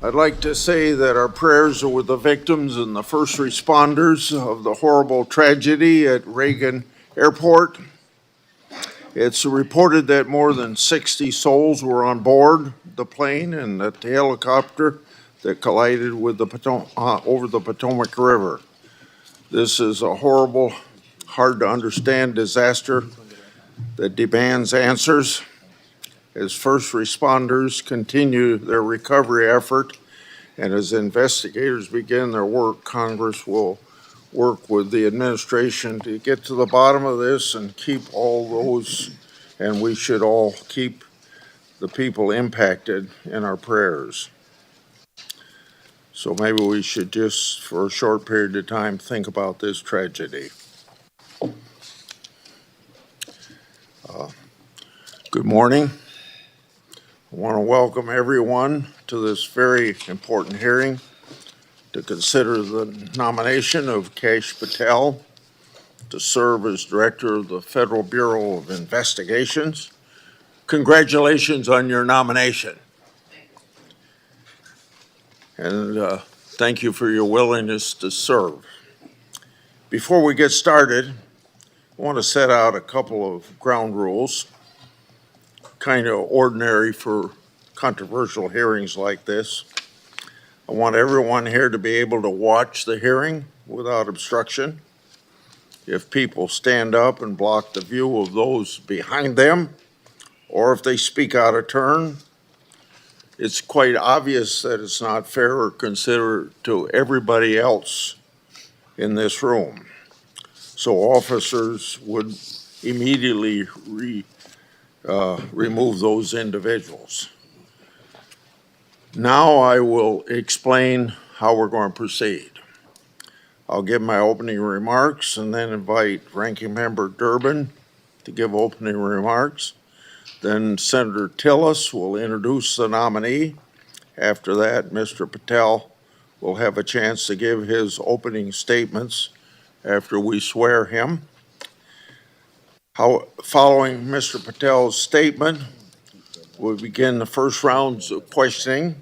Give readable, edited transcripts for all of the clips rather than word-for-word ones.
I'd like to say that our prayers are with the victims and the first responders of the horrible tragedy at Reagan Airport. It's reported that more than 60 souls were on board the plane and that the helicopter that collided with over the Potomac River. This is a horrible, hard to understand disaster that demands answers. As first responders continue their recovery effort and as investigators begin their work, Congress will work with the administration to get to the bottom of this and keep all those, and we should all keep the people impacted in our prayers. So maybe we should just, for a short period of time, think about this tragedy. Good morning. I want to welcome everyone to this very important hearing to consider the nomination of Kash Patel to serve as Director of the Federal Bureau of Investigations. Congratulations on your nomination. And thank you for your willingness to serve. Before we get started, I want to set out a couple of ground rules, kind of ordinary for controversial hearings like this. I want everyone here to be able to watch the hearing without obstruction. If people stand up and block the view of those behind them, or if they speak out of turn, it's quite obvious that it's not fair or considerate to everybody else in this room. So officers would immediately remove those individuals. Now I will explain how we're going to proceed. I'll give my opening remarks and then invite Ranking Member Durbin to give opening remarks. Then Senator Tillis will introduce the nominee. After that, Mr. Patel will have a chance to give his opening statements after we swear him. Following Mr. Patel's statement, we'll begin the first rounds of questioning.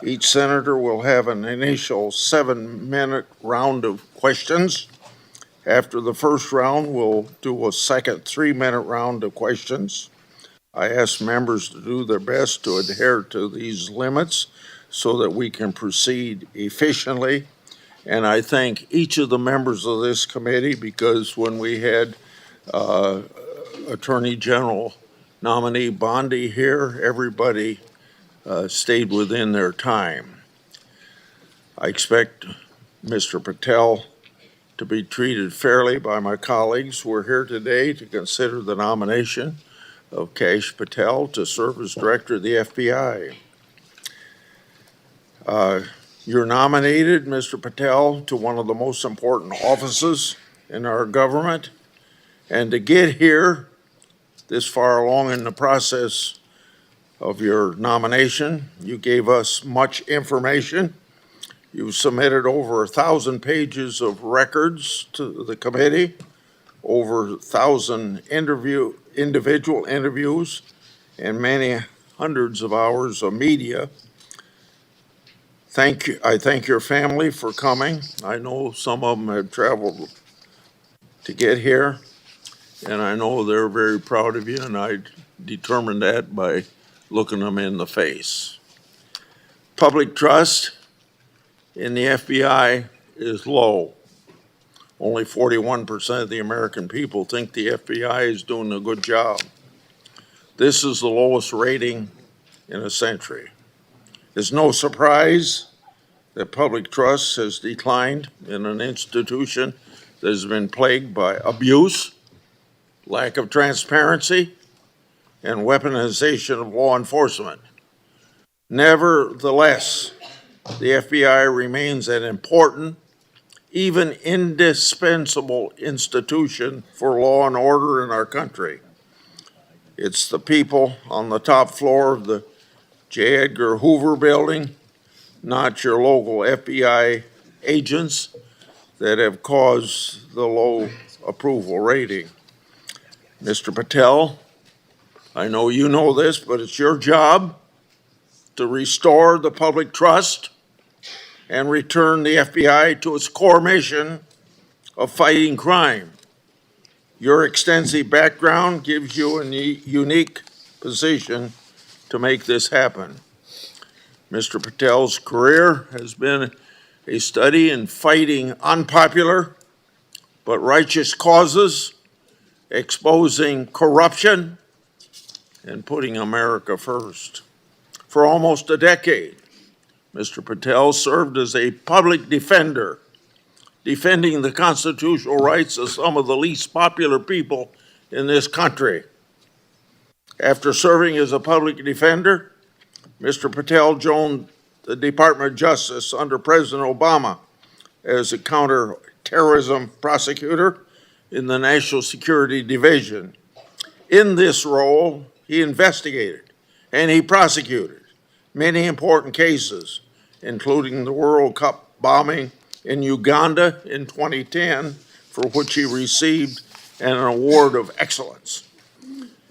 Each senator will have an initial 7-minute round of questions. After the first round, we'll do a second 3-minute round of questions. I ask members to do their best to adhere to these limits so that we can proceed efficiently. And I thank each of the members of this committee because when we had Attorney General nominee Bondi here, everybody stayed within their time. I expect Mr. Patel to be treated fairly by my colleagues. We're here today to consider the nomination of Kash Patel to serve as Director of the FBI. You're nominated, Mr. Patel, to one of the most important offices in our government. And to get here this far along in the process of your nomination, you gave us much information. You submitted over 1,000 pages of records to the committee, over 1,000 individual interviews, and many hundreds of hours of media. Thank you. I thank your family for coming. I know some of them have traveled to get here, and I know they're very proud of you, and I determined that by looking them in the face. Public trust in the FBI is low. Only 41% of the American people think the FBI is doing a good job. This is the lowest rating in a century. It's no surprise that public trust has declined in an institution that has been plagued by abuse, lack of transparency, and weaponization of law enforcement. Nevertheless, the FBI remains an important, even indispensable institution for law and order in our country. It's the people on the top floor of the J. Edgar Hoover building, not your local FBI agents, that have caused the low approval rating. Mr. Patel, I know you know this, but it's your job to restore the public trust and return the FBI to its core mission of fighting crime. Your extensive background gives you a unique position to make this happen. Mr. Patel's career has been a study in fighting unpopular but righteous causes, exposing corruption, and putting America first. For almost a decade, Mr. Patel served as a public defender, defending the constitutional rights of some of the least popular people in this country. After serving as a public defender, Mr. Patel joined the Department of Justice under President Obama as a counterterrorism prosecutor in the National Security Division. In this role, he investigated and he prosecuted many important cases, including the World Cup bombing in Uganda in 2010, for which he received an award of excellence.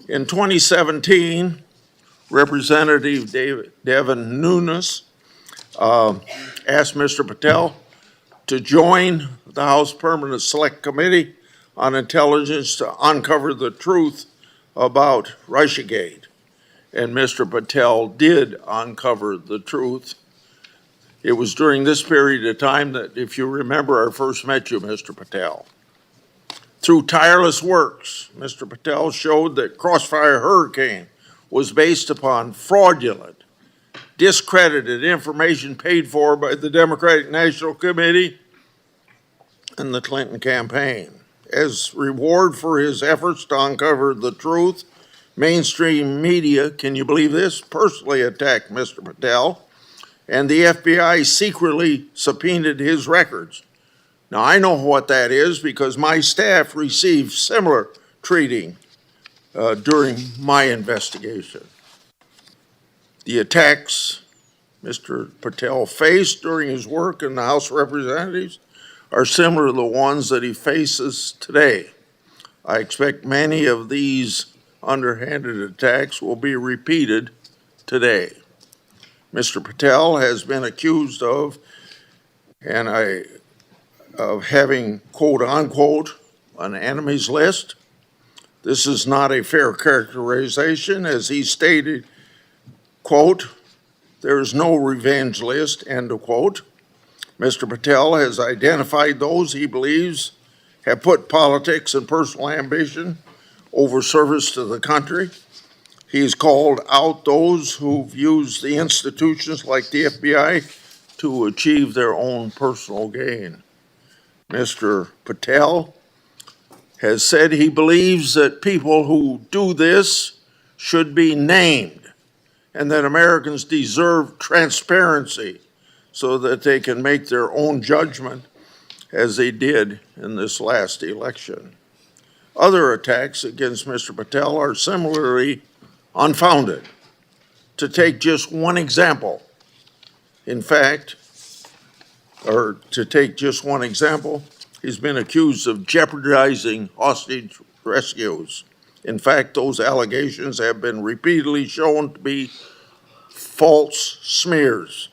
In 2017, Representative Devin Nunes asked Mr. Patel to join the House Permanent Select Committee on Intelligence to uncover the truth about Russiagate. And Mr. Patel did uncover the truth. It was during this period of time that, if you remember, I first met you, Mr. Patel. Through tireless works, Mr. Patel showed that Crossfire Hurricane was based upon fraudulent, discredited information paid for by the Democratic National Committee and the Clinton campaign. As reward for his efforts to uncover the truth, mainstream media, can you believe this, personally attacked Mr. Patel, and the FBI secretly subpoenaed his records. Now, I know what that is because my staff received similar treating during my investigation. The attacks Mr. Patel faced during his work in the House of Representatives are similar to the ones that he faces today. I expect many of these underhanded attacks will be repeated today. Mr. Patel has been accused of having, quote unquote, an enemies list. This is not a fair characterization, as he stated, quote, there is no revenge list, end of quote. Mr. Patel has identified those he believes have put politics and personal ambition over service to the country. He's called out those who've used the institutions like the FBI to achieve their own personal gain. Mr. Patel has said he believes that people who do this should be named and that Americans deserve transparency so that they can make their own judgment as they did in this last election. Other attacks against Mr. Patel are similarly unfounded. To take just one example, he's been accused of jeopardizing hostage rescues. In fact, those allegations have been repeatedly shown to be false smears.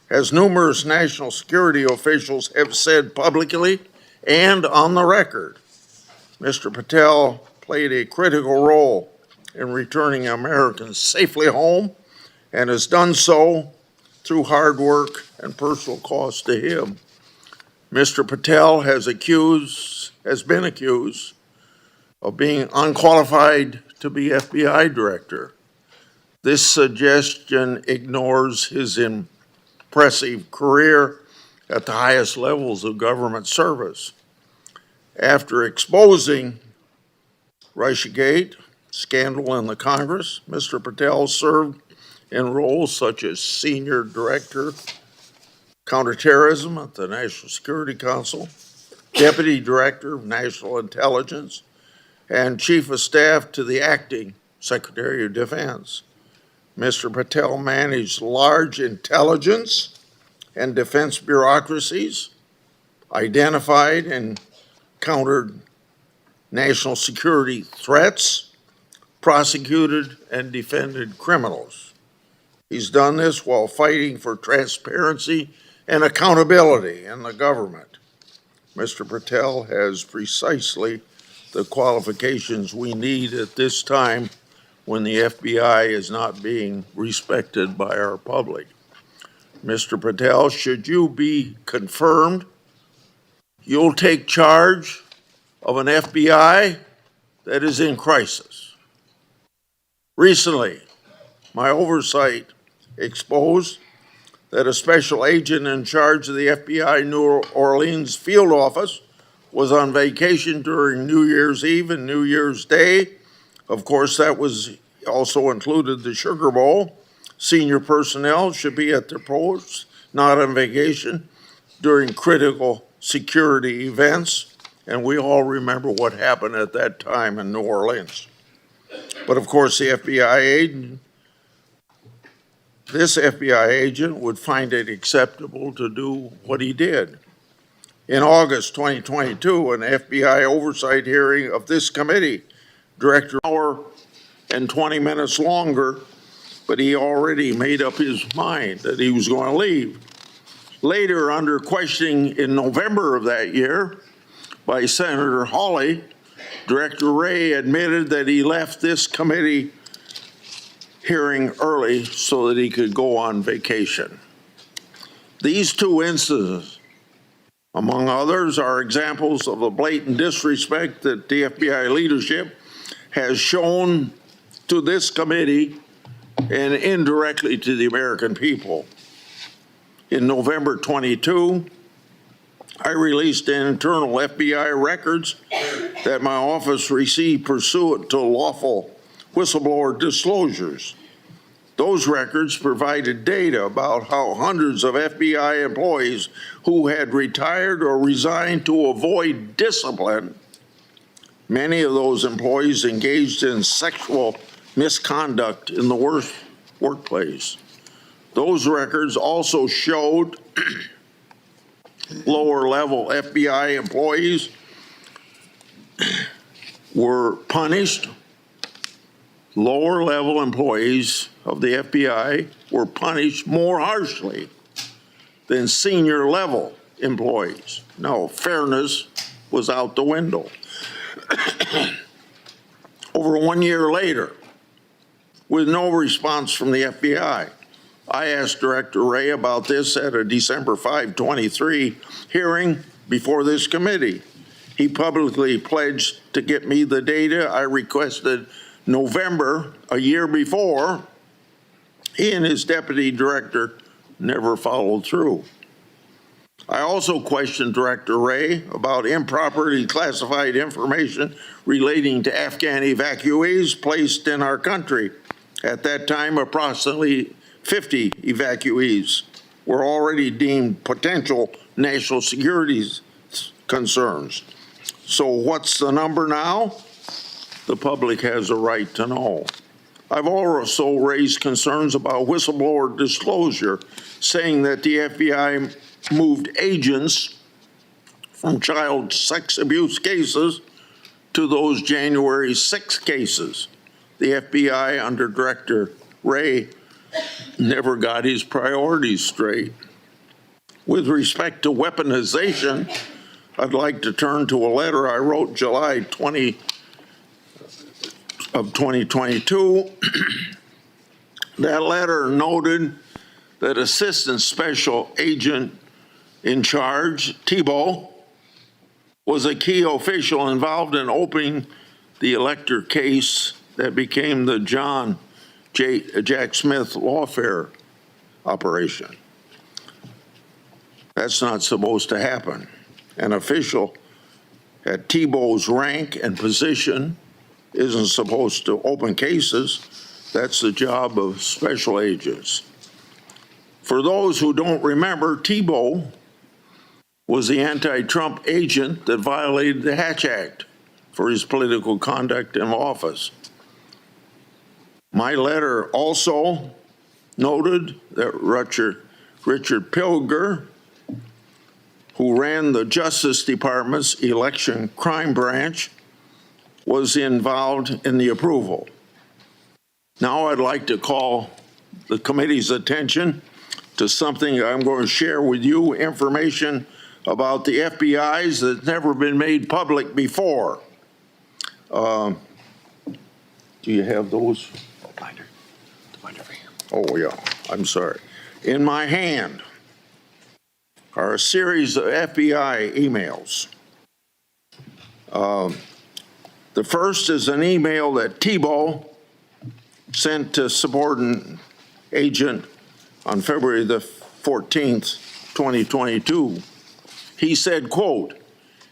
As numerous national security officials have said publicly and on the record, Mr. Patel played a critical role in returning Americans safely home and has done so through hard work and personal cost to him. Mr. Patel has been accused of being unqualified to be FBI director. This suggestion ignores his impressive career at the highest levels of government service. After exposing Russiagate scandal in the Congress, Mr. Patel served in roles such as Senior Director, Counterterrorism at the National Security Council, Deputy Director of National Intelligence, and Chief of Staff to the Acting Secretary of Defense. Mr. Patel managed large intelligence and defense bureaucracies, identified and countered national security threats, prosecuted and defended criminals. He's done this while fighting for transparency and accountability in the government. Mr. Patel has precisely the qualifications we need at this time when the FBI is not being respected by our public. Mr. Patel, should you be confirmed, you'll take charge of an FBI that is in crisis. Recently, my oversight exposed that a special agent in charge of the FBI New Orleans field office was on vacation during New Year's Eve and New Year's Day. Of course, that was also included the Sugar Bowl. Senior personnel should be at their posts, not on vacation, during critical security events. And we all remember what happened at that time in New Orleans. But of course, this FBI agent would find it acceptable to do what he did. In August 2022, an FBI oversight hearing of this committee, Director, hour and 20 minutes longer, but he already made up his mind that he was going to leave. Later, under questioning in November of that year by Senator Hawley, Director Wray admitted that he left this committee hearing early so that he could go on vacation. These two incidents, among others, are examples of the blatant disrespect that the FBI leadership has shown to this committee and indirectly to the American people. In November 22, I released internal FBI records that my office received pursuant to lawful whistleblower disclosures. Those records provided data about how hundreds of FBI employees who had retired or resigned to avoid discipline, many of those employees engaged in sexual misconduct in the workplace. Those records also showed lower level FBI employees were punished. Lower level employees of the FBI were punished more harshly than senior level employees. No, fairness was out the window. Over 1 year later, with no response from the FBI, I asked Director Wray about this at a December 5, 23 hearing before this committee. He publicly pledged to get me the data I requested November, a year before. He and his deputy director never followed through. I also questioned Director Wray about improperly classified information relating to Afghan evacuees placed in our country. At that time, approximately 50 evacuees were already deemed potential national security concerns. So what's the number now? The public has a right to know. I've also raised concerns about whistleblower disclosure, saying that the FBI moved agents from child sex abuse cases to those January 6 cases. The FBI under Director Wray never got his priorities straight. With respect to weaponization, I'd like to turn to a letter I wrote July 20 of 2022. That letter noted that Assistant Special Agent in charge, Thibault, was a key official involved in opening the Elector case that became the Jack Smith lawfare operation. That's not supposed to happen. An official at Thibault's rank and position isn't supposed to open cases. That's the job of special agents. For those who don't remember, Thibault was the anti-Trump agent that violated the Hatch Act for his political conduct in office. My letter also noted that Richard Pilger, who ran the Justice Department's election crime branch, was involved in the approval. Now I'd like to call the committee's attention to something I'm going to share with you, information about the FBI's that's never been made public before. Do you have those? Binder. The binder right here. Oh, yeah, I'm sorry. In my hand are a series of FBI emails. The first is an email that Thibault sent to subordinate agent on February the 14th, 2022. He said, quote,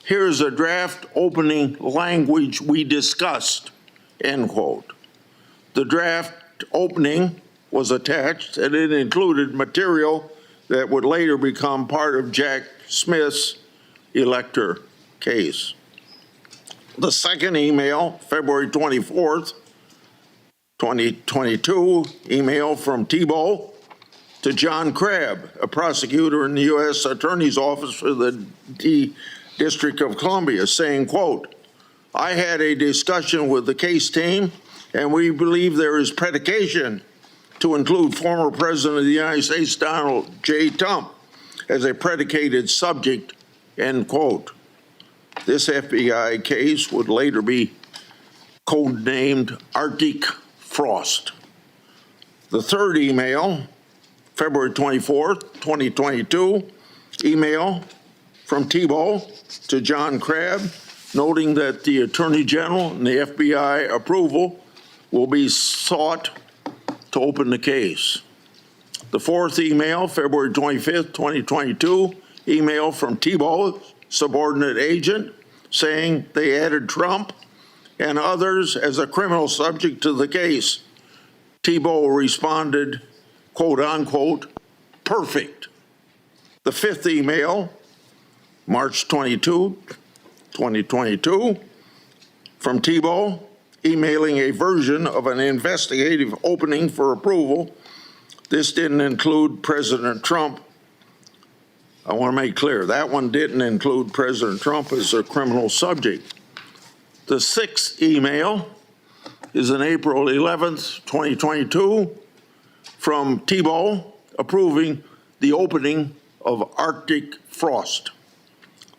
"Here's a draft opening language we discussed," end quote. The draft opening was attached and it included material that would later become part of Jack Smith's elector case. The second email, February 24th, 2022, email from Thibault to John Crabb, a prosecutor in the U.S. Attorney's Office for the District of Columbia, saying, quote, "I had a discussion with the case team and we believe there is predication to include former President of the United States, Donald J. Trump, as a predicated subject," end quote. This FBI case would later be codenamed Arctic Frost. The third email, February 24th, 2022, email from Thibault to John Crabb, noting that the Attorney General and the FBI approval will be sought to open the case. The fourth email, February 25th, 2022, email from Thibault, subordinate agent, saying they added Trump and others as a criminal subject to the case. Thibault responded, quote unquote, "perfect." The fifth email, March 22, 2022, from Thibault, emailing a version of an investigative opening for approval. This didn't include President Trump. I want to make clear, that one didn't include President Trump as a criminal subject. The sixth email is an April 11th, 2022, from Thibault approving the opening of Arctic Frost.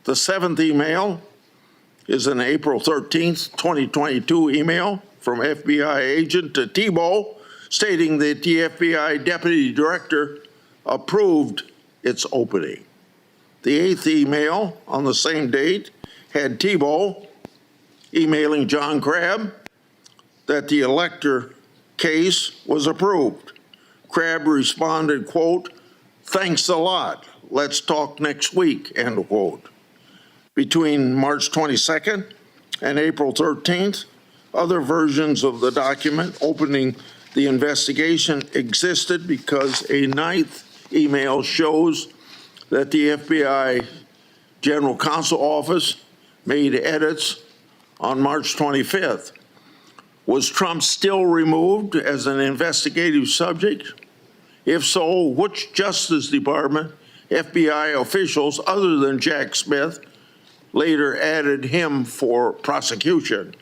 The seventh email is an April 13th, 2022 email from FBI agent to Thibault stating that the FBI deputy director approved its opening. The eighth email on the same date had Thibault emailing John Crabb that the elector case was approved. Crabb responded, quote, "Thanks a lot. Let's talk next week," end quote. Between March 22nd and April 13th, other versions of the document opening the investigation existed because a ninth email shows that the FBI General Counsel Office made edits on March 25th. Was Trump still removed as an investigative subject? If so, which Justice Department FBI officials other than Jack Smith later added him for prosecution?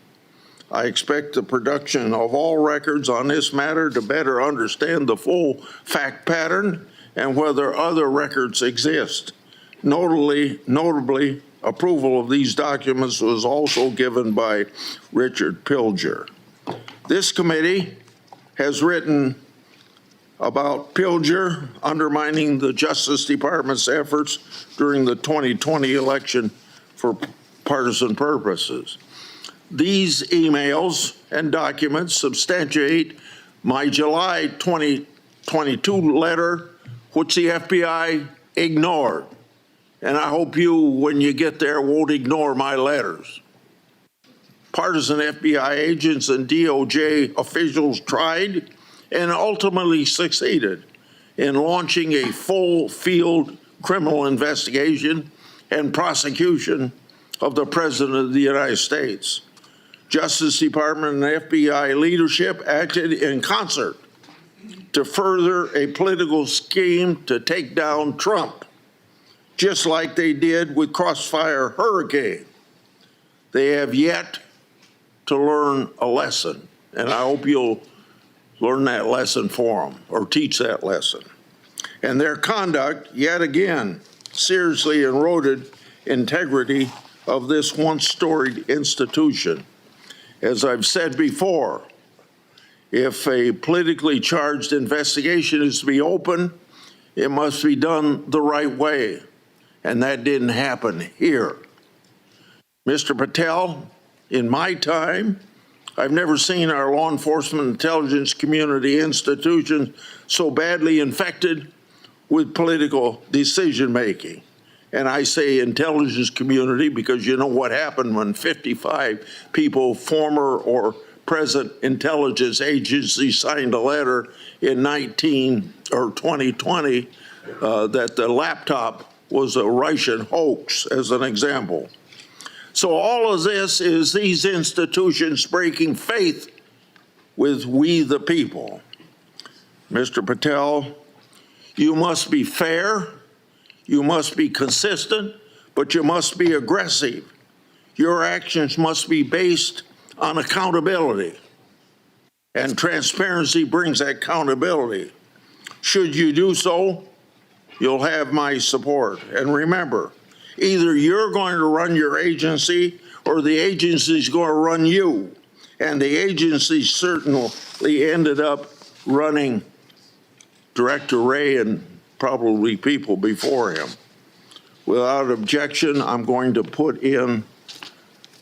I expect the production of all records on this matter to better understand the full fact pattern and whether other records exist. Notably, approval of these documents was also given by Richard Pilger. This committee has written about Pilger undermining the Justice Department's efforts during the 2020 election for partisan purposes. These emails and documents substantiate my July 2022 letter, which the FBI ignored. And I hope you, when you get there, won't ignore my letters. Partisan FBI agents and DOJ officials tried and ultimately succeeded in launching a full field criminal investigation and prosecution of the President of the United States. Justice Department and FBI leadership acted in concert to further a political scheme to take down Trump, just like they did with Crossfire Hurricane. They have yet to learn a lesson, and I hope you'll learn that lesson for them or teach that lesson. And their conduct, yet again, seriously eroded integrity of this once storied institution. As I've said before, if a politically charged investigation is to be open, it must be done the right way. And that didn't happen here. Mr. Patel, in my time, I've never seen our law enforcement intelligence community institutions so badly infected with political decision-making. And I say intelligence community because you know what happened when 55 people, former or present intelligence agencies, signed a letter in 2020 that the laptop was a Russian hoax, as an example. So all of this is these institutions breaking faith with we the people. Mr. Patel, you must be fair, you must be consistent, but you must be aggressive. Your actions must be based on accountability. And transparency brings accountability. Should you do so, you'll have my support. And remember, either you're going to run your agency or the agency's going to run you. And the agency certainly ended up running Director Wray and probably people before him. Without objection, I'm going to put in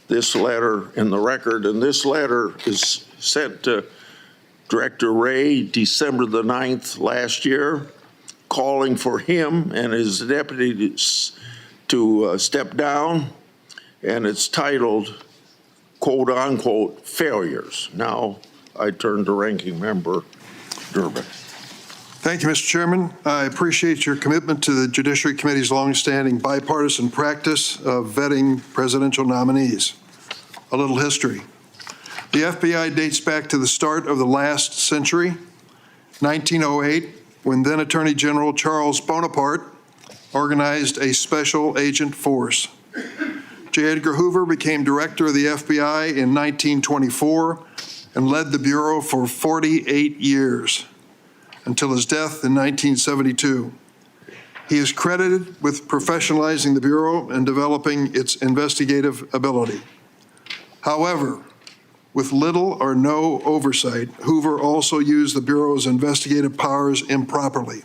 this letter in the record, and this letter is sent to Director Wray December the 9th last year, calling for him and his deputies to step down, and it's titled, quote unquote, failures. Now I turn to Ranking Member Durbin. Thank you, Mr. Chairman. I appreciate your commitment to the Judiciary Committee's longstanding bipartisan practice of vetting presidential nominees. A little history. The FBI dates back to the start of the last century, 1908, when then Attorney General Charles Bonaparte organized a special agent force. J. Edgar Hoover became director of the FBI in 1924 and led the Bureau for 48 years until his death in 1972. He is credited with professionalizing the Bureau and developing its investigative ability. However, with little or no oversight, Hoover also used the Bureau's investigative powers improperly.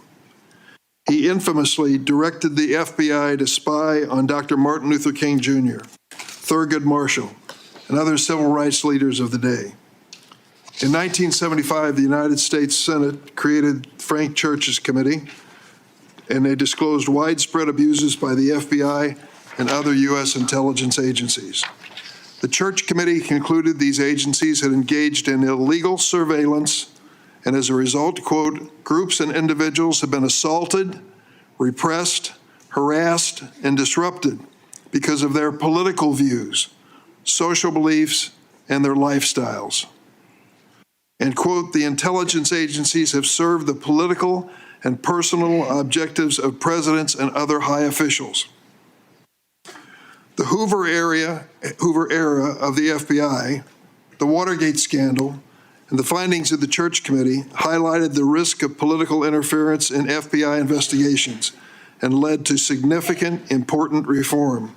He infamously directed the FBI to spy on Dr. Martin Luther King Jr., Thurgood Marshall, and other civil rights leaders of the day. In 1975, the United States Senate created Frank Church's committee, and they disclosed widespread abuses by the FBI and other U.S. intelligence agencies. The Church Committee concluded these agencies had engaged in illegal surveillance, and as a result, quote, groups and individuals have been assaulted, repressed, harassed, and disrupted because of their political views, social beliefs, and their lifestyles. And, quote, the intelligence agencies have served the political and personal objectives of presidents and other high officials. The Hoover era of the FBI, the Watergate scandal, and the findings of the Church Committee highlighted the risk of political interference in FBI investigations and led to significant, important reform.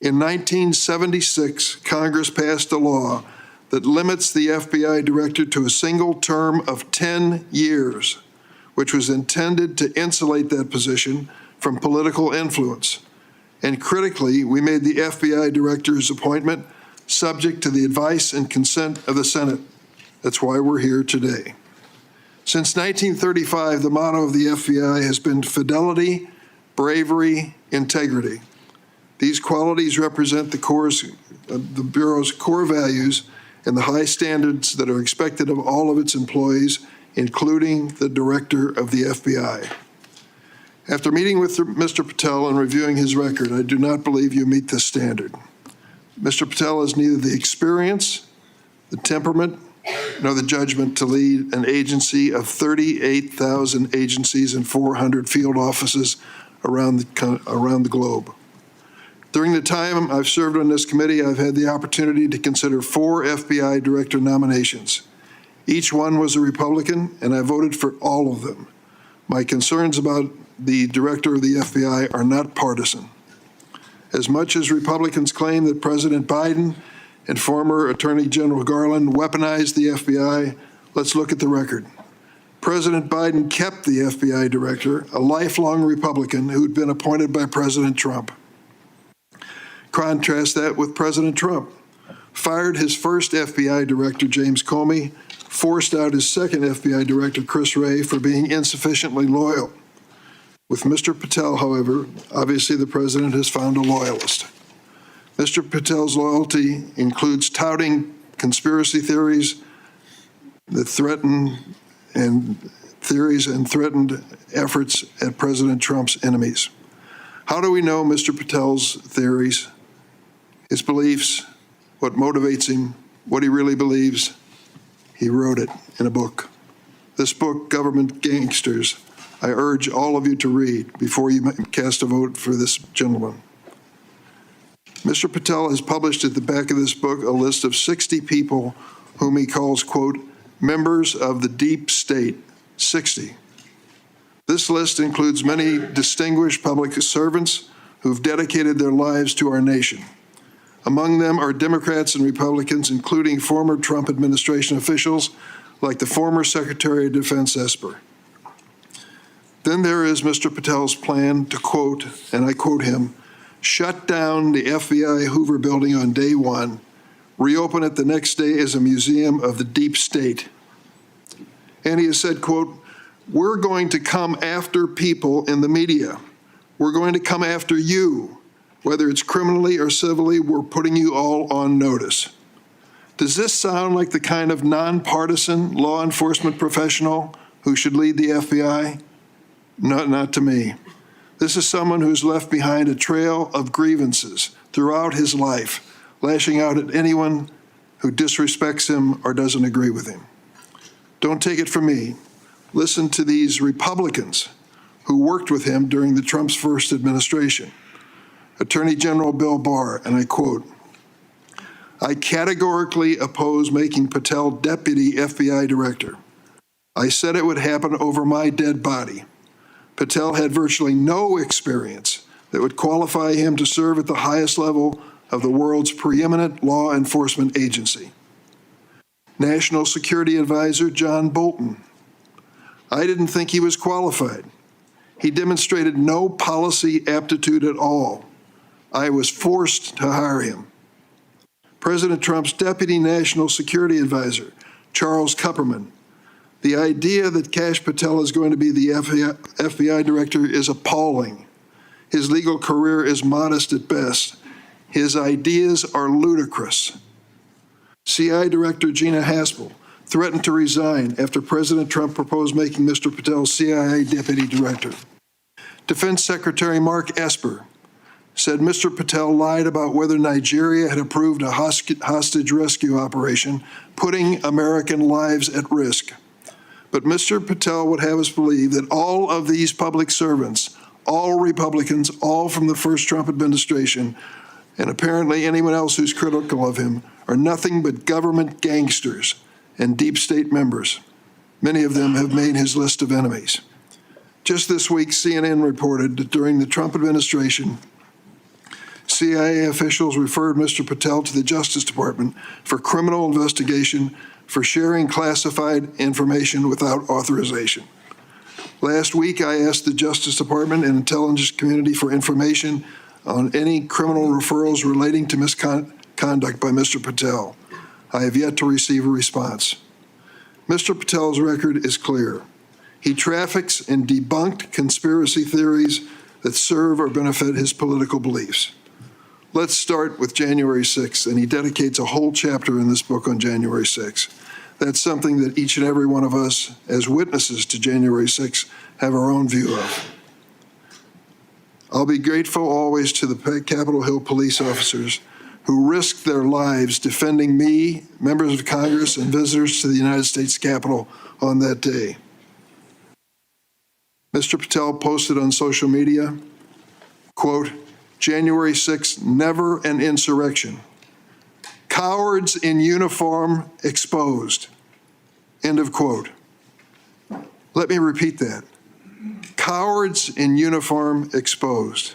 In 1976, Congress passed a law that limits the FBI director to a single term of 10 years, which was intended to insulate that position from political influence. And critically, we made the FBI director's appointment subject to the advice and consent of the Senate. That's why we're here today. Since 1935, the motto of the FBI has been fidelity, bravery, integrity. These qualities represent the Bureau's core values and the high standards that are expected of all of its employees, including the director of the FBI. After meeting with Mr. Patel and reviewing his record, I do not believe you meet this standard. Mr. Patel has neither the experience, the temperament, nor the judgment to lead an agency of 38,000 agencies and 400 field offices around the globe. During the time I've served on this committee, I've had the opportunity to consider 4 FBI director nominations. Each one was a Republican, and I voted for all of them. My concerns about the director of the FBI are not partisan. As much as Republicans claim that President Biden and former Attorney General Garland weaponized the FBI, let's look at the record. President Biden kept the FBI director, a lifelong Republican who'd been appointed by President Trump. Contrast that with President Trump. Fired his first FBI director, James Comey, forced out his second FBI director, Chris Wray, for being insufficiently loyal. With Mr. Patel, however, obviously the president has found a loyalist. Mr. Patel's loyalty includes touting conspiracy theories that threatened efforts at President Trump's enemies. How do we know Mr. Patel's theories, his beliefs, what motivates him, what he really believes? He wrote it in a book. This book, Government Gangsters, I urge all of you to read before you cast a vote for this gentleman. Mr. Patel has published at the back of this book a list of 60 people whom he calls, quote, members of the deep state, 60. This list includes many distinguished public servants who've dedicated their lives to our nation. Among them are Democrats and Republicans, including former Trump administration officials like the former Secretary of Defense Esper. Then there is Mr. Patel's plan to, quote, and I quote him, shut down the FBI Hoover building on day one, reopen it the next day as a museum of the deep state. And he has said, quote, we're going to come after people in the media. We're going to come after you. Whether it's criminally or civilly, we're putting you all on notice. Does this sound like the kind of nonpartisan law enforcement professional who should lead the FBI? Not to me. This is someone who's left behind a trail of grievances throughout his life, lashing out at anyone who disrespects him or doesn't agree with him. Don't take it from me. Listen to these Republicans who worked with him during the Trump's first administration. Attorney General Bill Barr, and I quote, I categorically oppose making Patel deputy FBI director. I said it would happen over my dead body. Patel had virtually no experience that would qualify him to serve at the highest level of the world's preeminent law enforcement agency. National Security Advisor John Bolton. I didn't think he was qualified. He demonstrated no policy aptitude at all. I was forced to hire him. President Trump's Deputy National Security Advisor, Charles Kupperman. The idea that Kash Patel is going to be the FBI director is appalling. His legal career is modest at best. His ideas are ludicrous. CI Director Gina Haspel threatened to resign after President Trump proposed making Mr. Patel CIA Deputy Director. Defense Secretary Mark Esper said Mr. Patel lied about whether Nigeria had approved a hostage rescue operation, putting American lives at risk. But Mr. Patel would have us believe that all of these public servants, all Republicans, all from the first Trump administration, and apparently anyone else who's critical of him, are nothing but government gangsters and deep state members. Many of them have made his list of enemies. Just this week, CNN reported that during the Trump administration, CIA officials referred Mr. Patel to the Justice Department for criminal investigation for sharing classified information without authorization. Last week, I asked the Justice Department and intelligence community for information on any criminal referrals relating to misconduct by Mr. Patel. I have yet to receive a response. Mr. Patel's record is clear. He traffics in debunked conspiracy theories that serve or benefit his political beliefs. Let's start with January 6th, and he dedicates a whole chapter in this book on January 6th. That's something that each and every one of us, as witnesses to January 6th, have our own view of. I'll be grateful always to the Capitol Hill police officers who risked their lives defending me, members of Congress, and visitors to the United States Capitol on that day. Mr. Patel posted on social media, quote, January 6th, never an insurrection. Cowards in uniform exposed. End of quote. Let me repeat that. Cowards in uniform exposed.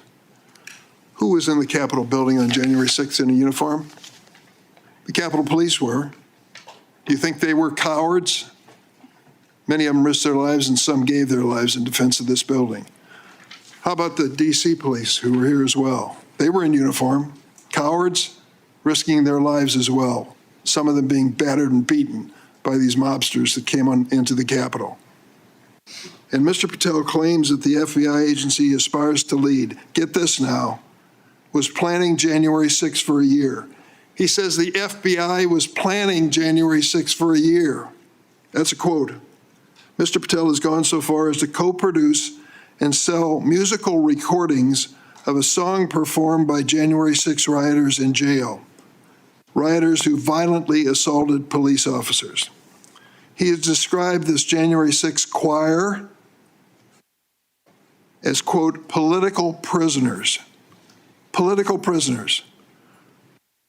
Who was in the Capitol building on January 6th in a uniform? The Capitol Police were. Do you think they were cowards? Many of them risked their lives and some gave their lives in defense of this building. How about the DC police who were here as well? They were in uniform. Cowards risking their lives as well, some of them being battered and beaten by these mobsters that came into the Capitol. And Mr. Patel claims that the FBI agency aspires to lead, get this now, was planning January 6th for a year. He says the FBI was planning January 6th for a year. That's a quote. Mr. Patel has gone so far as to co-produce and sell musical recordings of a song performed by January 6 rioters in jail, rioters who violently assaulted police officers. He has described this January 6 choir as, quote, political prisoners. Political prisoners.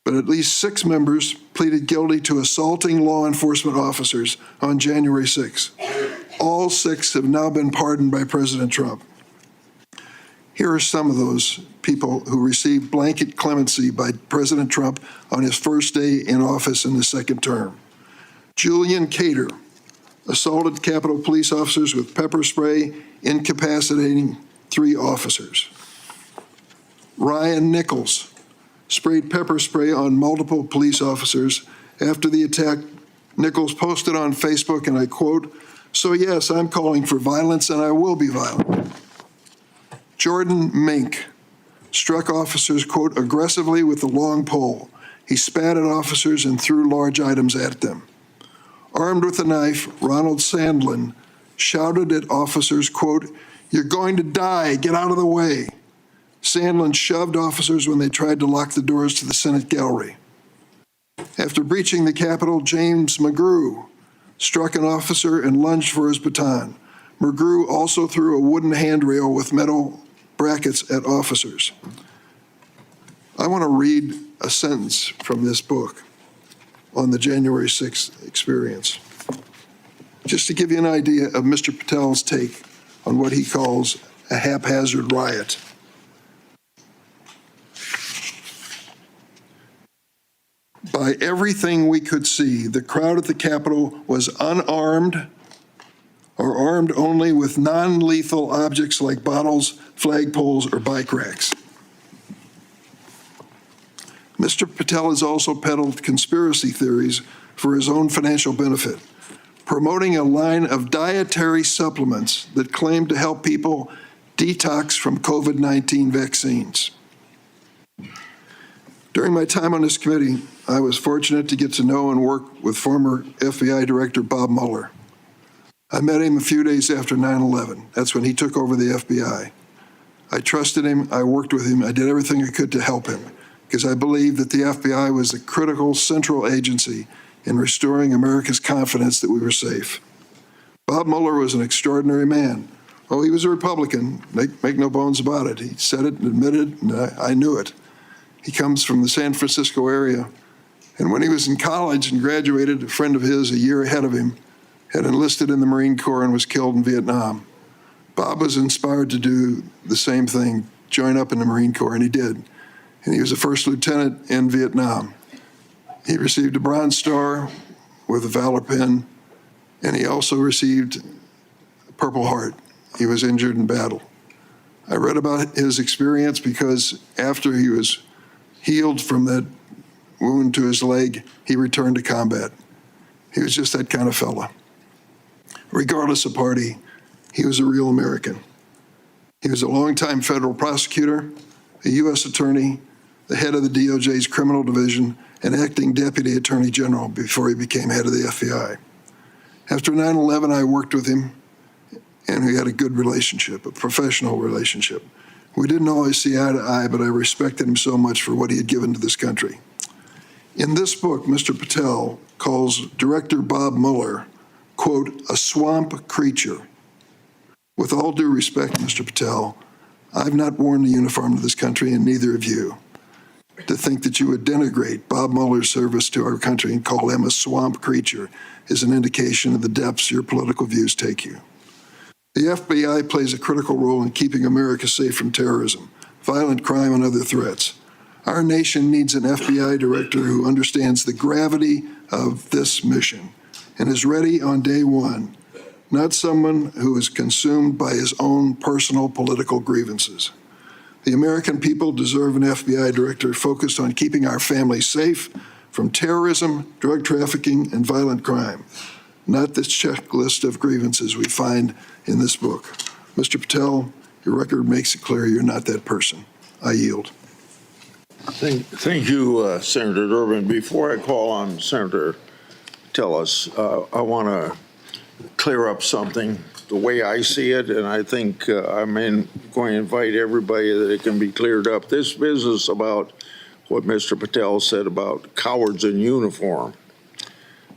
But at least 6 members pleaded guilty to assaulting law enforcement officers on January 6. All 6 have now been pardoned by President Trump. Here are some of those people who received blanket clemency by President Trump on his first day in office in the second term. Julian Cater assaulted Capitol police officers with pepper spray, incapacitating 3 officers. Ryan Nichols sprayed pepper spray on multiple police officers. After the attack, Nichols posted on Facebook, and I quote, "So yes, I'm calling for violence and I will be violent." Jordan Mink struck officers, quote, aggressively with a long pole. He spat at officers and threw large items at them. Armed with a knife, Ronald Sandlin shouted at officers, quote, "You're going to die, get out of the way." Sandlin shoved officers when they tried to lock the doors to the Senate gallery. After breaching the Capitol, James McGrew struck an officer and lunged for his baton. McGrew also threw a wooden handrail with metal brackets at officers. I want to read a sentence from this book on the January 6th experience, just to give you an idea of Mr. Patel's take on what he calls a haphazard riot. By everything we could see, the crowd at the Capitol was unarmed or armed only with non-lethal objects like bottles, flagpoles, or bike racks. Mr. Patel has also peddled conspiracy theories for his own financial benefit, promoting a line of dietary supplements that claim to help people detox from COVID-19 vaccines. During my time on this committee, I was fortunate to get to know and work with former FBI Director Bob Mueller. I met him a few days after 9/11. That's when he took over the FBI. I trusted him, I worked with him, I did everything I could to help him, because I believed that the FBI was the critical central agency in restoring America's confidence that we were safe. Bob Mueller was an extraordinary man. Oh, he was a Republican, make no bones about it. He said it and admitted it, and I knew it. He comes from the San Francisco area. And when he was in college and graduated, a friend of his, a year ahead of him, had enlisted in the Marine Corps and was killed in Vietnam. Bob was inspired to do the same thing, join up in the Marine Corps, and he did. And he was a first lieutenant in Vietnam. He received a Bronze Star with a Valor Pin, and he also received a Purple Heart. He was injured in battle. I read about his experience because after he was healed from that wound to his leg, he returned to combat. He was just that kind of fella. Regardless of party, he was a real American. He was a longtime federal prosecutor, a U.S. attorney, the head of the DOJ's criminal division, and acting deputy attorney general before he became head of the FBI. After 9/11, I worked with him, and we had a good relationship, a professional relationship. We didn't always see eye to eye, but I respected him so much for what he had given to this country. In this book, Mr. Patel calls Director Bob Mueller, quote, a swamp creature. With all due respect, Mr. Patel, I've not worn the uniform of this country, and neither have you. To think that you would denigrate Bob Mueller's service to our country and call him a swamp creature is an indication of the depths your political views take you. The FBI plays a critical role in keeping America safe from terrorism, violent crime, and other threats. Our nation needs an FBI director who understands the gravity of this mission and is ready on day one, not someone who is consumed by his own personal political grievances. The American people deserve an FBI director focused on keeping our families safe from terrorism, drug trafficking, and violent crime, not this checklist of grievances we find in this book. Mr. Patel, your record makes it clear you're not that person. I yield. Thank you, Senator Durbin. Before I call on Senator Tillis, I want to clear up something the way I see it, and I think I'm going to invite everybody that it can be cleared up. This business about what Mr. Patel said about cowards in uniform,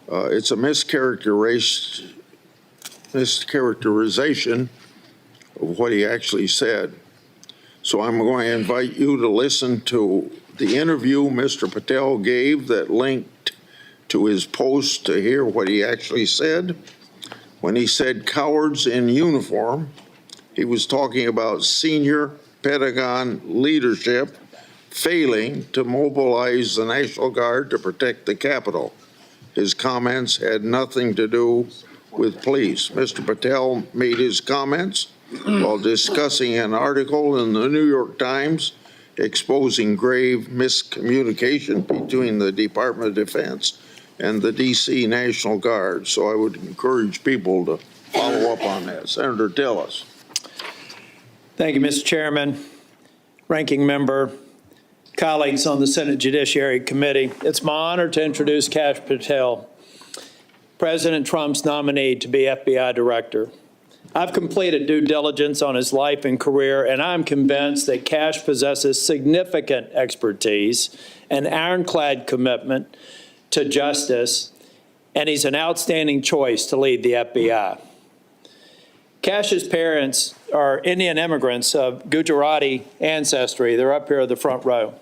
it's a mischaracterization of what he actually said. So I'm going to invite you to listen to the interview Mr. Patel gave that linked to his post to hear what he actually said. When he said cowards in uniform, he was talking about senior Pentagon leadership failing to mobilize the National Guard to protect the Capitol. His comments had nothing to do with police. Mr. Patel made his comments while discussing an article in the New York Times exposing grave miscommunication between the Department of Defense and the D.C. National Guard. So I would encourage people to follow up on that. Senator Tillis. Thank you, Mr. Chairman, Ranking Member, colleagues on the Senate Judiciary Committee. It's my honor to introduce Kash Patel, President Trump's nominee to be FBI Director. I've completed due diligence on his life and career, and I'm convinced that Kash possesses significant expertise and ironclad commitment to justice, and he's an outstanding choice to lead the FBI. Kash's parents are Indian immigrants of Gujarati ancestry. They're up here in the front row.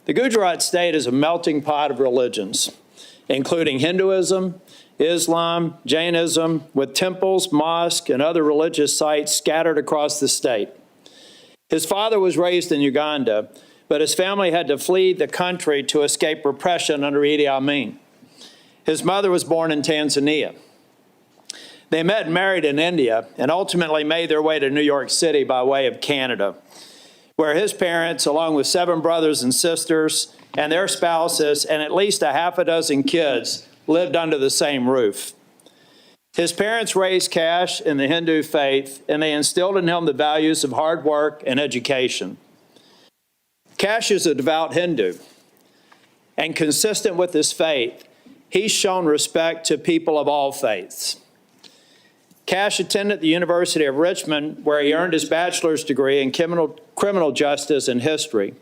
The Gujarat state is a melting pot of religions, including Hinduism, Islam, Jainism, with temples, mosques, and other religious sites scattered across the state. His father was raised in Uganda, but his family had to flee the country to escape repression under Idi Amin. His mother was born in Tanzania. They met and married in India and ultimately made their way to New York City by way of Canada, where his parents, along with 7 brothers and sisters and their spouses and at least a half a dozen kids, lived under the same roof. His parents raised Kash in the Hindu faith, and they instilled in him the values of hard work and education. Kash is a devout Hindu, and consistent with his faith, he's shown respect to people of all faiths. Kash attended the University of Richmond, where he earned his bachelor's degree in criminal justice and history.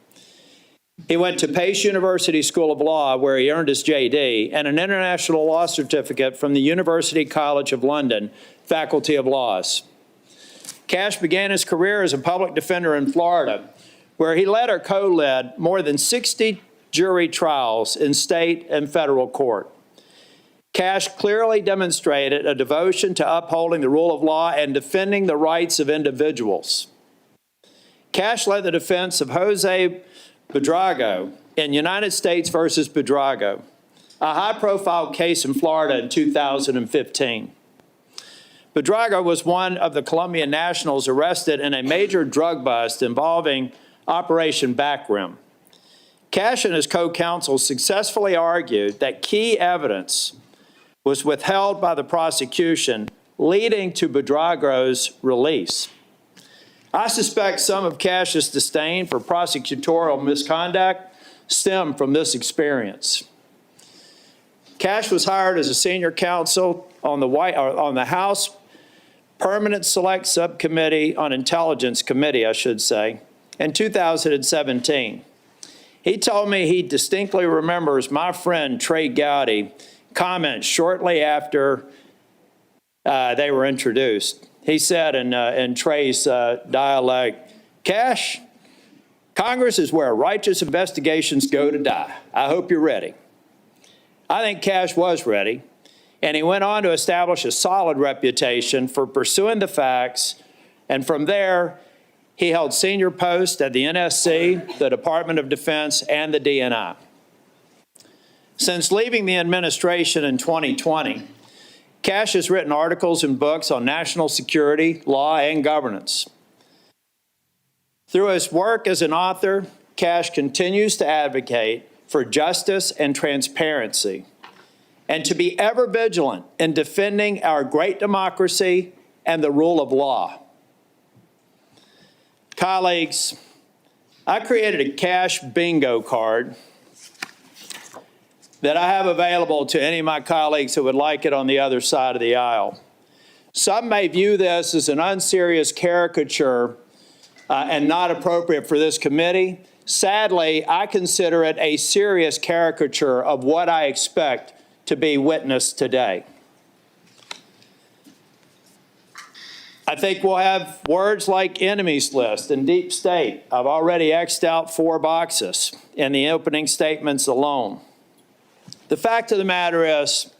He went to Pace University School of Law, where he earned his JD, and an international law certificate from the University College of London, Faculty of Laws. Kash began his career as a public defender in Florida, where he led or co-led more than 60 jury trials in state and federal court. Kash clearly demonstrated a devotion to upholding the rule of law and defending the rights of individuals. Kash led the defense of Jose Buitrago in United States versus Buitrago, a high-profile case in Florida in 2015. Buitrago was one of the Colombian nationals arrested in a major drug bust involving Operation Backrim. Kash and his co-counsel successfully argued that key evidence was withheld by the prosecution, leading to Buitrago's release. I suspect some of Kash's disdain for prosecutorial misconduct stemmed from this experience. Kash was hired as a senior counsel on the House Permanent Select Subcommittee on Intelligence Committee, I should say, in 2017. He told me he distinctly remembers my friend Trey Gowdy comment shortly after they were introduced. He said in Trey's dialect, "Kash, Congress is where righteous investigations go to die. I hope you're ready. I think Cash was ready, and he went on to establish a solid reputation for pursuing the facts, and from there, he held senior posts at the NSC, the Department of Defense, and the DNI. Since leaving the administration in 2020, Cash has written articles and books on national security, law, and governance. Through his work as an author, Cash continues to advocate for justice and transparency, and to be ever vigilant in defending our great democracy and the rule of law. Colleagues, I created a Cash bingo card that I have available to any of my colleagues who would like it on the other side of the aisle. Some may view this as an unserious caricature and not appropriate for this committee. Sadly, I consider it a serious caricature of what I expect to be witnessed today. I think we'll have words like enemies list and deep state. I've already X'd out 4 boxes in the opening statements alone. The fact of the matter is,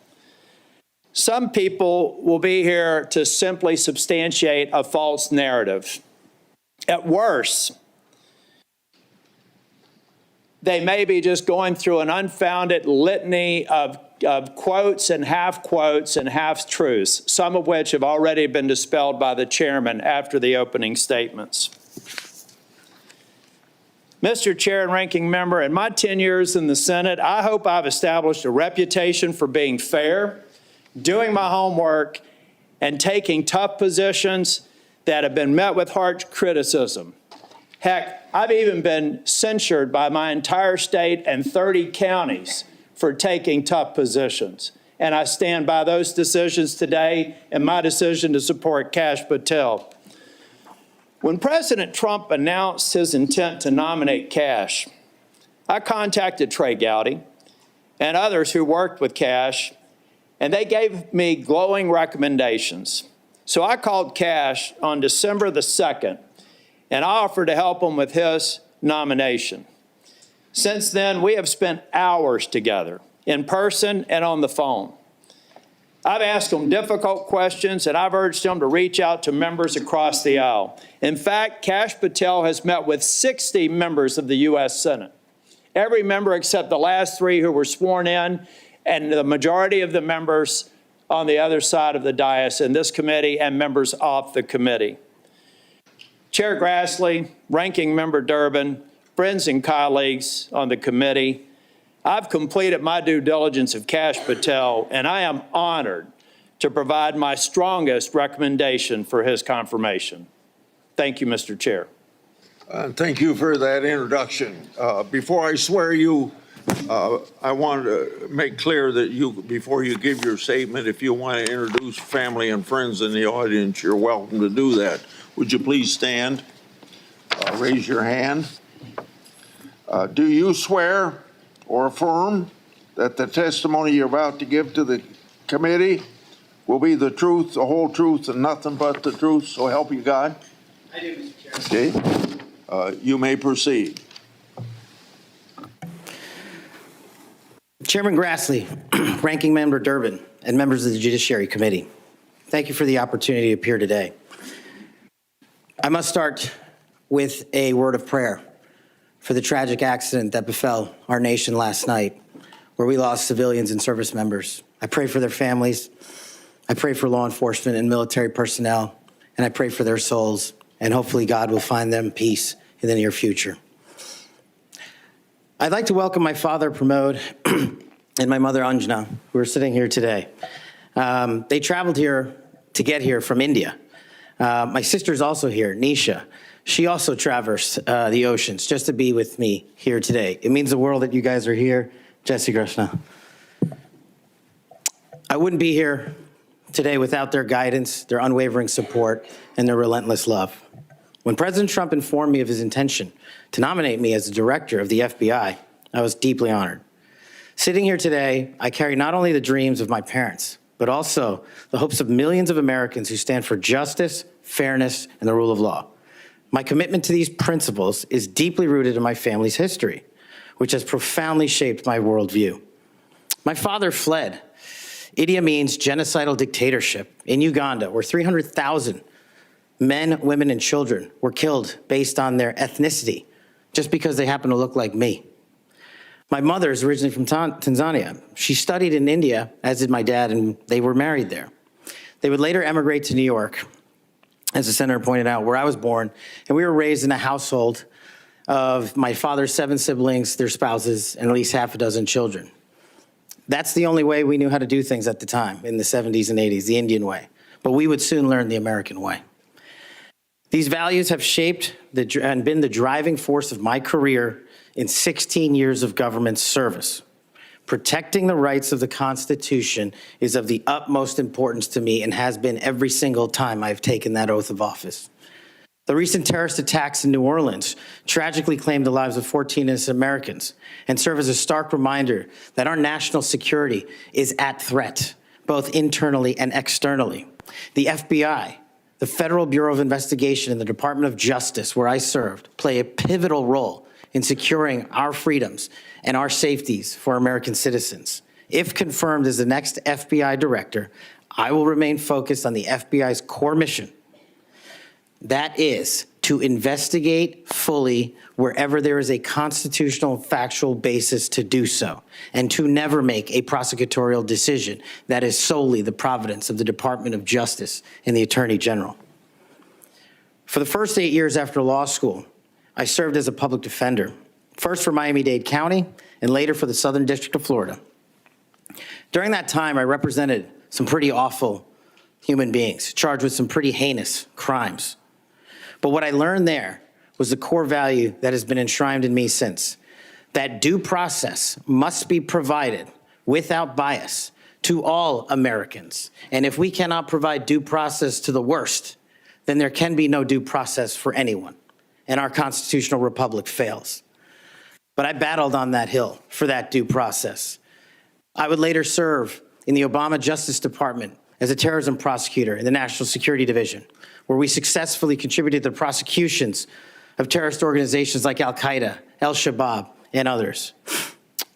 some people will be here to simply substantiate a false narrative. At worst, they may be just going through an unfounded litany of quotes and half-truths, some of which have already been dispelled by the chairman after the opening statements. Mr. Chair and Ranking Member, in my 10 years in the Senate, I hope I've established a reputation for being fair, doing my homework, and taking tough positions that have been met with harsh criticism. Heck, I've even been censured by my entire state and 30 counties for taking tough positions. And I stand by those decisions today and my decision to support Kash Patel. When President Trump announced his intent to nominate Kash, I contacted Trey Gowdy and others who worked with Kash, and they gave me glowing recommendations. So I called Kash on December the 2nd, and I offered to help him with his nomination. Since then, we have spent hours together, in person and on the phone. I've asked him difficult questions, and I've urged him to reach out to members across the aisle. In fact, Kash Patel has met with 60 members of the U.S. Senate, every member except the last 3 who were sworn in, and the majority of the members on the other side of the dais in this committee and members off the committee. Chair Grassley, Ranking Member Durbin, friends and colleagues on the committee, I've completed my due diligence of Kash Patel, and I am honored to provide my strongest recommendation for his confirmation. Thank you, Mr. Chair. Thank you for that introduction. Before I swear you, I want to make clear that before you give your statement, if you want to introduce family and friends in the audience, you're welcome to do that. Would you please stand? Raise your hand. Do you swear or affirm that the testimony you're about to give to the committee will be the truth, the whole truth, and nothing but the truth, so help you God? I do, Mr. Chairman. Okay. You may proceed. Chairman Grassley, Ranking Member Durbin, and members of the Judiciary Committee, thank you for the opportunity to appear today. I must start with a word of prayer for the tragic accident that befell our nation last night, where we lost civilians and service members. I pray for their families. I pray for law enforcement and military personnel, and I pray for their souls, and hopefully God will find them peace in the near future. I'd like to welcome my father, Pramod, and my mother, Anjana, who are sitting here today. They traveled here to get here from India. My sister's also here, Nisha. She also traversed the oceans just to be with me here today. It means the world that you guys are here. Jai Shri Krishna. I wouldn't be here today without their guidance, their unwavering support, and their relentless love. When President Trump informed me of his intention to nominate me as the director of the FBI, I was deeply honored. Sitting here today, I carry not only the dreams of my parents, but also the hopes of millions of Americans who stand for justice, fairness, and the rule of law. My commitment to these principles is deeply rooted in my family's history, which has profoundly shaped my worldview. My father fled Idi Amin's genocidal dictatorship in Uganda, where 300,000 men, women, and children were killed based on their ethnicity, just because they happen to look like me. My mother is originally from Tanzania. She studied in India, as did my dad, and they were married there. They would later emigrate to New York, as the senator pointed out, where I was born, and we were raised in a household of my father's 7 siblings, their spouses, and at least half a dozen children. That's the only way we knew how to do things at the time, in the 70s and 80s, the Indian way. But we would soon learn the American way. These values have shaped and been the driving force of my career in 16 years of government service. Protecting the rights of the Constitution is of the utmost importance to me and has been every single time I've taken that oath of office. The recent terrorist attacks in New Orleans tragically claimed the lives of 14 innocent Americans and serve as a stark reminder that our national security is at threat, both internally and externally. The FBI, the Federal Bureau of Investigation, and the Department of Justice, where I served, play a pivotal role in securing our freedoms and our safeties for American citizens. If confirmed as the next FBI director, I will remain focused on the FBI's core mission. That is to investigate fully wherever there is a constitutional factual basis to do so, and to never make a prosecutorial decision that is solely the providence of the Department of Justice and the Attorney General. For the first 8 years after law school, I served as a public defender, first for Miami-Dade County and later for the Southern District of Florida. During that time, I represented some pretty awful human beings charged with some pretty heinous crimes. But what I learned there was the core value that has been enshrined in me since, that due process must be provided without bias to all Americans. And if we cannot provide due process to the worst, then there can be no due process for anyone, and our constitutional republic fails. But I battled on that hill for that due process. I would later serve in the Obama Justice Department as a terrorism prosecutor in the National Security Division, where we successfully contributed to the prosecutions of terrorist organizations like Al-Qaeda, Al-Shabaab, and others.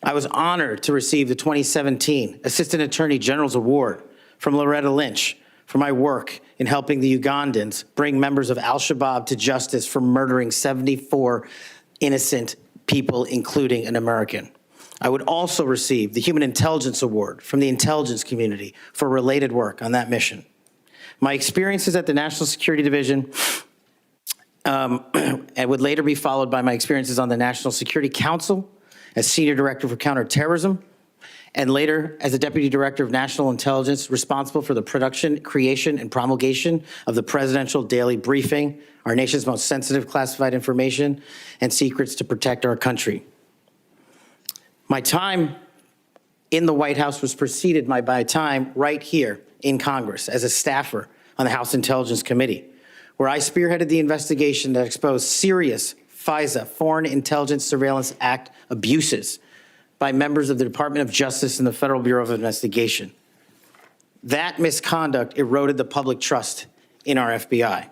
I was honored to receive the 2017 Assistant Attorney General's Award from Loretta Lynch for my work in helping the Ugandans bring members of Al-Shabaab to justice for murdering 74 innocent people, including an American. I would also receive the Human Intelligence Award from the intelligence community for related work on that mission. My experiences at the National Security Division and would later be followed by my experiences on the National Security Council as Senior Director for Counterterrorism, and later as the Deputy Director of National Intelligence, responsible for the production, creation, and promulgation of the Presidential Daily Briefing, our nation's most sensitive classified information and secrets to protect our country. My time in the White House was preceded by my time right here in Congress as a staffer on the House Intelligence Committee, where I spearheaded the investigation that exposed serious FISA, Foreign Intelligence Surveillance Act, abuses by members of the Department of Justice and the Federal Bureau of Investigation. That misconduct eroded the public trust in our FBI.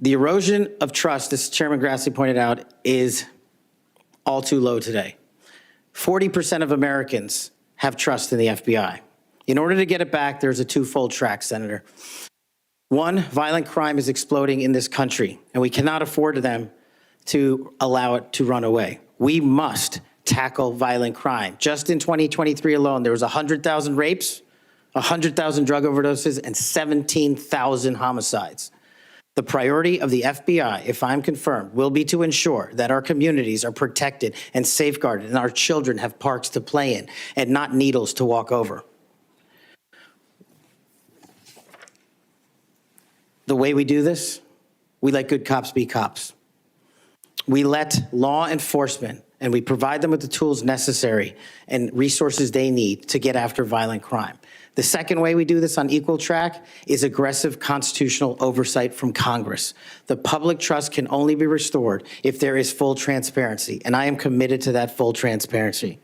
The erosion of trust, as Chairman Grassley pointed out, is all too low today. 40% of Americans have trust in the FBI. In order to get it back, there's a twofold track, Senator. One, violent crime is exploding in this country, and we cannot afford to allow it to run away. We must tackle violent crime. Just in 2023 alone, there was 100,000 rapes, 100,000 drug overdoses, and 17,000 homicides. The priority of the FBI, if I'm confirmed, will be to ensure that our communities are protected and safeguarded and our children have parks to play in and not needles to walk over. The way we do this, we let good cops be cops. We let law enforcement, and we provide them with the tools necessary and resources they need to get after violent crime. The second way we do this on equal track is aggressive constitutional oversight from Congress. The public trust can only be restored if there is full transparency, and I am committed to that full transparency.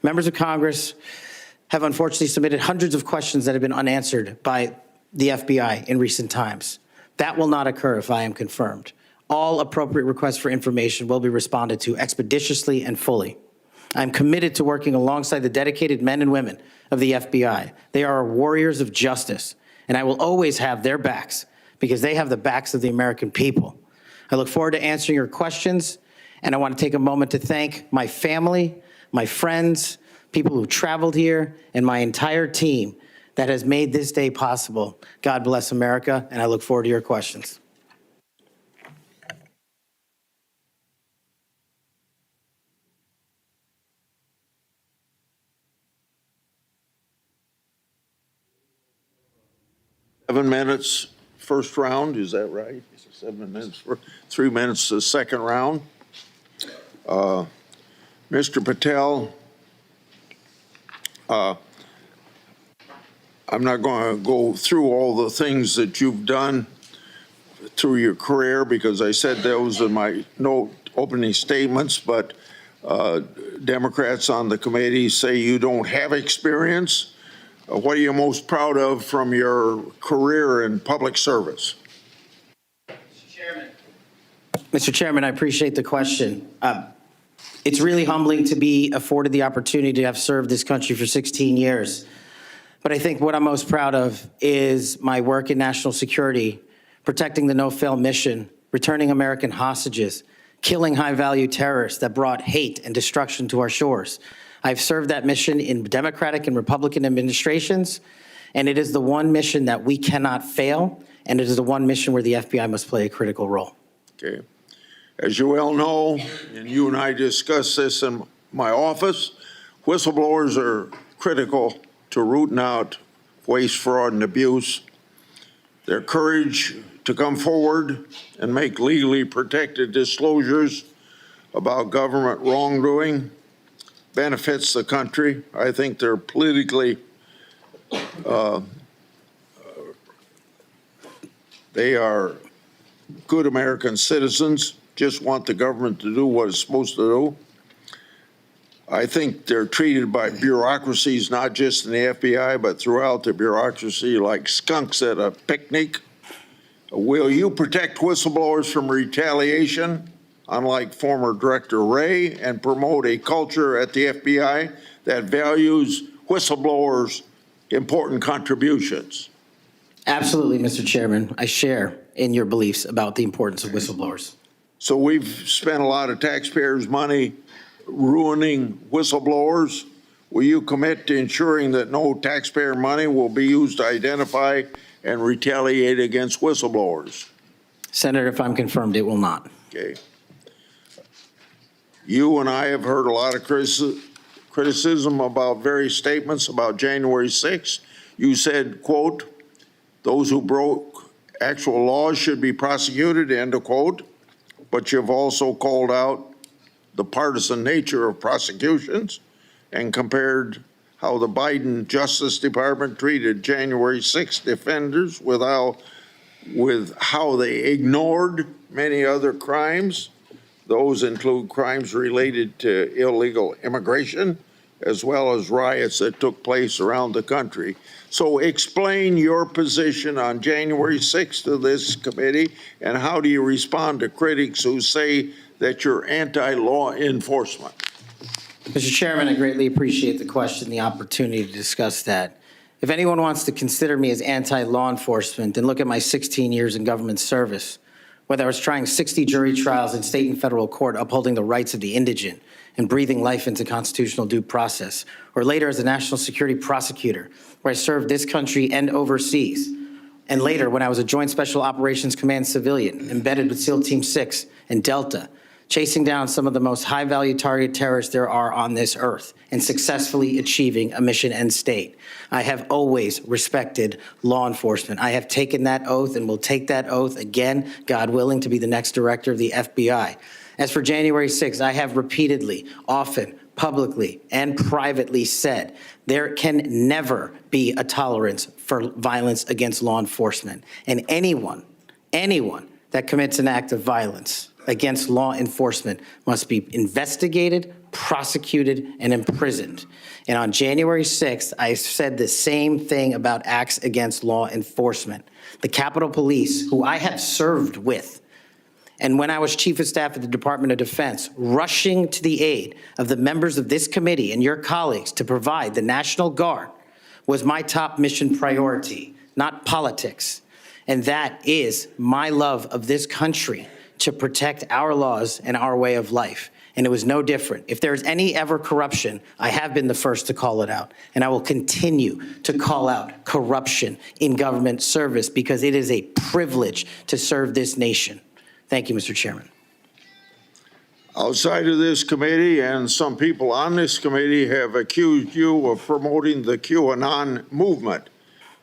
Members of Congress have unfortunately submitted hundreds of questions that have been unanswered by the FBI in recent times. That will not occur if I am confirmed. All appropriate requests for information will be responded to expeditiously and fully. I'm committed to working alongside the dedicated men and women of the FBI. They are warriors of justice, and I will always have their backs because they have the backs of the American people. I look forward to answering your questions, and I want to take a moment to thank my family, my friends, people who traveled here, and my entire team that has made this day possible. God bless America, and I look forward to your questions. Seven minutes, first round, is that right? 7 minutes, 3 minutes the second round. Mr. Patel, I'm not going to go through all the things that you've done through your career because I said those in my opening statements, but Democrats on the committee say you don't have experience. What are you most proud of from your career in public service? Mr. Chairman, I appreciate the question. It's really humbling to be afforded the opportunity to have served this country for 16 years. But I think what I'm most proud of is my work in national security, protecting the no-fail mission, returning American hostages, killing high-value terrorists that brought hate and destruction to our shores. I've served that mission in Democratic and Republican administrations, and it is the one mission that we cannot fail, and it is the one mission where the FBI must play a critical role. Okay. As you well know, and you and I discussed this in my office, whistleblowers are critical to rooting out waste, fraud, and abuse. Their courage to come forward and make legally protected disclosures about government wrongdoing benefits the country. I think they're politically, they are good American citizens, just want the government to do what it's supposed to do. I think they're treated by bureaucracies, not just in the FBI, but throughout the bureaucracy, like skunks at a picnic. Will you protect whistleblowers from retaliation, unlike former Director Wray, and promote a culture at the FBI that values whistleblowers' important contributions? Absolutely, Mr. Chairman. I share in your beliefs about the importance of whistleblowers. So we've spent a lot of taxpayers' money ruining whistleblowers. Will you commit to ensuring that no taxpayer money will be used to identify and retaliate against whistleblowers? Senator, if I'm confirmed, it will not. Okay. You and I have heard a lot of criticism about various statements about January 6th. You said, quote, those who broke actual laws should be prosecuted, end of quote. But you've also called out the partisan nature of prosecutions and compared how the Biden Justice Department treated January 6th defenders with how they ignored many other crimes. Those include crimes related to illegal immigration, as well as riots that took place around the country. So explain your position on January 6th to this committee, and how do you respond to critics who say that you're anti-law enforcement? Mr. Chairman, I greatly appreciate the question, the opportunity to discuss that. If anyone wants to consider me as anti-law enforcement, then look at my 16 years in government service, whether I was trying 60 jury trials in state and federal court upholding the rights of the indigent and breathing life into constitutional due process, or later as a national security prosecutor, where I served this country and overseas, and later when I was a Joint Special Operations Command civilian embedded with SEAL Team 6 and Delta, chasing down some of the most high-value target terrorists there are on this earth and successfully achieving a mission end state. I have always respected law enforcement. I have taken that oath and will take that oath again, God willing, to be the next director of the FBI. As for January 6th, I have repeatedly, often, publicly, and privately said there can never be a tolerance for violence against law enforcement. And anyone that commits an act of violence against law enforcement must be investigated, prosecuted, and imprisoned. And on January 6th, I said the same thing about acts against law enforcement. The Capitol Police, who I have served with, and when I was Chief of Staff at the Department of Defense, rushing to the aid of the members of this committee and your colleagues to provide the National Guard was my top mission priority, not politics. And that is my love of this country to protect our laws and our way of life. And it was no different. If there's any ever corruption, I have been the first to call it out. And I will continue to call out corruption in government service because it is a privilege to serve this nation. Thank you, Mr. Chairman. Outside of this committee, and some people on this committee have accused you of promoting the QAnon movement.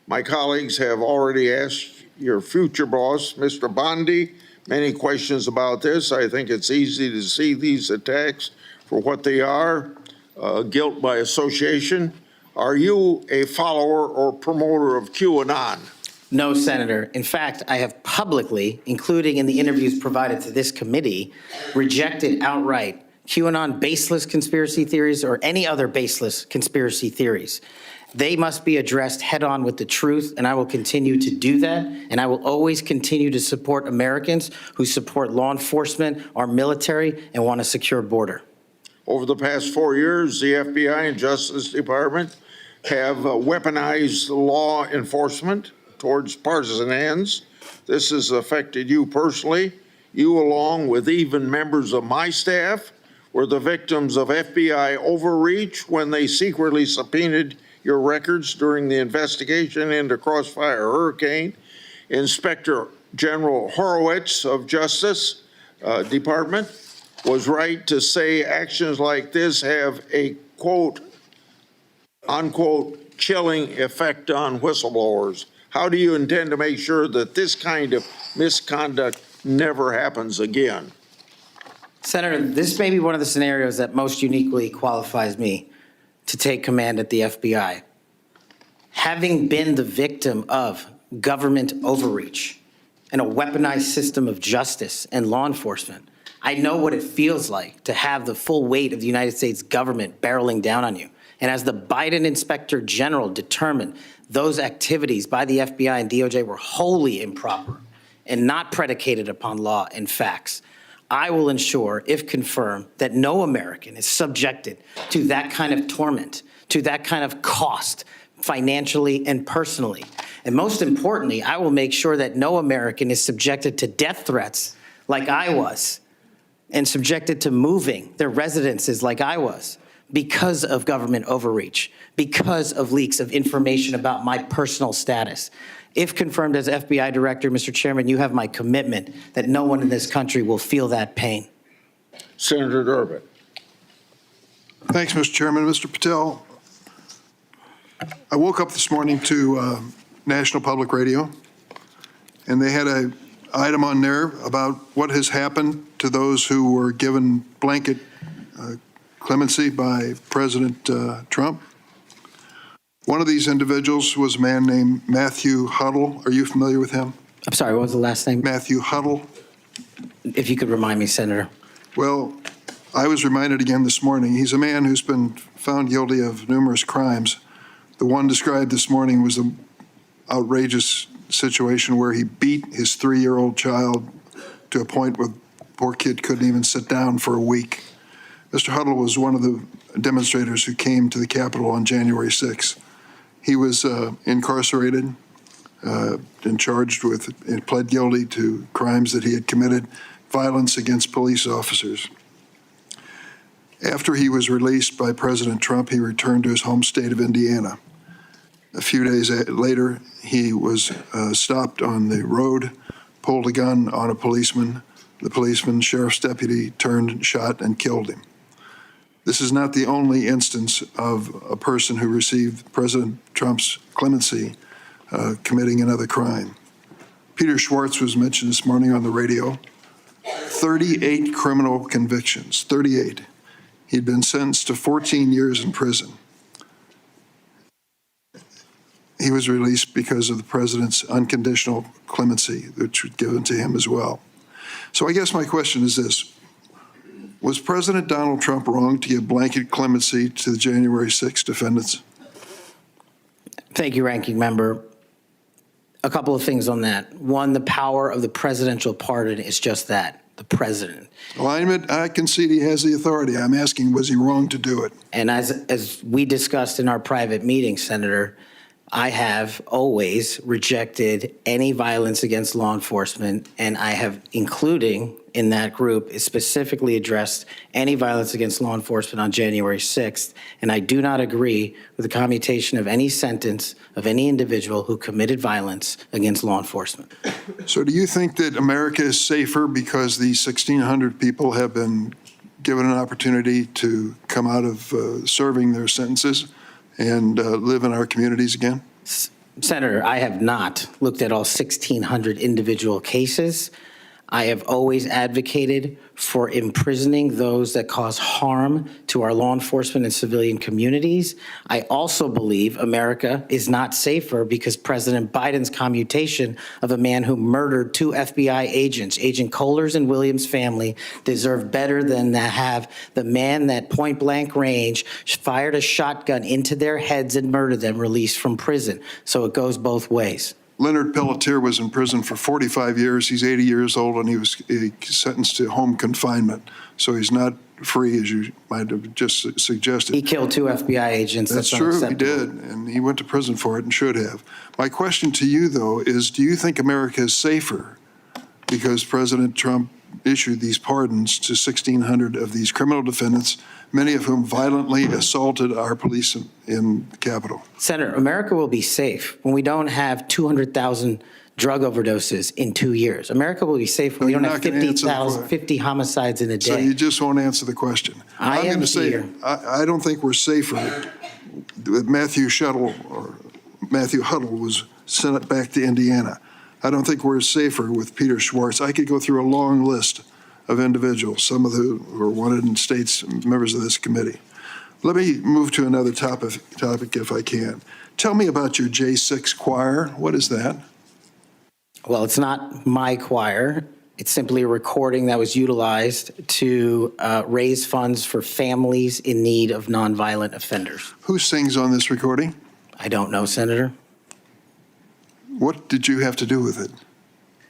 My colleagues have already asked your future boss, Mr. Bondi, many questions about this. I think it's easy to see these attacks for what they are, guilt by association. Are you a follower or promoter of QAnon? No, Senator. In fact, I have publicly, including in the interviews provided to this committee, rejected outright QAnon baseless conspiracy theories or any other baseless conspiracy theories. They must be addressed head-on with the truth, and I will continue to do that. And I will always continue to support Americans who support law enforcement, our military, and want a secure border. Over the past 4 years, the FBI and Justice Department have weaponized law enforcement towards partisan ends. This has affected you personally. You, along with even members of my staff, were the victims of FBI overreach when they secretly subpoenaed your records during the investigation into Crossfire Hurricane. Inspector General Horowitz of Justice Department was right to say actions like this have a quote, unquote, chilling effect on whistleblowers. How do you intend to make sure that this kind of misconduct never happens again? Senator, this may be one of the scenarios that most uniquely qualifies me to take command at the FBI. Having been the victim of government overreach and a weaponized system of justice and law enforcement, I know what it feels like to have the full weight of the United States government barreling down on you. And as the Biden Inspector General determined, those activities by the FBI and DOJ were wholly improper and not predicated upon law and facts. I will ensure, if confirmed, that no American is subjected to that kind of torment, to that kind of cost, financially and personally. And most importantly, I will make sure that no American is subjected to death threats like I was, and subjected to moving their residences like I was, because of government overreach, because of leaks of information about my personal status. If confirmed as FBI director, Mr. Chairman, you have my commitment that no one in this country will feel that pain. Senator Durbin. Thanks, Mr. Chairman. Mr. Patel, I woke up this morning to National Public Radio, and they had an item on there about what has happened to those who were given blanket clemency by President Trump. One of these individuals was a man named Matthew Huddle. Are you familiar with him? I'm sorry, what was the last name? Matthew Huddle. If you could remind me, Senator. Well, I was reminded again this morning, he's a man who's been found guilty of numerous crimes. The one described this morning was an outrageous situation where he beat his 3-year-old child to a point where the poor kid couldn't even sit down for a week. Mr. Huddle was one of the demonstrators who came to the Capitol on January 6th. He was incarcerated and charged with, and pled guilty to crimes that he had committed, violence against police officers. After he was released by President Trump, he returned to his home state of Indiana. A few days later, he was stopped on the road, pulled a gun on a policeman. The policeman, sheriff's deputy, turned, shot, and killed him. This is not the only instance of a person who received President Trump's clemency committing another crime. Peter Schwartz was mentioned this morning on the radio. 38 criminal convictions, 38. He'd been sentenced to 14 years in prison. He was released because of the president's unconditional clemency, which was given to him as well. So I guess my question is this. Was President Donald Trump wrong to give blanket clemency to the January 6 defendants? Thank you, Ranking Member. A couple of things on that. One, the power of the presidential pardon is just that, the president. Well, I concede he has the authority. I'm asking, was he wrong to do it? And as we discussed in our private meeting, Senator, I have always rejected any violence against law enforcement, and I have, including in that group, specifically addressed any violence against law enforcement on January 6th, and I do not agree with the commutation of any sentence of any individual who committed violence against law enforcement. So do you think that America is safer because these 1,600 people have been given an opportunity to come out of serving their sentences and live in our communities again? Senator, I have not looked at all 1,600 individual cases. I have always advocated for imprisoning those that cause harm to our law enforcement and civilian communities. I also believe America is not safer because President Biden's commutation of a man who murdered 2 FBI agents, Agent Kohlers and Williams' family, deserve better than to have the man that point blank range fired a shotgun into their heads and murdered them released from prison. So it goes both ways. Leonard Pelletier was in prison for 45 years. He's 80 years old, and he was sentenced to home confinement. So he's not free, as you might have just suggested. He killed 2 FBI agents. That's true, he did, and he went to prison for it and should have. My question to you, though, is do you think America is safer because President Trump issued these pardons to 1,600 of these criminal defendants, many of whom violently assaulted our police in the Capitol? Senator, America will be safe when we don't have 200,000 drug overdoses in 2 years. America will be safe when we don't have 50 homicides in a day. So you just won't answer the question. I'm going to say, I don't think we're safer. Matthew Huddle was sent back to Indiana. I don't think we're safer with Peter Schwartz. I could go through a long list of individuals, some of who are wanted in states, members of this committee. Let me move to another topic if I can. Tell me about your J6 choir. What is that? Well, it's not my choir. It's simply a recording that was utilized to raise funds for families in need of nonviolent offenders. Who sings on this recording? I don't know, Senator. What did you have to do with it?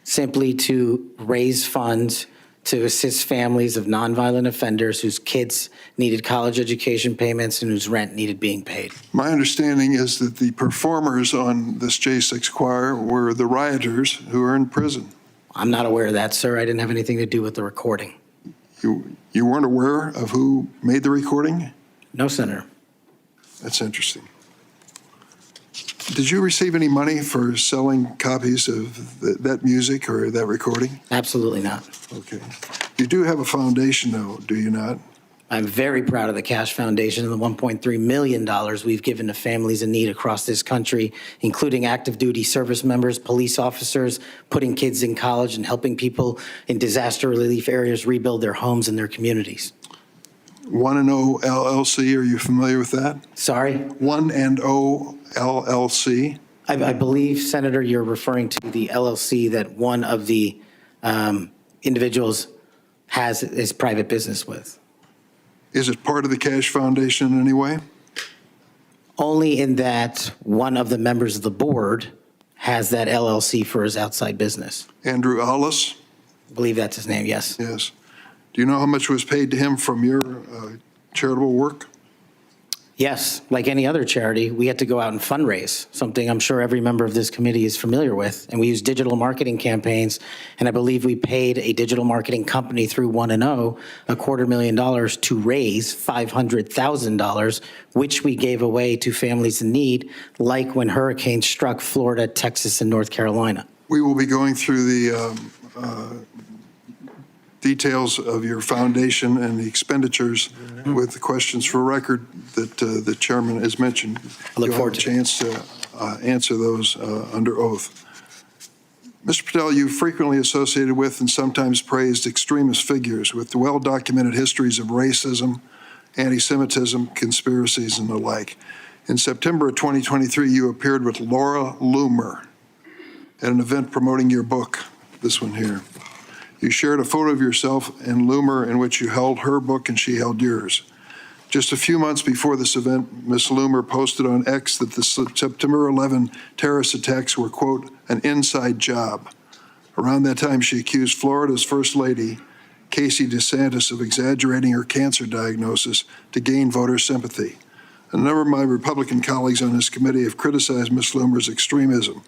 Simply to raise funds to assist families of nonviolent offenders whose kids needed college education payments and whose rent needed being paid. My understanding is that the performers on this J6 choir were the rioters who are in prison. I'm not aware of that, sir. I didn't have anything to do with the recording. You weren't aware of who made the recording? No, Senator. That's interesting. Did you receive any money for selling copies of that music or that recording? Absolutely not. Okay. You do have a foundation, though, do you not? I'm very proud of the Cash Foundation and the $1.3 million we've given to families in need across this country, including active duty service members, police officers, putting kids in college, and helping people in disaster relief areas rebuild their homes and their communities. 1&0 LLC, are you familiar with that? Sorry? 1&0 LLC? I believe, Senator, you're referring to the LLC that one of the individuals has his private business with. Is it part of the Cash Foundation in any way? Only in that one of the members of the board has that LLC for his outside business. Andrew Hollis? I believe that's his name, yes. Yes. Do you know how much was paid to him from your charitable work? Yes, like any other charity, we had to go out and fundraise, something I'm sure every member of this committee is familiar with. And we use digital marketing campaigns, and I believe we paid a digital marketing company through 1&0 $250,000 to raise $500,000, which we gave away to families in need, like when hurricanes struck Florida, Texas, and North Carolina. We will be going through the details of your foundation and the expenditures with the questions for record that the chairman has mentioned. I look forward to a chance to answer those under oath. Mr. Patel, you frequently associated with and sometimes praised extremist figures with well-documented histories of racism, anti-Semitism, conspiracies, and the like. In September of 2023, you appeared with Laura Loomer at an event promoting your book, this one here. You shared a photo of yourself and Loomer in which you held her book and she held yours. Just a few months before this event, Ms. Loomer posted on X that the September 11 terrorist attacks were, quote, an inside job. Around that time, she accused Florida's First Lady, Casey DeSantis, of exaggerating her cancer diagnosis to gain voter sympathy. A number of my Republican colleagues on this committee have criticized Ms. Loomer's extremism.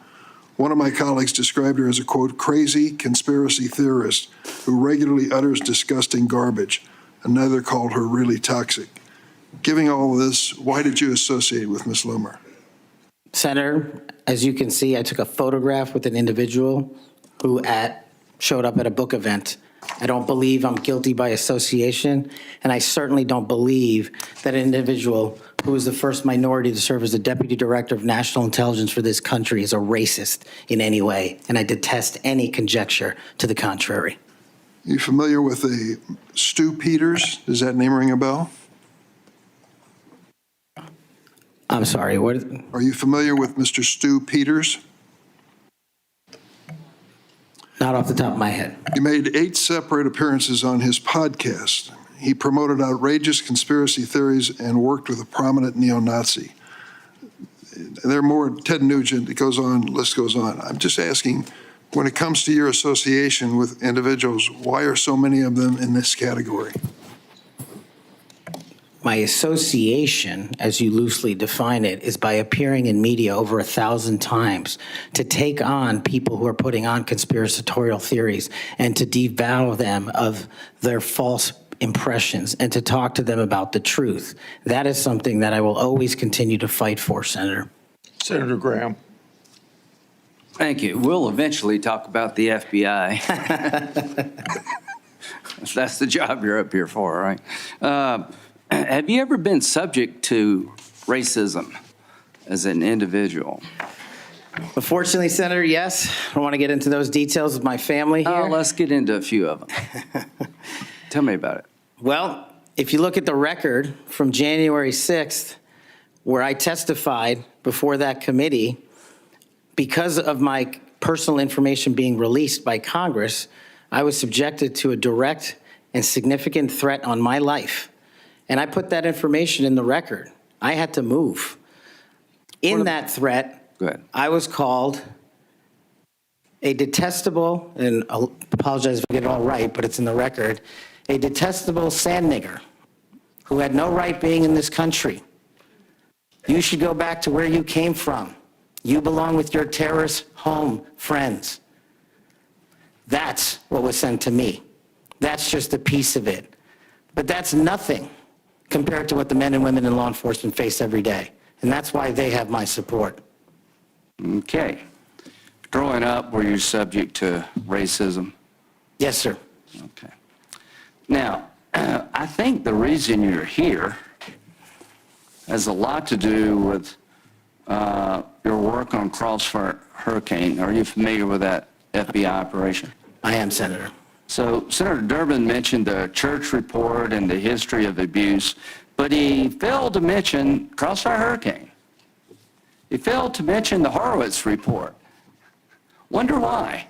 One of my colleagues described her as a, quote, crazy conspiracy theorist who regularly utters disgusting garbage. Another called her really toxic. Given all of this, why did you associate with Ms. Loomer? Senator, as you can see, I took a photograph with an individual who showed up at a book event. I don't believe I'm guilty by association, and I certainly don't believe that an individual who was the first minority to serve as the Deputy Director of National Intelligence for this country is a racist in any way, and I detest any conjecture to the contrary. You familiar with a Stu Peters? Does that name ring a bell? I'm sorry, what? Are you familiar with Mr. Stu Peters? Not off the top of my head. He made 8 separate appearances on his podcast. He promoted outrageous conspiracy theories and worked with a prominent neo-Nazi. There are more, Ted Nugent, it goes on, list goes on. I'm just asking, when it comes to your association with individuals, why are so many of them in this category? My association, as you loosely define it, is by appearing in media over 1,000 times to take on people who are putting on conspiratorial theories and to devour them of their false impressions and to talk to them about the truth. That is something that I will always continue to fight for, Senator. Senator Graham. Thank you. We'll eventually talk about the FBI. That's the job you're up here for, right? Have you ever been subject to racism as an individual? Unfortunately, Senator, yes. I don't want to get into those details with my family here. Let's get into a few of them. Tell me about it. Well, if you look at the record from January 6th, where I testified before that committee, because of my personal information being released by Congress, I was subjected to a direct and significant threat on my life. And I put that information in the record. I had to move. In that threat, Go ahead. I was called a detestable, and I'll apologize if I get it all right, but it's in the record, a detestable sand nigger who had no right being in this country. You should go back to where you came from. You belong with your terrorist home friends. That's what was sent to me. That's just a piece of it. But that's nothing compared to what the men and women in law enforcement face every day. And that's why they have my support. Okay. Growing up, were you subject to racism? Yes, sir. Okay. Now, I think the reason you're here has a lot to do with your work on Crossfire Hurricane. Are you familiar with that FBI operation? I am, Senator. So Senator Durbin mentioned the church report and the history of abuse, but he failed to mention Crossfire Hurricane. He failed to mention the Horowitz report. Wonder why?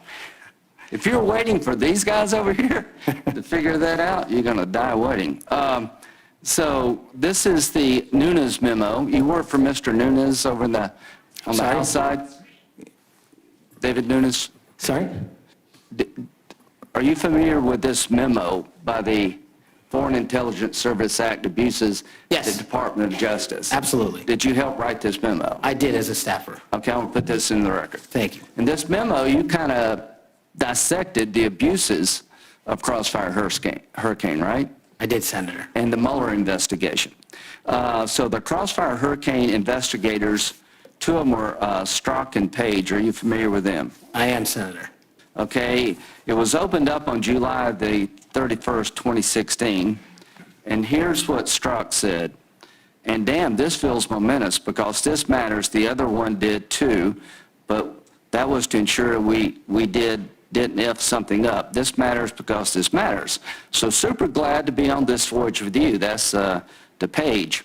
If you're waiting for these guys over here to figure that out, you're going to die waiting. So this is the Nunes memo. You work for Mr. Nunes over on the House side? David Nunes? Sorry? Are you familiar with this memo by the Foreign Intelligence Service Act abuses Yes. the Department of Justice? Absolutely. Did you help write this memo? I did as a staffer. Okay, I'll put this in the record. Thank you. In this memo, you kind of dissected the abuses of Crossfire Hurricane, right? I did, Senator. And the Mueller investigation. So the Crossfire Hurricane investigators, 2 of them were Strzok and Page. Are you familiar with them? I am, Senator. Okay, it was opened up on July the 31st, 2016, and here's what Strzok said. And damn, this feels momentous because this matters. The other one did too, but that was to ensure we didn't F something up. This matters because this matters. So super glad to be on this voyage with you. That's to Page.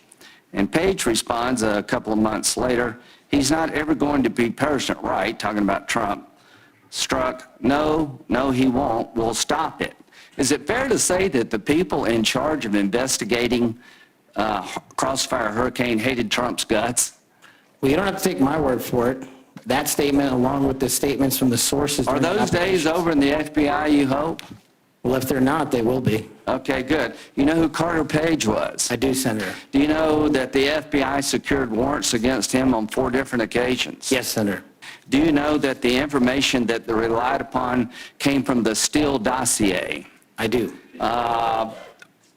And Page responds a couple of months later, he's not ever going to be President right, talking about Trump, struck, no, he won't, we'll stop it. Is it fair to say that the people in charge of investigating Crossfire Hurricane hated Trump's guts? Well, you don't have to take my word for it. That statement, along with the statements from the sources. Are during the those days operations- over in the FBI, you hope? Well, if they're not, they will be. Okay, good. You know who Carter Page was? I do, Senator. Do you know that the FBI secured warrants against him on 4 different occasions? Yes, Senator. Do you know that the information that they relied upon came from the Steele dossier? I do.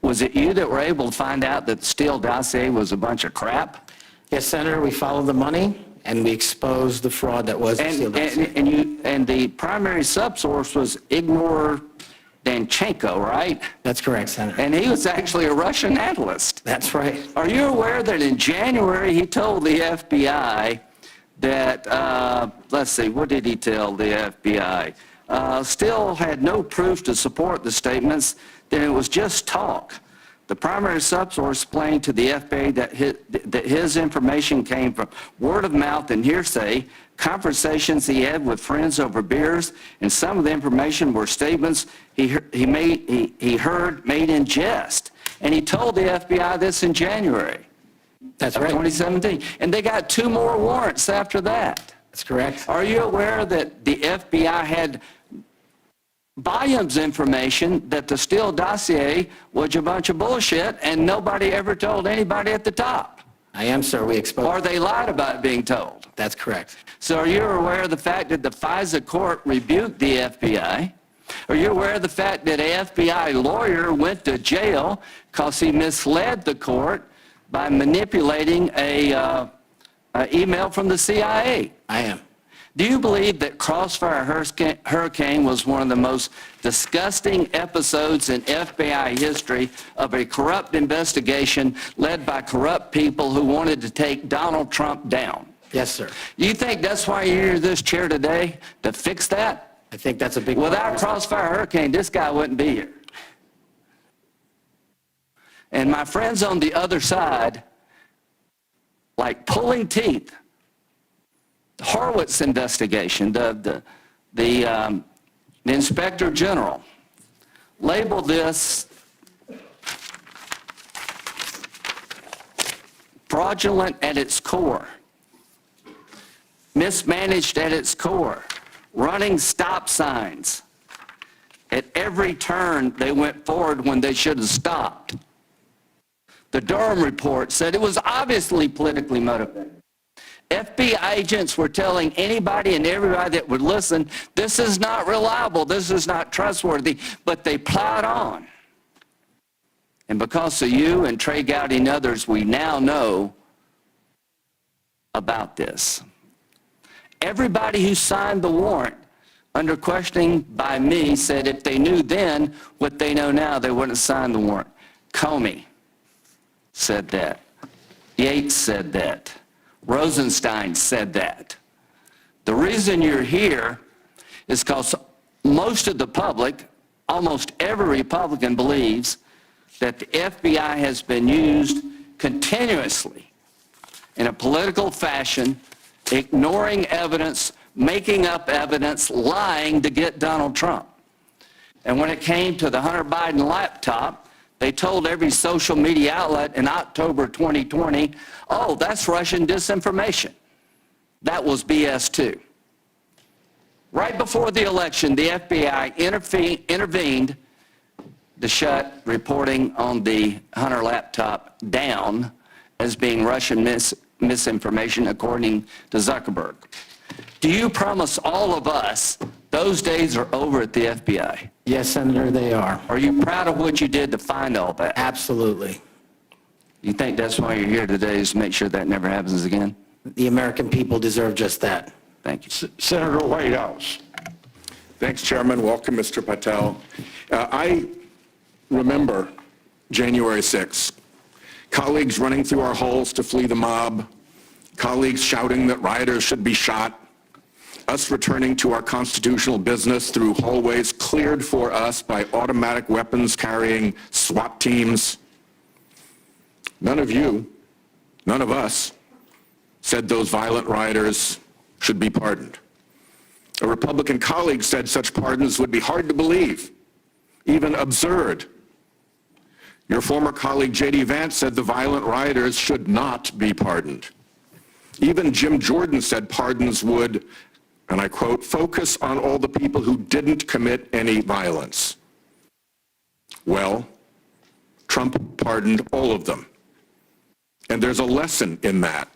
Was it you that were able to find out that the Steele dossier was a bunch of crap? Yes, Senator, we followed the money, and we exposed the fraud that was the Steele dossier. And the primary subsource was Igor Danchenko, right? That's correct, Senator. And he was actually a Russian analyst. That's right. Are you aware that in January he told the FBI that, let's see, what did he tell the FBI? Still had no proof to support the statements, that it was just talk. The primary subsource explained to the FBI that his information came from word of mouth and hearsay, conversations he had with friends over beers, and some of the information were statements he heard made in jest. And he told the FBI this in January That's of right. 2017. And they got 2 more warrants after that. That's correct. Are you aware that the FBI had volumes of information that the Steele dossier was a bunch of bullshit and nobody ever told anybody at the top? I am, sir. We exposed. Or they lied about it being told? That's correct. So are you aware of the fact that the FISA court rebuked the FBI? Are you aware of the fact that an FBI lawyer went to jail because he misled the court by manipulating a email from the CIA? I am. Do you believe that Crossfire Hurricane was one of the most disgusting episodes in FBI history of a corrupt investigation led by corrupt people who wanted to take Donald Trump down? Yes, sir. You think that's why you're in this chair today, to fix that? I think that's a big. Without Crossfire Hurricane, this guy wouldn't be here. And my friends on the other side, like pulling teeth, the Horowitz investigation, the Inspector General labeled this fraudulent at its core, mismanaged at its core, running stop signs. At every turn, they went forward when they should have stopped. The Durham report said it was obviously politically motivated. FBI agents were telling anybody and everybody that would listen, this is not reliable, this is not trustworthy, but they plowed on. And because of you and Trey Gowdy and others, we now know about this. Everybody who signed the warrant under questioning by me said if they knew then what they know now, they wouldn't have signed the warrant. Comey said that. Yates said that. Rosenstein said that. The reason you're here is because most of the public, almost every Republican believes that the FBI has been used continuously in a political fashion, ignoring evidence, making up evidence, lying to get Donald Trump. And when it came to the Hunter Biden laptop, they told every social media outlet in October 2020, oh, that's Russian disinformation. That was BS too. Right before the election, the FBI intervened to shut reporting on the Hunter laptop down as being Russian misinformation, according to Zuckerberg. Do you promise all of us those days are over at the FBI? Yes, Senator, they are. Are you proud of what you did to find all that? Absolutely. You think that's why you're here today, is to make sure that never happens again? The American people deserve just that. Thank you. Senator Whitehouse. Thanks, Chairman. Welcome, Mr. Patel. I remember January 6th. Colleagues running through our halls to flee the mob, colleagues shouting that rioters should be shot, us returning to our constitutional business through hallways cleared for us by automatic weapons carrying SWAT teams. None of you, none of us, said those violent rioters should be pardoned. A Republican colleague said such pardons would be hard to believe, even absurd. Your former colleague J.D. Vance said the violent rioters should not be pardoned. Even Jim Jordan said pardons would, and I quote, focus on all the people who didn't commit any violence. Well, Trump pardoned all of them. And there's a lesson in that.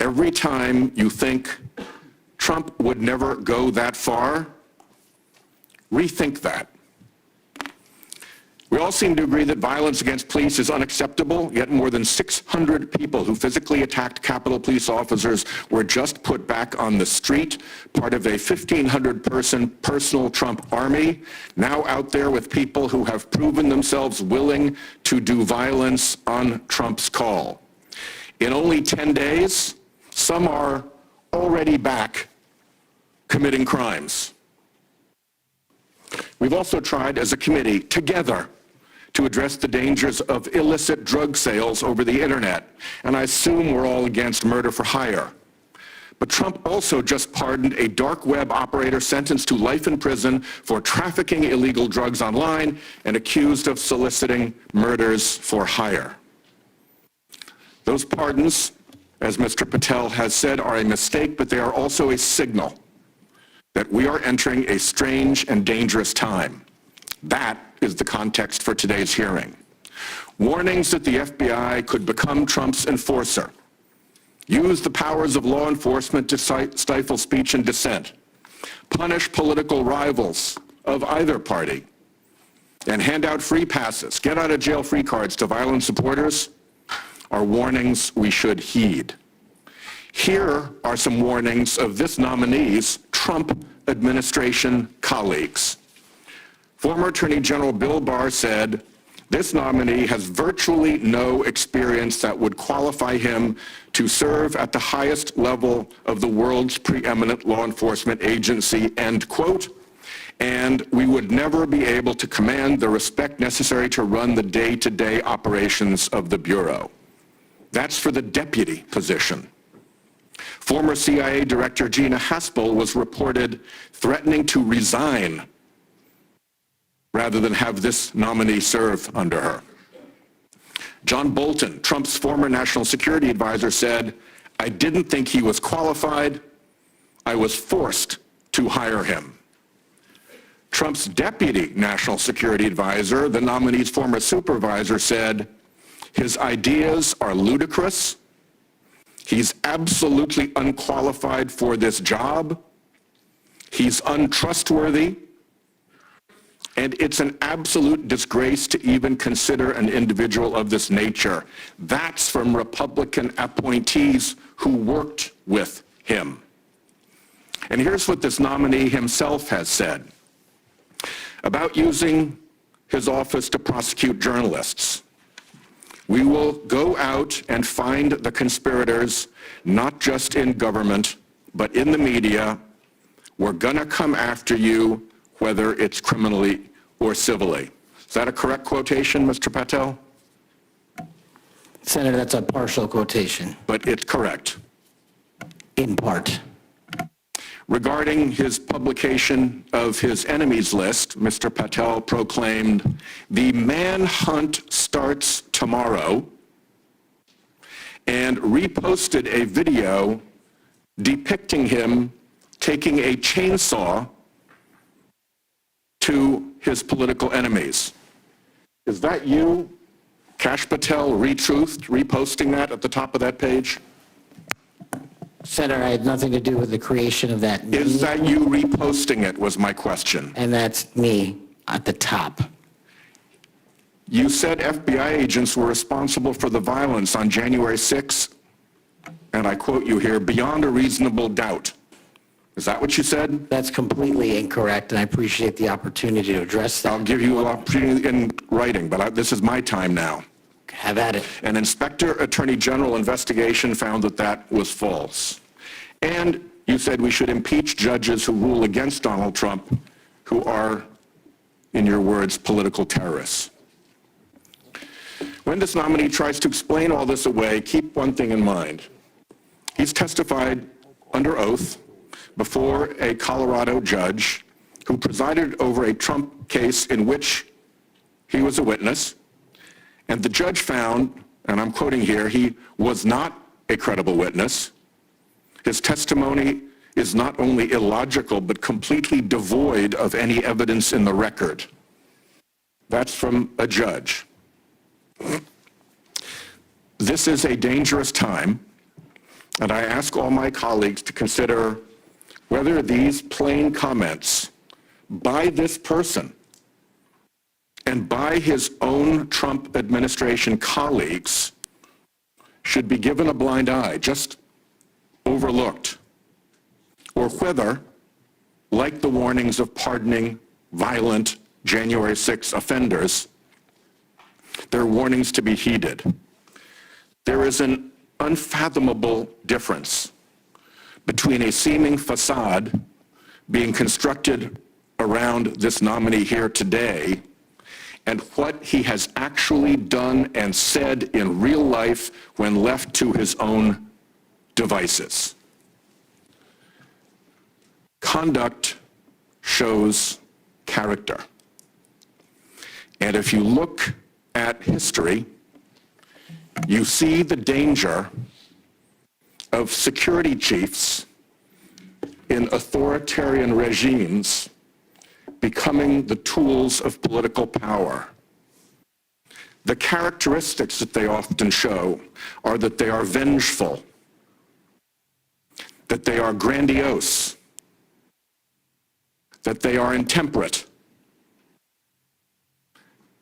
Every time you think Trump would never go that far, rethink that. We all seem to agree that violence against police is unacceptable, yet more than 600 people who physically attacked Capitol Police officers were just put back on the street, part of a 1,500-person personal Trump army, now out there with people who have proven themselves willing to do violence on Trump's call. In only 10 days, some are already back committing crimes. We've also tried as a committee together to address the dangers of illicit drug sales over the internet, and I assume we're all against murder for hire. But Trump also just pardoned a dark web operator sentenced to life in prison for trafficking illegal drugs online and accused of soliciting murders for hire. Those pardons, as Mr. Patel has said, are a mistake, but they are also a signal that we are entering a strange and dangerous time. That is the context for today's hearing. Warnings that the FBI could become Trump's enforcer, use the powers of law enforcement to stifle speech and dissent, punish political rivals of either party, and hand out free passes, get out of jail free cards to violent supporters are warnings we should heed. Here are some warnings of this nominee's Trump administration colleagues. Former Attorney General Bill Barr said, this nominee has virtually no experience that would qualify him to serve at the highest level of the world's preeminent law enforcement agency, end quote, and we would never be able to command the respect necessary to run the day-to-day operations of the Bureau. That's for the deputy position. Former CIA Director Gina Haspel was reported threatening to resign rather than have this nominee serve under her. John Bolton, Trump's former national security advisor, said, I didn't think he was qualified. I was forced to hire him. Trump's deputy national security advisor, the nominee's former supervisor, said, his ideas are ludicrous. He's absolutely unqualified for this job. He's untrustworthy. And it's an absolute disgrace to even consider an individual of this nature. That's from Republican appointees who worked with him. And here's what this nominee himself has said about using his office to prosecute journalists. We will go out and find the conspirators, not just in government, but in the media. We're gonna come after you, whether it's criminally or civilly. Is that a correct quotation, Mr. Patel? Senator, that's a partial quotation, But it's correct. in part. Regarding his publication of his enemies list, Mr. Patel proclaimed, the manhunt starts tomorrow, and reposted a video depicting him taking a chainsaw to his political enemies. Is that you, Kash Patel, reposting that at the top of that page? Senator, I had nothing to do with the creation of that meme, Is that you reposting it, was my question. and that's me at the top. You said FBI agents were responsible for the violence on January 6th, and I quote you here, beyond a reasonable doubt. Is that what you said? That's completely incorrect, and I appreciate the opportunity to address I'll that. give you an opportunity in writing, but this is my time now. Have at it. An Inspector Attorney General investigation found that that was false. And you said we should impeach judges who rule against Donald Trump, who are, in your words, political terrorists. When this nominee tries to explain all this away, keep one thing in mind. He's testified under oath before a Colorado judge who presided over a Trump case in which he was a witness, and the judge found, and I'm quoting here, he was not a credible witness. His testimony is not only illogical, but completely devoid of any evidence in the record. That's from a judge. This is a dangerous time, and I ask all my colleagues to consider whether these plain comments by this person and by his own Trump administration colleagues should be given a blind eye, just overlooked, or whether, like the warnings of pardoning violent January 6 offenders, they're warnings to be heeded. There is an unfathomable difference between a seeming facade being constructed around this nominee here today and what he has actually done and said in real life when left to his own devices. Conduct shows character. And if you look at history, you see the danger of security chiefs in authoritarian regimes becoming the tools of political power. The characteristics that they often show are that they are vengeful, that they are grandiose, that they are intemperate,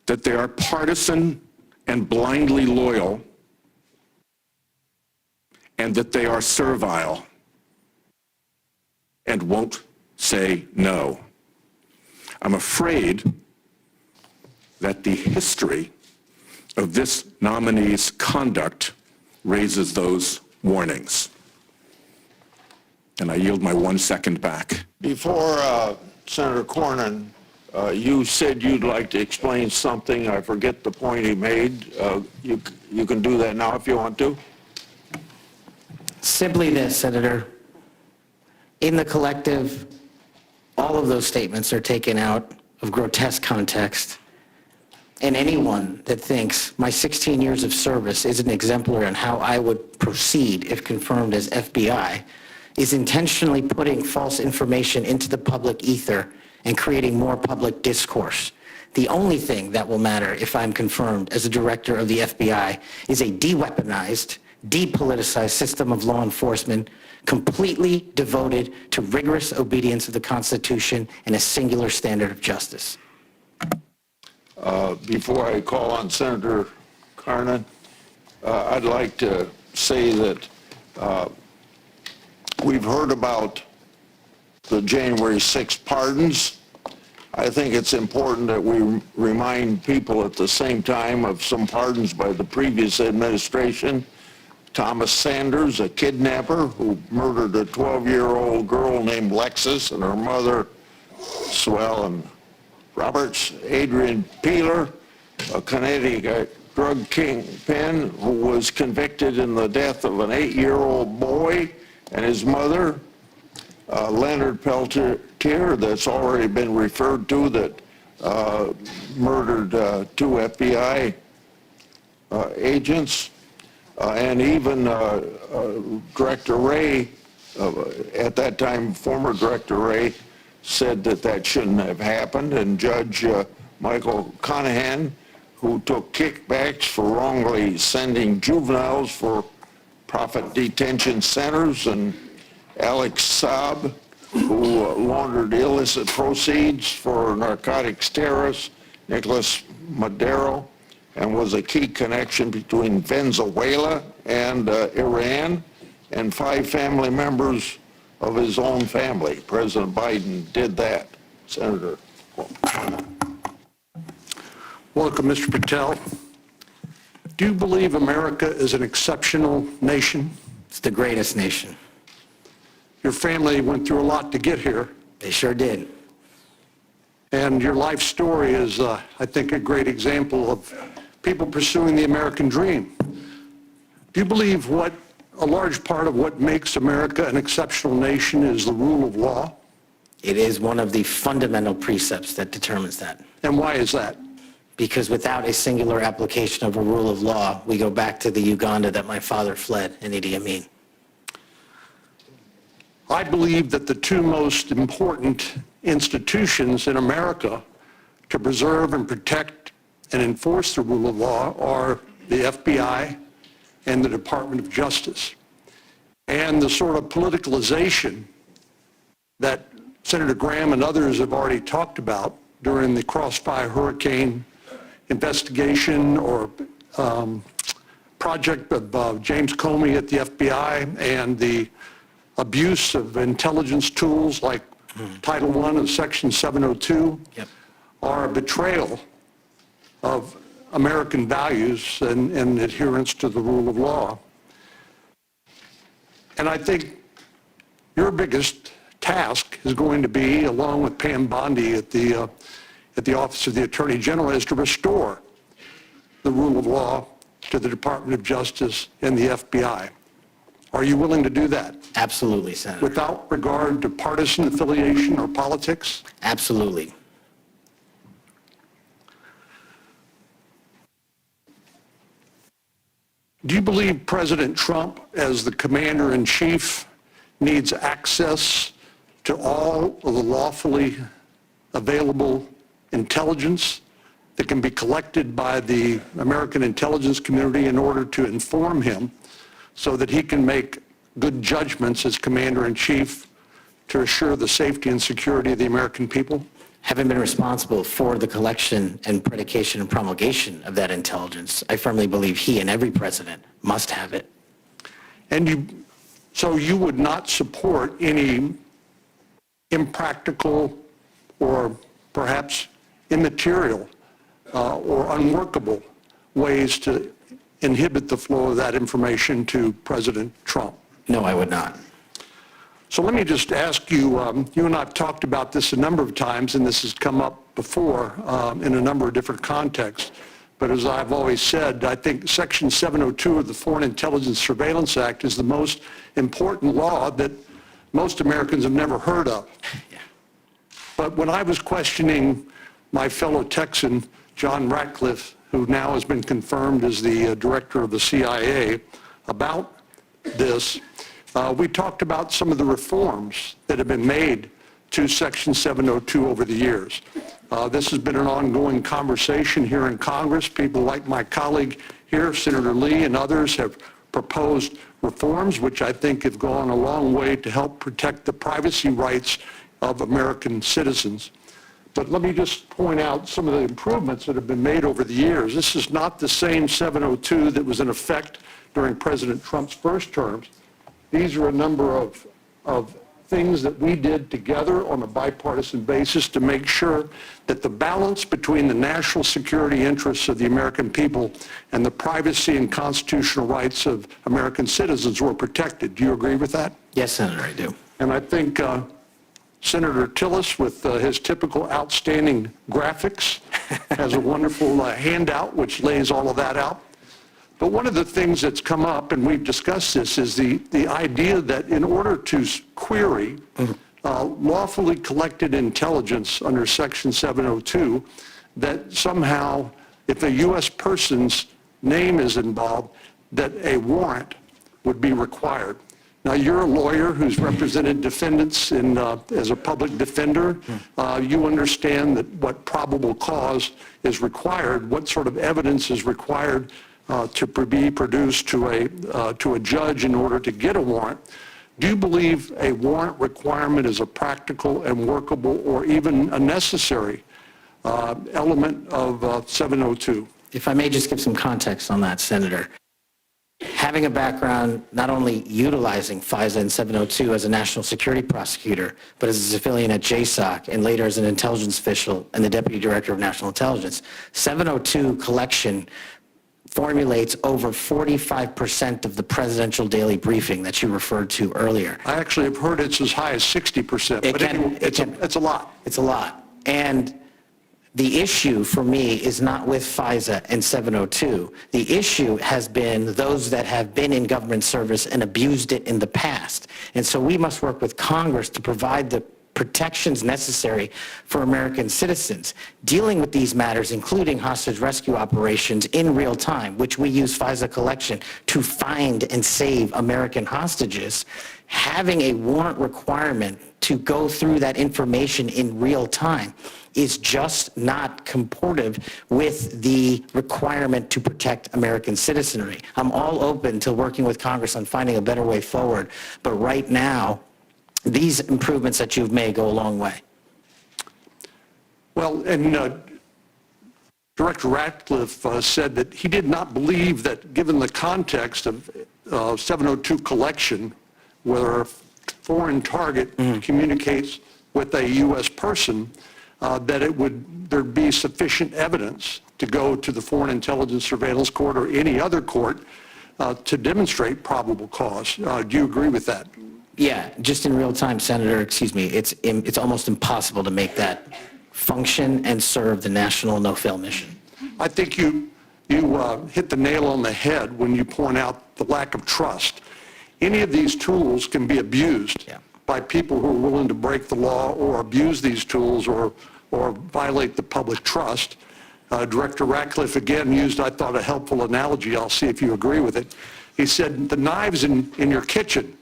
that they are partisan and blindly loyal, and that they are servile and won't say no. I'm afraid that the history of this nominee's conduct raises those warnings. And I yield my 1 second back. Before Senator Cornyn, you said you'd like to explain something. I forget the point he made. You can do that now if you want to. Simply this, Senator. In the collective, all of those statements are taken out of grotesque context. And anyone that thinks my 16 years of service is an exemplar on how I would proceed if confirmed as FBI is intentionally putting false information into the public ether and creating more public discourse. The only thing that will matter if I'm confirmed as a director of the FBI is a de-weaponized, depoliticized system of law enforcement completely devoted to rigorous obedience of the Constitution and a singular standard of justice. Before I call on Senator Cornyn, I'd like to say that we've heard about the January 6th pardons. I think it's important that we remind people at the same time of some pardons by the previous administration. Thomas Sanders, a kidnapper who murdered a 12-year-old girl named Lexus and her mother, Sue Ellen Roberts. Adrian Peeler, a Connecticut drug kingpin who was convicted in the death of an 8-year-old boy and his mother. Leonard Peltier, that's already been referred to, that murdered 2 FBI agents. And even Director Wray, at that time former Director Wray, said that that shouldn't have happened. And Judge Michael Conahan, who took kickbacks for wrongly sending juveniles for profit detention centers, and Alex Saab, who laundered illicit proceeds for narcotics terrorists, Nicolas Maduro, and was a key connection between Venezuela and Iran, and 5 family members of his own family. President Biden did that. Senator. Welcome, Mr. Patel. Do you believe America is an exceptional nation? It's the greatest nation. Your family went through a lot to get here, They sure did. and your life story is, I think, a great example of people pursuing the American dream. Do you believe what a large part of what makes America an exceptional nation is the rule of law? It is one of the fundamental precepts that determines that. And why is that? Because without a singular application of a rule of law, we go back to the Uganda that my father fled in Idi Amin. I believe that the two most important institutions in America to preserve and protect and enforce the rule of law are the FBI and the Department of Justice. And the sort of politicalization that Senator Graham and others have already talked about during the Crossfire Hurricane investigation or project of James Comey at the FBI and the abuse of intelligence tools like Title I of Section 702 are a betrayal of American values and adherence to the rule of law. And I think your biggest task is going to be, along with Pam Bondi at the Office of the Attorney General, is to restore the rule of law to the Department of Justice and the FBI. Are you willing to do that? Absolutely, Senator. Without regard to partisan affiliation or politics? Absolutely. Do you believe President Trump, as the commander-in-chief, needs access to all of the lawfully available intelligence that can be collected by the American intelligence community in order to inform him so that he can make good judgments as commander-in-chief to assure the safety and security of the American people? Having been responsible for the collection and predication and promulgation of that intelligence, I firmly believe he and every president must have it. And so you would not support any impractical or perhaps immaterial or unworkable ways to inhibit the flow of that information to President Trump? No, I would not. So let me just ask you, you and I have talked about this a number of times, and this has come up before in a number of different contexts. But as I've always said, I think Section 702 of the Foreign Intelligence Surveillance Act is the most important law that most Americans have never heard of. But when I was questioning my fellow Texan, John Ratcliffe, who now has been confirmed as the director of the CIA, about this, we talked about some of the reforms that have been made to Section 702 over the years. This has been an ongoing conversation here in Congress. People like my colleague here, Senator Lee, and others have proposed reforms which I think have gone a long way to help protect the privacy rights of American citizens. But let me just point out some of the improvements that have been made over the years. This is not the same 702 that was in effect during President Trump's first terms. These are a number of things that we did together on a bipartisan basis to make sure that the balance between the national security interests of the American people and the privacy and constitutional rights of American citizens were protected. Do you agree with that? Yes, Senator, I do. And I think Senator Tillis, with his typical outstanding graphics, has a wonderful handout which lays all of that out. But one of the things that's come up, and we've discussed this, is the idea that in order to query lawfully collected intelligence under Section 702, that somehow if a U.S. person's name is involved, that a warrant would be required. Now, you're a lawyer who's represented defendants as a public defender. You understand that what probable cause is required, what sort of evidence is required to be produced to a judge in order to get a warrant. Do you believe a warrant requirement is a practical and workable or even a necessary element of 702? If I may just give some context on that, Senator. Having a background not only utilizing FISA and 702 as a national security prosecutor, but as a civilian at JSOC and later as an intelligence official and the Deputy Director of National Intelligence, 702 collection formulates over 45% of the presidential daily briefing that you referred to earlier. I actually have heard it's as high as 60%, but anyway, it's a lot. It's a lot. And The issue for me is not with FISA and 702. The issue has been those that have been in government service and abused it in the past. And so we must work with Congress to provide the protections necessary for American citizens. Dealing with these matters, including hostage rescue operations in real time, which we use FISA collection to find and save American hostages, having a warrant requirement to go through that information in real time is just not comportive with the requirement to protect American citizenry. I'm all open to working with Congress on finding a better way forward, but right now, these improvements that you've made go a long way. Well, and Director Ratcliffe said that he did not believe that, given the context of 702 collection, where a foreign target communicates with a U.S. person, that there'd be sufficient evidence to go to the Foreign Intelligence Surveillance Court or any other court to demonstrate probable cause. Do you agree with that? Yeah, just in real time, Senator, excuse me, it's almost impossible to make that function and serve the national no-fail mission. I think you hit the nail on the head when you point out the lack of trust. Any of these tools can be abused by people who are willing to break the law or abuse these tools or violate the public trust. Director Ratcliffe again used, I thought, a helpful analogy. I'll see if you agree with it. He said, the knives in your kitchen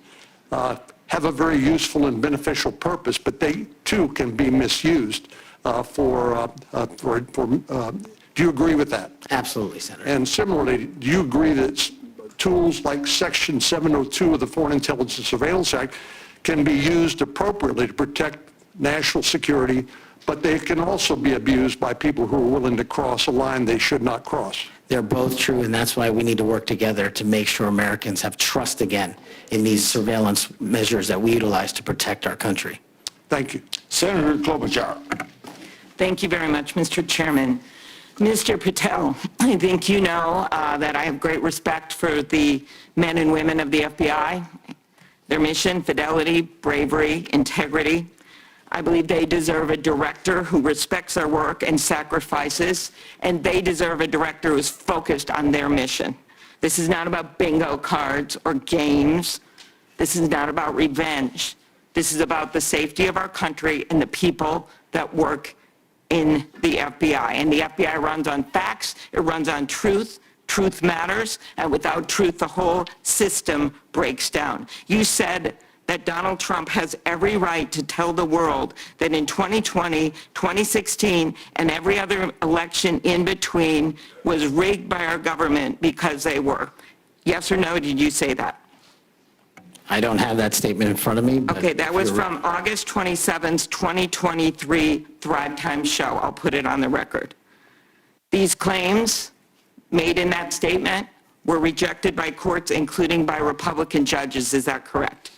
have a very useful and beneficial purpose, but they too can be misused do you agree with that? Absolutely, Senator. And similarly, do you agree that tools like Section 702 of the Foreign Intelligence Surveillance Act can be used appropriately to protect national security, but they can also be abused by people who are willing to cross a line they should not cross? They're both true, and that's why we need to work together to make sure Americans have trust again in these surveillance measures that we utilize to protect our country. Thank you. Senator Klobuchar. Thank you very much, Mr. Chairman. Mr. Patel, I think you know that I have great respect for the men and women of the FBI, their mission, fidelity, bravery, integrity. I believe they deserve a director who respects their work and sacrifices, and they deserve a director who's focused on their mission. This is not about bingo cards or games. This is not about revenge. This is about the safety of our country and the people that work in the FBI. And the FBI runs on facts, it runs on truth. Truth matters, and without truth, the whole system breaks down. You said that Donald Trump has every right to tell the world that in 2020, 2016, and every other election in between was rigged by our government because they were. Yes or no, did you say that? I don't have that statement in front of me. But Okay, that was from August 27th, 2023 Thrive Time show. I'll put it on the record. These claims made in that statement were rejected by courts, including by Republican judges. Is that correct?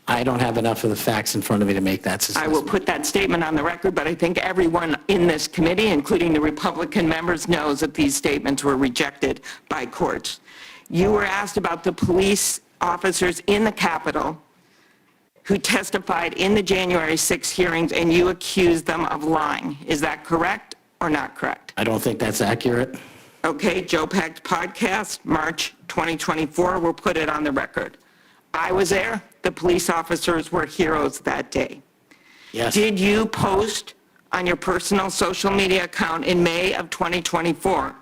I don't have enough of the facts in front of me to make that assessment. I will put that statement on the record, but I think everyone in this committee, including the Republican members, knows that these statements were rejected by courts. You were asked about the police officers in the Capitol who testified in the January 6 hearings, and you accused them of lying. Is that correct or not correct? I don't think that's accurate. Okay, Joe Pack's podcast, March 2024, we'll put it on the record. I was there. The police officers were heroes that day. Yes. Did you post on your personal social media account in May of 2024,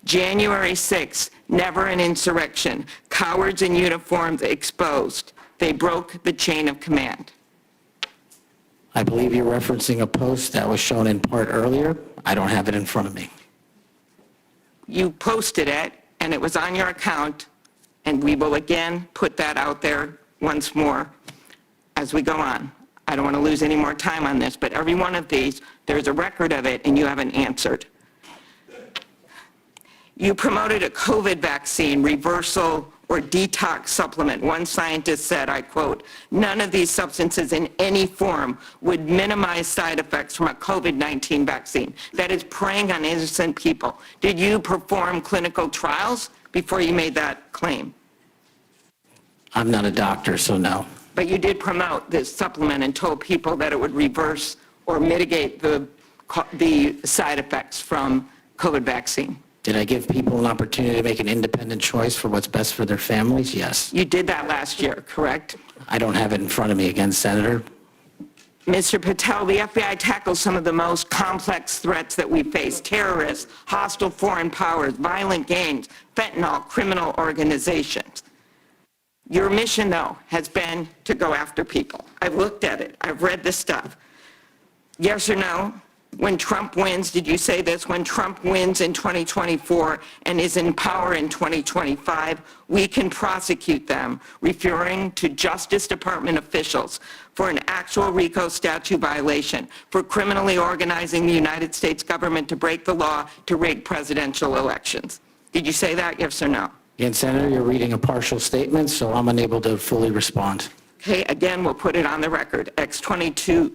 January 6th, never an insurrection, cowards in uniforms exposed. They broke the chain of command. I believe you're referencing a post that was shown in part earlier. I don't have it in front of me. You posted it, and it was on your account, and we will again put that out there once more as we go on. I don't want to lose any more time on this, but every one of these, there's a record of it, and you haven't answered. You promoted a COVID vaccine reversal or detox supplement. One scientist said, I quote, "None of these substances in any form would minimize side effects from a COVID-19 vaccine." That is preying on innocent people. Did you perform clinical trials before you made that claim? I'm not a doctor, so no. But you did promote this supplement and told people that it would reverse or mitigate the the side effects from COVID vaccine? Did I give people an opportunity to make an independent choice for what's best for their families? Yes. You did that last year, correct? I don't have it in front of me again, Senator. Mr. Patel, the FBI tackles some of the most complex threats that we face: terrorists, hostile foreign powers, violent gangs, fentanyl, criminal organizations. Your mission, though, has been to go after people. I've looked at it. I've read this stuff. Yes or no? When Trump wins, did you say this? When Trump wins in 2024 and is in power in 2025, we can prosecute them, referring to Justice Department officials for an actual RICO statute violation, for criminally organizing the United States government to break the law to rig presidential elections. Did you say that, yes or no? Again, Senator, you're reading a partial statement, so I'm unable to fully respond. Okay, again, we'll put it on the record. X22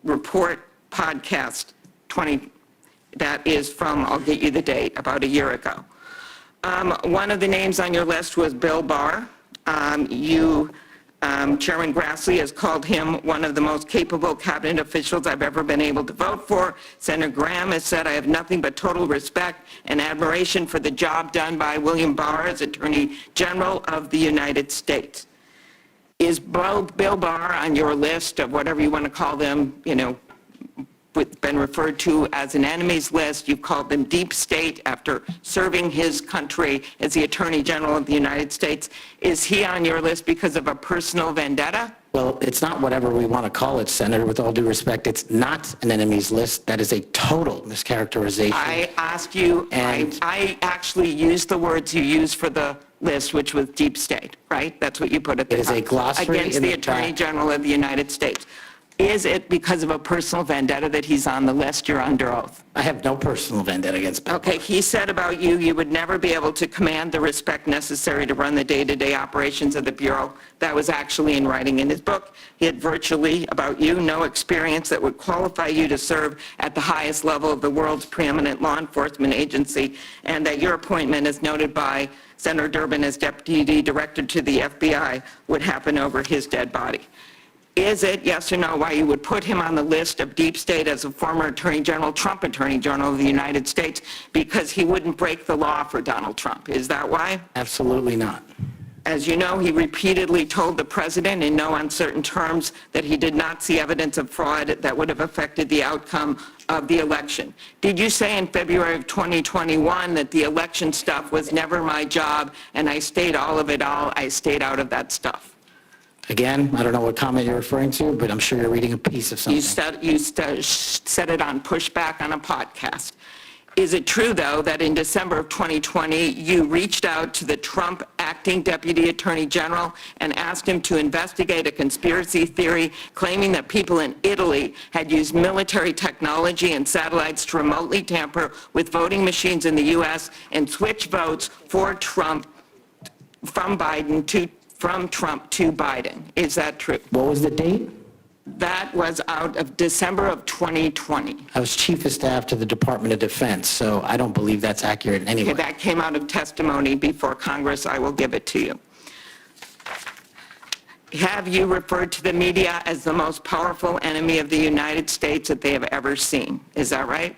report podcast 20, that is from, I'll get you the date, about a year ago. One of the names on your list was Bill Barr. Chairman Grassley has called him one of the most capable cabinet officials I've ever been able to vote for. Senator Graham has said, I have nothing but total respect and admiration for the job done by William Barr as Attorney General of the United States. Is Bill Barr on your list of whatever you want to call them, been referred to as an enemies list? You've called them deep state after serving his country as the Attorney General of the United States. Is he on your list because of a personal vendetta? Well, it's not whatever we want to call it, Senator. With all due respect, it's not an enemies list. That is a total mischaracterization. I asked you, I actually used the words you used for the list, which was deep state, right? That's what you put at the top. It is a glossary Against in the the Attorney back. General of the United States. Is it because of a personal vendetta that he's on the list? You're under oath. I have no personal vendetta against Bill. Okay, he said about you, you would never be able to command the respect necessary to run the day-to-day operations of the Bureau. That was actually in writing in his book. He had virtually, about you, no experience that would qualify you to serve at the highest level of the world's preeminent law enforcement agency, and that your appointment, as noted by Senator Durbin as Deputy Director to the FBI, would happen over his dead body. Is it, yes or no, why you would put him on the list of deep state as a former Attorney General, Trump Attorney General of the United States, because he wouldn't break the law for Donald Trump? Is that why? Absolutely not. As you know, he repeatedly told the president in no uncertain terms that he did not see evidence of fraud that would have affected the outcome of the election. Did you say in February of 2021 that the election stuff was never my job and I stayed out of that stuff? Again, I don't know what comment you're referring to, but I'm sure you're reading a piece of something. You said it on Pushback on a podcast. Is it true, though, that in December of 2020, you reached out to the Trump acting Deputy Attorney General and asked him to investigate a conspiracy theory claiming that people in Italy had used military technology and satellites to remotely tamper with voting machines in the U.S. and switch votes for Trump from Trump to Biden? Is that true? What was the date? That was out of December of 2020. I was Chief of Staff to the Department of Defense, so I don't believe that's accurate in any way. Okay, that came out of testimony before Congress. I will give it to you. Have you referred to the media as the most powerful enemy of the United States that they have ever seen? Is that right?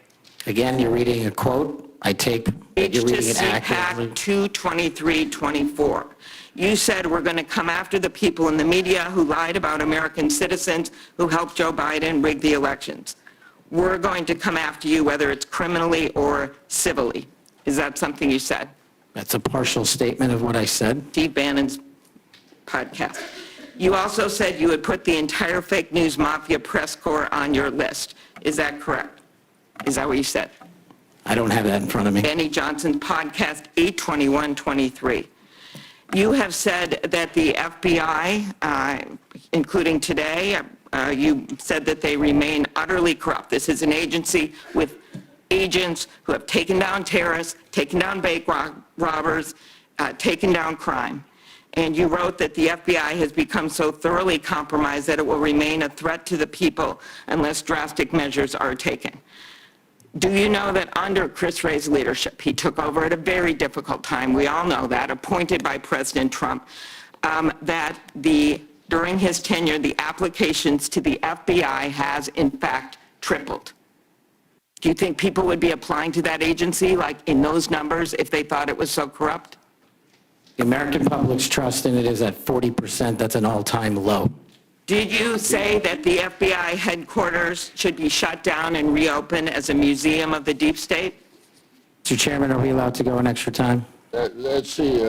Again, you're reading a quote. I take that you're reading it accurately. CPAC 22324. You said we're going to come after the people in the media who lied about American citizens who helped Joe Biden rig the elections. We're going to come after you whether it's criminally or civilly. Is that something you said? That's a partial statement of what I said. Steve Bannon's podcast. You also said you would put the entire fake news mafia press corps on your list. Is that correct? Is that what you said? I don't have that in front of me. Benny Johnson's podcast 82123. You have said that the FBI, including today, you said that they remain utterly corrupt. This is an agency with agents who have taken down terrorists, taken down bank robbers, taken down crime. And you wrote that the FBI has become so thoroughly compromised that it will remain a threat to the people unless drastic measures are taken. Do you know that under Chris Wray's leadership, he took over at a very difficult time, we all know that, appointed by President Trump, that during his tenure, the applications to the FBI has in fact tripled? Do you think people would be applying to that agency, like in those numbers, if they thought it was so corrupt? The American public's trust in it is at 40%. That's an all-time low. Did you say that the FBI headquarters should be shut down and reopened as a museum of the deep state? Mr. Chairman, are we allowed to go an extra time? Let's see,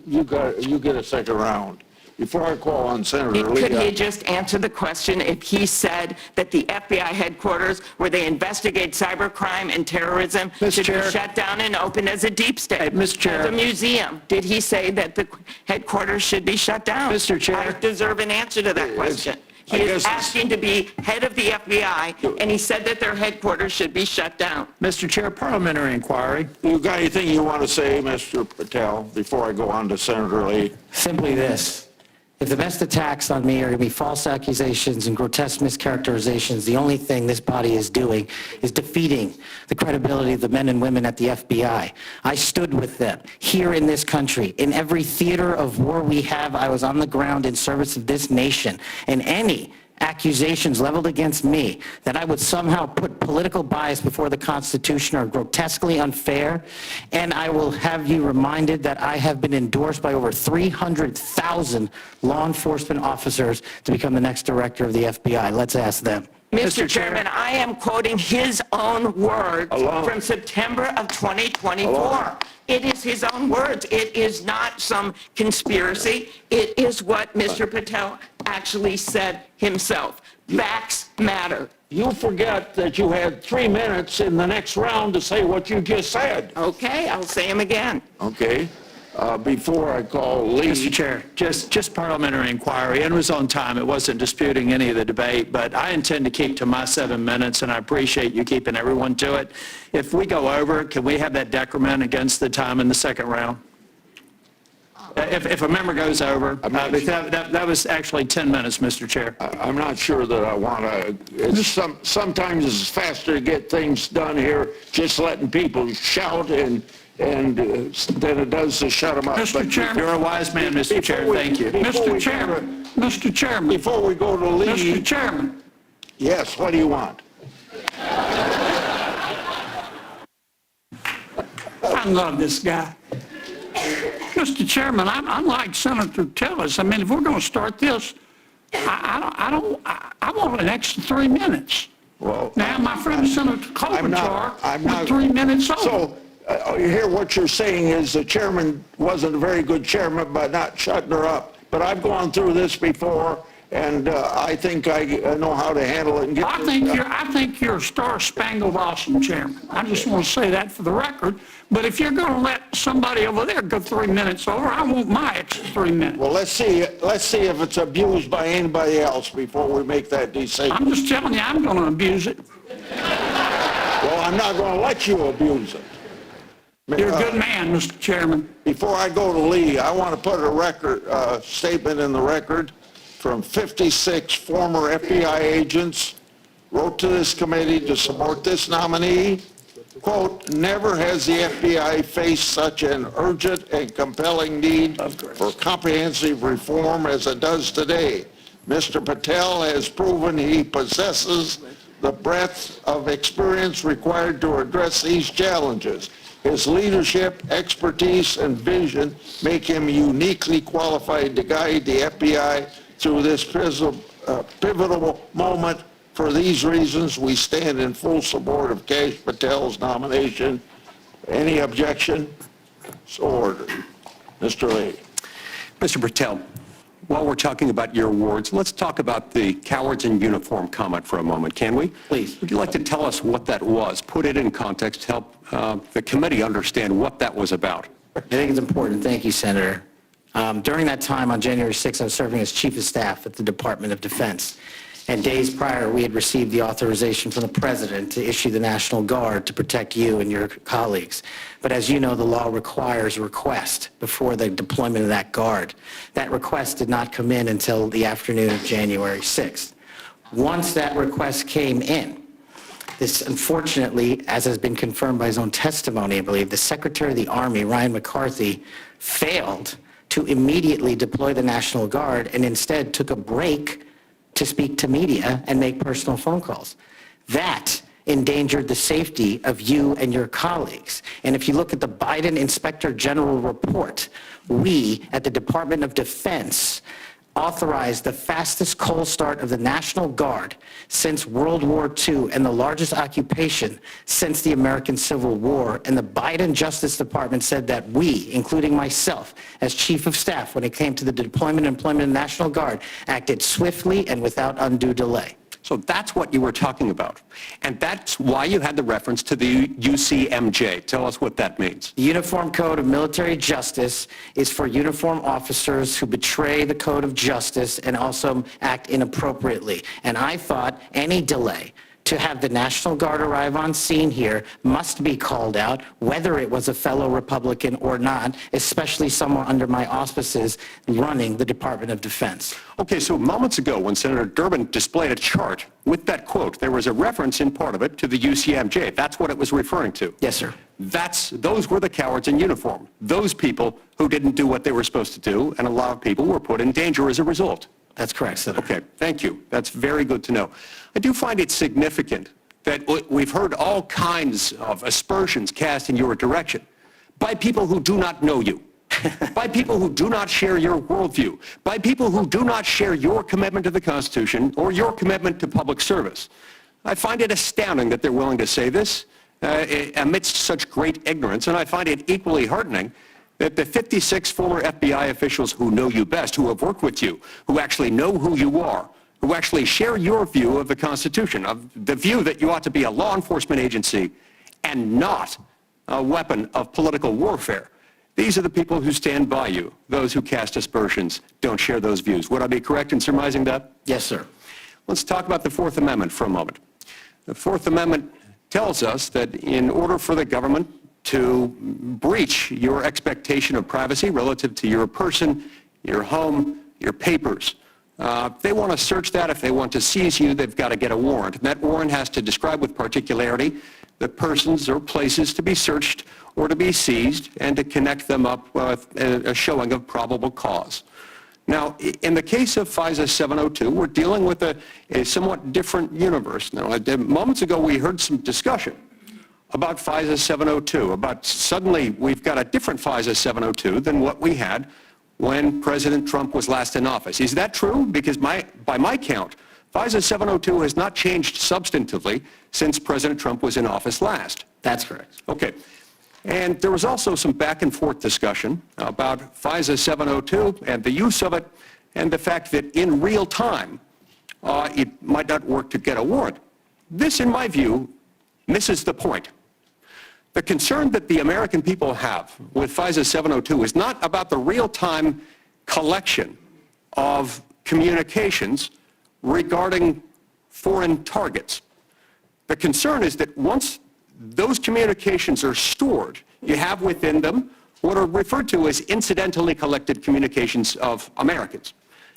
you get a second round. Before I call on Senator Could he Lee, just answer the question if he said that the FBI headquarters, where they investigate cybercrime and terrorism, Mr. should Chair. be shut down and opened as a deep state? Mr. Chair. As a museum? Did he say that the headquarters should be shut down? Mr. Chair. I deserve an answer to that question. I He guess is it's- asking to be head of the FBI, and he said that their headquarters should be shut down. Mr. Chair, parliamentary inquiry. you got anything you want to say, Mr. Patel, before I go on to Senator Lee? Simply this. If the best attacks on me are going to be false accusations and grotesque mischaracterizations, the only thing this body is doing is defeating the credibility of the men and women at the FBI. I stood with them here in this country. In every theater of war we have, I was on the ground in service of this nation. And any accusations leveled against me that I would somehow put political bias before the Constitution are grotesquely unfair, and I will have you reminded that I have been endorsed by over 300,000 law enforcement officers to become the next director of the FBI. Let's ask them. Mr. Chairman, I am quoting his own words from September of 2024. It is his own words. It is not some conspiracy. It is what Mr. Patel actually said himself. Facts matter. You forget that you had 3 minutes in the next round to say what you just said. Okay, I'll say him again. Okay? Before I call Lee. Mr. Chair, just parliamentary inquiry, and it was on time. It wasn't disputing any of the debate, but I intend to keep to my 7 minutes, and I appreciate you keeping everyone to it. If we go over, can we have that decrement against the time in the second round? If a member goes over, that was actually 10 minutes, Mr. Chair. I'm not sure that I want to, sometimes it's faster to get things done here, just letting people shout and than it does to shut them up. Mr. Chairman. You're a wise man, Mr. Chair. Thank you. Mr. Chairman, Mr. Chairman, Before we go to Lee, Mr. Chairman, yes, what do you want? I love this guy. Mr. Chairman, I'm like Senator Tillis. I mean, if we're going to start this, I want an extra 3 minutes. Well, Now, my friend Senator I'm Klobuchar not- went 3 minutes over. So, you hear what you're saying is the chairman wasn't a very good chairman by not shutting her up. But I've gone through this before, and I think I know how to handle it and get I think you're a star-spangled awesome chairman. I just want to say that for the record. But if you're going to let somebody over there go 3 minutes over, I want my extra 3 minutes. Well, let's see if it's abused by anybody else before we make that decision. I'm just telling you, I'm going to abuse it. Well, I'm not going to let you abuse it. You're a good man, Mr. Chairman. Before I go to Lee, I want to put a record statement in the record from 56 former FBI agents wrote to this committee to support this nominee. Quote, never has the FBI faced such an urgent and compelling need for comprehensive reform as it does today. Mr. Patel has proven he possesses the breadth of experience required to address these challenges. His leadership, expertise, and vision make him uniquely qualified to guide the FBI through this pivotal moment. For these reasons, we stand in full support of Kash Patel's nomination. Any objection? So ordered. Mr. Lee. Mr. Patel, while we're talking about your awards, let's talk about the cowards in uniform comment for a moment, can we? Please. Would you like to tell us what that was? Put it in context, help the committee understand what that was about. I think it's important. Thank you, Senator. During that time, on January 6th, I was serving as Chief of Staff at the Department of Defense. And days prior, we had received the authorization from the President to issue the National Guard to protect you and your colleagues. But as you know, the law requires a request before the deployment of that Guard. That request did not come in until the afternoon of January 6th. Once that request came in, this, unfortunately, as has been confirmed by his own testimony, I believe, the Secretary of the Army, Ryan McCarthy, failed to immediately deploy the National Guard and instead took a break to speak to media and make personal phone calls. That endangered the safety of you and your colleagues. And if you look at the Biden Inspector General report, we at the Department of Defense authorized the fastest cold start of the National Guard since World War II and the largest occupation since the American Civil War. And the Biden Justice Department said that we, including myself, as Chief of Staff, when it came to the deployment and employment of the National Guard, acted swiftly and without undue delay. So that's what you were talking about. And that's why you had the reference to the UCMJ. Tell us what that means. The Uniform Code of Military Justice is for uniform officers who betray the code of justice and also act inappropriately. And I thought any delay to have the National Guard arrive on scene here must be called out, whether it was a fellow Republican or not, especially someone under my auspices running the Department of Defense. Okay, so moments ago when Senator Durbin displayed a chart with that quote, there was a reference in part of it to the UCMJ. That's what it was referring to. Yes, sir. Those were the cowards in uniform. Those people who didn't do what they were supposed to do, and a lot of people were put in danger as a result. That's correct, Senator. Okay, thank you. That's very good to know. I do find it significant that we've heard all kinds of aspersions cast in your direction by people who do not know you, by people who do not share your worldview, by people who do not share your commitment to the Constitution or your commitment to public service. I find it astounding that they're willing to say this amidst such great ignorance, and I find it equally heartening that the 56 former FBI officials who know you best, who have worked with you, who actually know who you are, who actually share your view of the Constitution, of the view that you ought to be a law enforcement agency and not a weapon of political warfare. These are the people who stand by you. Those who cast aspersions don't share those views. Would I be correct in surmising that? Yes, sir. Let's talk about the Fourth Amendment for a moment. The Fourth Amendment tells us that in order for the government to breach your expectation of privacy relative to your person, your home, your papers, if they want to search that, if they want to seize you, they've got to get a warrant. And that warrant has to describe with particularity the persons or places to be searched or to be seized and to connect them up with a showing of probable cause. Now, in the case of FISA 702, we're dealing with a somewhat different universe. Now, moments ago, we heard some discussion about FISA 702, about suddenly we've got a different FISA 702 than what we had when President Trump was last in office. Is that true? Because by my count, FISA 702 has not changed substantively since President Trump was in office last. That's correct. Okay. And there was also some back and forth discussion about FISA 702 and the use of it and the fact that in real time it might not work to get a warrant. This, in my view, misses the point. The concern that the American people have with FISA 702 is not about the real-time collection of communications regarding foreign targets. The concern is that once those communications are stored, you have within them what are referred to as incidentally collected communications of Americans.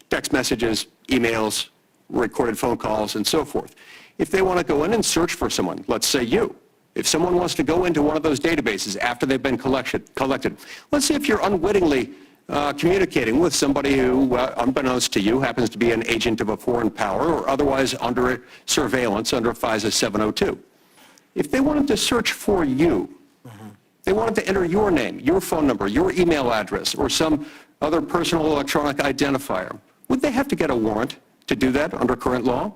Text messages, emails, recorded phone calls, and so forth. If they want to go in and search for someone, let's say you, if someone wants to go into one of those databases after they've been collected, let's say if you're unwittingly communicating with somebody who, unbeknownst to you, happens to be an agent of a foreign power or otherwise under surveillance under FISA 702. If they wanted to search for you, they wanted to enter your name, your phone number, your email address, or some other personal electronic identifier, would they have to get a warrant to do that under current law?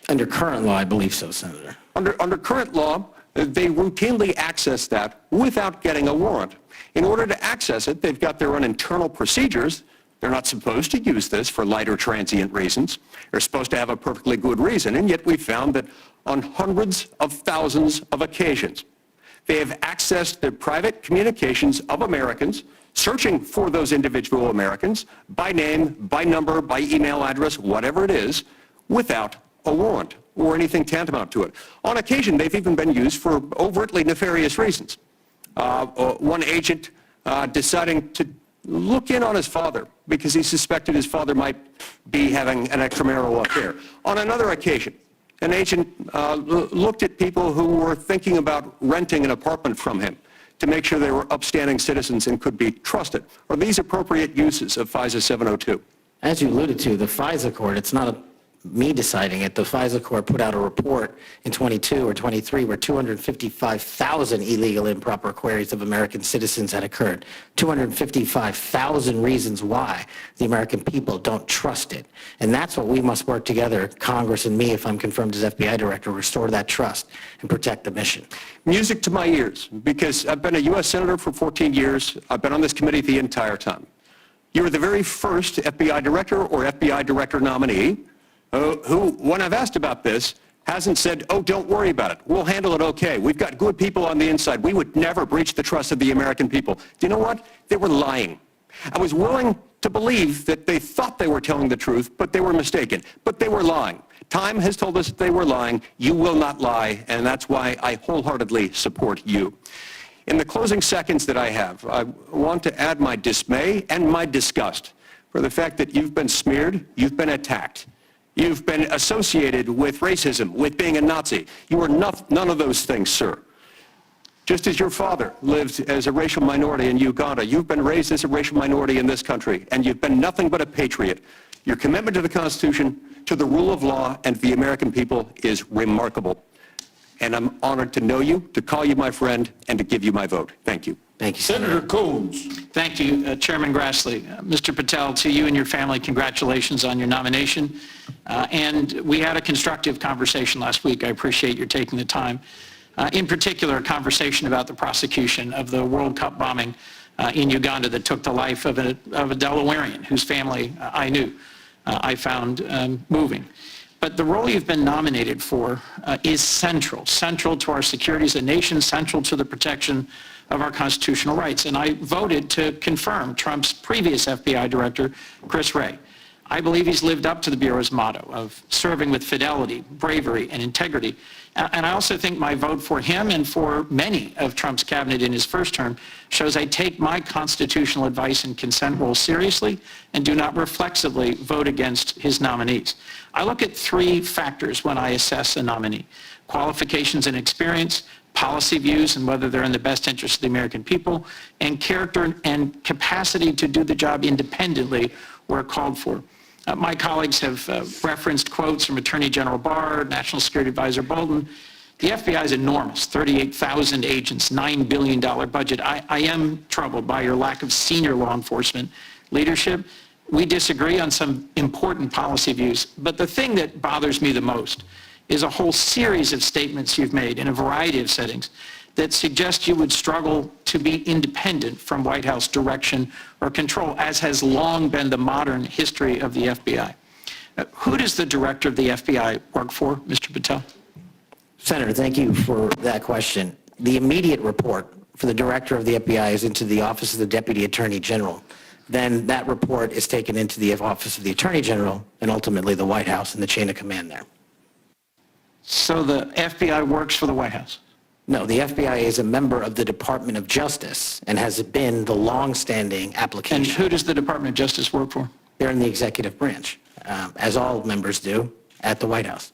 Under current law, I believe so, Senator. Under current law, they routinely access that without getting a warrant. In order to access it, they've got their own internal procedures. They're not supposed to use this for light or transient reasons. They're supposed to have a perfectly good reason, and yet we found that on hundreds of thousands of occasions, they have accessed the private communications of Americans, searching for those individual Americans by name, by number, by email address, whatever it is, without a warrant or anything tantamount to it. On occasion, they've even been used for overtly nefarious reasons. One agent deciding to look in on his father because he suspected his father might be having an extramarital affair. On another occasion, an agent looked at people who were thinking about renting an apartment from him to make sure they were upstanding citizens and could be trusted. Are these appropriate uses of FISA 702? As you alluded to, the FISA court, it's not me deciding it. The FISA court put out a report in 22 or 23 where 255,000 illegal improper queries of American citizens had occurred. 255,000 reasons why the American people don't trust it. And that's what we must work together, Congress and me, if I'm confirmed as FBI director, restore that trust and protect the mission. Music to my ears, because I've been a U.S. Senator for 14 years. I've been on this committee the entire time. You were the very first FBI director or FBI director nominee who, when I've asked about this, hasn't said, oh, don't worry about it. We'll handle it okay. We've got good people on the inside. We would never breach the trust of the American people. Do you know what? They were lying. I was willing to believe that they thought they were telling the truth, but they were mistaken. But they were lying. Time has told us that they were lying. You will not lie, and that's why I wholeheartedly support you. In the closing seconds that I have, I want to add my dismay and my disgust for the fact that you've been smeared, you've been attacked. You've been associated with racism, with being a Nazi. You are none of those things, sir. Just as your father lived as a racial minority in Uganda, you've been raised as a racial minority in this country, and you've been nothing but a patriot. Your commitment to the Constitution, to the rule of law, and to the American people is remarkable. And I'm honored to know you, to call you my friend, and to give you my vote. Thank you. Thank you, Senator. Senator Coons. Thank you, Chairman Grassley. Mr. Patel, to you and your family, congratulations on your nomination. And we had a constructive conversation last week. I appreciate your taking the time. In particular, a conversation about the prosecution of the World Cup bombing in Uganda that took the life of a Delawarean whose family I knew. I found moving. But the role you've been nominated for is central to our security as a nation, central to the protection of our constitutional rights. And I voted to confirm Trump's previous FBI director, Chris Wray. I believe he's lived up to the Bureau's motto of serving with fidelity, bravery, and integrity. And I also think my vote for him and for many of Trump's cabinet in his first term shows I take my constitutional advice and consent role seriously and do not reflexively vote against his nominees. I look at three factors when I assess a nominee: qualifications and experience, policy views and whether they're in the best interest of the American people, and character and capacity to do the job independently where called for. My colleagues have referenced quotes from Attorney General Barr, National Security Advisor Bolton. The FBI is enormous, 38,000 agents, $9 billion budget. I am troubled by your lack of senior law enforcement leadership. We disagree on some important policy views, but the thing that bothers me the most is a whole series of statements you've made in a variety of settings that suggest you would struggle to be independent from White House direction or control, as has long been the modern history of the FBI. Who does the director of the FBI work for, Mr. Patel? Senator, thank you for that question. The immediate report for the director of the FBI is into the Office of the Deputy Attorney General. Then that report is taken into the Office of the Attorney General and ultimately the White House and the chain of command there. So the FBI works for the White House? No, the FBI is a member of the Department of Justice and has been the long-standing application. And who does the Department of Justice work for? They're in the executive branch, as all members do at the White House.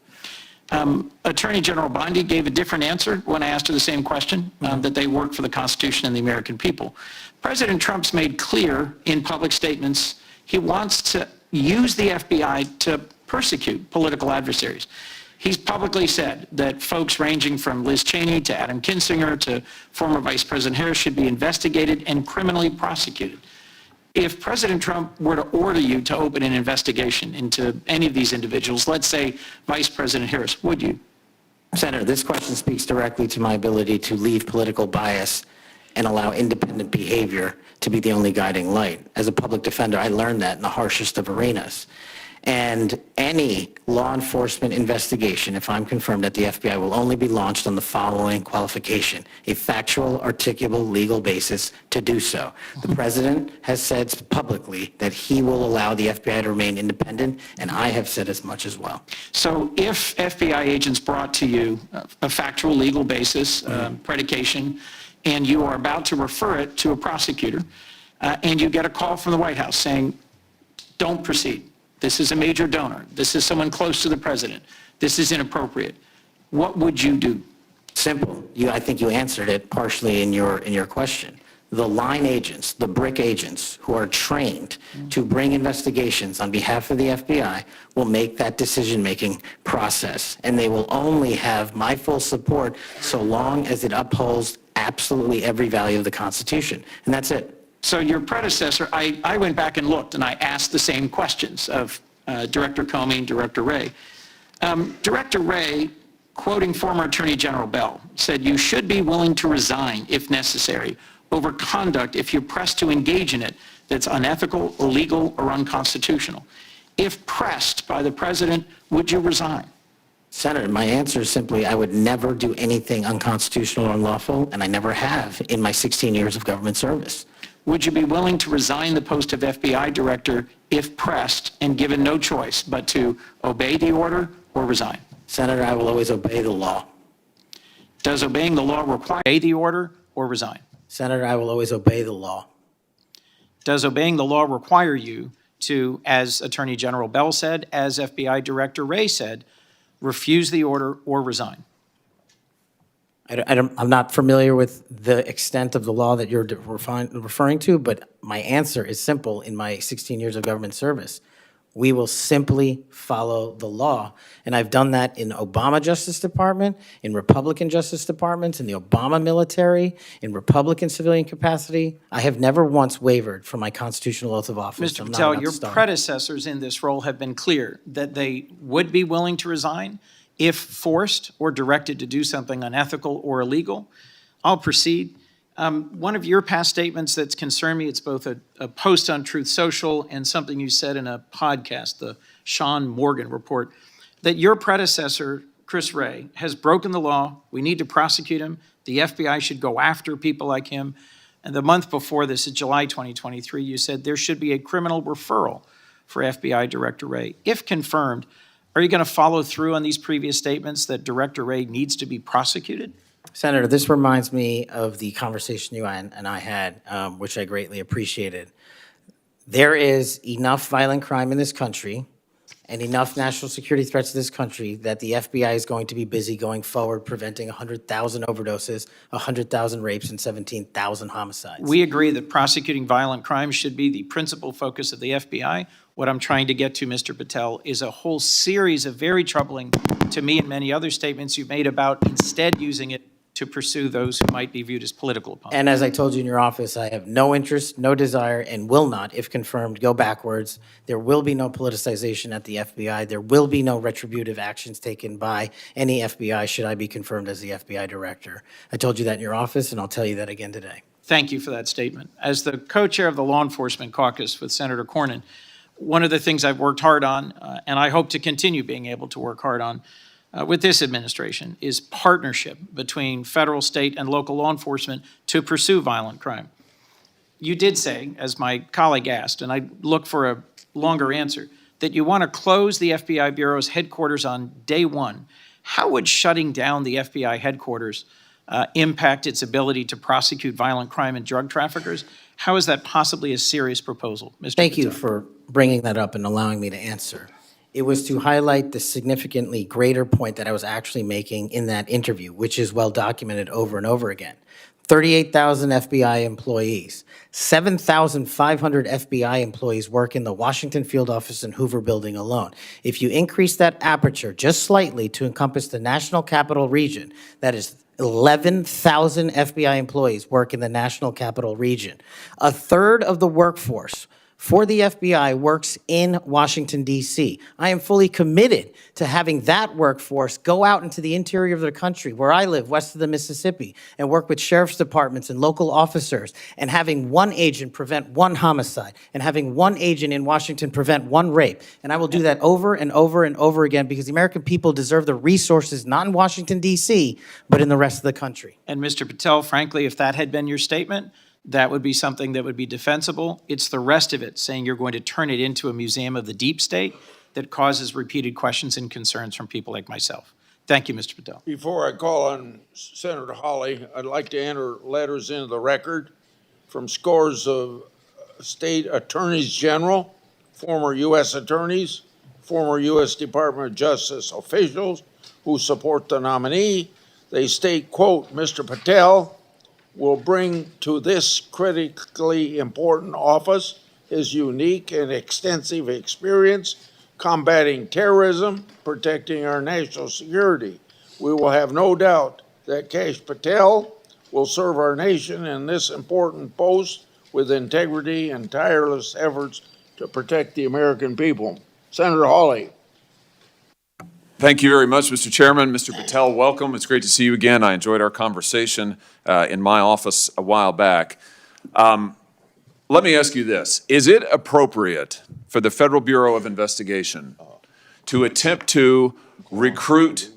Attorney General Bondi gave a different answer when I asked her the same question, that they work for the Constitution and the American people. President Trump's made clear in public statements he wants to use the FBI to persecute political adversaries. He's publicly said that folks ranging from Liz Cheney to Adam Kinzinger to former Vice President Harris should be investigated and criminally prosecuted. If President Trump were to order you to open an investigation into any of these individuals, let's say Vice President Harris, would you? Senator, this question speaks directly to my ability to leave political bias and allow independent behavior to be the only guiding light. As a public defender, I learned that in the harshest of arenas. And any law enforcement investigation, if I'm confirmed at the FBI, will only be launched on the following qualification: a factual, articulable, legal basis to do so. The President has said publicly that he will allow the FBI to remain independent, and I have said as much as well. So if FBI agents brought to you a factual legal basis, predication, and you are about to refer it to a prosecutor, and you get a call from the White House saying, don't proceed. This is a major donor. This is someone close to the president. This is inappropriate. What would you do? Simple. I think you answered it partially in your question. The line agents, the brick agents who are trained to bring investigations on behalf of the FBI will make that decision-making process, and they will only have my full support so long as it upholds absolutely every value of the Constitution. And that's it. So your predecessor, I went back and looked, and I asked the same questions of Director Comey and Director Wray. Director Wray, quoting former Attorney General Bell, said, "You should be willing to resign if necessary over conduct if you're pressed to engage in it that's unethical, illegal, or unconstitutional. If pressed by the president, would you resign?" Senator, my answer is simply, I would never do anything unconstitutional or unlawful, and I never have in my 16 years of government service. Would you be willing to resign the post of FBI director if pressed and given no choice but to obey the order or resign? Senator, I will always obey the law. Does obeying the law require obey the order or resign? Senator, I will always obey the law. Does obeying the law require you to, as Attorney General Bell said, as FBI Director Wray said, refuse the order or resign? I'm not familiar with the extent of the law that you're referring to, but my answer is simple in my 16 years of government service. We will simply follow the law. And I've done that in Obama Justice Department, in Republican Justice Departments, in the Obama military, in Republican civilian capacity. I have never once wavered from my constitutional oath of office. Mr. I'm not Patel, about your to start. predecessors in this role have been clear that they would be willing to resign if forced or directed to do something unethical or illegal. I'll proceed. One of your past statements that's concerned me, it's both a post on Truth Social and something you said in a podcast, the Sean Morgan report, that your predecessor, Chris Wray, has broken the law. We need to prosecute him. The FBI should go after people like him. And the month before this, in July 2023, you said there should be a criminal referral for FBI Director Wray. If confirmed, are you going to follow through on these previous statements that Director Wray needs to be prosecuted? Senator, this reminds me of the conversation you and I had, which I greatly appreciated. There is enough violent crime in this country and enough national security threats to this country that the FBI is going to be busy going forward preventing 100,000 overdoses, 100,000 rapes, and 17,000 homicides. We agree that prosecuting violent crimes should be the principal focus of the FBI. What I'm trying to get to, Mr. Patel, is a whole series of very troubling, to me and many other statements you've made about instead using it to pursue those who might be viewed as political opponents. And as I told you in your office, I have no interest, no desire, and will not, if confirmed, go backwards. There will be no politicization at the FBI. There will be no retributive actions taken by any FBI should I be confirmed as the FBI director. I told you that in your office, and I'll tell you that again today. Thank you for that statement. As the co-chair of the Law Enforcement Caucus with Senator Cornyn, one of the things I've worked hard on, and I hope to continue being able to work hard on, with this administration is partnership between federal, state, and local law enforcement to pursue violent crime. You did say, as my colleague asked, and I look for a longer answer, that you want to close the FBI Bureau's headquarters on day one. How would shutting down the FBI headquarters impact its ability to prosecute violent crime and drug traffickers? How is that possibly a serious proposal, Mr. Thank you Patel? for bringing that up and allowing me to answer. It was to highlight the significantly greater point that I was actually making in that interview, which is well documented over and over again. 38,000 FBI employees, 7,500 FBI employees work in the Washington field office and Hoover building alone. If you increase that aperture just slightly to encompass the National Capital Region, that is 11,000 FBI employees work in the National Capital Region. A third of the workforce for the FBI works in Washington, D.C. I am fully committed to having that workforce go out into the interior of the country, where I live, west of the Mississippi, and work with sheriff's departments and local officers, and having one agent prevent one homicide, and having one agent in Washington prevent one rape. And I will do that over and over and over again because the American people deserve the resources, not in Washington, D.C., but in the rest of the country. And Mr. Patel, frankly, if that had been your statement, that would be something that would be defensible. It's the rest of it, saying you're going to turn it into a museum of the deep state, that causes repeated questions and concerns from people like myself. Thank you, Mr. Patel. Before I call on Senator Hawley, I'd like to enter letters into the record from scores of state attorneys general, former U.S. attorneys, former U.S. Department of Justice officials who support the nominee. They state, quote, Mr. Patel will bring to this critically important office his unique and extensive experience combating terrorism, protecting our national security. We will have no doubt that Kash Patel will serve our nation in this important post with integrity and tireless efforts to protect the American people. Senator Hawley. Thank you very much, Mr. Chairman. Mr. Patel, welcome. It's great to see you again. I enjoyed our conversation in my office a while back. Let me ask you this. Is it appropriate for the Federal Bureau of Investigation to attempt to recruit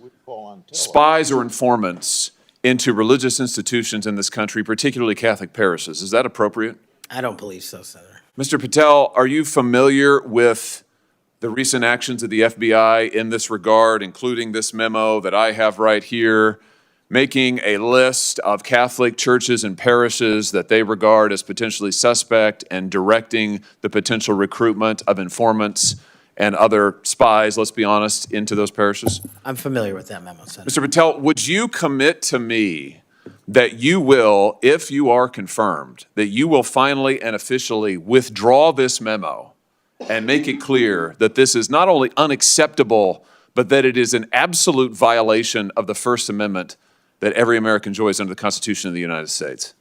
spies or informants into religious institutions in this country, particularly Catholic parishes? Is that appropriate? I don't believe so, Senator. Mr. Patel, are you familiar with the recent actions of the FBI in this regard, including this memo that I have right here, making a list of Catholic churches and parishes that they regard as potentially suspect and directing the potential recruitment of informants and other spies, let's be honest, into those parishes? I'm familiar with that memo, Senator. Mr. Patel, would you commit to me that you will, if you are confirmed, that you will finally and officially withdraw this memo and make it clear that this is not only unacceptable, but that it is an absolute violation of the First Amendment that every American enjoys under the Constitution of the United States?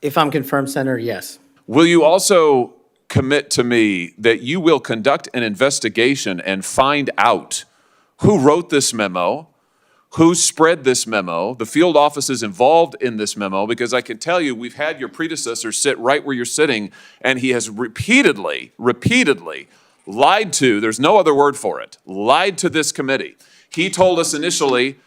If I'm confirmed, Senator, yes. Will you also commit to me that you will conduct an investigation and find out who wrote this memo, who spread this memo, the field offices involved in this memo? Because I can tell you, we've had your predecessor sit right where you're sitting, and he has repeatedly lied to, there's no other word for it, lied to this committee. He told us initially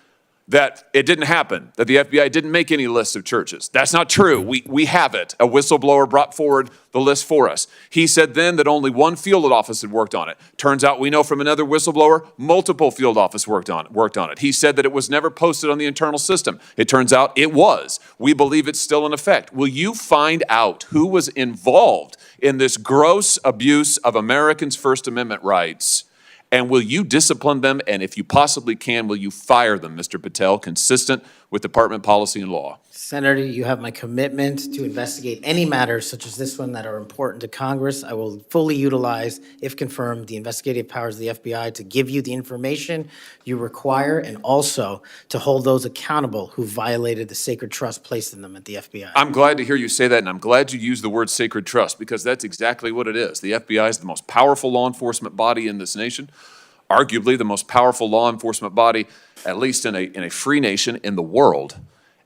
that it didn't happen, that the FBI didn't make any list of churches. That's not true. We have it. A whistleblower brought forward the list for us. He said then that only one field office had worked on it. Turns out we know from another whistleblower, multiple field offices worked on it. He said that it was never posted on the internal system. It turns out it was. We believe it's still in effect. Will you find out who was involved in this gross abuse of Americans' First Amendment rights? And will you discipline them? And if you possibly can, will you fire them, Mr. Patel, consistent with department policy and law? Senator, you have my commitment to investigate any matters such as this one that are important to Congress. I will fully utilize, if confirmed, the investigative powers of the FBI to give you the information you require and also to hold those accountable who violated the sacred trust placed in them at the FBI. I'm glad to hear you say that, and I'm glad you use the word sacred trust, because that's exactly what it is. The FBI is the most powerful law enforcement body in this nation, arguably the most powerful law enforcement body, at least in a free nation in the world.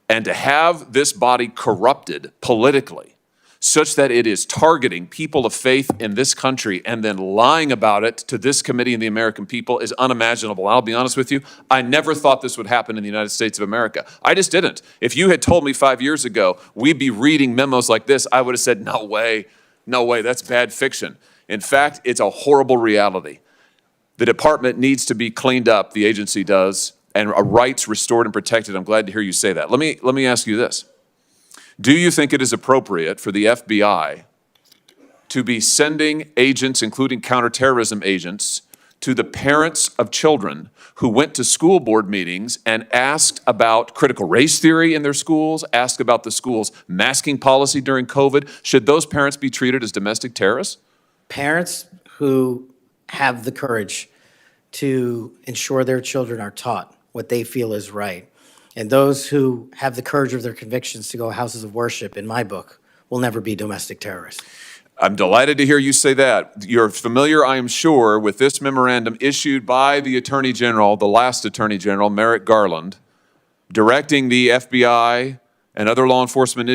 And to have this body corrupted politically such that it is targeting people of faith in this country and then lying about it to this committee and the American people is unimaginable. I'll be honest with you, I never thought this would happen in the United States of America. I just didn't. If you had told me 5 years ago we'd be reading memos like this, I would have said, no way, that's bad fiction. In fact, it's a horrible reality. The department needs to be cleaned up, the agency does, and rights restored and protected. I'm glad to hear you say that. Let me ask you this. Do you think it is appropriate for the FBI to be sending agents, including counterterrorism agents, to the parents of children who went to school board meetings and asked about critical race theory in their schools, asked about the school's masking policy during COVID? Should those parents be treated as domestic terrorists? Parents who have the courage to ensure their children are taught what they feel is right, and those who have the courage of their convictions to go houses of worship, in my book, will never be domestic terrorists. I'm delighted to hear you say that. You're familiar, I am sure, with this memorandum issued by the Attorney General, the last Attorney General, Merrick Garland, directing the FBI and other law enforcement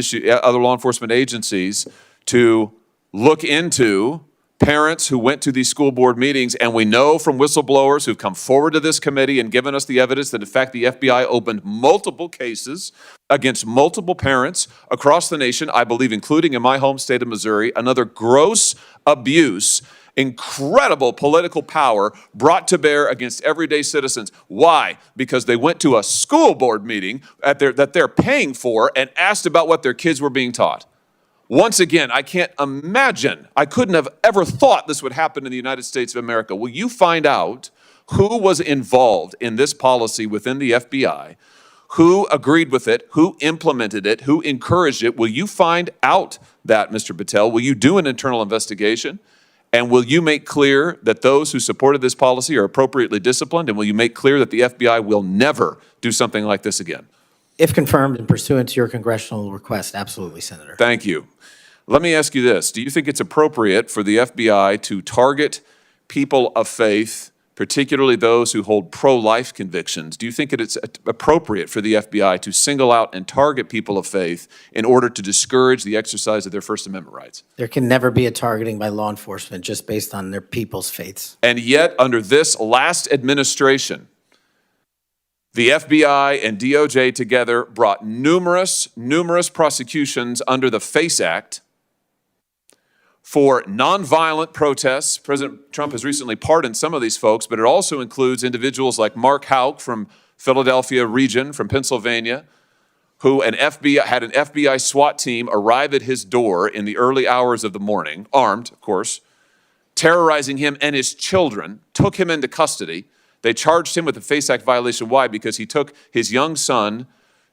agencies to look into parents who went to these school board meetings, and we know from whistleblowers who've come forward to this committee and given us the evidence that, in fact, the FBI opened multiple cases against multiple parents across the nation, I believe including in my home state of Missouri, another gross abuse, incredible political power brought to bear against everyday citizens. Why? Because they went to a school board meeting that they're paying for and asked about what their kids were being taught. Once again, I can't imagine, I couldn't have ever thought this would happen in the United States of America. Will you find out who was involved in this policy within the FBI, Who agreed with it? Who implemented it? Who encouraged it? Will you find out that, Mr. Patel? Will you do an internal investigation? And will you make clear that those who supported this policy are appropriately disciplined? And will you make clear that the FBI will never do something like this again? If confirmed and pursuant to your congressional request, absolutely, Senator. Thank you. Let me ask you this. Do you think it's appropriate for the FBI to target people of faith, particularly those who hold pro-life convictions? Do you think it's appropriate for the FBI to single out and target people of faith in order to discourage the exercise of their First Amendment rights? There can never be a targeting by law enforcement just based on their people's faiths. And yet, under this last administration, the FBI and DOJ together brought numerous prosecutions under the FACE Act for nonviolent protests. President Trump has recently pardoned some of these folks, but it also includes individuals like Mark Houck from Philadelphia region, from Pennsylvania, who had an FBI SWAT team arrive at his door in the early hours of the morning, armed, of course, terrorizing him and his children, took him into custody. They charged him with a FACE Act violation. Why? Because he took his young son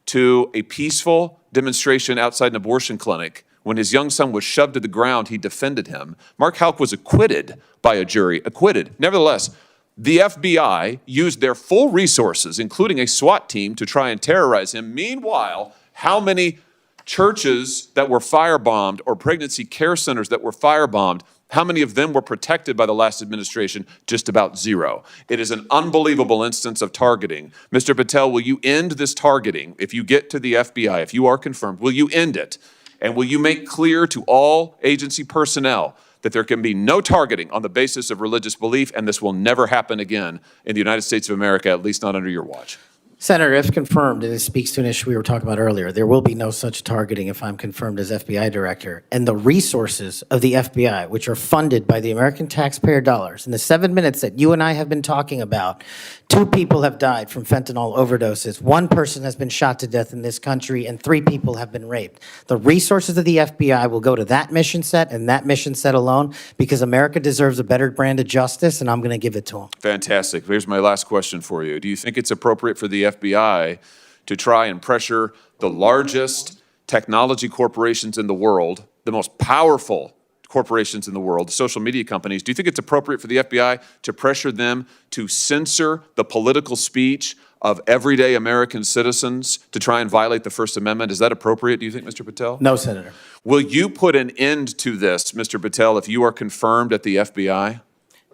to a peaceful demonstration outside an abortion clinic. When his young son was shoved to the ground, he defended him. Mark Houck was acquitted by a jury, acquitted. Nevertheless, the FBI used their full resources, including a SWAT team, to try and terrorize him. Meanwhile, how many churches that were firebombed or pregnancy care centers that were firebombed, how many of them were protected by the last administration? Just about zero. It is an unbelievable instance of targeting. Mr. Patel, will you end this targeting? If you get to the FBI, if you are confirmed, will you end it? And will you make clear to all agency personnel that there can be no targeting on the basis of religious belief, and this will never happen again in the United States of America, at least not under your watch? Senator, if confirmed, and it speaks to an issue we were talking about earlier, there will be no such targeting if I'm confirmed as FBI director. And the resources of the FBI, which are funded by the American taxpayer dollars, in the 7 minutes that you and I have been talking about, 2 people have died from fentanyl overdoses, 1 person has been shot to death in this country, and 3 people have been raped. The resources of the FBI will go to that mission set and that mission set alone, because America deserves a better brand of justice, and I'm going to give it to them. Fantastic. Here's my last question for you. Do you think it's appropriate for the FBI to try and pressure the largest technology corporations in the world, the most powerful corporations in the world, the social media companies? Do you think it's appropriate for the FBI to pressure them to censor the political speech of everyday American citizens to try and violate the First Amendment? Is that appropriate, do you think, Mr. Patel? No, Senator. Will you put an end to this, Mr. Patel, if you are confirmed at the FBI?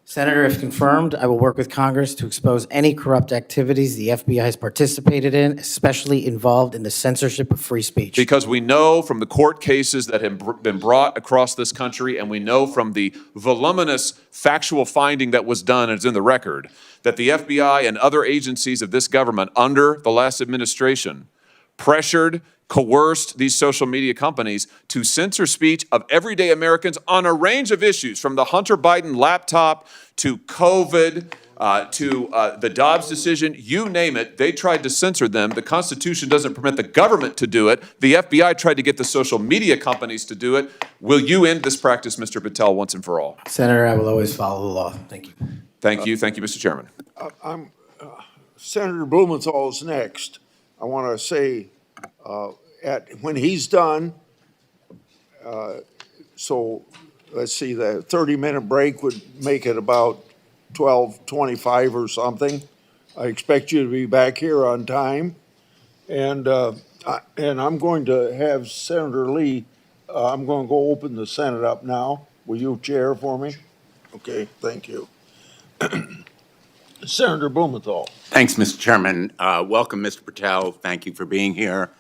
Senator, if confirmed, I will work with Congress to expose any corrupt activities the FBI has participated in, especially involved in the censorship of free speech. Because we know from the court cases that have been brought across this country, and we know from the voluminous factual finding that was done, and it's in the record, that the FBI and other agencies of this government under the last administration pressured, coerced these social media companies to censor speech of everyday Americans on a range of issues, from the Hunter Biden laptop to COVID, to the Dobbs decision, you name it, they tried to censor them. The Constitution doesn't permit the government to do it. The FBI tried to get the social media companies to do it. Will you end this practice, Mr. Patel, once and for all? Senator, I will always follow the law. Thank you. Thank you. Thank you, Mr. Chairman. Senator Blumenthal is next. I want to say, when he's done, so let's see, the 30-minute break would make it about 12:25 or something. I expect you to be back here on time. And I'm going to have Senator Lee, I'm going to go open the Senate up now. Will you chair for me? Okay, thank you. Senator Blumenthal. Thanks, Mr. Chairman. Welcome, Mr. Patel. Thank you for being here.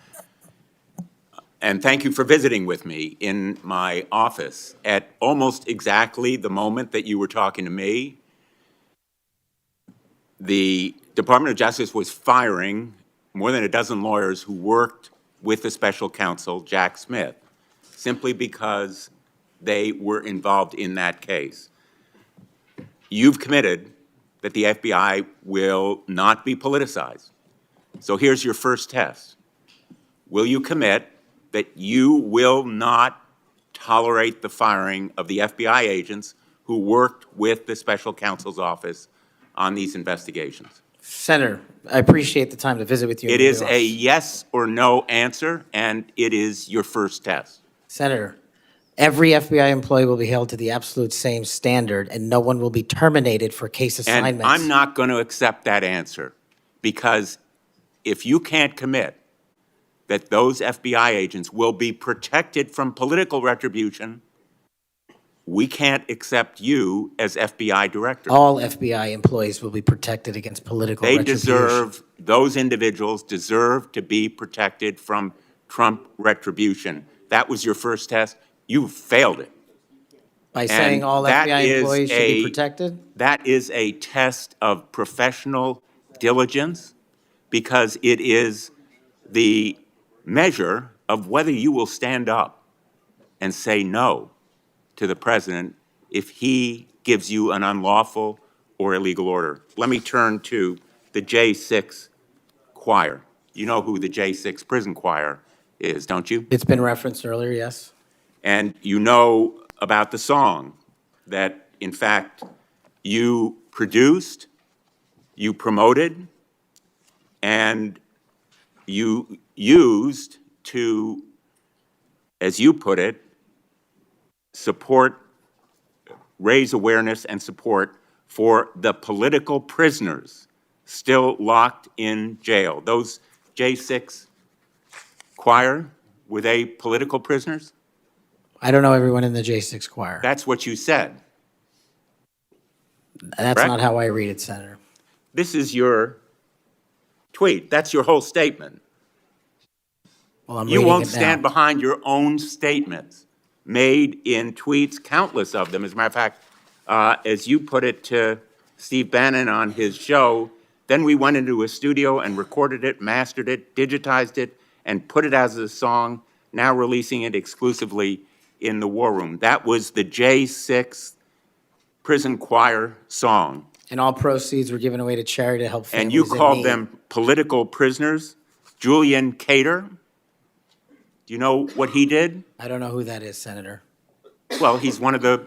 And thank you for visiting with me in my office at almost exactly the moment that you were talking to me. The Department of Justice was firing more than a dozen lawyers who worked with the special counsel, Jack Smith, simply because they were involved in that case. You've committed that the FBI will not be politicized. So here's your first test. Will you commit that you will not tolerate the firing of the FBI agents who worked with the special counsel's office on these investigations? Senator, I appreciate the time to visit with you. in It the is Oval a Office. yes or no answer, and it is your first test. Senator, every FBI employee will be held to the absolute same standard, and no one will be terminated for case And assignments. I'm not going to accept that answer, because if you can't commit that those FBI agents will be protected from political retribution, we can't accept you as FBI director. All FBI employees will be protected against political They retribution. those individuals deserve to be protected from Trump retribution. That was your first test. You failed it. By saying all that FBI is employees should be a- protected? That is a test of professional diligence, because it is the measure of whether you will stand up and say no to the president if he gives you an unlawful or illegal order. Let me turn to the J6 choir. You know who the J6 prison choir is, don't you? It's been referenced earlier, yes. And you know about the song that, in fact, you produced, you promoted, and you used to, as you put it, support, raise awareness and support for the political prisoners still locked in jail. Those J6 choir, were they political prisoners? I don't know everyone in the J6 choir. That's what you said. That's correct? not how I read it, Senator. This is your tweet. That's your whole statement. Well, I'm You reading won't it stand now. behind your own statements made in tweets, countless of them. As a matter of fact, as you put it to Steve Bannon on his show, then we went into a studio and recorded it, mastered it, digitized it, and put it as a song, now releasing it exclusively in the War Room. That was the J6 prison choir song. And all proceeds were given away to charity to help families And you in called need. them political prisoners. Julian Cater, do you know what he did? I don't know who that is, Senator. Well, he's one of the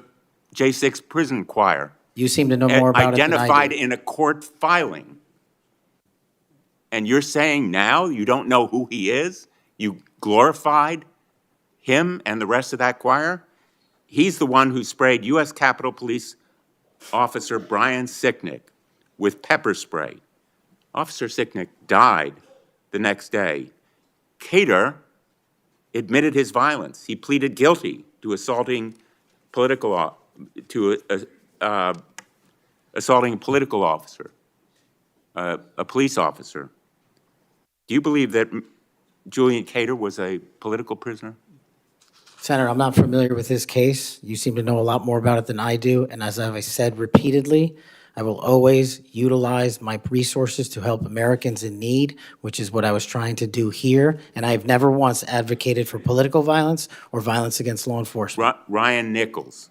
J6 prison choir. You seem to know more about it than I Identified do. in a court filing. And you're saying now you don't know who he is? You glorified him and the rest of that choir? He's the one who sprayed U.S. Capitol Police Officer Brian Sicknick with pepper spray. Officer Sicknick died the next day. Cater admitted his violence. He pleaded guilty to assaulting assaulting a political officer, a police officer. Do you believe that Julian Cater was a political prisoner? Senator, I'm not familiar with this case. You seem to know a lot more about it than I do. And as I've said repeatedly, I will always utilize my resources to help Americans in need, which is what I was trying to do here. And I have never once advocated for political violence or violence against law enforcement. Ryan Nichols.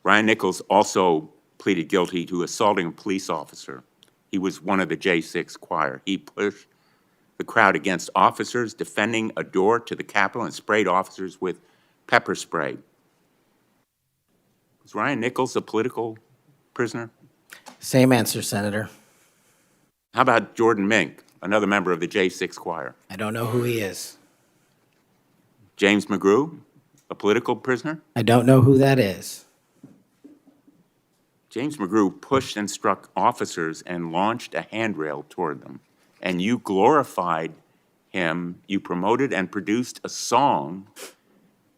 Ryan Nichols also pleaded guilty to assaulting a police officer. He was one of the J6 choir. He pushed the crowd against officers defending a door to the Capitol and sprayed officers with pepper spray. Was Ryan Nichols a political prisoner? Same answer, Senator. How about Jordan Mink, another member of the J6 choir? I don't know who he is. James McGrew, a political prisoner? I don't know who that is. James McGrew pushed and struck officers and launched a handrail toward them. And you glorified him. You promoted and produced a song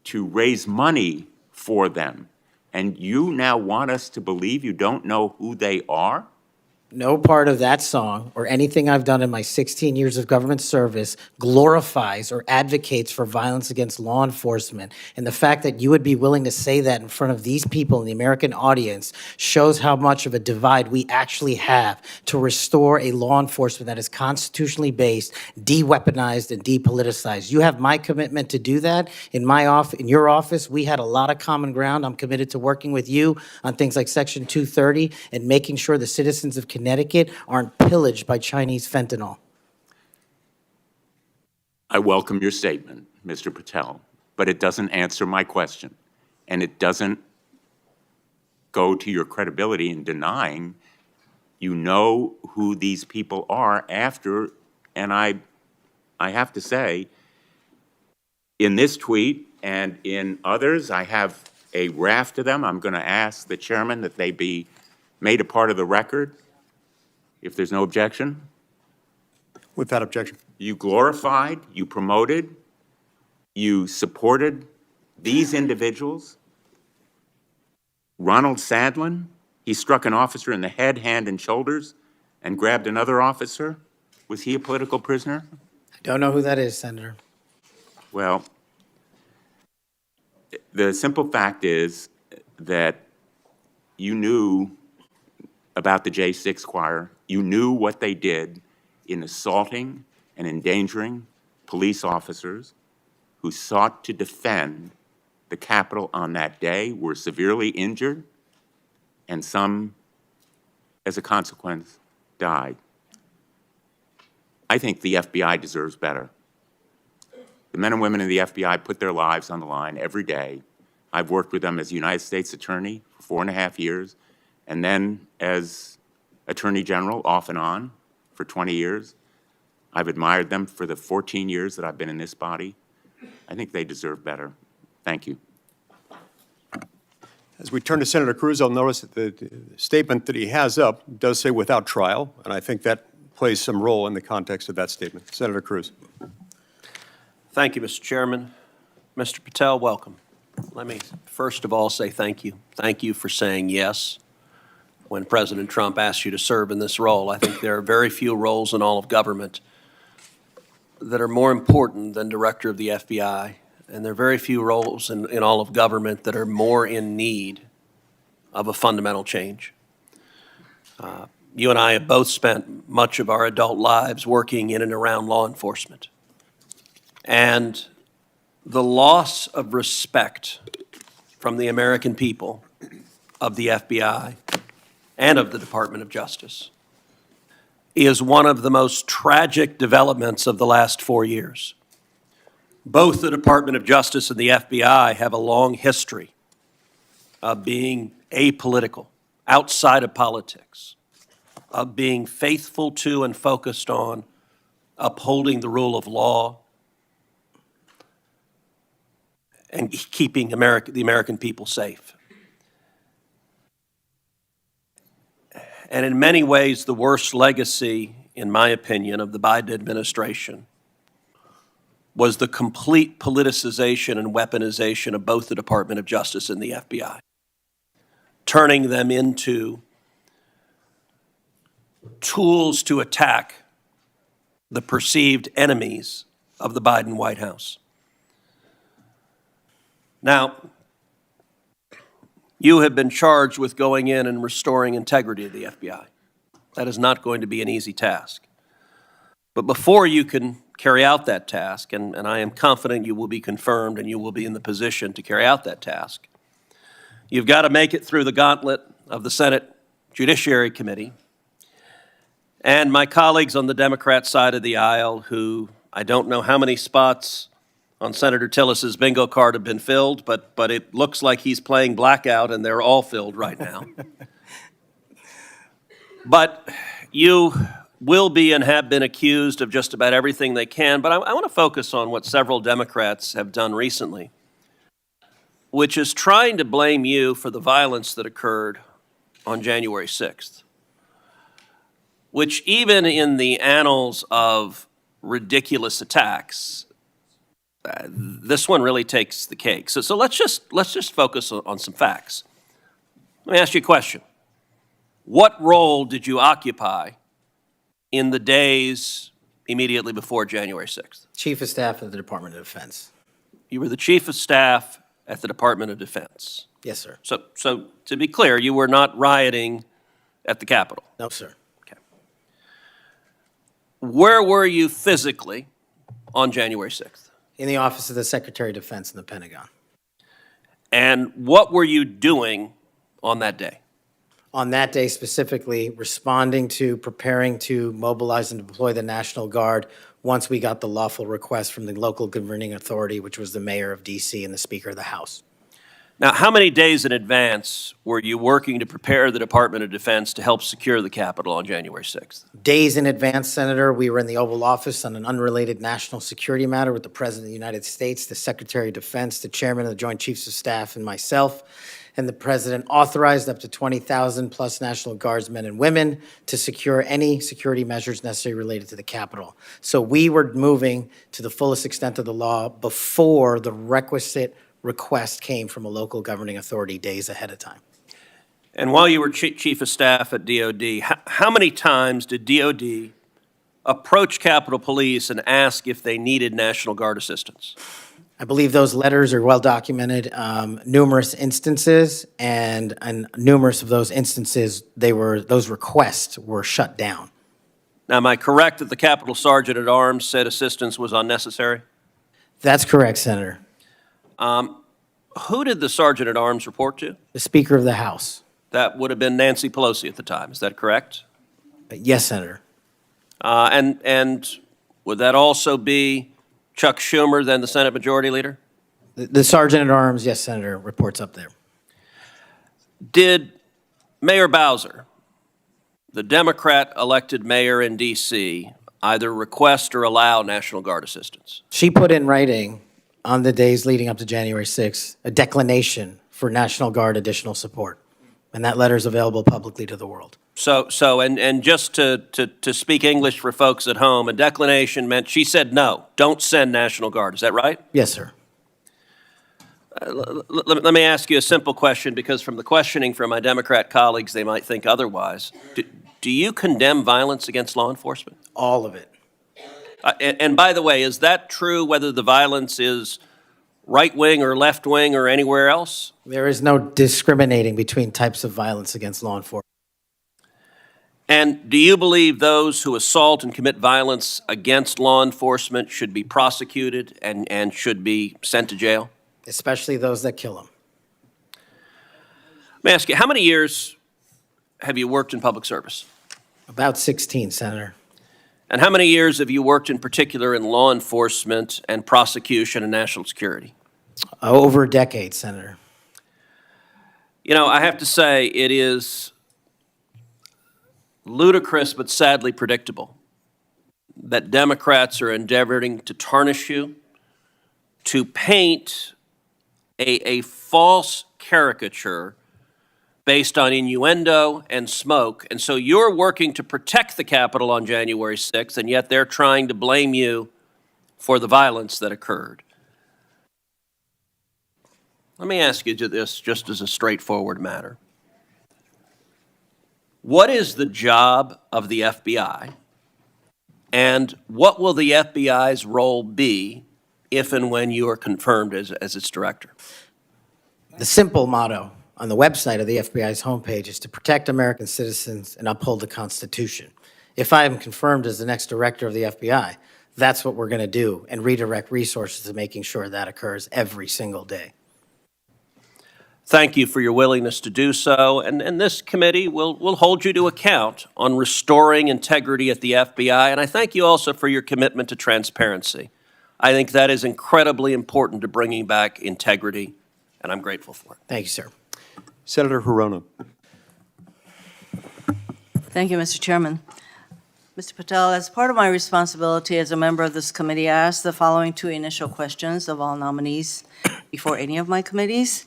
to raise money for them. And you now want us to believe you don't know who they are? No part of that song or anything I've done in my 16 years of government service glorifies or advocates for violence against law enforcement. And the fact that you would be willing to say that in front of these people in the American audience shows how much of a divide we actually have to restore a law enforcement that is constitutionally based, de-weaponized, and depoliticized. You have my commitment to do that. In your office, we had a lot of common ground. I'm committed to working with you on things like Section 230 and making sure the citizens of Connecticut aren't pillaged by Chinese fentanyl. I welcome your statement, Mr. Patel, but it doesn't answer my question. And it doesn't go to your credibility in denying You know who these people are after, and I have to say, in this tweet and in others, I have a raft of them. I'm going to ask the chairman that they be made a part of the record, if there's no objection. Without objection. You glorified, you promoted, you supported these individuals. Ronald Sadlin, he struck an officer in the head, hand, and shoulders and grabbed another officer. Was he a political prisoner? I don't know who that is, Senator. Well, the simple fact is that you knew about the J6 choir. You knew what they did in assaulting and endangering police officers who sought to defend the Capitol on that day, were severely injured, and some, as a consequence, died. I think the FBI deserves better. The men and women in the FBI put their lives on the line every day. I've worked with them as United States Attorney for 4.5 years, and then as Attorney General off and on for 20 years. I've admired them for the 14 years that I've been in this body. I think they deserve better. Thank you. As we turn to Senator Cruz, I'll notice that the statement that he has up does say without trial, and I think that plays some role in the context of that statement. Senator Cruz. Thank you, Mr. Chairman. Mr. Patel, welcome. Let me first of all say thank you. Thank you for saying yes when President Trump asked you to serve in this role. I think there are very few roles in all of government that are more important than Director of the FBI, and there are very few roles in all of government that are more in need of a fundamental change. You and I have both spent much of our adult lives working in and around law enforcement. And the loss of respect from the American people of the FBI and of the Department of Justice is one of the most tragic developments of the last 4 years. Both the Department of Justice and the FBI have a long history of being apolitical, outside of politics, of being faithful to and focused on upholding the rule of law and keeping the American people safe. And in many ways, the worst legacy, in my opinion, of the Biden administration was the complete politicization and weaponization of both the Department of Justice and the FBI, turning them into tools to attack the perceived enemies of the Biden White House. Now, you have been charged with going in and restoring integrity of the FBI. That is not going to be an easy task. But before you can carry out that task, and I am confident you will be confirmed and you will be in the position to carry out that task, you've got to make it through the gauntlet of the Senate Judiciary Committee and my colleagues on the Democrat side of the aisle, who I don't know how many spots on Senator Tillis's bingo card have been filled, but it looks like he's playing blackout and they're all filled right now. But you will be and have been accused of just about everything they can, but I want to focus on what several Democrats have done recently, which is trying to blame you for the violence that occurred on January 6th, which even in the annals of ridiculous attacks, this one really takes the cake. So let's just focus on some facts. Let me ask you a question. What role did you occupy in the days immediately before January 6th? Chief of Staff of the Department of Defense. You were the Chief of Staff at the Department of Defense. Yes, sir. So to be clear, you were not rioting at the Capitol. No, sir. Okay. Where were you physically on January 6th? In the Office of the Secretary of Defense in the Pentagon. And what were you doing on that day? On that day specifically, responding to, preparing to mobilize and deploy the National Guard once we got the lawful request from the local governing authority, which was the mayor of D.C. and the Speaker of the House. Now, how many days in advance were you working to prepare the Department of Defense to help secure the Capitol on January 6th? Days in advance, Senator, we were in the Oval Office on an unrelated national security matter with the President of the United States, the Secretary of Defense, the Chairman of the Joint Chiefs of Staff, and myself. And the President authorized up to 20,000 plus National Guardsmen and women to secure any security measures necessary related to the Capitol. So we were moving to the fullest extent of the law before the requisite request came from a local governing authority days ahead of time. And while you were Chief of Staff at DOD, how many times did DOD approach Capitol Police and ask if they needed National Guard assistance? I believe those letters are well documented, numerous instances, and in numerous of those instances, those requests were shut down. Now, am I correct that the Capitol Sergeant at Arms said assistance was unnecessary? That's correct, Senator. Who did the Sergeant at Arms report to? The Speaker of the House. That would have been Nancy Pelosi at the time, is that correct? Yes, Senator. And would that also be Chuck Schumer, then the Senate Majority Leader? The Sergeant at Arms, yes, Senator, reports up there. Did Mayor Bowser, the Democrat-elected mayor in D.C., either request or allow National Guard assistance? She put in writing on the days leading up to January 6th a declination for National Guard additional support, and that letter is available publicly to the world. And just to speak English for folks at home, a declination meant she said no, don't send National Guard. Is that right? Yes, sir. Let me ask you a simple question, because from the questioning from my Democrat colleagues, they might think otherwise. Do you condemn violence against law enforcement? All of it. And by the way, is that true whether the violence is right-wing or left-wing or anywhere else? There is no discriminating between types of violence against law enforcement. And do you believe those who assault and commit violence against law enforcement should be prosecuted and should be sent to jail? Especially those that kill them. Let me ask you, how many years have you worked in public service? About 16, Senator. And how many years have you worked in particular in law enforcement and prosecution and national security? Over a decade, Senator. You know, I have to say it is ludicrous but sadly predictable that Democrats are endeavoring to tarnish you, to paint a false caricature based on innuendo and smoke. And so you're working to protect the Capitol on January 6th, and yet they're trying to blame you for the violence that occurred. Let me ask you this just as a straightforward matter. What is the job of the FBI, and what will the FBI's role be if and when you are confirmed as its director? The simple motto on the website of the FBI's homepage is to protect American citizens and uphold the Constitution. If I am confirmed as the next director of the FBI, that's what we're going to do and redirect resources to making sure that occurs every single day. Thank you for your willingness to do so, and this committee will hold you to account on restoring integrity at the FBI, and I thank you also for your commitment to transparency. I think that is incredibly important to bringing back integrity, and I'm grateful for it. Thank you, sir. Senator Hirono. Thank you, Mr. Chairman. Mr. Patel, as part of my responsibility as a member of this committee, I asked the following two initial questions of all nominees before any of my committees.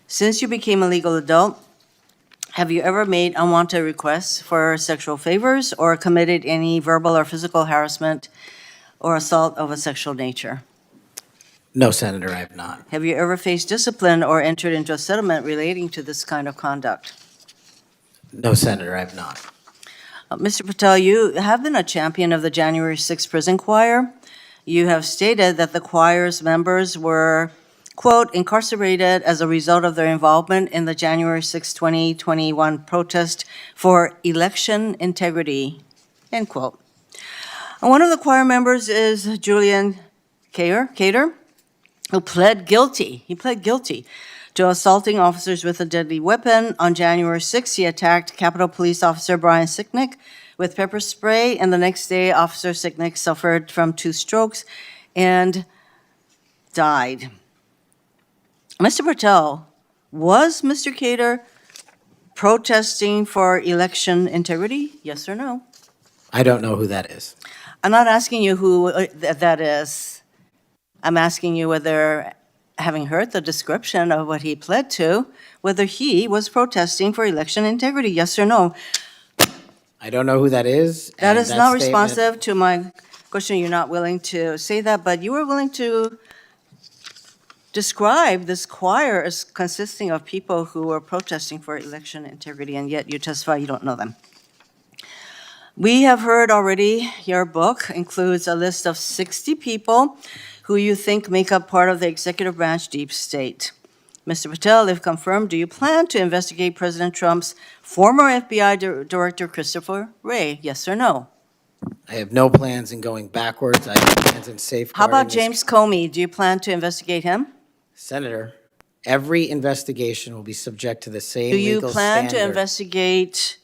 Since you became a legal adult, have you ever made unwanted requests for sexual favors or committed any verbal or physical harassment or assault of a sexual nature? No, Senator, I have not. Have you ever faced discipline or entered into a settlement relating to this kind of conduct? No, Senator, I have not. Mr. Patel, you have been a champion of the January 6th prison choir. You have stated that the choir's members were, quote, incarcerated as a result of their involvement in the January 6, 2021 protest for election integrity, end quote. And one of the choir members is Julian Cater, who pled guilty. He pled guilty to assaulting officers with a deadly weapon. On January 6th, he attacked Capitol Police Officer Brian Sicknick with pepper spray, and the next day, Officer Sicknick suffered from 2 strokes and died. Mr. Patel, Was Mr. Cater protesting for election integrity? Yes or no? I don't know who that is. I'm not asking you who that is. I'm asking you whether, having heard the description of what he pled to, whether he was protesting for election integrity, yes or no? I don't know who that is. That and is not statement- responsive to my question. You're not willing to say that, but you were willing to describe this choir as consisting of people who were protesting for election integrity, and yet you testify you don't know them. We have heard already your book includes a list of 60 people who you think make up part of the executive branch deep state. Mr. Patel, if confirmed, do you plan to investigate President Trump's former FBI Director Christopher Wray? Yes or no? I have no plans in going backwards. I have plans in safeguarding. How about this- James Comey? Do you plan to investigate him? Senator, every investigation will be subject to the same Do you legal plan to standard. investigate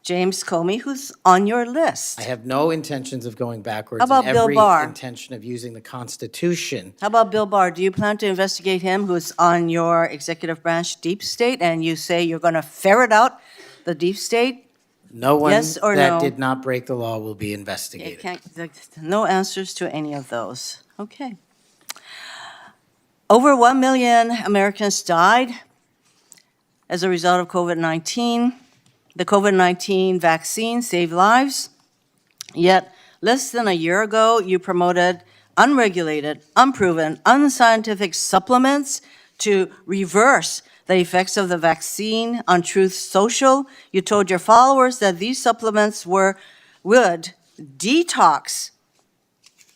James Comey, who's on your list? I have no intentions of going backwards. How about and Bill every Barr? intention of using the Constitution. How about Bill Barr? Do you plan to investigate him, who's on your executive branch deep state, and you say you're going to ferret out the deep state? No one Yes or that no? did not break the law will be It investigated. can't, no answers to any of those. Okay. Over 1 million Americans died as a result of COVID-19. The COVID-19 vaccine saved lives. Yet, less than a year ago, you promoted unregulated, unproven, unscientific supplements to reverse the effects of the vaccine on Truth Social. You told your followers that these supplements would detox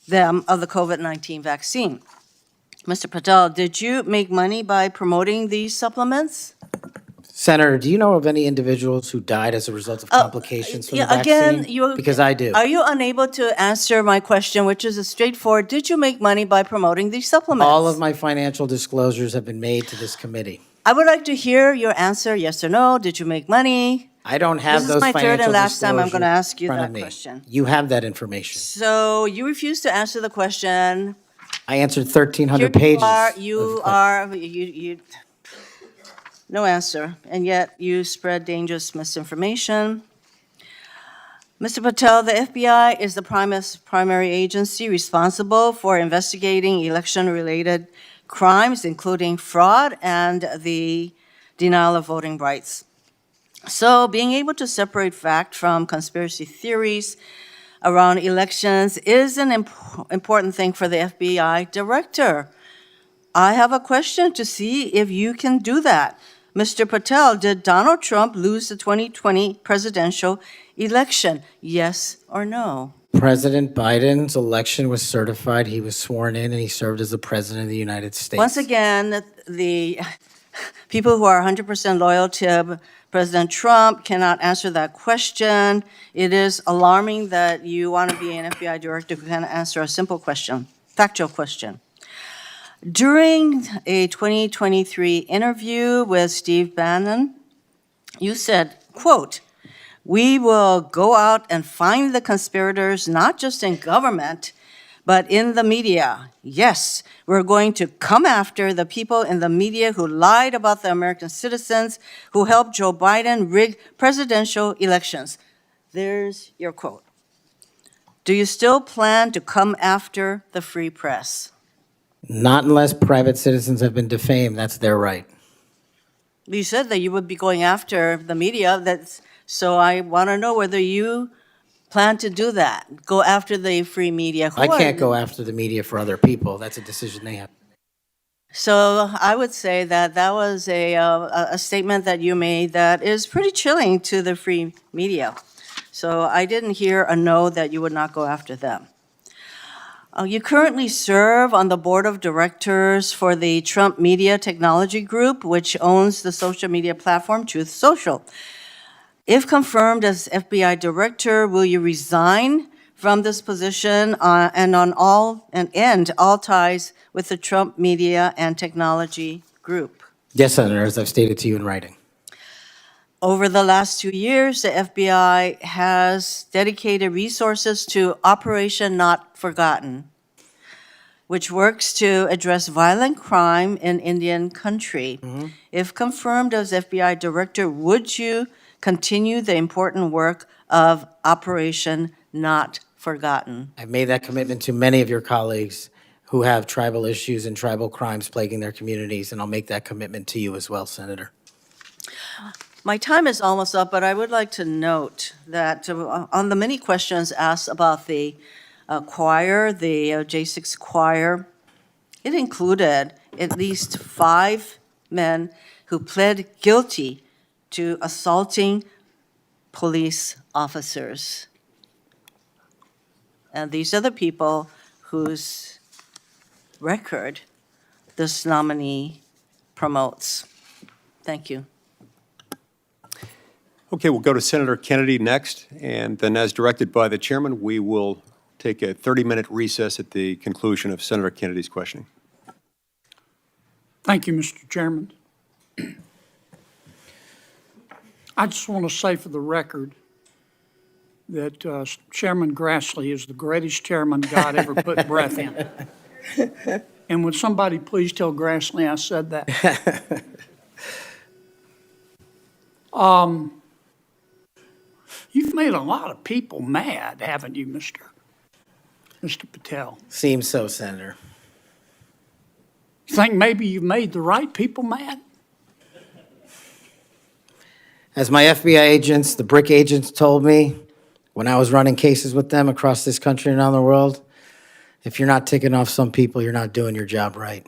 them of the COVID-19 vaccine. Mr. Patel, did you make money by promoting these supplements? Senator, do you know of any individuals who died as a result of complications from the Yeah, vaccine? again, you. Because I do. Are you unable to answer my question, which is a straightforward, did you make money by promoting these supplements? All of my financial disclosures have been made to this committee. I would like to hear your answer, yes or no. Did you make money? I don't have This is those my financial third and last time I'm disclosures gonna ask you in front that of me. question. You have that information. So you refuse to answer the question. I answered 1,300 Here pages. you are, you, no answer, and yet you spread dangerous misinformation. Mr. Patel, the FBI is the primary agency responsible for investigating election-related crimes, including fraud and the denial of voting rights. So being able to separate fact from conspiracy theories around elections is an important thing for the FBI director. I have a question to see if you can do that. Mr. Patel, did Donald Trump lose the 2020 presidential election? Yes or no? President Biden's election was certified. He was sworn in, and he served as the President of the United States. Once again, the people who are 100% loyal to President Trump cannot answer that question. It is alarming that you want to be an FBI director who can answer a simple question, factual question. During a 2023 interview with Steve Bannon, you said, quote, "We will go out and find the conspirators, not just in government, but in the media. Yes, we're going to come after the people in the media who lied about the American citizens, who helped Joe Biden rig presidential elections." There's your quote. Do you still plan to come after the free press? Not unless private citizens have been defamed. That's their right. You said that you would be going after the media. So I want to know whether you plan to do that, go after the free media. Who I are- can't go after the media for other people. That's a decision they have. So I would say that that was a statement that you made that is pretty chilling to the free media. So I didn't hear a no that you would not go after them. You currently serve on the board of directors for the Trump Media Technology Group, which owns the social media platform Truth Social. If confirmed as FBI director, will you resign from this position and end all ties with the Trump Media and Technology Group? Yes, Senator, as I've stated to you in writing. Over the last 2 years, the FBI has dedicated resources to Operation Not Forgotten, which works to address violent crime in Indian country. If confirmed as FBI director, would you continue the important work of Operation Not Forgotten? I've made that commitment to many of your colleagues who have tribal issues and tribal crimes plaguing their communities, and I'll make that commitment to you as well, Senator. My time is almost up, but I would like to note that on the many questions asked about the choir, the J6 choir, it included at least 5 men who pled guilty to assaulting police officers. And these are the people whose record this nominee promotes. Thank you. Okay, we'll go to Senator Kennedy next, and then as directed by the chairman, we will take a 30-minute recess at the conclusion of Senator Kennedy's questioning. Thank you, Mr. Chairman. I just want to say for the record that Chairman Grassley is the greatest chairman God ever put breath in. And would somebody please tell Grassley I said that? You've made a lot of people mad, haven't you, Mr. Patel? Seems so, Senator. You think maybe you've made the right people mad? As my FBI agents, the BRIC agents told me when I was running cases with them across this country and around the world, if you're not ticking off some people, you're not doing your job right.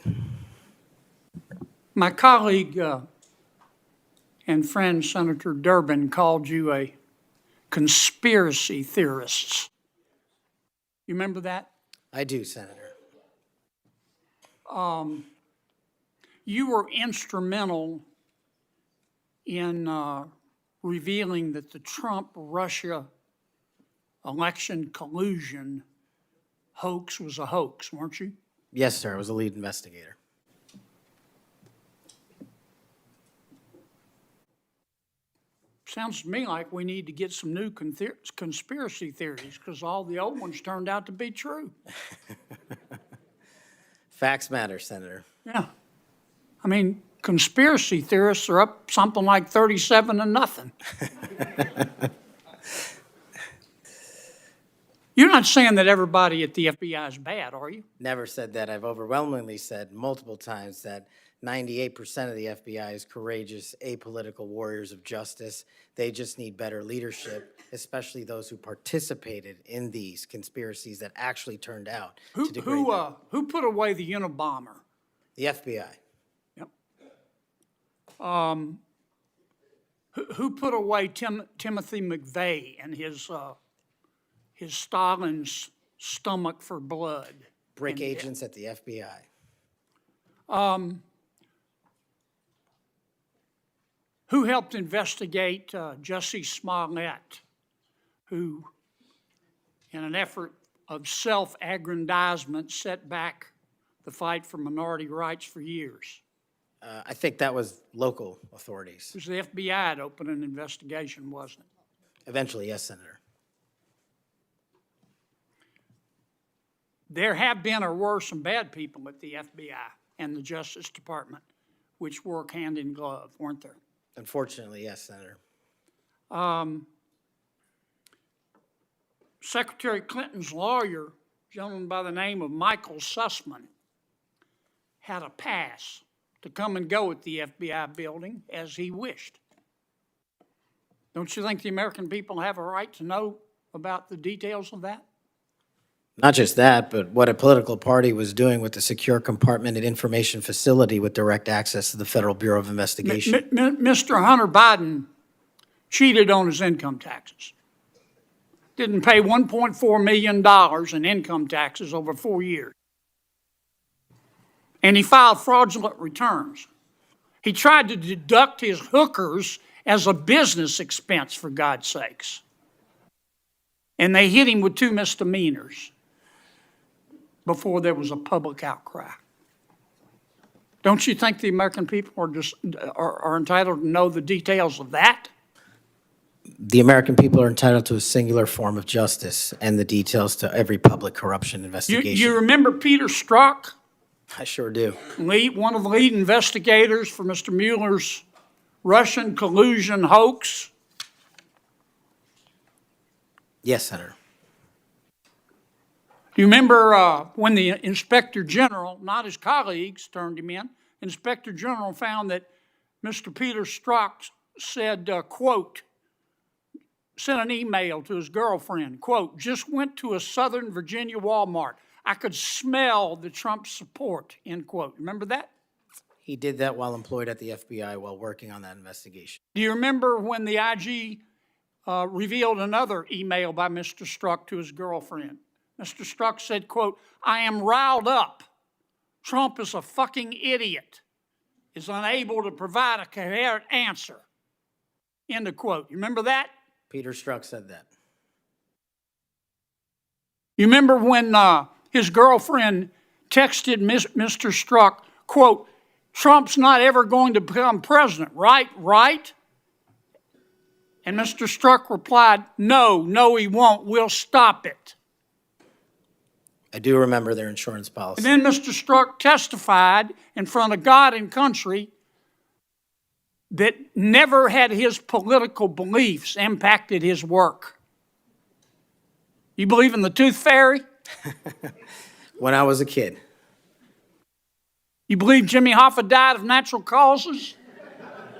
My colleague and friend Senator Durbin called you a conspiracy theorist. You remember that? I do, Senator. You were instrumental in revealing that the Trump-Russia election collusion hoax was a hoax, weren't you? Yes, sir. I was a lead investigator. Sounds to me like we need to get some new conspiracy theories because all the old ones turned out to be true. Facts matter, Senator. Yeah. I mean, conspiracy theorists are up something like 37-0. You're not saying that everybody at the FBI is bad, are you? Never said that. I've overwhelmingly said multiple times that 98% of the FBI is courageous, apolitical warriors of justice. They just need better leadership, especially those who participated in these conspiracies that actually turned out to degrade them. Who put away the Unabomber? The FBI. Yep. Who put away Timothy McVeigh and his Stalin's stomach for blood? BRIC agents at the FBI. Who helped investigate Jussie Smollett, who, in an effort of self-aggrandizement, set back the fight for minority rights for years? I think that was local authorities. It was the FBI that opened an investigation, wasn't it? Eventually, yes, Senator. There have been or were some bad people at the FBI and the Justice Department, which work hand in glove, weren't there? Unfortunately, yes, Senator. Secretary Clinton's lawyer, a gentleman by the name of Michael Sussman, had a pass to come and go at the FBI building as he wished. Don't you think the American people have a right to know about the details of that? Not just that, but what a political party was doing with the secure compartmented information facility with direct access to the Federal Bureau of Investigation. Mr. Hunter Biden cheated on his income taxes. Didn't pay $1.4 million in income taxes over 4 years. And he filed fraudulent returns. He tried to deduct his hookers as a business expense, for God's sakes. And they hit him with 2 misdemeanors before there was a public outcry. Don't you think the American people are entitled to know the details of that? The American people are entitled to a singular form of justice and the details to every public corruption You investigation. remember Peter Strzok, I sure do. one of the lead investigators for Mr. Mueller's Russian collusion hoax? Yes, Senator. Do you remember when the Inspector General, not his colleagues, turned him in? Inspector General found that Mr. Peter Strzok said, quote, sent an email to his girlfriend, quote, just went to a Southern Virginia Walmart. I could smell the Trump support, end quote. Remember that? He did that while employed at the FBI while working on that investigation. Do you remember when the IG revealed another email by Mr. Strzok to his girlfriend? Mr. Strzok said, quote, I am riled up. Trump is a fucking idiot, is unable to provide a coherent answer, end of quote. You remember that? Peter Strzok said that. You remember when his girlfriend texted Mr. Strzok, quote, Trump's not ever going to become president, right? Right? And Mr. Strzok replied, no, he won't. We'll stop it. I do remember their insurance policy. And then Mr. Strzok testified in front of God and country that never had his political beliefs impacted his work. You believe in the tooth fairy? When I was a kid. You believe Jimmy Hoffa died of natural causes?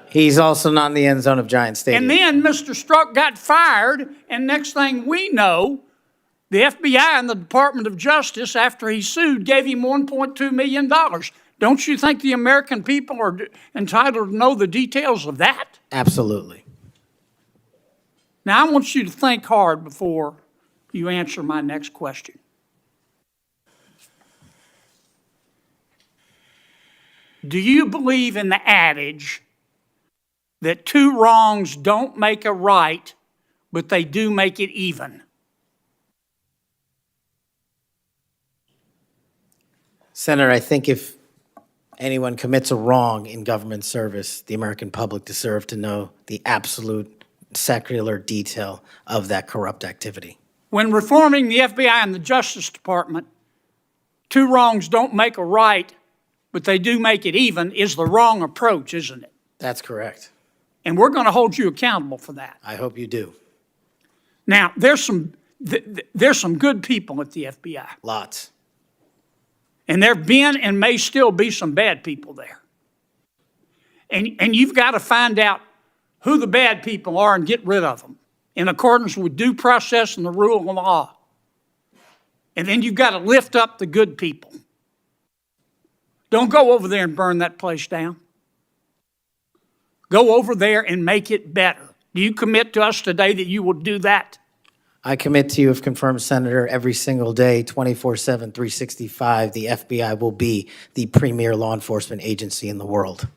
He's also not in the end zone of Giant Stadium. And then Mr. Strzok got fired, and next thing we know, the FBI and the Department of Justice, after he sued, gave him $1.2 million. Don't you think the American people are entitled to know the details of that? Absolutely. Now, I want you to think hard before you answer my next question. Do you believe in the adage that two wrongs don't make a right, but they do make it even? Senator, I think if anyone commits a wrong in government service, the American public deserve to know the absolute secular detail of that corrupt activity. When reforming the FBI and the Justice Department, two wrongs don't make a right, but they do make it even, is the wrong approach, isn't it? That's correct. And we're going to hold you accountable for that. I hope you do. Now, there's some good people at the FBI. Lots. And there have been and may still be some bad people there. And you've got to find out who the bad people are and get rid of them in accordance with due process and the rule of law. And then you've got to lift up the good people. Don't go over there and burn that place down. Go over there and make it better. Do you commit to us today that you will do that? I commit to you, if confirmed, Senator, every single day, 24/7, 365, the FBI will be the premier law enforcement agency in the world.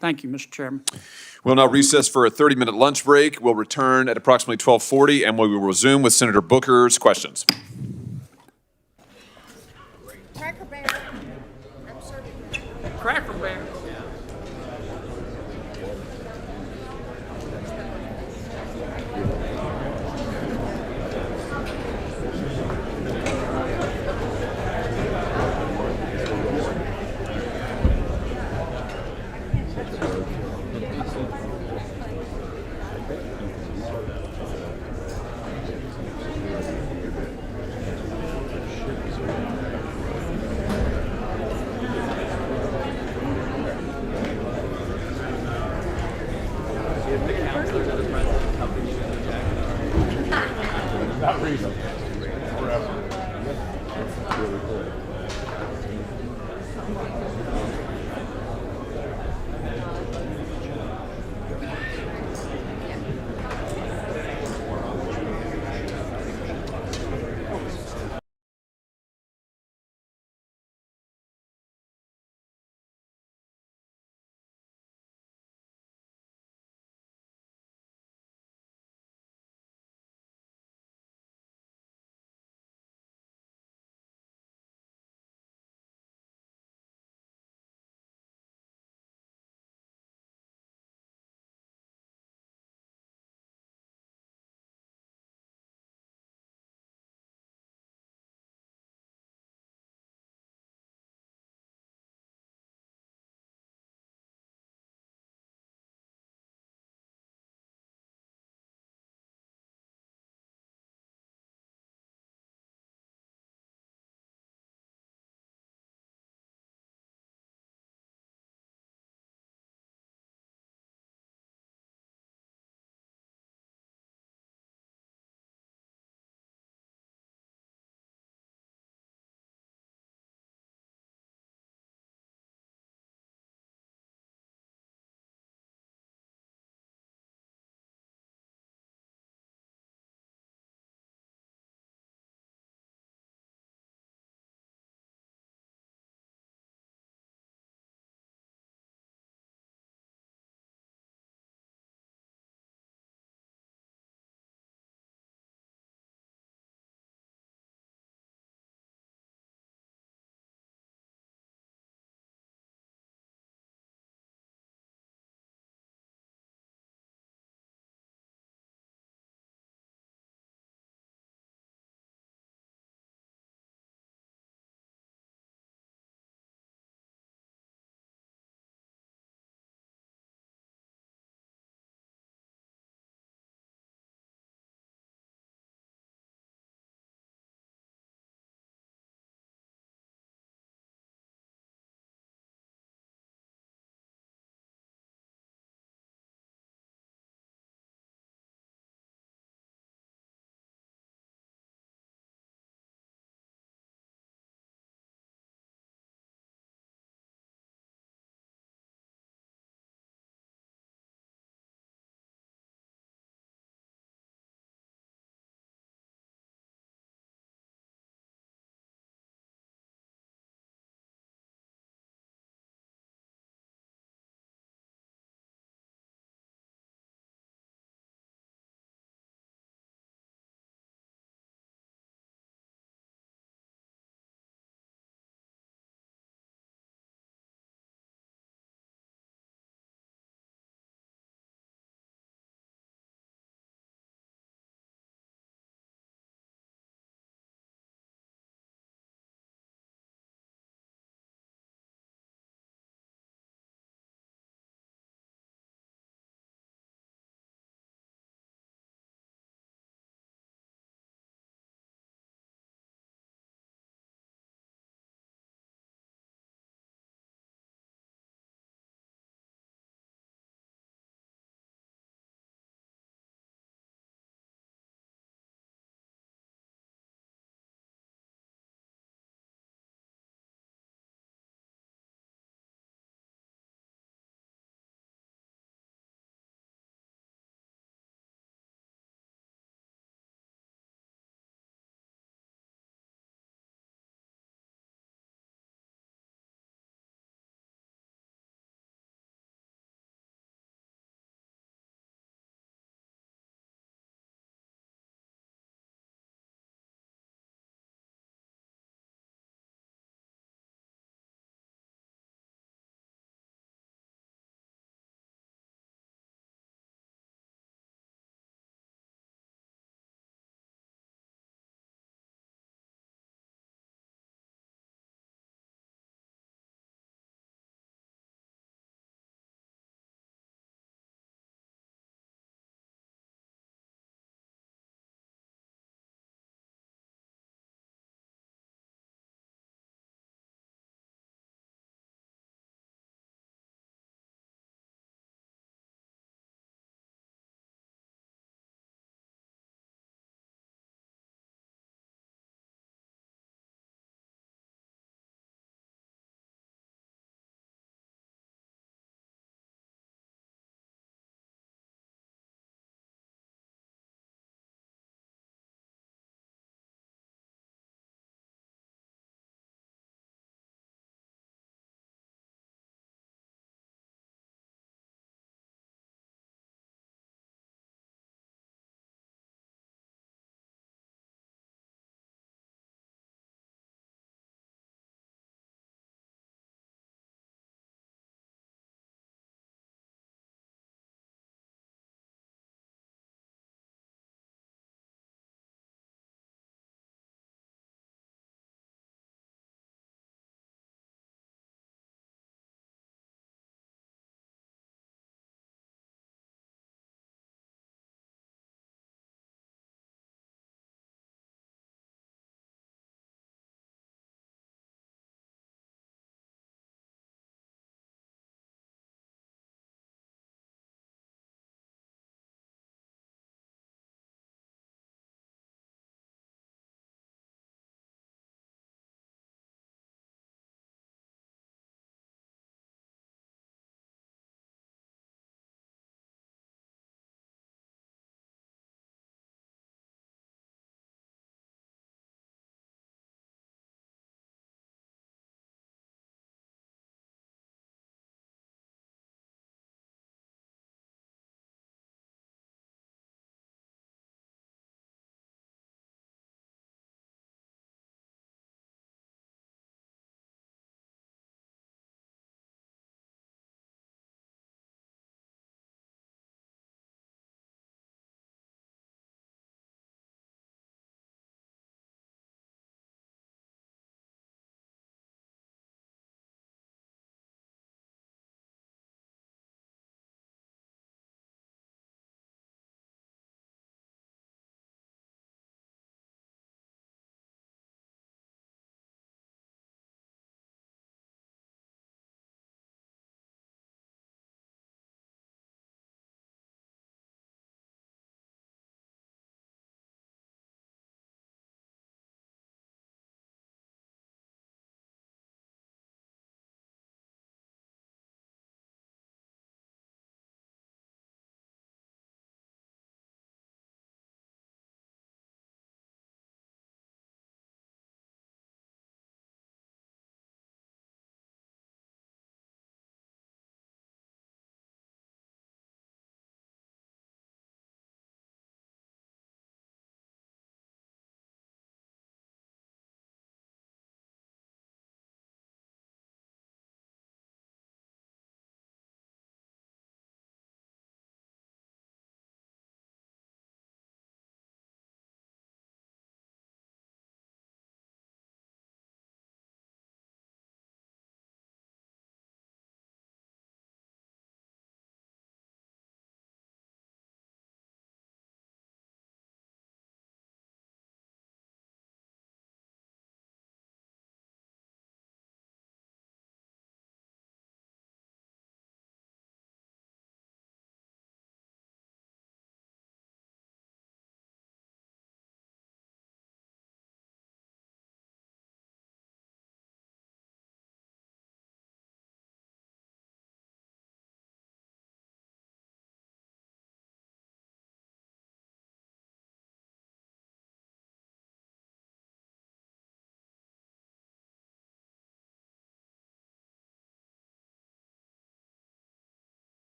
Thank you, Mr. Chairman. We'll now recess for a 30-minute lunch break. We'll return at approximately 12:40, and we will resume with Senator Booker's questions. Cracker Barrel. Cracker Barrel. Not recently.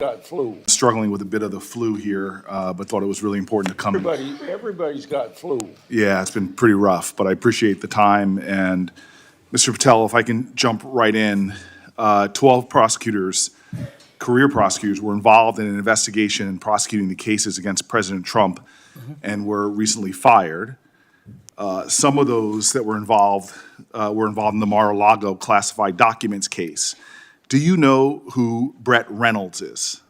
got flu. Struggling with a bit of the flu here, but thought it was really important to come. Everybody's got flu. Yeah, it's been pretty rough, but I appreciate the time. And Mr. Patel, if I can jump right in, 12 prosecutors, career prosecutors, were involved in an investigation and prosecuting the cases against President Trump and were recently fired. Some of those that were involved in the Mar-a-Lago classified documents case. Do you know who Brett Reynolds is?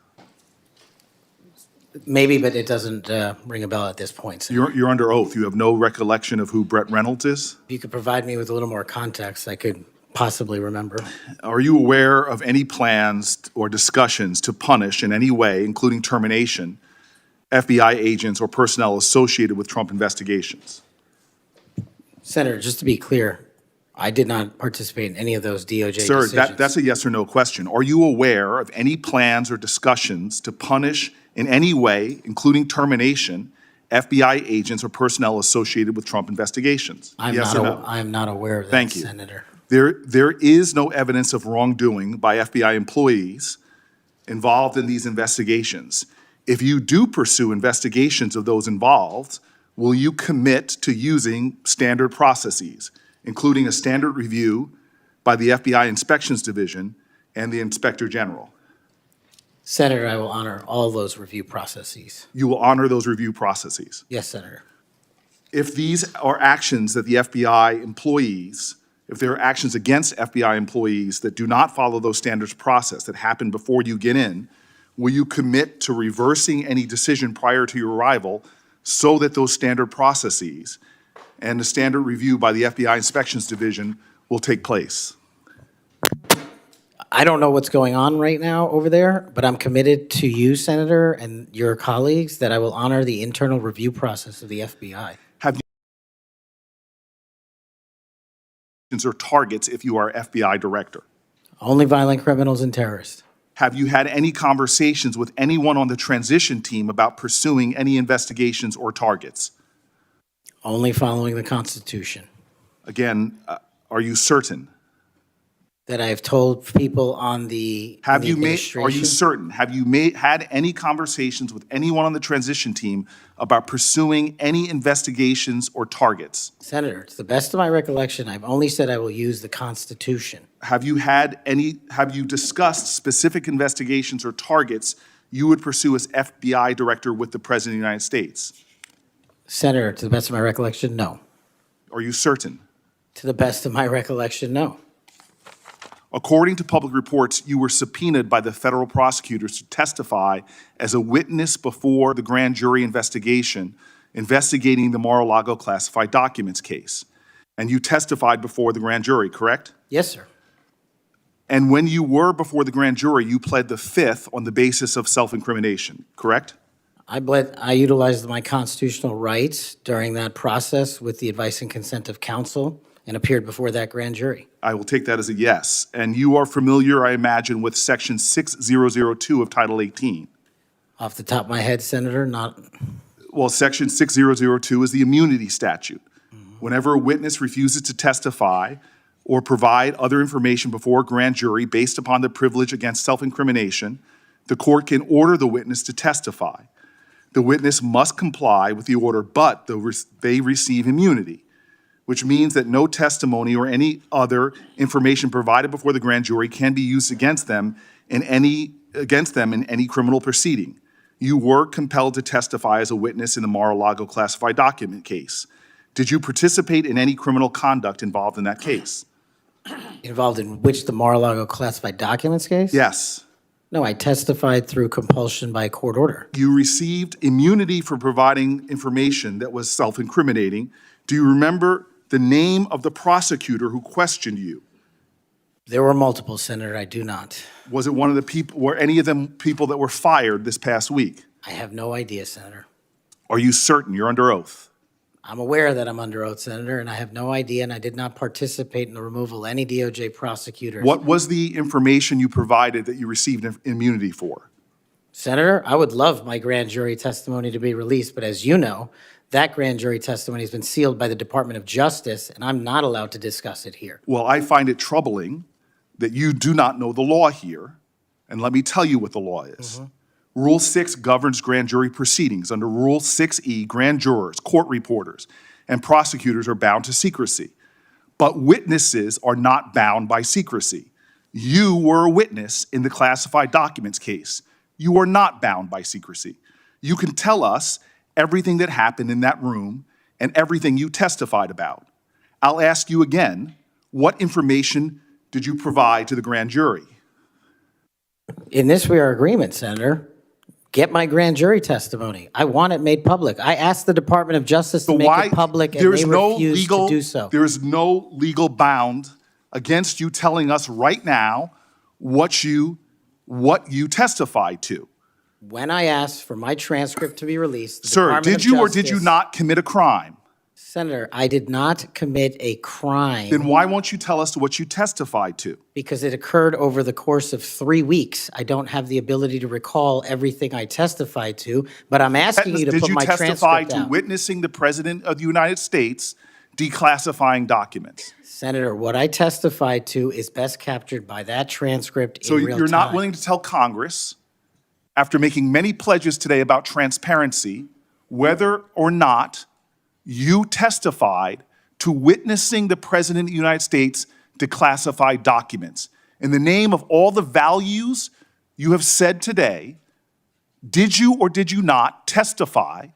Maybe, but it doesn't ring a bell at this point. So You're under oath. You have no recollection of who Brett Reynolds is? if you could provide me with a little more context, I could possibly remember. Are you aware of any plans or discussions to punish in any way, including termination, FBI agents or personnel associated with Trump investigations? Senator, just to be clear, I did not participate in any of those DOJ Sir, decisions. that's a yes or no question. Are you aware of any plans or discussions to punish in any way, including termination, FBI agents or personnel associated with Trump investigations? Yes or no? I'm not aware of that, Thank you. Senator. There is no evidence of wrongdoing by FBI employees involved in these investigations. If you do pursue investigations of those involved, will you commit to using standard processes, including a standard review by the FBI Inspections Division and the Inspector General? Senator, I will honor all those review processes. You will honor those review processes. Yes, Senator. If these are actions that the FBI employees, if there are actions against FBI employees that do not follow those standards process that happen before you get in, will you commit to reversing any decision prior to your arrival so that those standard processes and the standard review by the FBI Inspections Division will take place? I don't know what's going on right now over there, but I'm committed to you, Senator, and your colleagues that I will honor the internal review process of the FBI. Have you or targets if you are FBI director? Only violent criminals and terrorists. Have you had any conversations with anyone on the transition team about pursuing any investigations or targets? Only following the Constitution. Again, are you certain? That I have told people on the Are you administration. certain? Have you had any conversations with anyone on the transition team about pursuing any investigations or targets? Senator, to the best of my recollection, I've only said I will use the Constitution. Have you discussed specific investigations or targets you would pursue as FBI director with the President of the United States? Senator, to the best of my recollection, no. Are you certain? To the best of my recollection, no. According to public reports, you were subpoenaed by the federal prosecutors to testify as a witness before the grand jury investigation investigating the Mar-a-Lago classified documents case. And you testified before the grand jury, correct? Yes, sir. And when you were before the grand jury, you pled the fifth on the basis of self-incrimination, correct? I utilized my constitutional rights during that process with the advice and consent of counsel and appeared before that grand jury. I will take that as a yes. And you are familiar, I imagine, with Section 6002 of Title 18. Off the top of my head, Senator, not. Well, Section 6002 is the immunity statute. Whenever a witness refuses to testify or provide other information before a grand jury based upon the privilege against self-incrimination, the court can order the witness to testify. The witness must comply with the order, but they receive immunity, which means that no testimony or any other information provided before the grand jury can be used against them in any criminal proceeding. You were compelled to testify as a witness in the Mar-a-Lago classified document case. Did you participate in any criminal conduct involved in that case? Involved in which, the Mar-a-Lago classified documents case? Yes. No, I testified through compulsion by court order. You received immunity for providing information that was self-incriminating. Do you remember the name of the prosecutor who questioned you? There were multiple, Senator. I do not. Was it one of the people, were any of them people that were fired this past week? I have no idea, Senator. Are you certain? You're under oath. I'm aware that I'm under oath, Senator, and I have no idea, and I did not participate in the removal of any DOJ prosecutors. What was the information you provided that you received immunity for? Senator, I would love my grand jury testimony to be released, but as you know, that grand jury testimony has been sealed by the Department of Justice, and I'm not allowed to discuss it here. Well, I find it troubling that you do not know the law here, And let me tell you what the law is. Rule 6 governs grand jury proceedings. Under Rule 6E, grand jurors, court reporters, and prosecutors are bound to secrecy. But witnesses are not bound by secrecy. You were a witness in the classified documents case. You are not bound by secrecy. You can tell us everything that happened in that room and everything you testified about. I'll ask you again, what information did you provide to the grand jury? In this, we are agreement, Senator. Get my grand jury testimony. I want it made public. I asked the Department of Justice to make it public, and they refused to do so. There is no legal bound against you telling us right now what you testified to. When I asked for my transcript to be released, the Sir, Department did of you or did you Justice- not commit a crime? Senator, I did not commit a crime. Then why won't you tell us what you testified to? Because it occurred over the course of 3 weeks. I don't have the ability to recall everything I testified to, but I'm asking you to put my Did you testify transcript to out. witnessing the President of the United States declassifying documents? Senator, what I testified to is best captured by that transcript So in real you're not time. willing to tell Congress, after making many pledges today about transparency, whether or not you testified to witnessing the President of the United States declassify documents. In the name of all the values you have said today, did you or did you not testify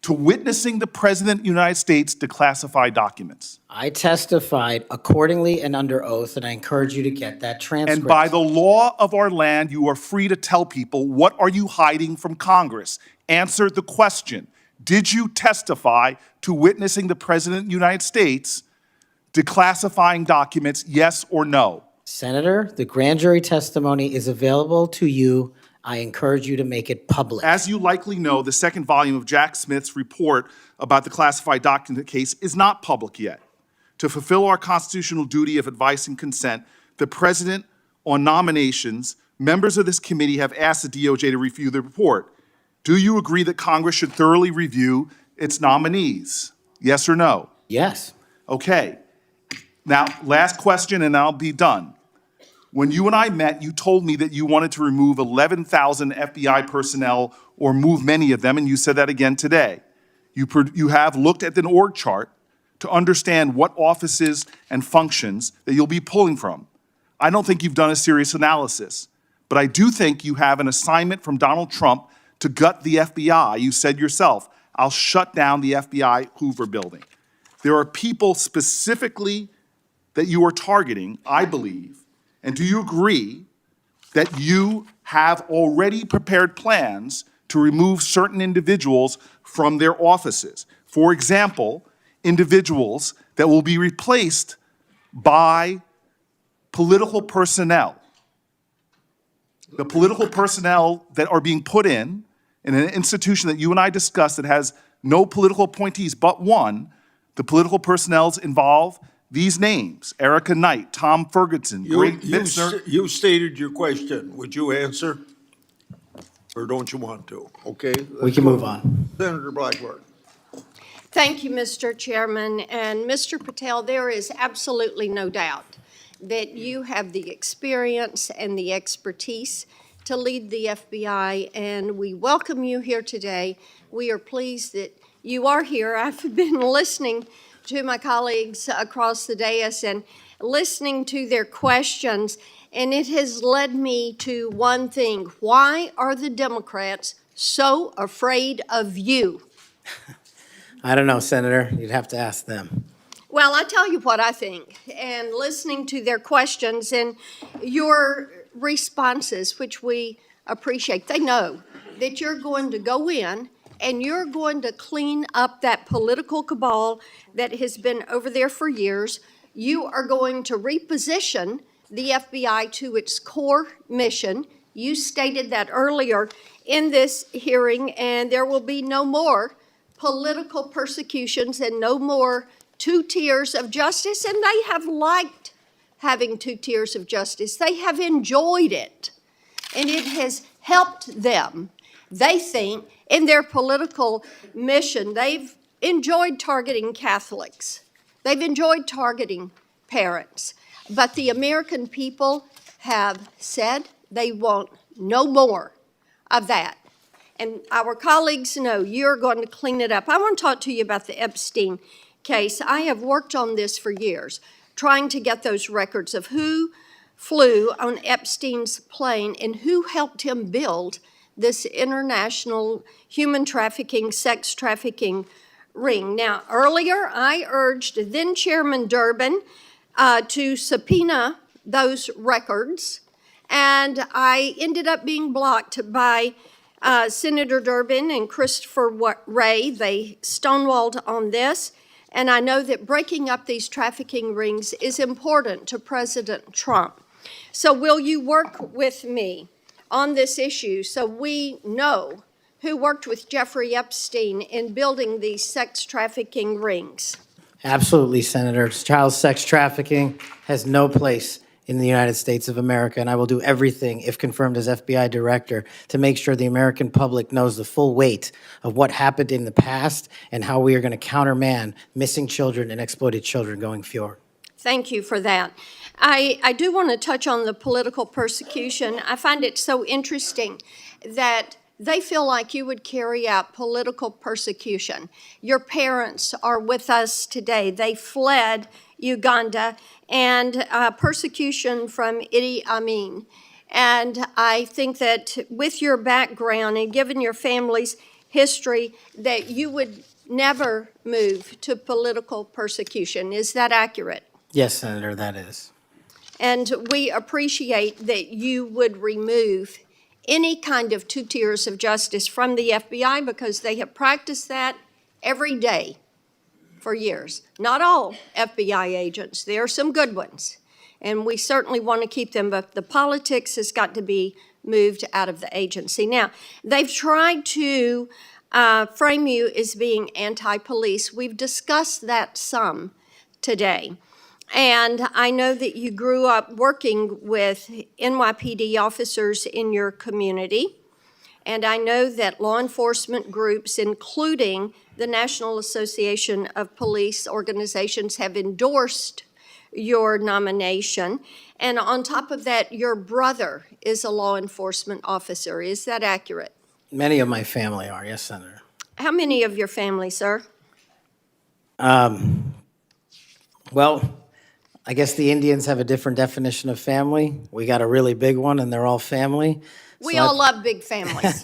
to witnessing the President of the United States declassify documents? I testified accordingly and under oath, and I encourage you to get that transcript. And by the law of our land, you are free to tell people, what are you hiding from Congress? Answer the question. Did you testify to witnessing the President of the United States declassifying documents, yes or no? Senator, the grand jury testimony is available to you. I encourage you to make it public. As you likely know, the second volume of Jack Smith's report about the classified document case is not public yet. To fulfill our constitutional duty of advice and consent, the President, on nominations, members of this committee have asked the DOJ to review the report. Do you agree that Congress should thoroughly review its nominees? Yes or no? Yes. Okay. Now, last question and I'll be done. When you and I met, you told me that you wanted to remove 11,000 FBI personnel or move many of them, and you said that again today. You have looked at an org chart to understand what offices and functions that you'll be pulling from. I don't think you've done a serious analysis, but I do think you have an assignment from Donald Trump to gut the FBI. You said yourself, I'll shut down the FBI Hoover building. There are people specifically that you are targeting, I believe, and do you agree that you have already prepared plans to remove certain individuals from their offices? For example, individuals that will be replaced by political personnel. The political personnel that are being put in an institution that you and I discussed that has no political appointees but one, the political personnel involve these names: Erica Knight, Tom Ferguson, Greg Bitzner. You stated your question. Would you answer? Or don't you want to? Okay. We can move on. Senator Blackburn. Thank you, Mr. Chairman. And Mr. Patel, there is absolutely no doubt that you have the experience and the expertise to lead the FBI, and we welcome you here today. We are pleased that you are here. I've been listening to my colleagues across the dais and listening to their questions, and it has led me to one thing. Why are the Democrats so afraid of you? I don't know, Senator. You'd have to ask them. Well, I tell you what I think, and listening to their questions and your responses, which we appreciate, they know that you're going to go in and you're going to clean up that political cabal that has been over there for years. You are going to reposition the FBI to its core mission. You stated that earlier in this hearing, and there will be no more political persecutions and no more 2 tiers of justice, and they have liked having 2 tiers of justice. They have enjoyed it, and it has helped them. They think in their political mission, they've enjoyed targeting Catholics. They've enjoyed targeting parents. But the American people have said They want no more of that. And our colleagues know you're going to clean it up. I want to talk to you about the Epstein case. I have worked on this for years, trying to get those records of who flew on Epstein's plane and who helped him build this international human trafficking, sex trafficking ring. Now, earlier I urged then Chairman Durbin to subpoena those records, and I ended up being blocked by Senator Durbin and Christopher Wray. They stonewalled on this, and I know that breaking up these trafficking rings is important to President Trump. So will you work with me on this issue so we know who worked with Jeffrey Epstein in building these sex trafficking rings? Absolutely, Senator. Child sex trafficking has no place in the United States of America, and I will do everything, if confirmed as FBI director, to make sure the American public knows the full weight of what happened in the past and how we are going to countermand missing children and exploited children going forward. Thank you for that. I do want to touch on the political persecution. I find it so interesting that they feel like you would carry out political persecution. Your parents are with us today. They fled Uganda and persecution from Idi Amin. And I think that with your background and given your family's history, that you would never move to political persecution. Is that accurate? Yes, Senator, that is. And we appreciate that you would remove any kind of two tiers of justice from the FBI because they have practiced that every day for years. Not all FBI agents. There are some good ones, and we certainly want to keep them, but the politics has got to be moved out of the agency. Now, they've tried to frame you as being anti-police. We've discussed that some today. And I know that you grew up working with NYPD officers in your community. And I know that law enforcement groups, including the National Association of Police Organizations, have endorsed your nomination. And on top of that, your brother is a law enforcement officer. Is that accurate? Many of my family are, yes, Senator. How many of your family, sir? Well, I guess the Indians have a different definition of family. We got a really big one, and they're all family. We all love big families.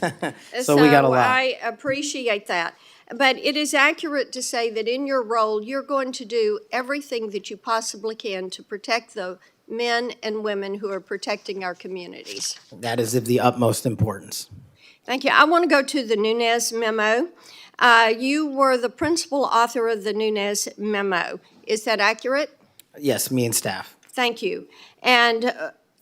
So we got a lot. I appreciate that. But it is accurate to say that in your role, you're going to do everything that you possibly can to protect the men and women who are protecting our communities. That is of the utmost importance. Thank you. I want to go to the Nunes memo. You were the principal author of the Nunes memo. Is that accurate? Yes, me and staff. Thank you. And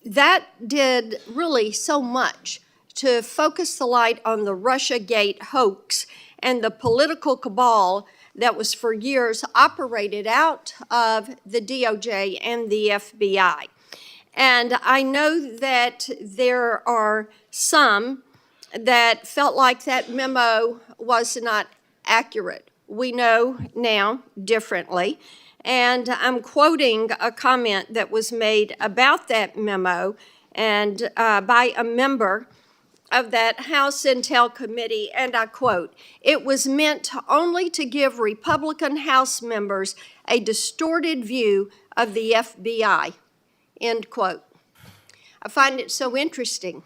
that did really so much to focus the light on the Russiagate hoax and the political cabal that was for years operated out of the DOJ and the FBI. And I know that there are some that felt like that memo was not accurate. We know now differently. And I'm quoting a comment that was made about that memo and by a member of that House Intel Committee, and I quote, "It was meant only to give Republican House members a distorted view of the FBI," end quote. I find it so interesting.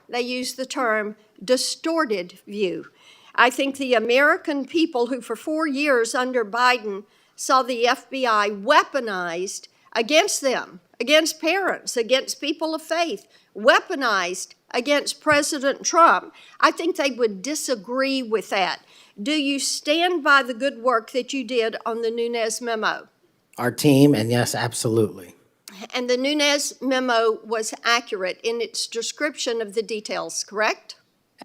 They use the term distorted view. I think the American people who for 4 years under Biden saw the FBI weaponized against them, against parents, against people of faith, weaponized against President Trump. I think they would disagree with that. Do you stand by the good work that you did on the Nunes memo? Our team, and yes, absolutely. And the Nunes memo was accurate in its description of the details, correct?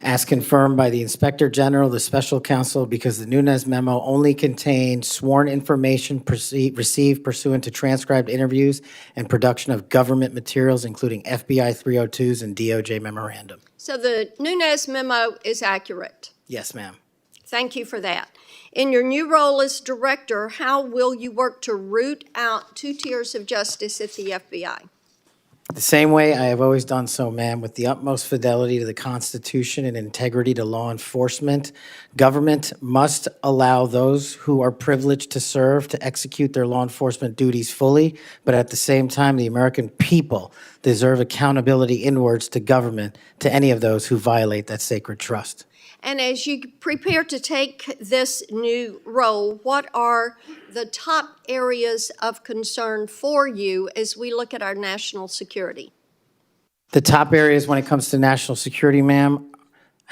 As confirmed by the Inspector General, the Special Counsel, because the Nunes memo only contained sworn information received pursuant to transcribed interviews and production of government materials, including FBI 302s and DOJ memorandum. So the Nunes memo is accurate. Yes, ma'am. Thank you for that. In your new role as director, how will you work to root out two tiers of justice at the FBI? The same way I have always done so, ma'am, with the utmost fidelity to the Constitution and integrity to law enforcement. Government must allow those who are privileged to serve to execute their law enforcement duties fully, but at the same time, the American people deserve accountability inwards to government, to any of those who violate that sacred trust. And as you prepare to take this new role, what are the top areas of concern for you as we look at our national security? The top areas when it comes to national security, ma'am,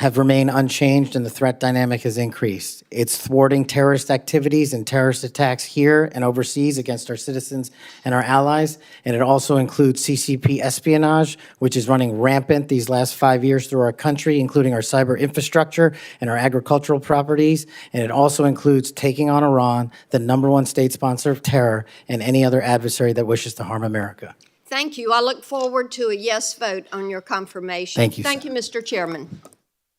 have remained unchanged and the threat dynamic has increased. It's thwarting terrorist activities and terrorist attacks here and overseas against our citizens and our allies. And it also includes CCP espionage, which is running rampant these last 5 years through our country, including our cyber infrastructure and our agricultural properties. And it also includes taking on Iran, the #1 state sponsor of terror, and any other adversary that wishes to harm America. Thank you. I look forward to a yes vote on your confirmation. Thank you, Thank you, Mr. Chairman.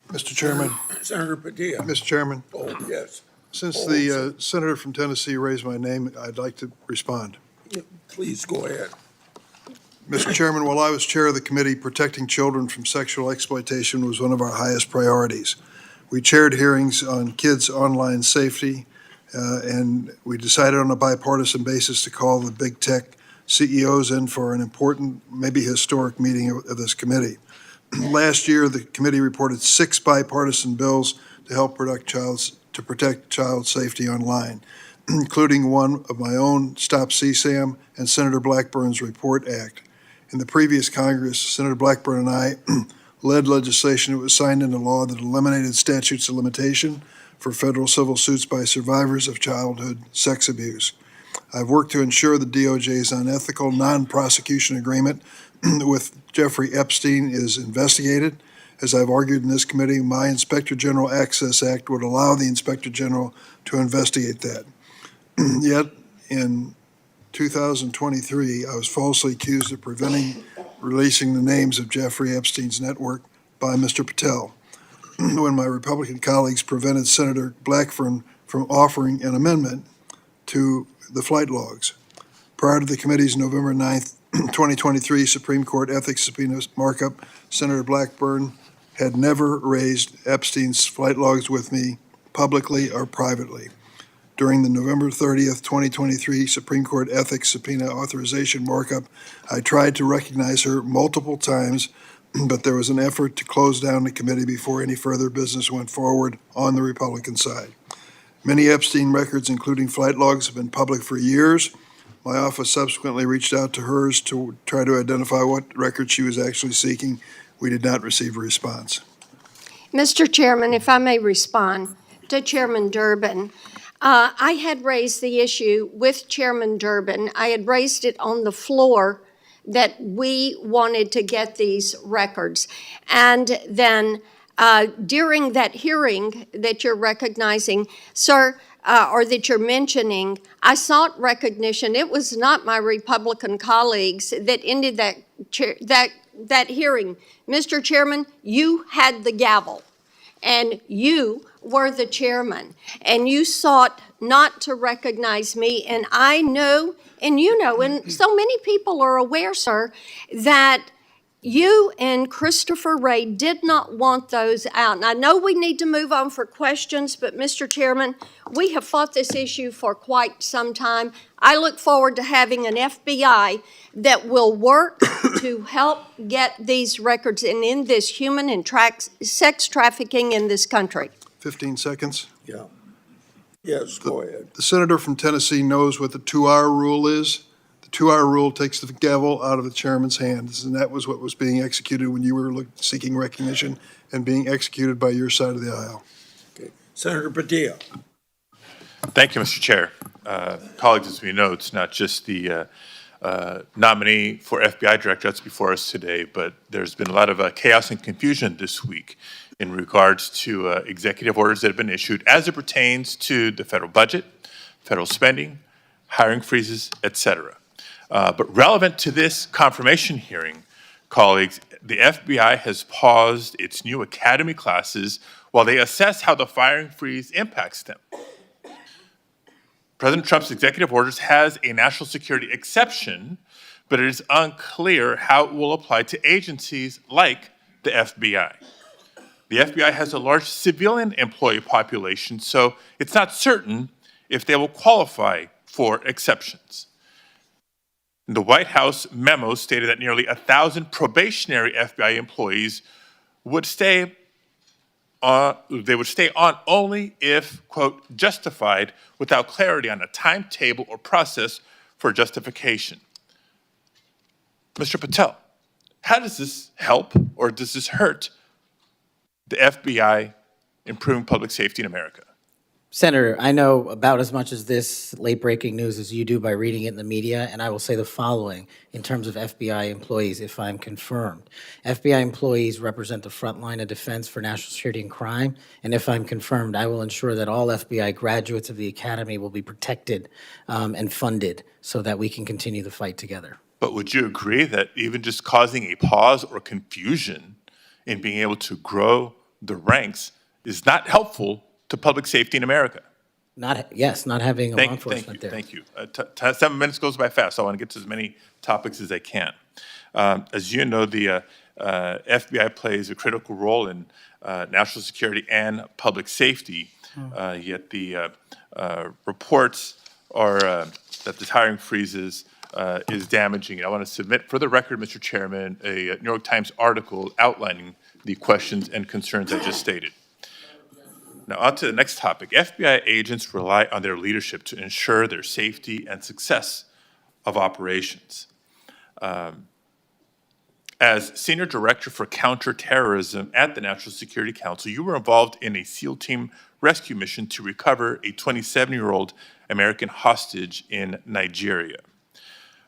Mr. Chairman. Senator Padilla. Mr. Chairman, Oh, yes. since the senator from Tennessee raised my name, I'd like to respond. Please go ahead. Mr. Chairman, while I was chair of the committee, protecting children from sexual exploitation was one of our highest priorities. We chaired hearings on kids' online safety, and we decided on a bipartisan basis to call the big tech CEOs in for an important, maybe historic meeting of this committee. Last year, the committee reported 6 bipartisan bills to help protect child safety online, including one of my own, Stop CSAM, and Senator Blackburn's Report Act. In the previous Congress, Senator Blackburn and I led legislation that was signed into law that eliminated statutes of limitation for federal civil suits by survivors of childhood sex abuse. I've worked to ensure the DOJ's unethical non-prosecution agreement with Jeffrey Epstein is investigated. As I've argued in this committee, my Inspector General Access Act would allow the Inspector General to investigate that. Yet, in 2023, I was falsely accused of preventing releasing the names of Jeffrey Epstein's network by Mr. Patel, when my Republican colleagues prevented Senator Blackburn from offering an amendment to the flight logs. Prior to the committee's November 9th, 2023 Supreme Court ethics subpoena markup, Senator Blackburn had never raised Epstein's flight logs with me publicly or privately. During the November 30th, 2023 Supreme Court ethics subpoena authorization markup, I tried to recognize her multiple times, but there was an effort to close down the committee before any further business went forward on the Republican side. Many Epstein records, including flight logs, have been public for years. My office subsequently reached out to hers to try to identify what record she was actually seeking. We did not receive a response. Mr. Chairman, if I may respond to Chairman Durbin. I had raised the issue with Chairman Durbin. I had raised it on the floor that we wanted to get these records. And then during that hearing that you're recognizing, sir, or that you're mentioning, I sought recognition. It was not my Republican colleagues that ended that hearing. Mr. Chairman, you had the gavel, and you were the chairman, and you sought not to recognize me. And I know, and you know, and so many people are aware, sir, that you and Christopher Wray did not want those out. And I know we need to move on for questions, but Mr. Chairman, we have fought this issue for quite some time. I look forward to having an FBI that will work to help get these records and end this human and sex trafficking in this country. 15 seconds. Yeah. Yes, go ahead. The senator from Tennessee knows what the 2-hour rule is. The 2-hour rule takes the gavel out of the chairman's hands, and that was what was being executed when you were seeking recognition and being executed by your side of the aisle. Okay. Senator Padilla. Thank you, Mr. Chair. Colleagues, as we know, it's not just the nominee for FBI director that's before us today, but there's been a lot of chaos and confusion this week in regards to executive orders that have been issued as it pertains to the federal budget, federal spending, hiring freezes, et cetera. But relevant to this confirmation hearing, colleagues, the FBI has paused its new academy classes while they assess how the firing freeze impacts them. President Trump's executive orders has a national security exception but it is unclear how it will apply to agencies like the FBI. The FBI has a large civilian employee population, so it's not certain if they will qualify for exceptions. The White House memo stated that nearly 1,000 probationary FBI employees would stay on only if, quote, justified, without clarity on a timetable or process for justification. Mr. Patel, how does this help or does this hurt the FBI improving public safety in America? Senator, I know about as much as this late-breaking news as you do by reading it in the media, and I will say the following in terms of FBI employees, if I'm confirmed. FBI employees represent the front line of defense for national security and crime, and if I'm confirmed, I will ensure that all FBI graduates of the academy will be protected and funded so that we can continue the fight together. But would you agree that even just causing a pause or confusion in being able to grow the ranks is not helpful to public safety in America? Not having a law enforcement there. Thank you. 7 minutes goes by fast, so I want to get to as many topics as I can. As you know, the FBI plays a critical role in national security and public safety, yet the reports are that this hiring freezes is damaging. I want to submit for the record, Mr. Chairman, a New York Times article outlining the questions and concerns I just stated. Now, on to the next topic. FBI agents rely on their leadership to ensure their safety and success of operations. As Senior Director for Counterterrorism at the National Security Council, you were involved in a SEAL team rescue mission to recover a 27-year-old American hostage in Nigeria.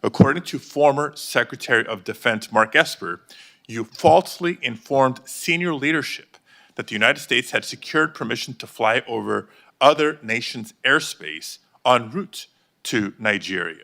According to former Secretary of Defense Mark Esper, you falsely informed senior leadership that the United States had secured permission to fly over other nations' airspace en route to Nigeria.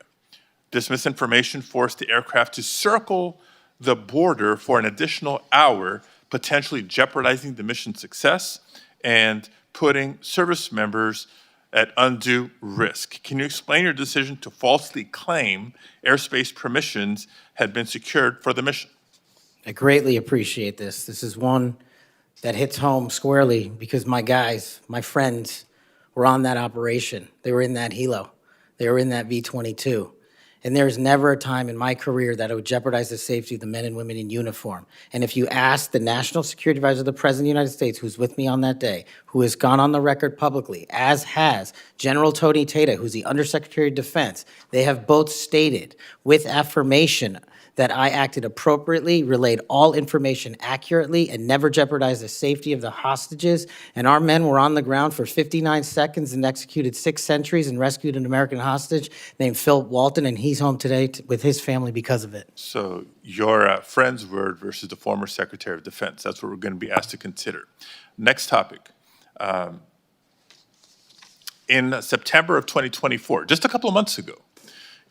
This misinformation forced the aircraft to circle the border for an additional hour, potentially jeopardizing the mission's success and putting service members at undue risk. Can you explain your decision to falsely claim airspace permissions had been secured for the mission? I greatly appreciate this. This is one that hits home squarely because my guys, my friends, were on that operation. They were in that helo. They were in that V-22. And there's never a time in my career that it would jeopardize the safety of the men and women in uniform. And if you ask the National Security Advisor of the President of the United States, who's with me on that day, who has gone on the record publicly, as has General Tony Tata, who's the Undersecretary of Defense, they have both stated with affirmation that I acted appropriately, relayed all information accurately, and never jeopardized the safety of the hostages. And our men were on the ground for 59 seconds and executed 6 sentries and rescued an American hostage named Philip Walton, and he's home today with his family because of it. So your friend's word versus the former Secretary of Defense, that's what we're going to be asked to consider. Next topic. In September of 2024, just a couple of months ago,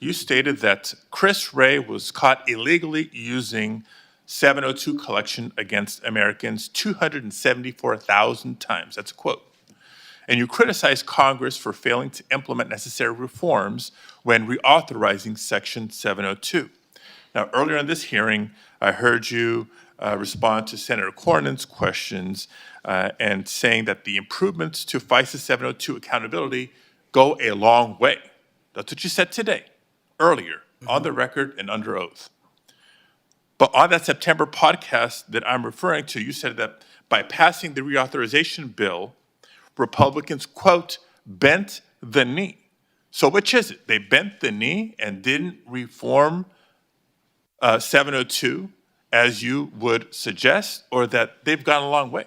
you stated that Chris Wray was caught illegally using 702 collection against Americans 274,000 times. That's a quote. And you criticized Congress for failing to implement necessary reforms when reauthorizing Section 702. Now, earlier in this hearing, I heard you respond to Senator Cornyn's questions and saying that the improvements to FISA 702 accountability go a long way. That's what you said today, earlier, on the record and under oath. But on that September podcast that I'm referring to, you said that by passing the reauthorization bill, Republicans, quote, bent the knee. So which is it? They bent the knee and didn't reform 702 as you would suggest, or that they've gone a long way?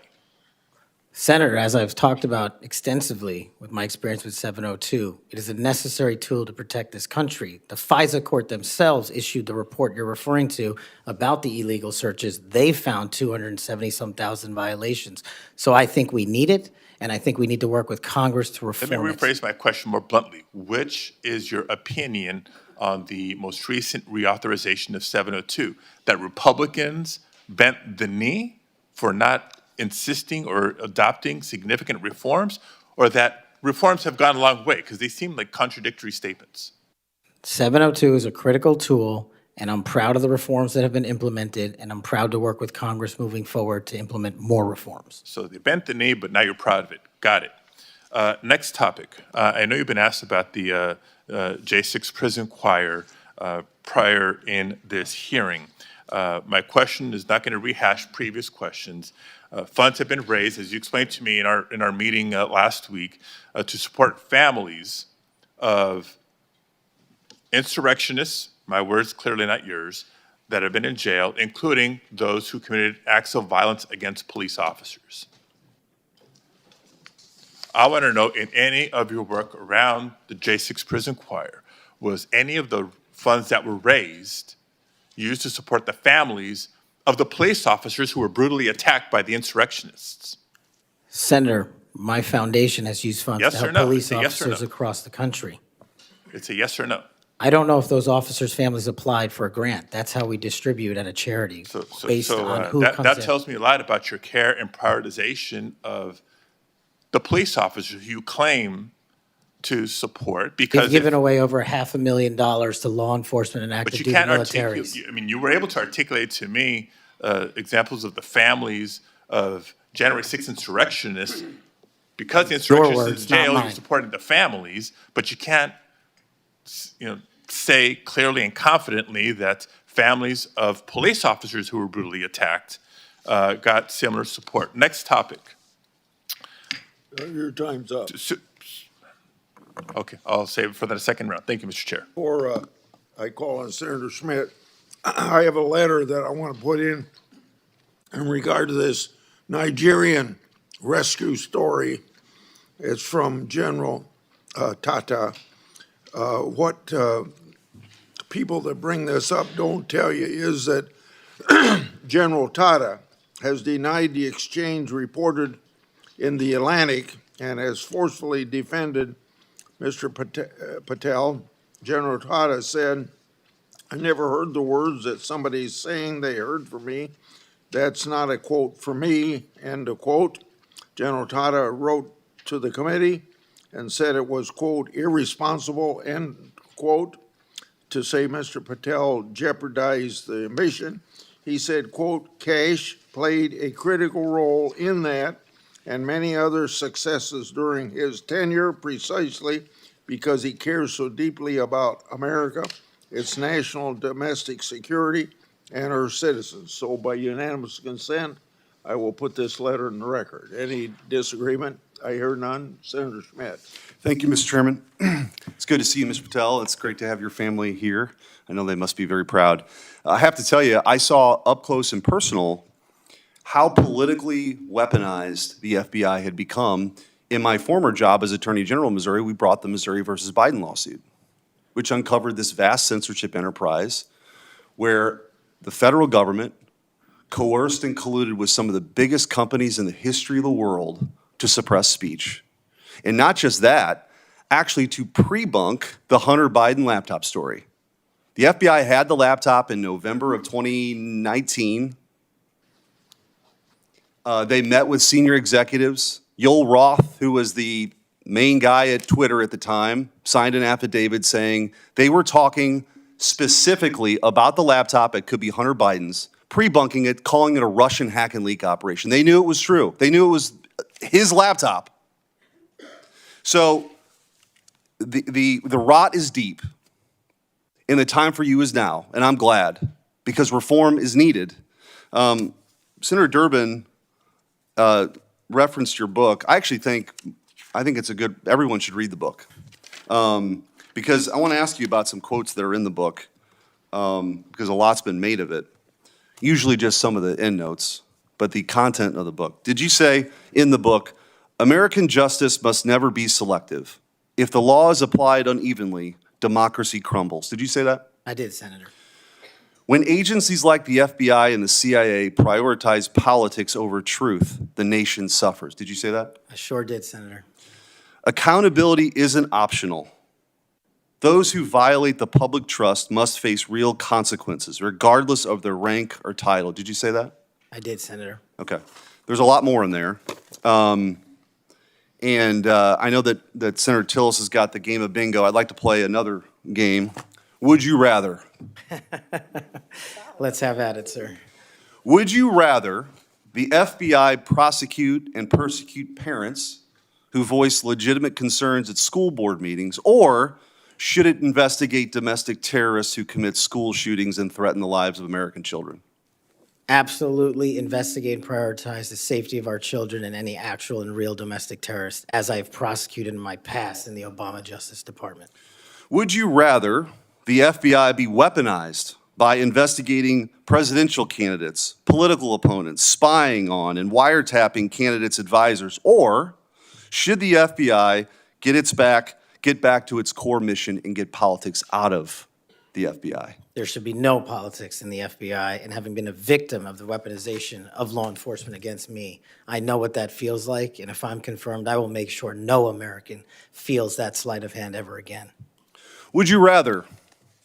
Senator, as I've talked about extensively with my experience with 702, it is a necessary tool to protect this country. The FISA court themselves issued the report you're referring to about the illegal searches. They found 270-some thousand violations. So I think we need it, and I think we need to work with Congress to reform it. Let me rephrase my question more bluntly. Which is your opinion on the most recent reauthorization of 702? That Republicans bent the knee for not insisting or adopting significant reforms, or that reforms have gone a long way? Because they seem like contradictory statements. 702 is a critical tool, and I'm proud of the reforms that have been implemented, and I'm proud to work with Congress moving forward to implement more reforms. So they bent the knee, but now you're proud of it. Got it. Next topic. I know you've been asked about the J6 prison choir prior in this hearing. My question is not going to rehash previous questions. Funds have been raised, as you explained to me in our meeting last week, to support families of insurrectionists, my words clearly not yours, that have been in jail, including those who committed acts of violence against police officers. I want to know, in any of your work around the J6 prison choir, was any of the funds that were raised used to support the families of the police officers who were brutally attacked by the insurrectionists? Senator, my foundation has used funds Yes to or help no? police It's a yes or officers no. across the country. It's a yes or no. I don't know if those officers' families applied for a grant. That's how we distribute at a charity, based on who that comes in. tells me a lot about your care and prioritization of the police officers you claim to support, because They've given away over $500,000 to law enforcement and but active you duty can't militaries. articulate. I mean, you were able to articulate to me examples of the families of January 6th insurrectionists. Because the insurrectionists in words, not jail, mine. you supported the families, but you can't, say clearly and confidently that families of police officers who were brutally attacked got similar support. Next topic. Your time's up. Okay, I'll save it for the second round. Thank you, Mr. Chair. Before I call on Senator Schmidt, I have a letter that I want to put in regard to this Nigerian rescue story. It's from General Tata. What people that bring this up don't tell you is that General Tata has denied the exchange reported in the Atlantic and has forcefully defended Mr. Patel. General Tata said, "I never heard the words that somebody's saying they heard from me. That's not a quote from me," end of quote. General Tata wrote to the committee and said it was, quote, "irresponsible," end quote, to say Mr. Patel jeopardized the mission. He said, quote, "Cash played a critical role in that and many other successes during his tenure precisely because he cares so deeply about America, its national domestic security, and her citizens." So by unanimous consent, I will put this letter in the record. Any disagreement? I hear none. Senator Schmidt. Thank you, Mr. Chairman. It's good to see you, Mr. Patel. It's great to have your family here. I know they must be very proud. I have to tell you, I saw up close and personal how politically weaponized the FBI had become. In my former job as Attorney General of Missouri, we brought the Missouri versus Biden lawsuit, which uncovered this vast censorship enterprise where the federal government coerced and colluded with some of the biggest companies in the history of the world to suppress speech. And not just that, actually to pre-bunk the Hunter Biden laptop story. The FBI had the laptop in November of 2019. They met with senior executives. Yoel Roth, who was the main guy at Twitter at the time, signed an affidavit saying they were talking specifically about the laptop. It could be Hunter Biden's, pre-bunking it, calling it a Russian hack and leak operation. They knew it was true. They knew it was his laptop. So the rot is deep, and the time for you is now, and I'm glad, because reform is needed. Senator Durbin referenced your book. I think it's a good, everyone should read the book. Because I want to ask you about some quotes that are in the book, because a lot's been made of it. Usually just some of the endnotes, but the content of the book. Did you say in the book, American justice must never be selective. If the law is applied unevenly, democracy crumbles. Did you say that? I did, Senator. When agencies like the FBI and the CIA prioritize politics over truth, the nation suffers. Did you say that? I sure did, Senator. Accountability isn't optional. Those who violate the public trust must face real consequences, regardless of their rank or title. Did you say that? I did, Senator. Okay. There's a lot more in there. I know that Senator Tillis has got the game of bingo. I'd like to play another game Would you rather? Let's have at it, sir. Would you rather the FBI prosecute and persecute parents who voice legitimate concerns at school board meetings, or should it investigate domestic terrorists who commit school shootings and threaten the lives of American children? Absolutely investigate and prioritize the safety of our children and any actual and real domestic terrorists, as I have prosecuted in my past in the Obama Justice Department. Would you rather the FBI be weaponized by investigating presidential candidates, political opponents, spying on and wiretapping candidates' advisors, or should the FBI get back to its core mission and get politics out of the FBI? There should be no politics in the FBI, and having been a victim of the weaponization of law enforcement against me, I know what that feels like, and if I'm confirmed, I will make sure no American feels that sleight of hand ever again. Would you rather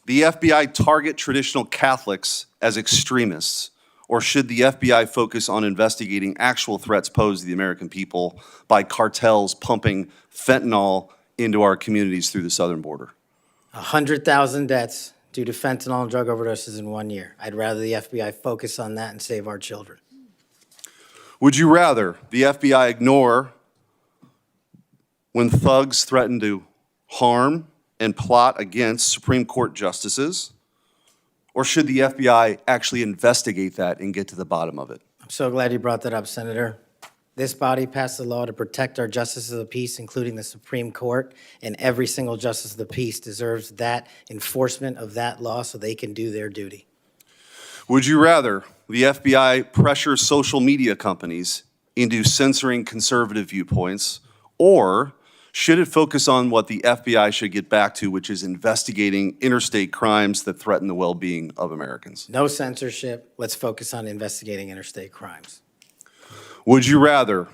the FBI target traditional Catholics as extremists, or should the FBI focus on investigating actual threats posed to the American people by cartels pumping fentanyl into our communities through the southern border? 100,000 deaths due to fentanyl and drug overdoses in 1 year. I'd rather the FBI focus on that and save our children. Would you rather the FBI ignore when thugs threaten to harm and plot against Supreme Court justices, or should the FBI actually investigate that and get to the bottom of it? I'm so glad you brought that up, Senator. This body passed a law to protect our justices of the peace, including the Supreme Court, and every single justice of the peace deserves that enforcement of that law so they can do their duty. Would you rather the FBI pressure social media companies into censoring conservative viewpoints, or should it focus on what the FBI should get back to, which is investigating interstate crimes that threaten the well-being of Americans? No censorship. Let's focus on investigating interstate crimes. Would you rather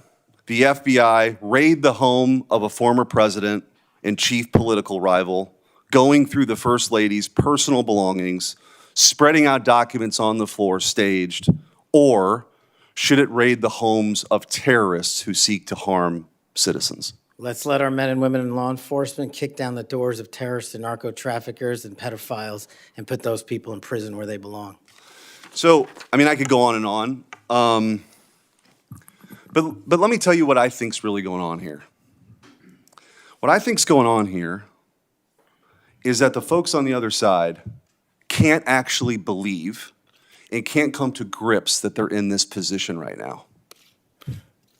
the FBI raid the home of a former president and chief political rival, going through the First Lady's personal belongings, spreading out documents on the floor staged, or should it raid the homes of terrorists who seek to harm citizens? Let's let our men and women in law enforcement kick down the doors of terrorists and narco-traffickers and pedophiles and put those people in prison where they belong. So, I mean, I could go on and on. But let me tell you what I think's really going on here. What I think's going on here is that the folks on the other side can't actually believe and can't come to grips that they're in this position right now.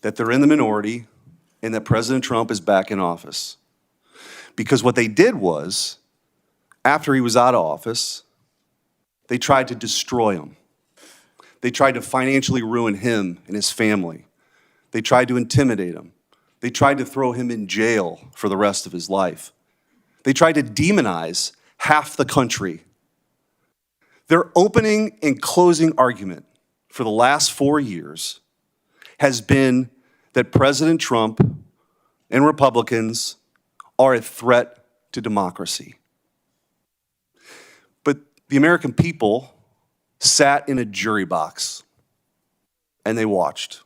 That they're in the minority and that President Trump is back in office. Because what they did was, after he was out of office, they tried to destroy him. They tried to financially ruin him and his family. They tried to intimidate him. They tried to throw him in jail for the rest of his life. They tried to demonize half the country. Their opening and closing argument for the last 4 years has been that President Trump and Republicans are a threat to democracy. But the American people sat in a jury box and they watched.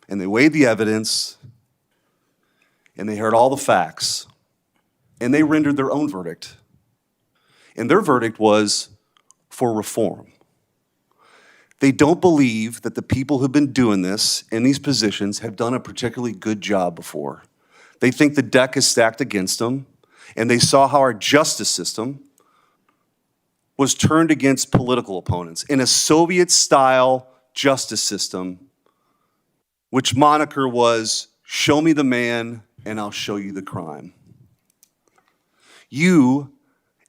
And they weighed the evidence, and they heard all the facts, and they rendered their own verdict. And their verdict was for reform. They don't believe that the people who've been doing this in these positions have done a particularly good job before. They think the deck is stacked against them, and they saw how our justice system was turned against political opponents in a Soviet-style justice system, which moniker was, "Show me the man and I'll show you the crime."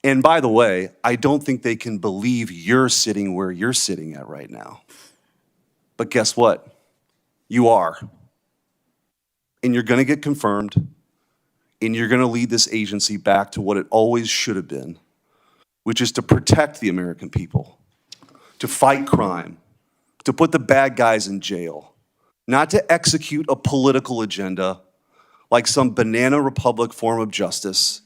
And by the way, I don't think they can believe you're sitting where you're sitting at right now. But guess what? You are. And you're gonna get confirmed, and you're gonna lead this agency back to what it always should have been, which is to protect the American people, to fight crime, to put the bad guys in jail, not to execute a political agenda like some banana republic form of justice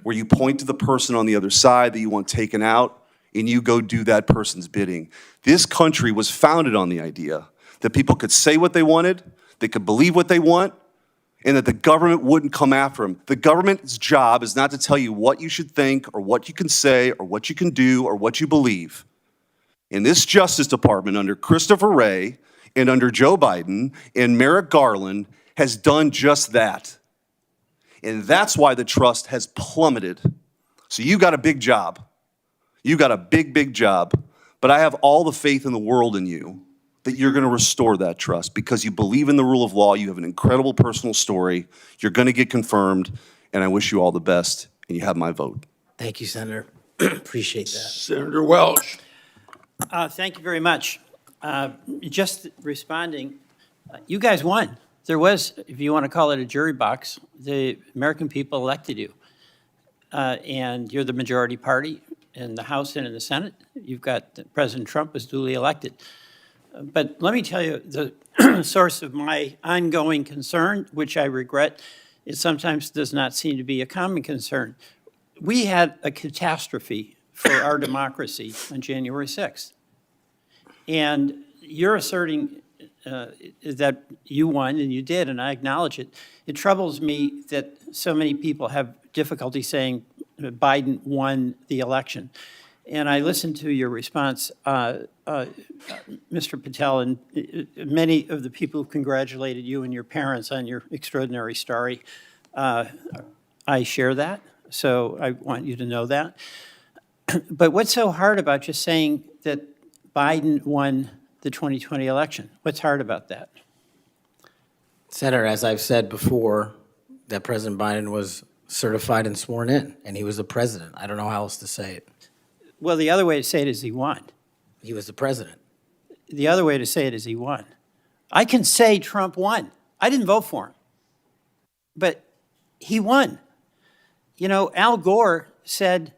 where you point to the person on the other side that you want taken out and you go do that person's bidding. This country was founded on the idea that people could say what they wanted, they could believe what they want, and that the government wouldn't come after him. The government's job is not to tell you what you should think or what you can say or what you can do or what you believe. And this Justice Department under Christopher Wray and under Joe Biden and Merrick Garland has done just that. And that's why the trust has plummeted. So you got a big job. You got a big, big job. But I have all the faith in the world in you that you're going to restore that trust because you believe in the rule of law. You have an incredible personal story. You're going to get confirmed. And I wish you all the best. And you have my vote. Thank you, Senator. Appreciate that. Senator Welch. Thank you very much. Just responding, you guys won. There was, if you want to call it a jury box, the American people elected you. And you're the majority party in the House and in the Senate. You've got President Trump was duly elected. But let me tell you, the source of my ongoing concern, which I regret, it sometimes does not seem to be a common concern. We had a catastrophe for our democracy on January 6th. And you're asserting that you won, and you did, and I acknowledge it. It troubles me that so many people have difficulty saying Biden won the election. And I listened to your response, Mr. Patel, and many of the people who congratulated you and your parents on your extraordinary story. I share that, so I want you to know that. But what's so hard about just saying that Biden won the 2020 election? What's hard about that? Senator, as I've said before, that President Biden was certified and sworn in, and he was the president. I don't know how else to say it. Well, the other way to say it is he won. He was the president. The other way to say it is he won. I can say Trump won. I didn't vote for him, but he won. You know, Al Gore said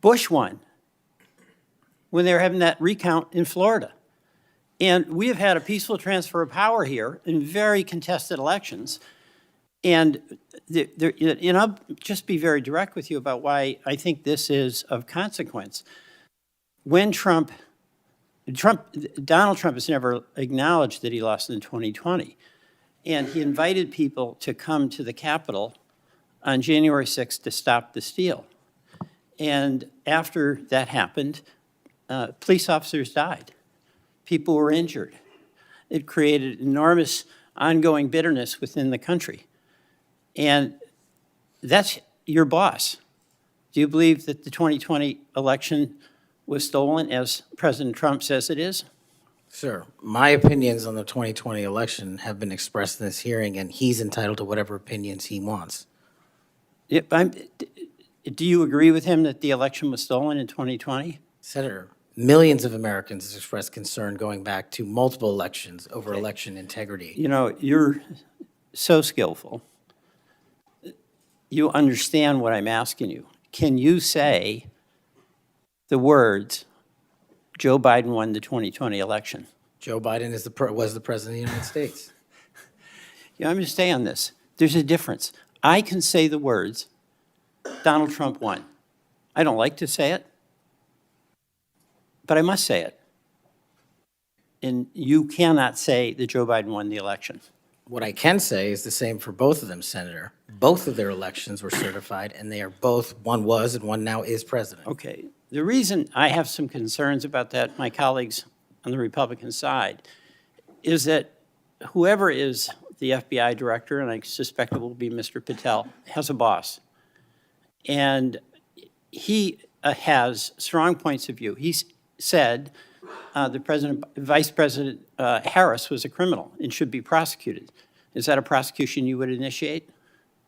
Bush won when they were having that recount in Florida. And we have had a peaceful transfer of power here in very contested elections. And I'll just be very direct with you about why I think this is of consequence. When Donald Trump has never acknowledged that he lost in 2020. And he invited people to come to the Capitol on January 6th to stop the steal. And after that happened, police officers died. People were injured. It created enormous ongoing bitterness within the country. And that's your boss. Do you believe that the 2020 election was stolen, as President Trump says it is? Sir, my opinions on the 2020 election have been expressed in this hearing, and he's entitled to whatever opinions he wants. Do you agree with him that the election was stolen in 2020? Senator, millions of Americans have expressed concern going back to multiple elections over election integrity. You know, you're so skillful. You understand what I'm asking you. Can you say the words, Joe Biden won the 2020 election? Joe Biden was the president of the United States. You know, I'm going to stay on this. There's a difference. I can say the words, Donald Trump won. I don't like to say it, but I must say it. And you cannot say that Joe Biden won the election. What I can say is the same for both of them, Senator. Both of their elections were certified, and they are both, one was and one now is president. Okay. The reason I have some concerns about that, my colleagues on the Republican side, is that whoever is the FBI director, and I suspect it will be Mr. Patel, has a boss. And he has strong points of view. He said Vice President Harris was a criminal and should be prosecuted. Is that a prosecution you would initiate?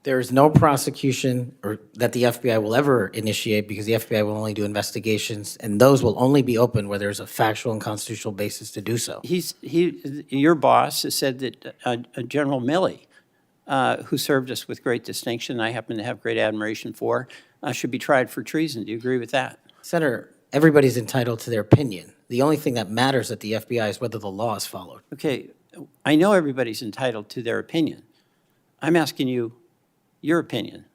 There is no prosecution that the FBI will ever initiate because the FBI will only do investigations, and those will only be open where there's a factual and constitutional basis to do so. Your boss has said that General Milley, who served us with great distinction, I happen to have great admiration for, should be tried for treason. Do you agree with that? Senator, everybody's entitled to their opinion. The only thing that matters at the FBI is whether the law is followed. Okay, I know everybody's entitled to their opinion. I'm asking you your opinion.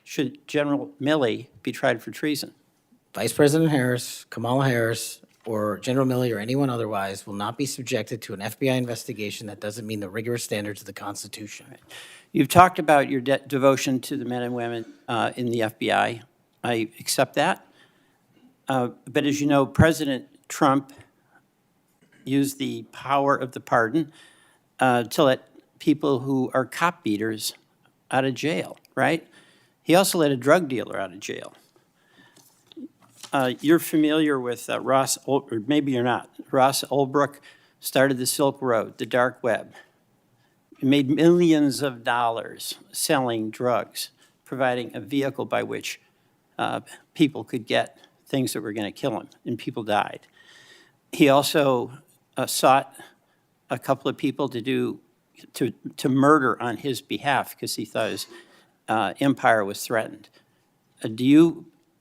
Should General Milley be tried for treason? Vice President Harris, Kamala Harris, or General Milley or anyone otherwise will not be subjected to an FBI investigation that doesn't meet the rigorous standards of the Constitution. You've talked about your devotion to the men and women in the FBI. I accept that. But as you know, President Trump used the power of the pardon to let people who are cop beaters out of jail, right? He also let a drug dealer out of jail. You're familiar with Ross, or maybe you're not. Ross Ulbricht started the Silk Road, the dark web. He made millions of dollars selling drugs, providing a vehicle by which people could get things that were going to kill them, and people died. He also sought a couple of people to murder on his behalf because he thought his empire was threatened.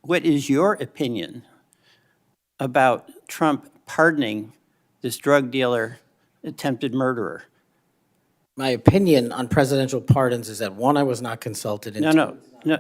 What is your opinion about Trump pardoning this drug dealer, attempted murderer? My opinion on presidential pardons is that, one, I was not consulted, and No.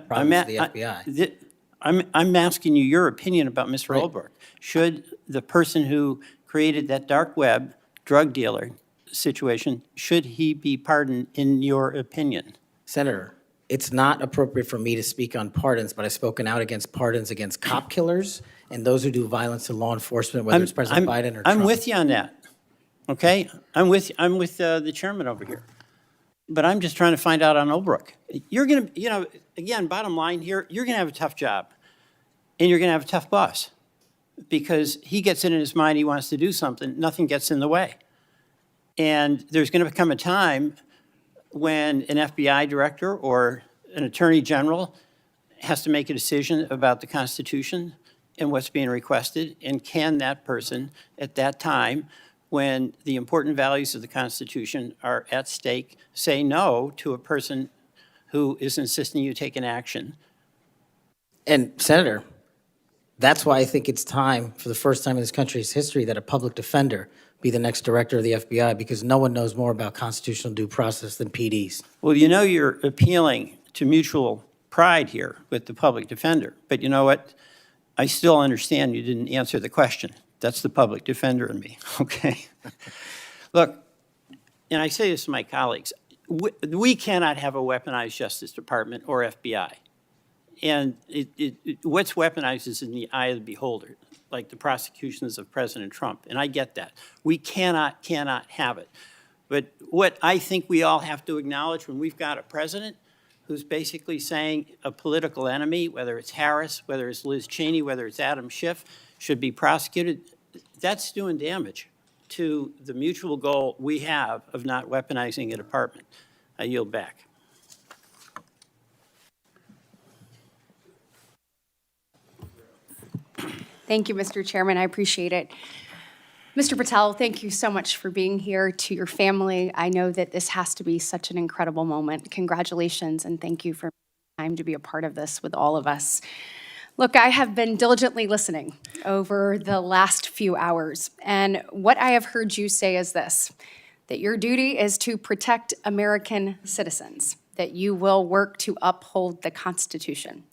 problems with the FBI. I'm asking you your opinion about Mr. Ulbricht. Should the person who created that dark web drug dealer situation, should he be pardoned in your opinion? Senator, it's not appropriate for me to speak on pardons, but I've spoken out against pardons against cop killers and those who do violence to law enforcement, whether it's President Biden or Trump. I'm with you on that, okay? I'm with the chairman over here. But I'm just trying to find out on Ulbricht. You're going to, again, bottom line here, you're going to have a tough job, and you're going to have a tough boss, because he gets it in his mind he wants to do something, nothing gets in the way. And there's going to come a time when an FBI director or an attorney general has to make a decision about the Constitution and what's being requested, and can that person at that time, when the important values of the Constitution are at stake, say no to a person who is insisting you take an action? And Senator, that's why I think it's time, for the first time in this country's history, that a public defender be the next director of the FBI, because no one knows more about constitutional due process than PDs. Well, you're appealing to mutual pride here with the public defender. But you know what? I still understand you didn't answer the question. That's the public defender in me, okay? Look, and I say this to my colleagues, we cannot have a weaponized Justice Department or FBI. And what's weaponized is in the eye of the beholder, like the prosecutions of President Trump, and I get that. We cannot have it. But what I think we all have to acknowledge when we've got a president who's basically saying a political enemy, whether it's Harris, whether it's Liz Cheney, whether it's Adam Schiff, should be prosecuted, that's doing damage to the mutual goal we have of not weaponizing a department. I yield back. Thank you, Mr. Chairman. I appreciate it. Mr. Patel, thank you so much for being here. To your family, I know that this has to be such an incredible moment. Congratulations, and thank you for time to be a part of this with all of us. Look, I have been diligently listening over the last few hours, and what I have heard you say is this, that your duty is to protect American citizens, that you will work to uphold the Constitution.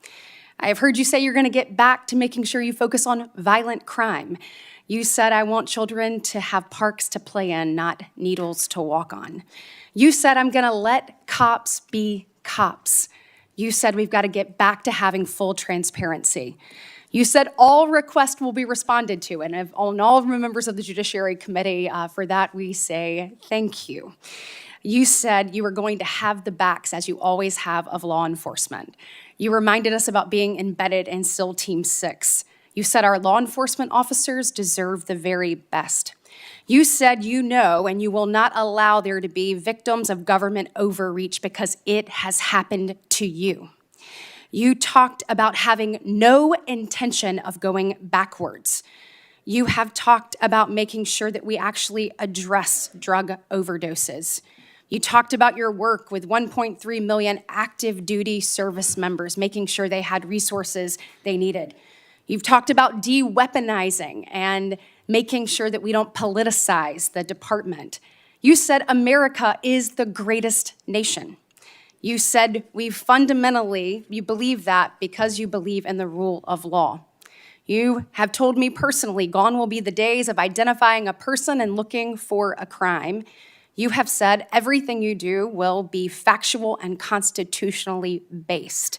I have heard you say you're going to get back to making sure you focus on violent crime. You said, I want children to have parks to play in, not needles to walk on. You said, I'm going to let cops be cops. You said, we've got to get back to having full transparency. You said all requests will be responded to, and on all members of the Judiciary Committee, for that we say thank you. You said you were going to have the backs, as you always have, of law enforcement. You reminded us about being embedded in SEAL Team 6. You said our law enforcement officers deserve the very best. You said you know and you will not allow there to be victims of government overreach because it has happened to you. You talked about having no intention of going backwards. You have talked about making sure that we actually address drug overdoses. You talked about your work with 1.3 million active duty service members, making sure they had resources they needed. You've talked about de-weaponizing and making sure that we don't politicize the department. You said America is the greatest nation. You said you believe that because you believe in the rule of law. You have told me personally, gone will be the days of identifying a person and looking for a crime. You have said everything you do will be factual and constitutionally based.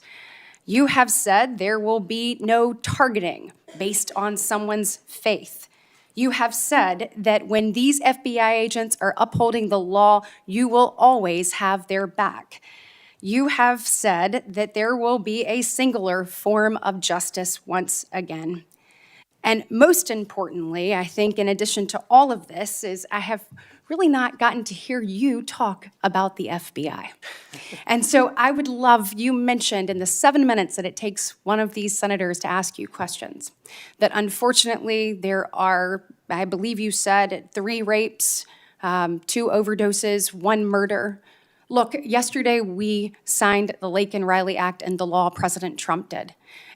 You have said there will be no targeting based on someone's faith. You have said that when these FBI agents are upholding the law, you will always have their back. You have said that there will be a singular form of justice once again. And most importantly, I think in addition to all of this, is I have really not gotten to hear you talk about the FBI. And so I would love, you mentioned in the 7 minutes that it takes one of these senators to ask you questions, that unfortunately there are, I believe you said, 3 rapes, 2 overdoses, 1 murder. Look, yesterday we signed the Laken Riley Act and the law President Trump did.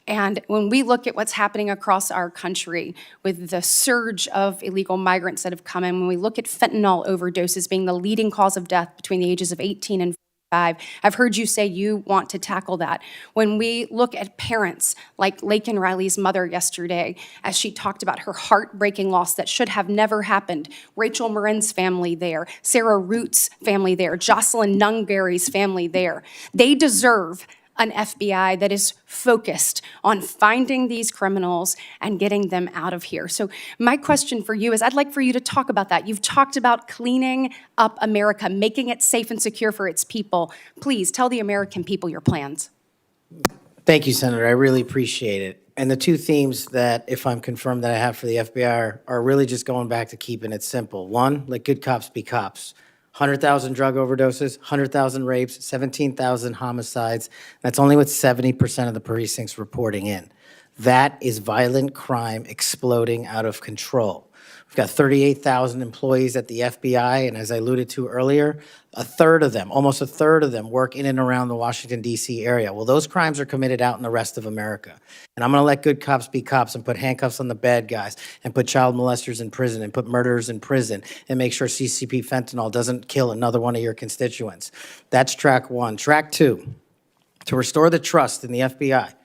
And when we look at what's happening across our country with the surge of illegal migrants that have come in, when we look at fentanyl overdoses being the leading cause of death between the ages of 18 and 45, I've heard you say you want to tackle that. When we look at parents like Laken Riley's mother yesterday, as she talked about her heartbreaking loss that should have never happened, Rachel Marin's family there, Sarah Root's family there, Jocelyn Nungary's family there, they deserve an FBI that is focused on finding these criminals and getting them out of here. So my question for you is, I'd like for you to talk about that. You've talked about cleaning up America, making it safe and secure for its people. Please tell the American people your plans. Thank you, Senator. I really appreciate it. And the 2 themes that, if I'm confirmed, that I have for the FBI are really just going back to keeping it simple. 1, let good cops be cops. 100,000 drug overdoses, 100,000 rapes, 17,000 homicides. That's only with 70% of the precincts reporting in. That is violent crime exploding out of control. We've got 38,000 employees at the FBI, and as I alluded to earlier, almost a third of them work in and around the Washington, D.C. area. Well, those crimes are committed out in the rest of America. And I'm going to let good cops be cops and put handcuffs on the bad guys and put child molesters in prison and put murderers in prison and make sure CCP fentanyl doesn't kill another one of your constituents. That's track 1. Track 2, to restore the trust in the FBI.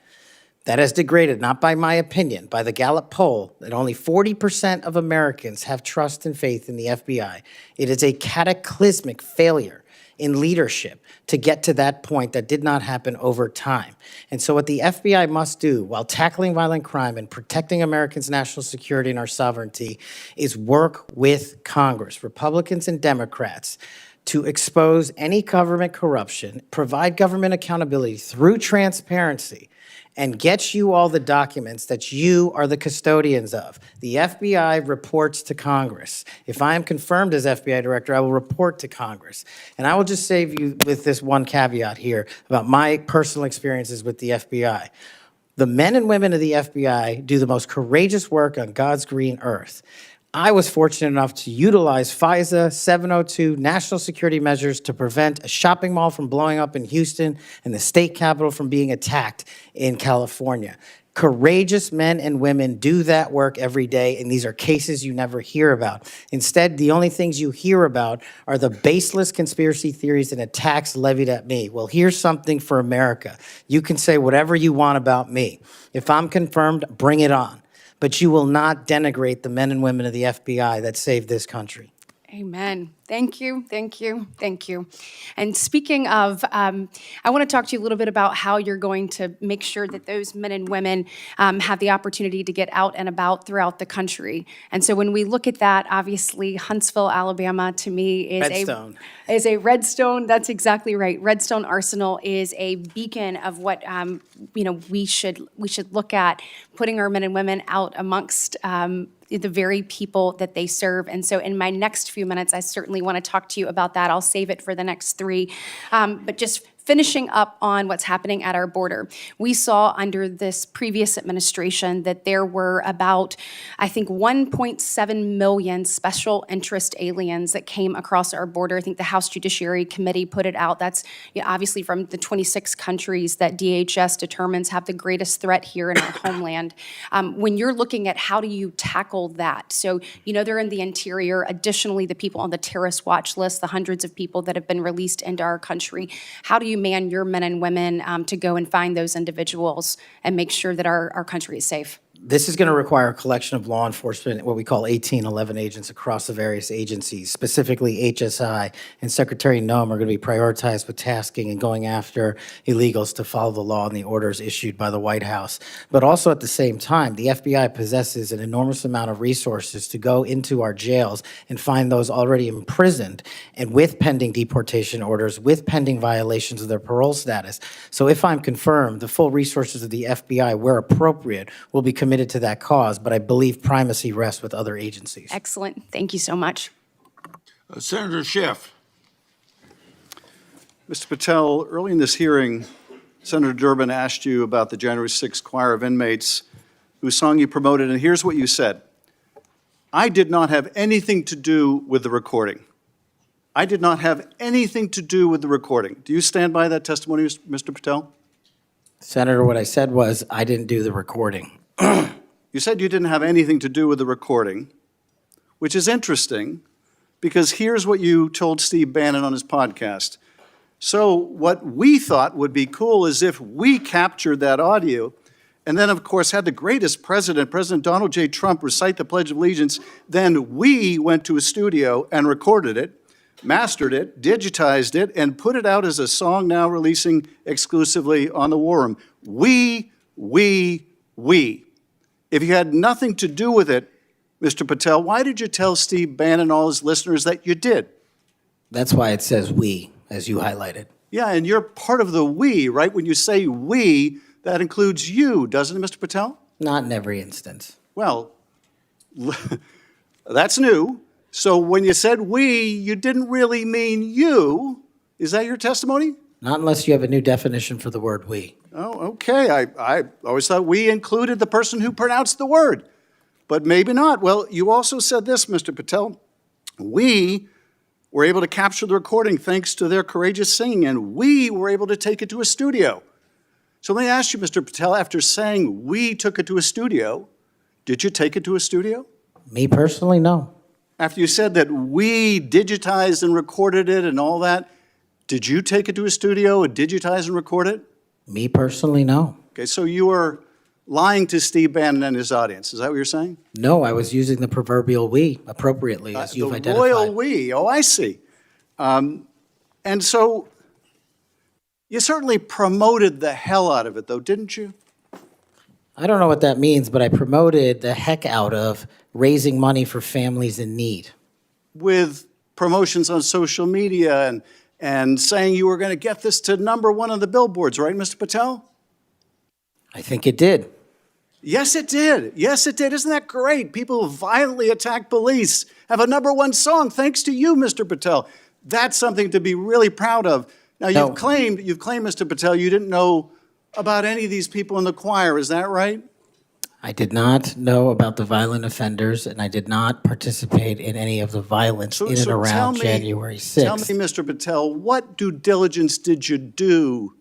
That has degraded, not by my opinion, by the Gallup poll, that only 40% of Americans have trust and faith in the FBI. It is a cataclysmic failure in leadership to get to that point that did not happen over time. And so what the FBI must do while tackling violent crime and protecting Americans' national security and our sovereignty is work with Congress, Republicans and Democrats, to expose any government corruption, provide government accountability through transparency, and get you all the documents that you are the custodians of. The FBI reports to Congress. If I am confirmed as FBI director, I will report to Congress. And I will just save you with this one caveat here about my personal experiences with the FBI. The men and women of the FBI do the most courageous work on God's green earth. I was fortunate enough to utilize FISA 702 national security measures to prevent a shopping mall from blowing up in Houston and the state capitol from being attacked in California. Courageous men and women do that work every day, and these are cases you never hear about. Instead, the only things you hear about are the baseless conspiracy theories and attacks levied at me. Well, here's something for America. You can say whatever you want about me. If I'm confirmed, bring it on. But you will not denigrate the men and women of the FBI that saved this country. Amen. Thank you, thank you, thank you. And speaking of, I want to talk to you a little bit about how you're going to make sure that those men and women have the opportunity to get out and about throughout the country. And so when we look at that, obviously Huntsville, Alabama, to me is a Redstone. That's exactly right. Redstone Arsenal is a beacon of what we should look at, putting our men and women out amongst the very people that they serve. And so in my next few minutes, I certainly want to talk to you about that. I'll save it for the next 3. But just finishing up on what's happening at our border. We saw under this previous administration that there were about, I think, 1.7 million special interest aliens that came across our border. I think the House Judiciary Committee put it out. That's obviously from the 26 countries that DHS determines have the greatest threat here in our homeland. When you're looking at how do you tackle that? So, they're in the interior. Additionally, the people on the terrorist watch list, the hundreds of people that have been released into our country. How do you man your men and women to go and find those individuals and make sure that our country is safe? This is going to require a collection of law enforcement, what we call 1811 agents across the various agencies, specifically HSI and Secretary Noem are going to be prioritized with tasking and going after illegals to follow the law and the orders issued by the White House. But also at the same time, the FBI possesses an enormous amount of resources to go into our jails and find those already imprisoned and with pending deportation orders, with pending violations of their parole status. So if I'm confirmed, the full resources of the FBI, where appropriate, will be committed to that cause, but I believe primacy rests with other agencies. Excellent. Thank you so much. Senator Schiff. Mr. Patel, early in this hearing, Senator Durbin asked you about the January 6th choir of inmates whose song you promoted, and here's what you said. I did not have anything to do with the recording. I did not have anything to do with the recording. Do you stand by that testimony, Mr. Patel? Senator, what I said was I didn't do the recording. You said you didn't have anything to do with the recording, which is interesting because here's what you told Steve Bannon on his podcast. So what we thought would be cool is if we captured that audio and then, of course, had the greatest president, President Donald J. Trump, recite the Pledge of Allegiance, then we went to a studio and recorded it, mastered it, digitized it, and put it out as a song now releasing exclusively on the War Room. We. If you had nothing to do with it, Mr. Patel, why did you tell Steve Bannon and all his listeners that you did? That's why it says we, as you highlighted. Yeah, and you're part of the we, right? When you say we, that includes you, doesn't it, Mr. Patel? Not in every instance. Well, that's new. So when you said we, you didn't really mean you. Is that your testimony? Not unless you have a new definition for the word we. Oh, okay. I always thought we included the person who pronounced the word, but maybe not. Well, you also said this, Mr. Patel. We were able to capture the recording thanks to their courageous singing, and we were able to take it to a studio. So let me ask you, Mr. Patel, after saying we took it to a studio, did you take it to a studio? Me personally, no. After you said that we digitized and recorded it and all that, did you take it to a studio and digitize and record it? Me personally, no. Okay, so you were lying to Steve Bannon and his audience. Is that what you're saying? No, I was using the proverbial we appropriately, as you've identified. The royal we. Oh, I see. And so you certainly promoted the hell out of it, though, didn't you? I don't know what that means, but I promoted the heck out of raising money for families in need. With promotions on social media and saying you were going to get this to #1 on the billboards, right, Mr. Patel? I think it did. Yes, it did. Yes, it did. Isn't that great? People who violently attack police have a #1 song thanks to you, Mr. Patel. That's something to be really proud of. Now, you've claimed, Mr. Patel, you didn't know about any of these people in the choir. Is that right? I did not know about the violent offenders, and I did not participate in any of the violence in and around January 6th. Tell me, Mr. Patel, what due diligence did you do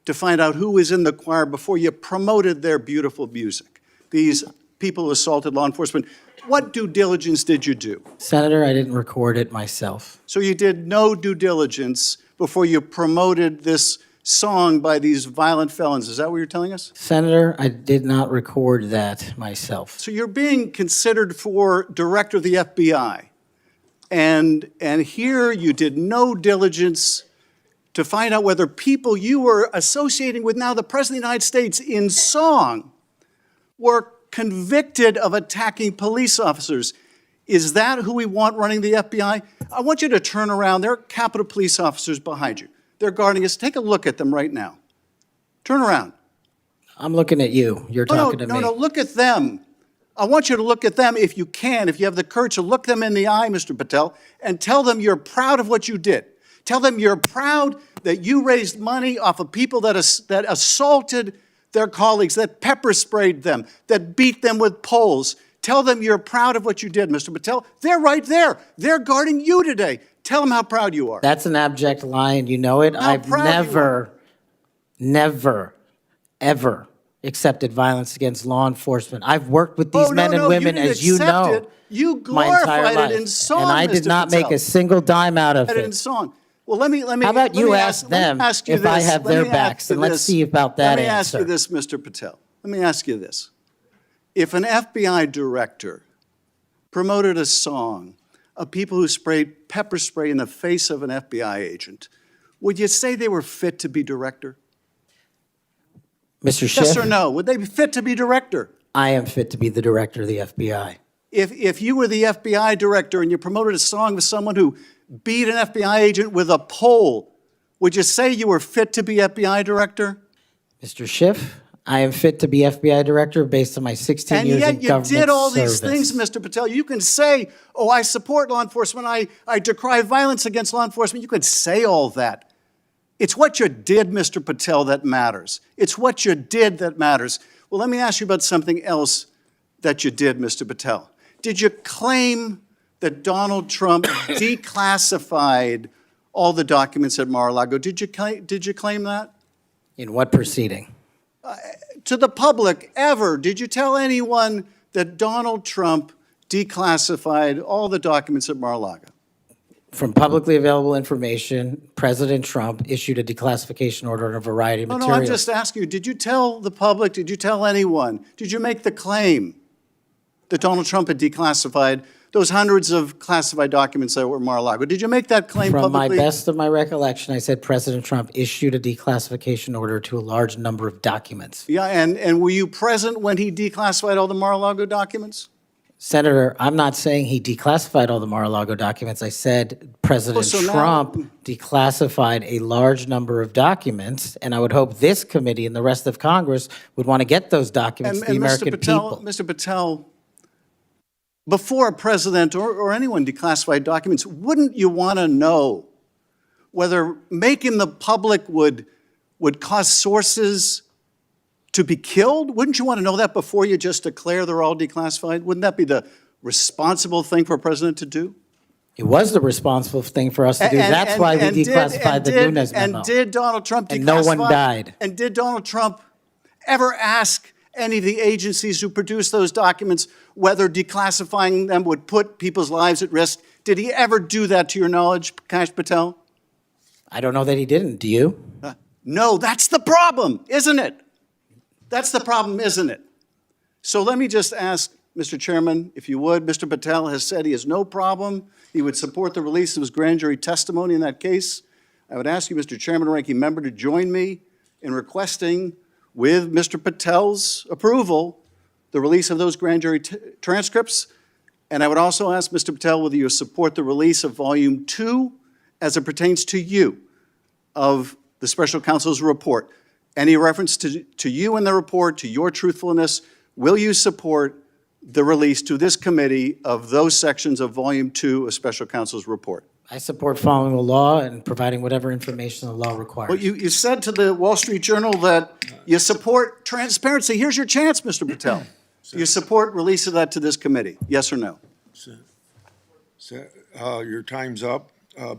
to find out who was in the choir before you promoted their beautiful music? These people who assaulted law enforcement. What due diligence did you do? Senator, I didn't record it myself. So you did no due diligence before you promoted this song by these violent felons. Is that what you're telling us? Senator, I did not record that myself. So you're being considered for director of the FBI. And here you did no diligence to find out whether people you were associating with now the President of the United States in song were convicted of attacking police officers. Is that who we want running the FBI? I want you to turn around. There are Capitol Police officers behind you. They're guarding us. Take a look at them right now. Turn around. I'm looking at you. You're talking to me. No, look at them. I want you to look at them if you can, if you have the courage to look them in the eye, Mr. Patel, and tell them you're proud of what you did. Tell them you're proud that you raised money off of people that assaulted their colleagues, that pepper sprayed them, that beat them with poles. Tell them you're proud of what you did, Mr. Patel. They're right there. They're guarding you today. Tell them how proud you are. That's an abject lie, and you know it. I've never, ever accepted violence against law enforcement. I've worked with these men and women, as you know, You my entire glorified life, it in song, and I did Mr. not Patel. make a single dime out of In it. song. Well, let me. How about you ask them if I have their backs, and let's see about that answer. answer. Let me ask you this, Mr. Patel. Let me ask you this. If an FBI director promoted a song of people who sprayed pepper spray in the face of an FBI agent, would you say they were fit to be director? Mr. Schiff? Yes or no? Would they be fit to be director? I am fit to be the director of the FBI. If you were the FBI director and you promoted a song with someone who beat an FBI agent with a pole, would you say you were fit to be FBI director? Mr. Schiff, I am fit to be FBI director based on my 16 And years in yet government you did all these service. things, Mr. Patel. You can say, oh, I support law enforcement, I decry violence against law enforcement. You could say all that. It's what you did, Mr. Patel, that matters. It's what you did that matters. Well, let me ask you about something else that you did, Mr. Patel. Did you claim that Donald Trump declassified all the documents at Mar-a-Lago? Did you claim that? In what proceeding? To the public, ever, did you tell anyone that Donald Trump declassified all the documents at Mar-a-Lago? From publicly available information, President Trump issued a declassification order on a variety of No, materials. I'm just asking you, did you tell the public, did you tell anyone, did you make the claim that Donald Trump had declassified those hundreds of classified documents that were at Mar-a-Lago? Did you make that claim From publicly? my best of my recollection, I said President Trump issued a declassification order to a large number of documents. Yeah, and were you present when he declassified all the Mar-a-Lago documents? Senator, I'm not saying he declassified all the Mar-a-Lago documents. I said President so now- Trump declassified a large number of documents, and I would hope this committee and the rest of Congress would want to get those documents to the American people. Mr. Patel, before a president or anyone declassified documents, wouldn't you want to know whether making the public would cause sources to be killed? Wouldn't you want to know that before you just declare they're all declassified? Wouldn't that be the responsible thing for a president to do? It was the responsible thing for us to do. That's why we declassified the Nunes memo. And did Donald Trump declassify? And no one died. And did Donald Trump ever ask any of the agencies who produced those documents whether declassifying them would put people's lives at risk? Did he ever do that to your knowledge, Kash Patel? I don't know that he didn't. Do you? No, that's the problem, isn't it? That's the problem, isn't it? So let me just ask, Mr. Chairman, if you would, Mr. Patel has said he has no problem. He would support the release of his grand jury testimony in that case. I would ask you, Mr. Chairman and Ranking Member, to join me in requesting, with Mr. Patel's approval, the release of those grand jury transcripts. And I would also ask Mr. Patel whether you support the release of Volume 2 as it pertains to you of the special counsel's report. Any reference to you in the report, to your truthfulness, will you support the release to this committee of those sections of Volume 2 of special counsel's report? I support following the law and providing whatever information the law requires. Well, you said to the Wall Street Journal that you support transparency. Here's your chance, Mr. Patel. Do you support release of that to this committee? Yes or no? Your time's up.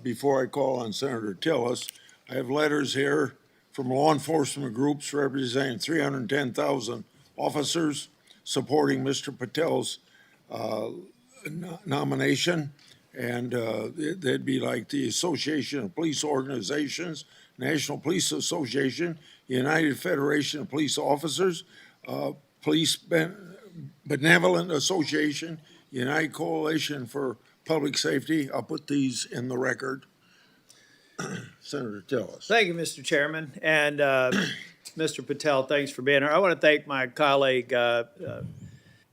Before I call on Senator Tillis, I have letters here from law enforcement groups representing 310,000 officers supporting Mr. Patel's nomination. And they'd be like the Association of Police Organizations, National Police Association, United Federation of Police Officers, Police Benevolent Association, United Coalition for Public Safety. I'll put these in the record. Senator Tillis. Thank you, Mr. Chairman. And Mr. Patel, thanks for being here. I want to thank my colleague,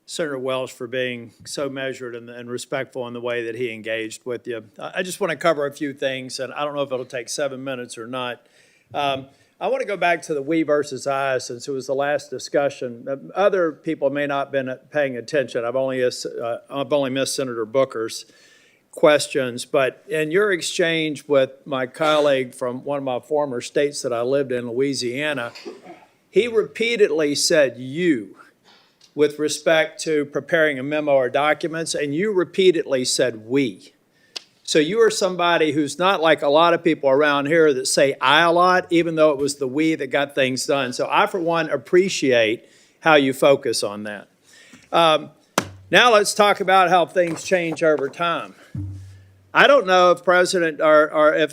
Senator Welsh, for being so measured and respectful in the way that he engaged with you. I just want to cover a few things, and I don't know if it'll take 7 minutes or not. I want to go back to the we versus I, since it was the last discussion. Other people may not have been paying attention. I've only missed Senator Booker's questions, but in your exchange with my colleague from one of my former states that I lived in, Louisiana, he repeatedly said you with respect to preparing a memo or documents, and you repeatedly said we. So you are somebody who's not like a lot of people around here that say I a lot, even though it was the we that got things done. So I, for one, appreciate how you focus on that. Now let's talk about how things change over time. I don't know if if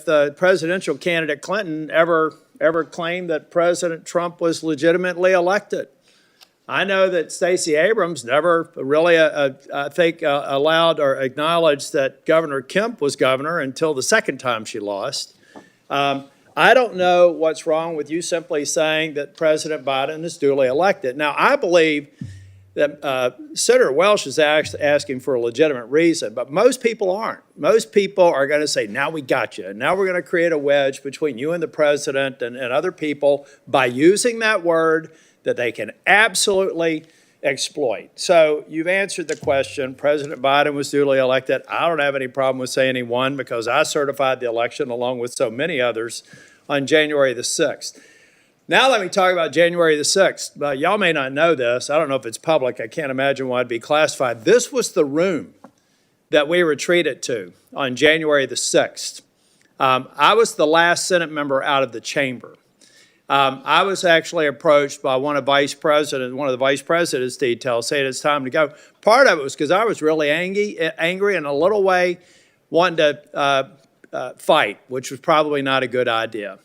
the presidential candidate Clinton ever claimed that President Trump was legitimately elected. I know that Stacey Abrams never really, I think, allowed or acknowledged that Governor Kemp was governor until the second time she lost. I don't know what's wrong with you simply saying that President Biden is duly elected. Now, I believe that Senator Welch is asking for a legitimate reason, but most people aren't. Most people are going to say, now we got you. And now we're going to create a wedge between you and the president and other people by using that word that they can absolutely exploit. So you've answered the question. President Biden was duly elected. I don't have any problem with saying he won because I certified the election along with so many others on January the 6th. Now let me talk about January the 6th. Y'all may not know this. I don't know if it's public. I can't imagine why it'd be classified. This was the room that we retreated to on January the 6th. I was the last Senate member out of the chamber. I was actually approached by one of the vice president's details saying it's time to go. Part of it was because I was really angry and a little way wanting to fight, which was probably not a good idea.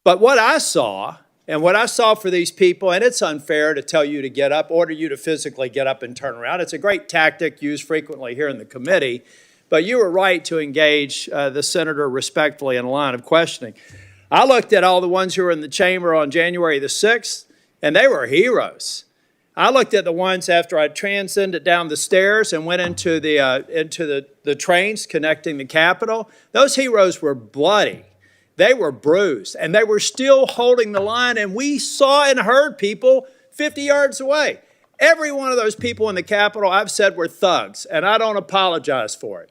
But what I saw, and what I saw for these people, and it's unfair to tell you to get up, order you to physically get up and turn around. It's a great tactic used frequently here in the committee, but you were right to engage the senator respectfully in a line of questioning. I looked at all the ones who were in the chamber on January the 6th, and they were heroes. I looked at the ones after I transcended down the stairs and went into the trains connecting the Capitol. Those heroes were bloody. They were bruised, and they were still holding the line, and we saw and heard people 50 yards away. Every one of those people in the Capitol, I've said, were thugs, and I don't apologize for it.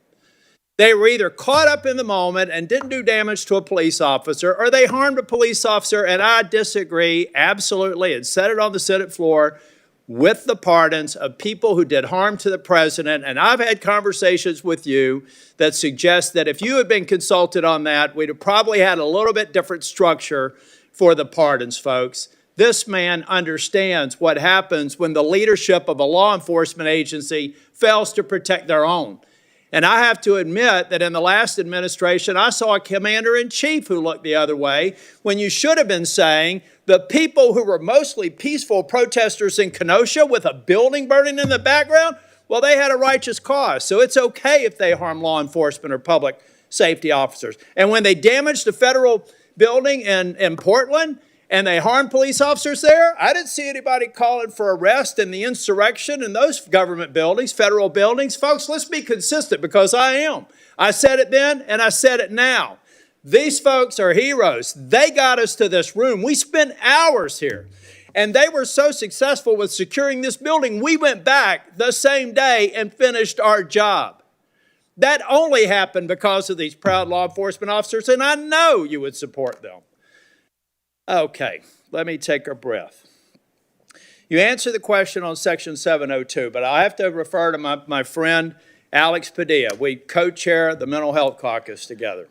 They were either caught up in the moment and didn't do damage to a police officer, or they harmed a police officer, and I disagree absolutely and said it on the Senate floor with the pardons of people who did harm to the president. And I've had conversations with you that suggest that if you had been consulted on that, we'd have probably had a little bit different structure for the pardons, folks. This man understands what happens when the leadership of a law enforcement agency fails to protect their own. And I have to admit that in the last administration, I saw a commander-in-chief who looked the other way when you should have been saying the people who were mostly peaceful protesters in Kenosha with a building burning in the background, well, they had a righteous cause. So it's okay if they harm law enforcement or public safety officers. And when they damaged the federal building in Portland, and they harmed police officers there, I didn't see anybody calling for arrest and the insurrection in those government buildings, federal buildings. Folks, let's be consistent because I am. I said it then and I said it now. These folks are heroes. They got us to this room. We spent hours here. And they were so successful with securing this building, we went back the same day and finished our job. That only happened because of these proud law enforcement officers, and I know you would support them. Okay, let me take a breath. You answered the question on Section 702, but I have to refer to my friend Alex Padilla. We co-chair the Mental Health Caucus together.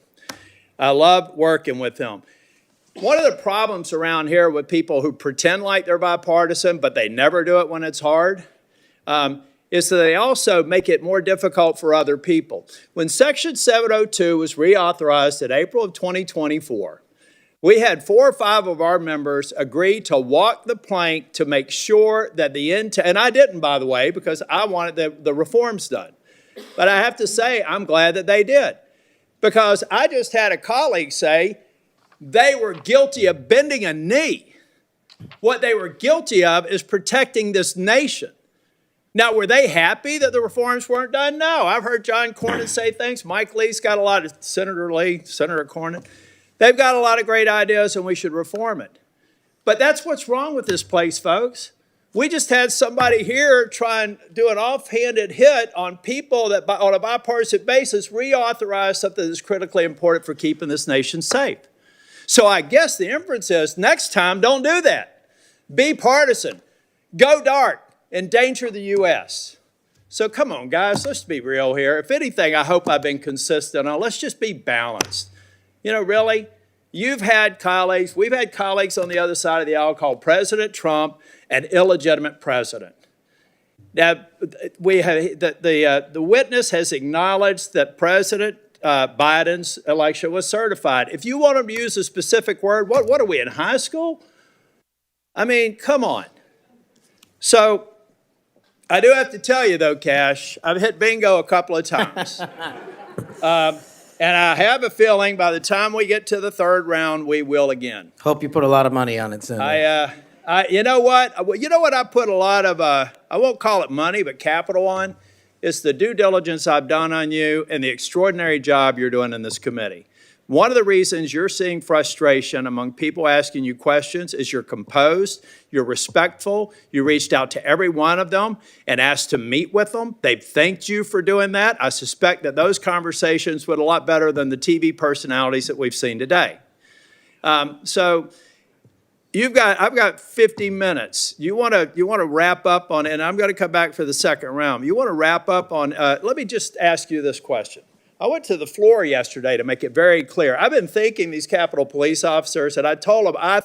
I love working with him. One of the problems around here with people who pretend like they're bipartisan, but they never do it when it's hard, is that they also make it more difficult for other people. When Section 702 was reauthorized in April of 2024, we had 4 or 5 of our members agree to walk the plank to make sure that and I didn't, by the way, because I wanted the reforms done. But I have to say, I'm glad that they did. Because I just had a colleague say they were guilty of bending a knee. What they were guilty of is protecting this nation. Now, were they happy that the reforms weren't done? No. I've heard John Cornyn say things. Mike Lee's got a lot of, Senator Lee, Senator Cornyn. They've got a lot of great ideas and we should reform it. But that's what's wrong with this place, folks. We just had somebody here try and do an offhanded hit on people that on a bipartisan basis reauthorize something that's critically important for keeping this nation safe. So I guess the inference is next time, don't do that. Be partisan. Go dark. Endanger the U.S. So come on, guys, let's be real here. If anything, I hope I've been consistent on. Let's just be balanced. You know, really, you've had colleagues, we've had colleagues on the other side of the aisle called President Trump an illegitimate president. Now, the witness has acknowledged that President Biden's election was certified. If you want to use a specific word, what are we, in high school? I mean, come on. So I do have to tell you, though, Cash, I've hit bingo a couple of times. And I have a feeling by the time we get to the third round, we will again. Hope you put a lot of money on it, Senator. You know what? You know what I put a lot of, I won't call it money, but capital on? It's the due diligence I've done on you and the extraordinary job you're doing in this committee. One of the reasons you're seeing frustration among people asking you questions is you're composed, you're respectful, you reached out to every one of them and asked to meet with them. They've thanked you for doing that. I suspect that those conversations went a lot better than the TV personalities that we've seen today. So I've got 50 minutes. You want to wrap up on, and I'm going to come back for the second round. You want to wrap up on, let me just ask you this question. I went to the floor yesterday to make it very clear. I've been thanking these Capitol Police officers, and I told them I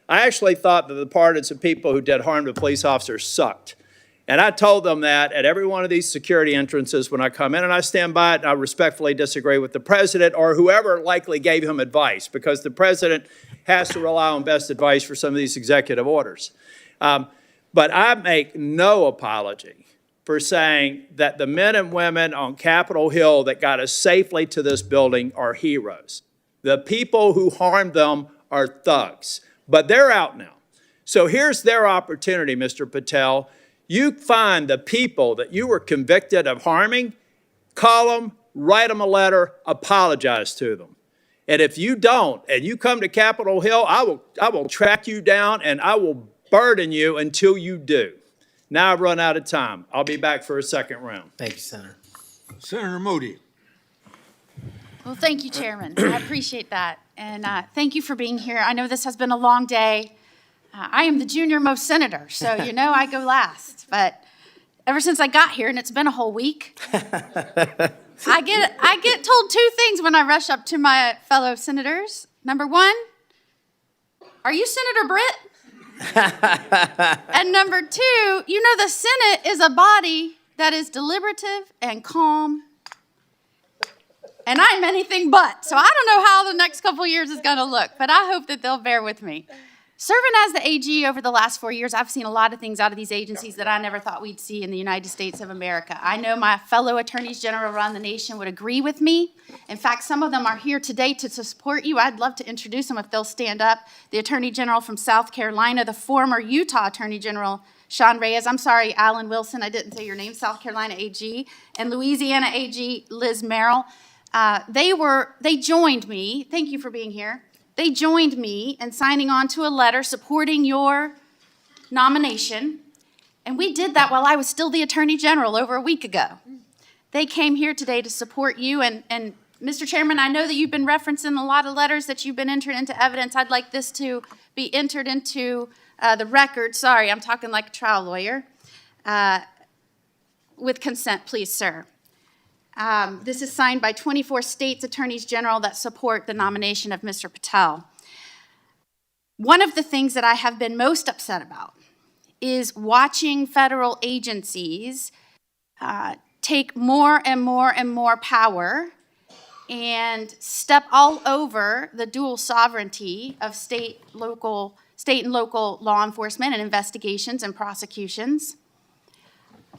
actually thought that the pardons of people who did harm to police officers sucked. And I told them that at every one of these security entrances when I come in, and I stand by it, and I respectfully disagree with the president or whoever likely gave him advice, because the president has to rely on best advice for some of these executive orders. But I make no apology for saying that the men and women on Capitol Hill that got us safely to this building are heroes. The people who harmed them are thugs, but they're out now. So here's their opportunity, Mr. Patel. You find the people that you were convicted of harming, call them, write them a letter, apologize to them. And if you don't, and you come to Capitol Hill, I will track you down and I will burden you until you do. Now I've run out of time. I'll be back for a second round. Thank you, Senator. Senator Moody. Well, thank you, Chairman. I appreciate that. And thank you for being here. I know this has been a long day. I am the junior most senator, so you know I go last. But ever since I got here, and it's been a whole week, I get told two things when I rush up to my fellow senators. Number one, are you Senator Britt? And number two, you know the Senate is a body that is deliberative and calm. And I'm anything but. So I don't know how the next couple of years is going to look, but I hope that they'll bear with me. Serving as the AG over the last 4 years, I've seen a lot of things out of these agencies that I never thought we'd see in the United States of America. I know my fellow attorneys general around the nation would agree with me. In fact, some of them are here today to support you. I'd love to introduce them if they'll stand up. The Attorney General from South Carolina, the former Utah Attorney General, Sean Reyes. I'm sorry, Alan Wilson, I didn't say your name, South Carolina AG, and Louisiana AG, Liz Merrill. They joined me. Thank you for being here. They joined me in signing on to a letter supporting your nomination, and we did that while I was still the Attorney General over a week ago. They came here today to support you, and Mr. Chairman, I know that you've been referencing a lot of letters that you've been entered into evidence. I'd like this to be entered into the record. Sorry, I'm talking like a trial lawyer. With consent, please, sir. This is signed by 24 states' attorneys general that support the nomination of Mr. Patel. One of the things that I have been most upset about is watching federal agencies take more and more and more power and step all over the dual sovereignty of state and local law enforcement and investigations and prosecutions.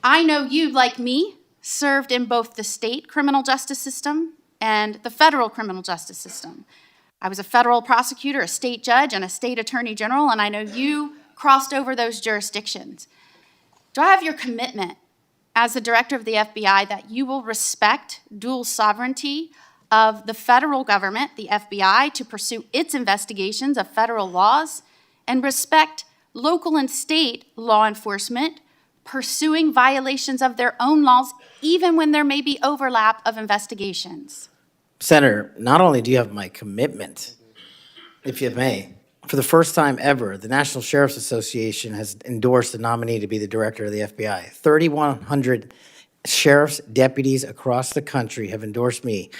I know you, like me, served in both the state criminal justice system and the federal criminal justice system. I was a federal prosecutor, a state judge, and a state attorney general, and I know you crossed over those jurisdictions. Do I have your commitment as the director of the FBI that you will respect dual sovereignty of the federal government, the FBI, to pursue its investigations of federal laws, and respect local and state law enforcement pursuing violations of their own laws, even when there may be overlap of investigations? Senator, not only do you have my commitment, if you may, for the first time ever, the National Sheriff's Association has endorsed the nominee to be the director of the FBI. 3,100 sheriffs, deputies across the country have endorsed me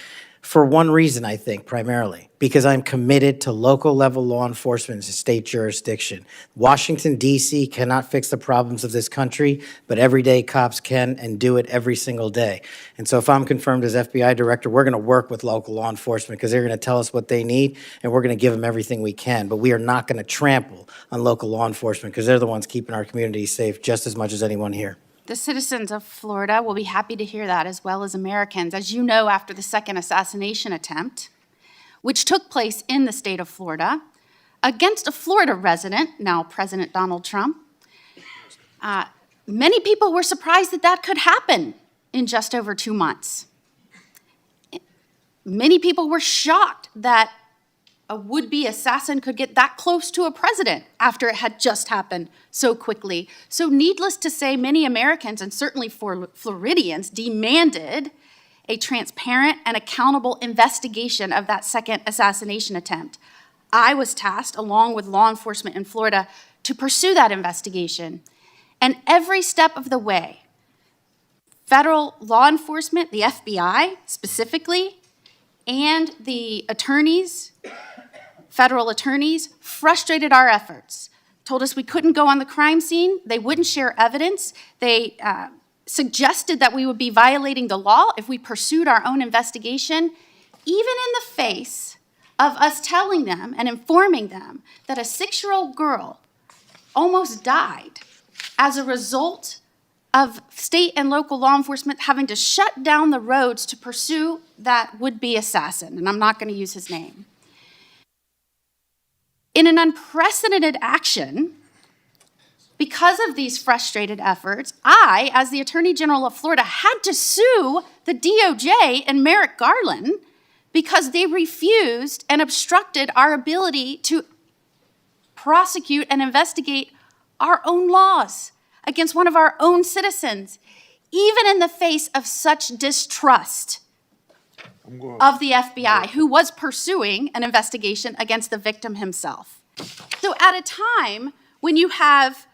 for one reason, I think, primarily, because I'm committed to local level law enforcement in state jurisdiction. Washington, D.C. cannot fix the problems of this country, but everyday cops can and do it every single day. And so if I'm confirmed as FBI director, we're going to work with local law enforcement because they're going to tell us what they need, and we're going to give them everything we can. But we are not going to trample on local law enforcement because they're the ones keeping our community safe just as much as anyone here. The citizens of Florida will be happy to hear that, as well as Americans. As you know, after the second assassination attempt, which took place in the state of Florida, against a Florida resident, now President Donald Trump, many people were surprised that that could happen in just over 2 months. Many people were shocked that a would-be assassin could get that close to a president after it had just happened so quickly. So needless to say, many Americans, and certainly Floridians, demanded a transparent and accountable investigation of that second assassination attempt. I was tasked, along with law enforcement in Florida, to pursue that investigation. And every step of the way, federal law enforcement, the FBI specifically, and the attorneys, federal attorneys, frustrated our efforts, told us we couldn't go on the crime scene, they wouldn't share evidence, they suggested that we would be violating the law if we pursued our own investigation, even in the face of us telling them and informing them that a 6-year-old girl almost died as a result of state and local law enforcement having to shut down the roads to pursue that would-be assassin, and I'm not going to use his name. In an unprecedented action, because of these frustrated efforts, I, as the Attorney General of Florida, had to sue the DOJ and Merrick Garland because they refused and obstructed our ability to prosecute and investigate our own laws against one of our own citizens, even in the face of such distrust of the FBI, who was pursuing an investigation against the victim himself. So at a time when you have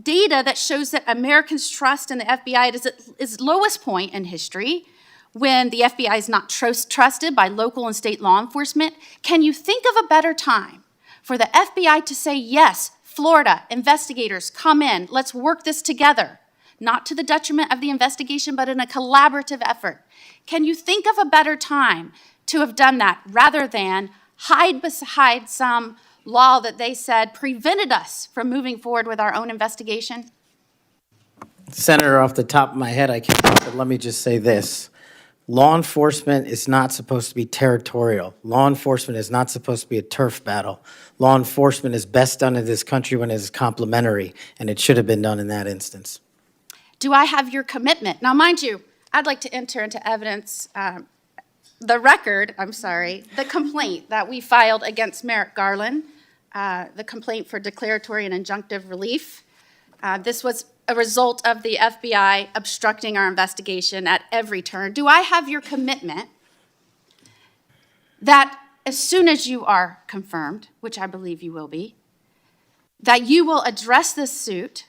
data that shows that Americans' trust in the FBI is at its lowest point in history, when the FBI is not trusted by local and state law enforcement, can you think of a better time for the FBI to say, yes, Florida, investigators, come in, let's work this together, not to the detriment of the investigation, but in a collaborative effort? Can you think of a better time to have done that rather than hide beside some law that they said prevented us from moving forward with our own investigation? Senator, off the top of my head, I can't, but let me just say this. Law enforcement is not supposed to be territorial. Law enforcement is not supposed to be a turf battle. Law enforcement is best done in this country when it is complementary, and it should have been done in that instance. Do I have your commitment? Now, mind you, I'd like to enter into evidence the complaint that we filed against Merrick Garland, the complaint for declaratory and injunctive relief. This was a result of the FBI obstructing our investigation at every turn. Do I have your commitment that as soon as you are confirmed, which I believe you will be, that you will address this suit,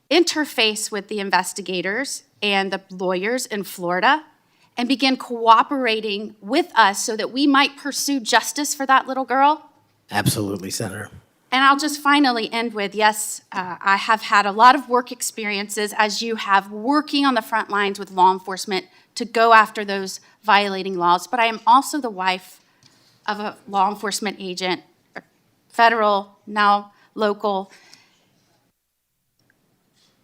interface with the investigators and the lawyers in Florida, and begin cooperating with us so that we might pursue justice for that little girl? Absolutely, Senator. And I'll just finally end with, yes, I have had a lot of work experiences, as you have, working on the front lines with law enforcement to go after those violating laws, but I am also the wife of a law enforcement agent, federal, now local.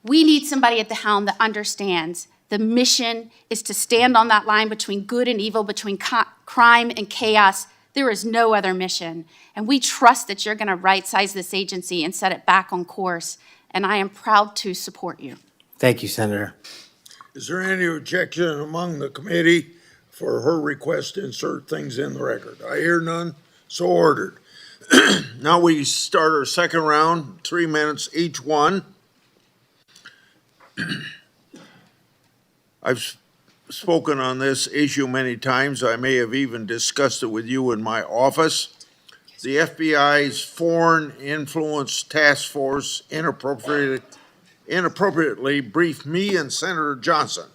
We need somebody at the helm that understands the mission is to stand on that line between good and evil, between crime and chaos. There is no other mission. And we trust that you're going to right-size this agency and set it back on course. And I am proud to support you. Thank you, Senator. Is there any objection among the committee for her request to insert things in the record? I hear none, so ordered. Now we start our second round, 3 minutes each one. I've spoken on this issue many times. I may have even discussed it with you in my office. The FBI's Foreign Influence Task Force inappropriately briefed me and Senator Johnson.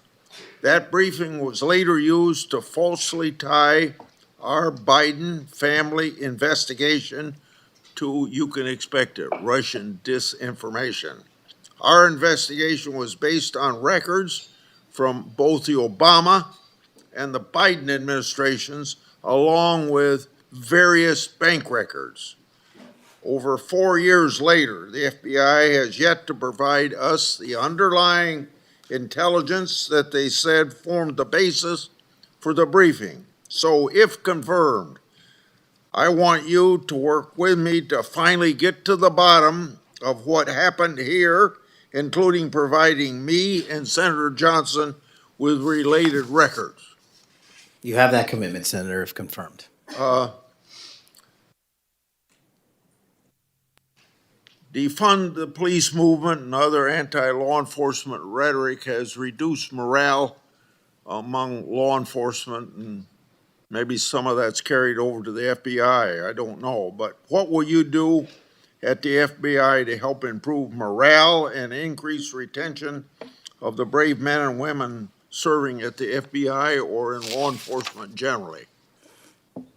That briefing was later used to falsely tie our Biden family investigation to, you can expect it, Russian disinformation. Our investigation was based on records from both the Obama and the Biden administrations, along with various bank records. Over 4 years later, the FBI has yet to provide us the underlying intelligence that they said formed the basis for the briefing. So if confirmed, I want you to work with me to finally get to the bottom of what happened here, including providing me and Senator Johnson with related records. You have that commitment, Senator, if confirmed. Defund the police movement and other anti-law enforcement rhetoric has reduced morale among law enforcement, and maybe some of that's carried over to the FBI, I don't know. But what will you do at the FBI to help improve morale and increase retention of the brave men and women serving at the FBI or in law enforcement generally?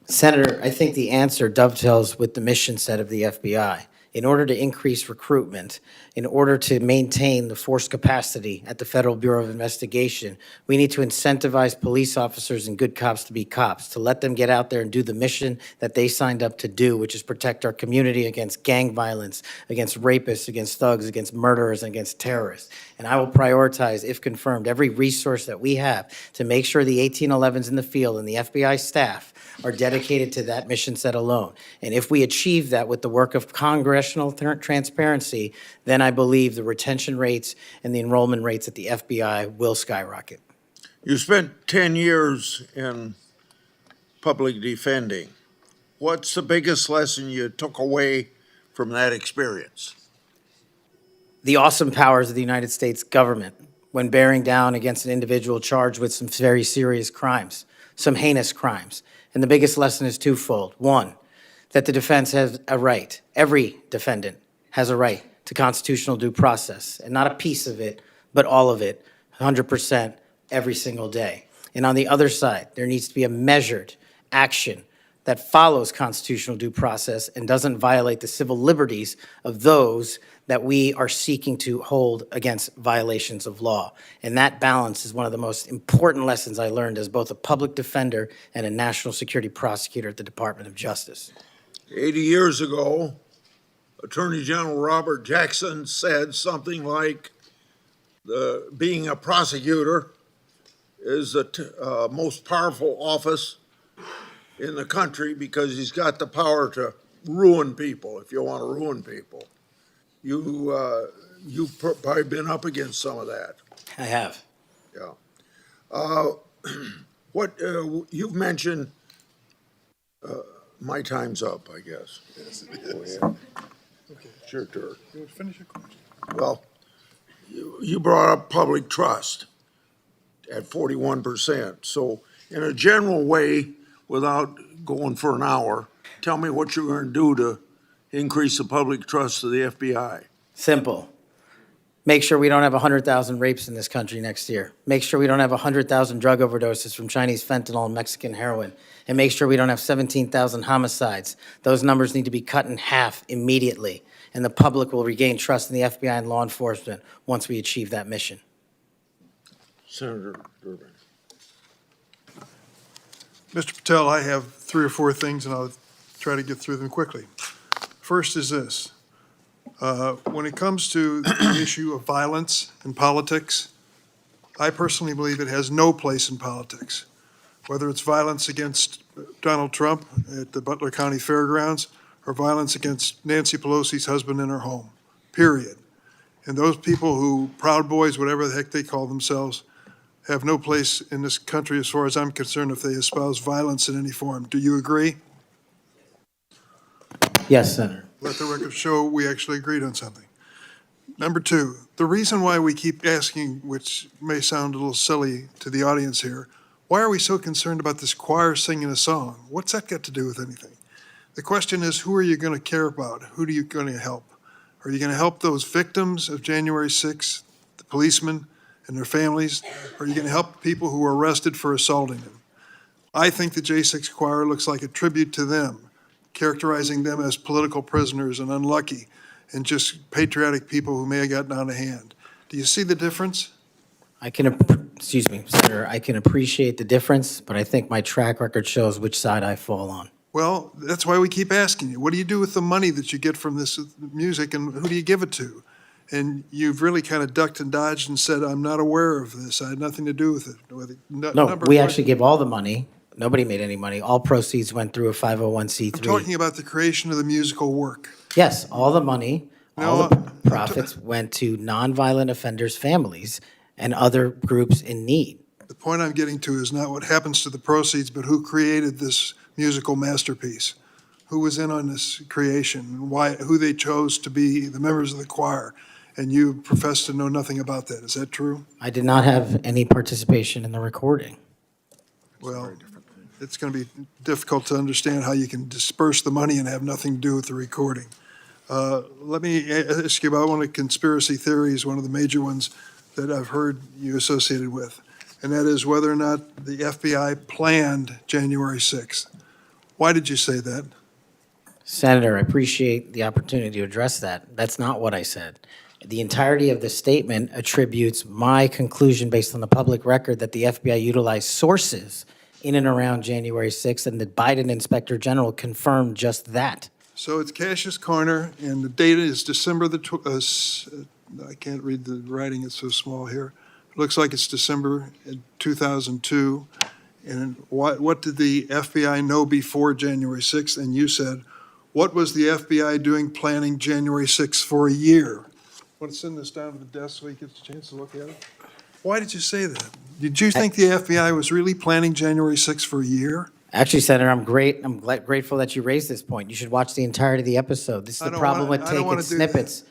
Senator, I think the answer dovetails with the mission set of the FBI. In order to increase recruitment, in order to maintain the force capacity at the Federal Bureau of Investigation, we need to incentivize police officers and good cops to be cops, to let them get out there and do the mission that they signed up to do, which is protect our community against gang violence, against rapists, against thugs, against murderers, and against terrorists. And I will prioritize, if confirmed, every resource that we have to make sure the 1811s in the field and the FBI staff are dedicated to that mission set alone. And if we achieve that with the work of congressional transparency, then I believe the retention rates and the enrollment rates at the FBI will skyrocket. You spent 10 years in public defending. What's the biggest lesson you took away from that experience? The awesome powers of the United States government when bearing down against an individual charged with some very serious crimes, some heinous crimes. And the biggest lesson is twofold. One, that the defense has a right, every defendant has a right to constitutional due process, and not a piece of it, but all of it, 100% every single day. And on the other side, there needs to be a measured action that follows constitutional due process and doesn't violate the civil liberties of those that we are seeking to hold against violations of law. And that balance is one of the most important lessons I learned as both a public defender and a national security prosecutor at the Department of Justice. 80 years ago, Attorney General Robert Jackson said something like, being a prosecutor is the most powerful office in the country because he's got the power to ruin people if you want to ruin people. You've probably been up against some of that. I have. Yeah. You've mentioned, my time's up, I guess. Yes, it Go is. ahead. It's your turn. You want to finish your question? Well, you brought up public trust at 41%. So in a general way, without going for an hour, tell me what you're going to do to increase the public trust of the FBI. Simple. Make sure we don't have 100,000 rapes in this country next year. Make sure we don't have 100,000 drug overdoses from Chinese fentanyl and Mexican heroin. And make sure we don't have 17,000 homicides. Those numbers need to be cut in half immediately. And the public will regain trust in the FBI and law enforcement once we achieve that mission. Senator Durbin. Mr. Patel, I have 3 or 4 things, and I'll try to get through them quickly. First is this. When it comes to the issue of violence in politics, I personally believe it has no place in politics. Whether it's violence against Donald Trump at the Butler County Fairgrounds or violence against Nancy Pelosi's husband in her home, period. And those people who, Proud Boys, whatever the heck they call themselves, have no place in this country as far as I'm concerned if they espouse violence in any form. Do you agree? Yes, Senator. Let the record show we actually agreed on something. Number 2, the reason why we keep asking, which may sound a little silly to the audience here, why are we so concerned about this choir singing a song? What's that got to do with anything? The question is, who are you going to care about? Who are you going to help? Are you going to help those victims of January 6th, the policemen and their families? Or are you going to help people who were arrested for assaulting them? I think the J6 Choir looks like a tribute to them, characterizing them as political prisoners and unlucky and just patriotic people who may have gotten out of hand. Do you see the difference? Excuse me, Senator, I can appreciate the difference, but I think my track record shows which side I fall on. Well, that's why we keep asking you, what do you do with the money that you get from this music and who do you give it to? And you've really kind of ducked and dodged and said, I'm not aware of this. I had nothing to do with it. No, we actually give all the money. Nobody made any money. All proceeds went through a 501c3. I'm talking about the creation of the musical work. Yes, all the money, all No, the profits went to nonviolent offenders' families and other groups in need. The point I'm getting to is not what happens to the proceeds, but who created this musical masterpiece? Who was in on this creation, and why, who they chose to be the members of the choir? And you profess to know nothing about that. Is that true? I did not have any participation in the recording. Well, it's going to be difficult to understand how you can disperse the money and have nothing to do with the recording. Let me ask you about one of the conspiracy theories, one of the major ones that I've heard you associated with, and that is whether or not the FBI planned January 6th. Why did you say that? Senator, I appreciate the opportunity to address that. That's not what I said. The entirety of the statement attributes my conclusion based on the public record that the FBI utilized sources in and around January 6th, and the Biden Inspector General confirmed just that. So it's Cassius Corner, and the date is December I can't read the writing, it's so small here. It looks like it's December 2002. And what did the FBI know before January 6th? And you said, what was the FBI doing planning January 6th for a year? Want to send this down to the desk so he gets a chance to look at it? Why did you say that? Did you think the FBI was really planning January 6th for a year? Actually, Senator, I'm grateful that you raised this point. You should watch the entirety of the episode. This is the problem with I don't wanna taking do that. snippets.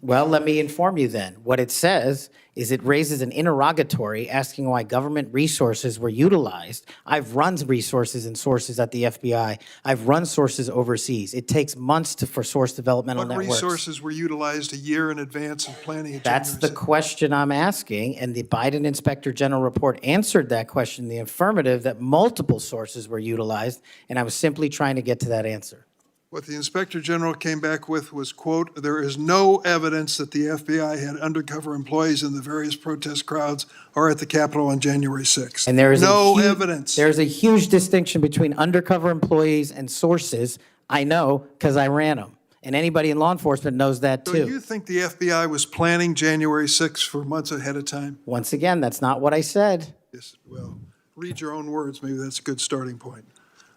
Well, let me inform you then. What it says is it raises an interrogatory asking why government resources were utilized. I've run resources and sources at the FBI. I've run sources overseas. It takes months for source developmental What networks. resources were utilized a year in advance of planning a That's January the question I'm asking, and the Biden Inspector General report answered that question in the affirmative, that multiple sources were utilized, and I was simply trying to get to that answer. What the Inspector General came back with was, quote, there is no evidence that the FBI had undercover employees in the various protest crowds or at the Capitol on January 6th. And there is no evidence. There's a huge distinction between undercover employees and sources. I know because I ran them, and anybody in law enforcement knows that So too. you think the FBI was planning January 6th for months ahead of time? Once again, that's not what I said. Yes, well, read your own words. Maybe that's a good starting point.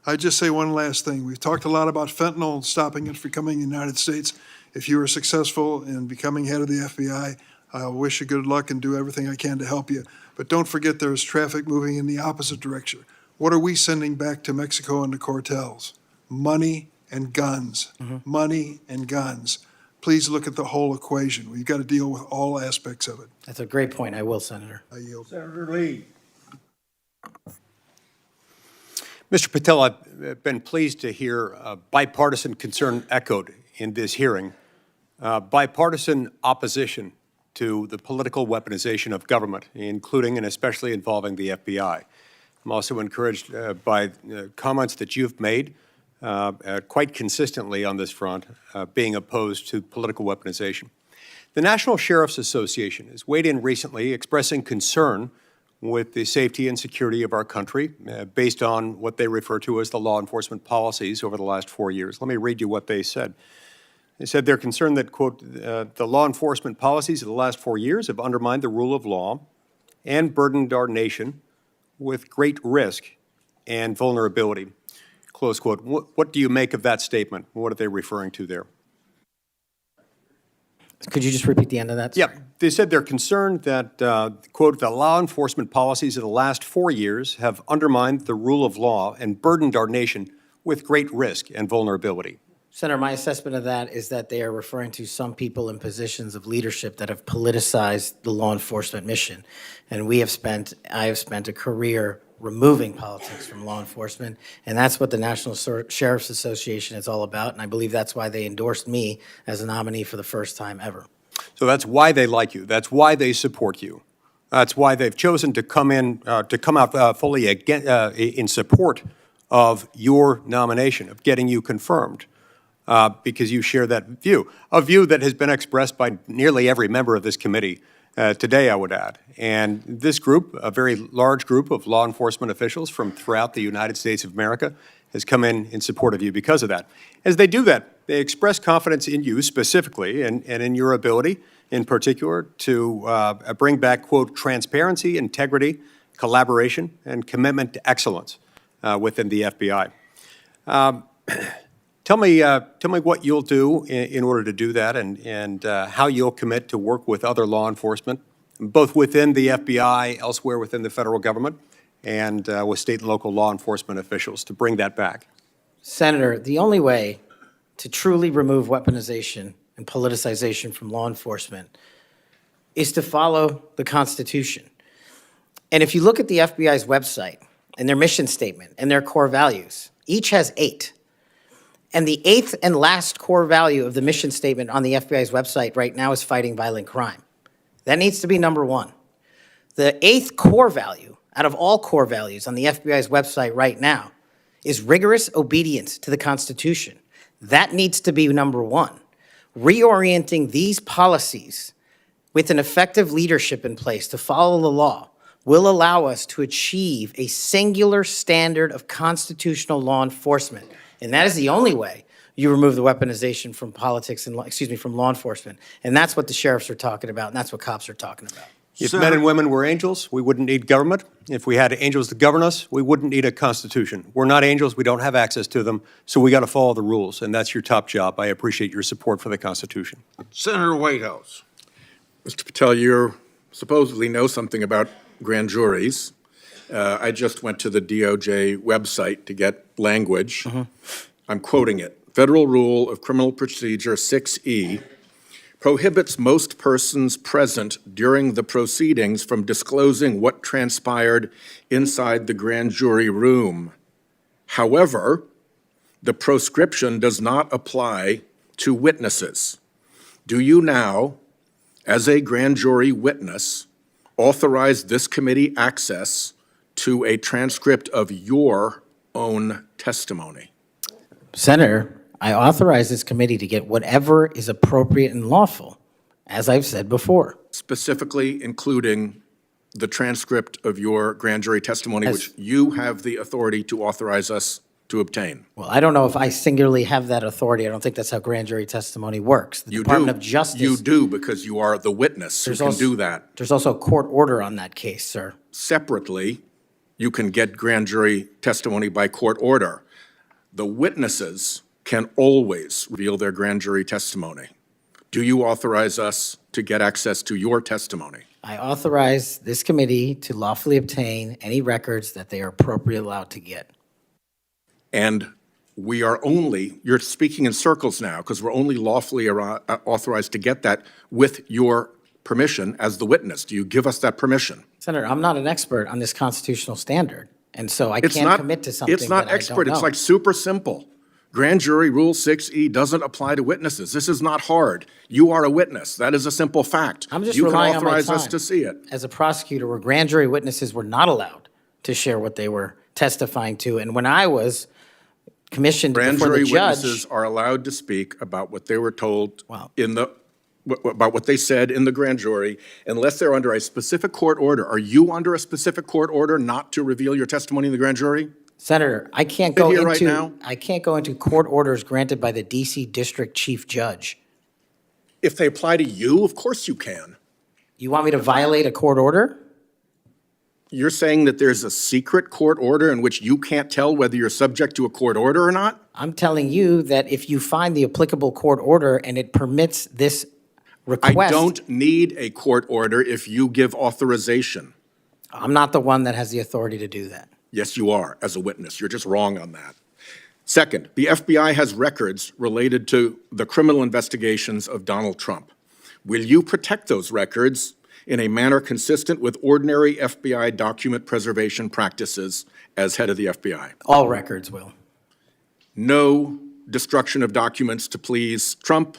I just say one last thing. We've talked a lot about fentanyl and stopping it from coming in the United States. If you are successful in becoming head of the FBI, I wish you good luck and do everything I can to help you. But don't forget there's traffic moving in the opposite direction. What are we sending back to Mexico and the cartels? Money and guns. Money and guns. Please look at the whole equation. We've got to deal with all aspects of it. That's a great point. I will, Senator. I yield. Senator Lee. Mr. Patel, I've been pleased to hear bipartisan concern echoed in this hearing, bipartisan opposition to the political weaponization of government, including and especially involving the FBI. I'm also encouraged by comments that you've made quite consistently on this front, being opposed to political weaponization. The National Sheriff's Association has weighed in recently expressing concern with the safety and security of our country based on what they refer to as the law enforcement policies over the last 4 years. Let me read you what they said. They said they're concerned that, quote, the law enforcement policies of the last 4 years have undermined the rule of law and burdened our nation with great risk and vulnerability, close quote. What do you make of that statement? What are they referring to there? Could you just repeat the end of that? Yeah, they said they're concerned that, quote, the law enforcement policies of the last 4 years have undermined the rule of law and burdened our nation with great risk and vulnerability. Senator, my assessment of that is that they are referring to some people in positions of leadership that have politicized the law enforcement mission. And I have spent a career removing politics from law enforcement, and that's what the National Sheriff's Association is all about, and I believe that's why they endorsed me as a nominee for the first time ever. So that's why they like you. That's why they support you. That's why they've chosen to come out fully in support of your nomination, of getting you confirmed, because you share that view, a view that has been expressed by nearly every member of this committee today, I would add. And this group, a very large group of law enforcement officials from throughout the United States of America, has come in support of you because of that. As they do that, they express confidence in you specifically and in your ability in particular to bring back, quote, transparency, integrity, collaboration, and commitment to excellence within the FBI. Tell me what you'll do in order to do that, and how you'll commit to work with other law enforcement, both within the FBI, elsewhere within the federal government, and with state and local law enforcement officials to bring that back. Senator, the only way to truly remove weaponization and politicization from law enforcement is to follow the Constitution. And if you look at the FBI's website and their mission statement and their core values, each has 8. And the 8th and last core value of the mission statement on the FBI's website right now is fighting violent crime. That needs to be number 1. The 8th core value out of all core values on the FBI's website right now is rigorous obedience to the Constitution. That needs to be number 1. Reorienting these policies with an effective leadership in place to follow the law will allow us to achieve a singular standard of constitutional law enforcement. And that is the only way you remove the weaponization from politics and, from law enforcement. And that's what the sheriffs are talking about, and that's what cops are talking about. If men and women were angels, we wouldn't need government. If we had angels to govern us, we wouldn't need a constitution. We're not angels, we don't have access to them, so we got to follow the rules, and that's your top job. I appreciate your support for the Constitution. Senator Whitehouse. Mr. Patel, you supposedly know something about grand juries. I just went to the DOJ website to get language. I'm quoting it. Federal Rule of Criminal Procedure 6E prohibits most persons present during the proceedings from disclosing what transpired inside the grand jury room. However, the proscription does not apply to witnesses. Do you now, as a grand jury witness, authorize this committee access to a transcript of your own testimony? Senator, I authorize this committee to get whatever is appropriate and lawful, as I've said before. Specifically including the transcript of your grand jury testimony, which you have the authority to authorize us to obtain. Well, I don't know if I singularly have that authority. I don't think that's how grand jury testimony works. The Department of Justice. You do, because you are the witness who can do that. There's also a court order on that case, sir. Separately, you can get grand jury testimony by court order. The witnesses can always reveal their grand jury testimony. Do you authorize us to get access to your testimony? I authorize this committee to lawfully obtain any records that they are appropriately allowed to get. And we are only, you're speaking in circles now, because we're only lawfully authorized to get that with your permission as the witness. Do you give us that permission? Senator, I'm not an expert on this constitutional standard, and so I can't commit to something It's not that expert, I don't know. it's like super simple. Grand jury rule 6E doesn't apply to witnesses. This is not hard. You are a witness. That is a simple fact. I'm just You can relying on my authorize us time to see it. as a prosecutor where grand jury witnesses were not allowed to share what they were testifying to. And when I was commissioned Grand before jury the judge, witnesses are allowed to speak about what they were told about what they said in the grand jury, unless they're under a specific court order. Are you under a specific court order not to reveal your testimony in the grand jury? Senator, I can't Sit go here right into now. I can't go into court orders granted by the DC District Chief Judge. If they apply to you, of course you can. You want me to violate a court order? You're saying that there's a secret court order in which you can't tell whether you're subject to a court order or not? I'm telling you that if you find the applicable court order and it permits this request. I don't need a court order if you give authorization. I'm not the one that has the authority to do that. Yes, you are, as a witness. You're just wrong on that. Second, the FBI has records related to the criminal investigations of Donald Trump. Will you protect those records in a manner consistent with ordinary FBI document preservation practices as head of the FBI? All records will. No destruction of documents to please Trump?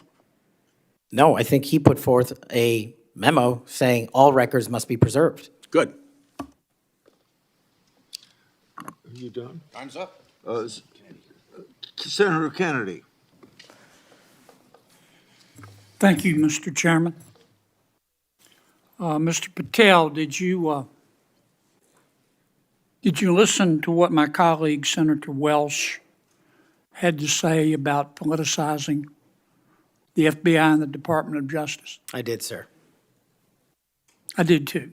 No, I think he put forth a memo saying all records must be preserved. Good. Are you done? Time's up. Senator Kennedy. Thank you, Mr. Chairman. Mr. Patel, did you listen to what my colleague, Senator Welch, had to say about politicizing the FBI and the Department of Justice? I did, sir. I did too.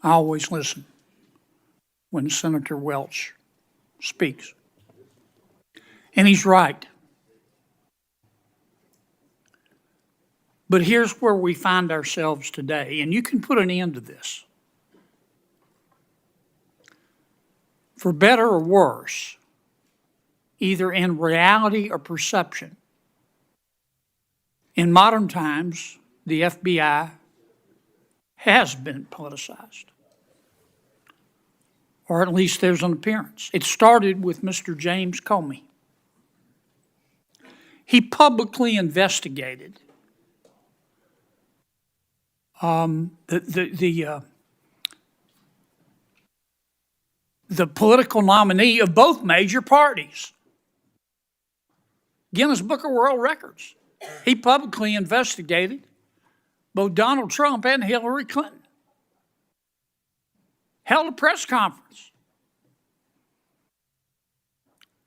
I always listen when Senator Welch speaks. And he's right. But here's where we find ourselves today, and you can put an end to this. For better or worse, either in reality or perception, in modern times, the FBI has been politicized. Or at least there's an appearance. It started with Mr. James Comey. He publicly investigated the political nominee of both major parties. Guinness Book of World Records. He publicly investigated both Donald Trump and Hillary Clinton. Held a press conference.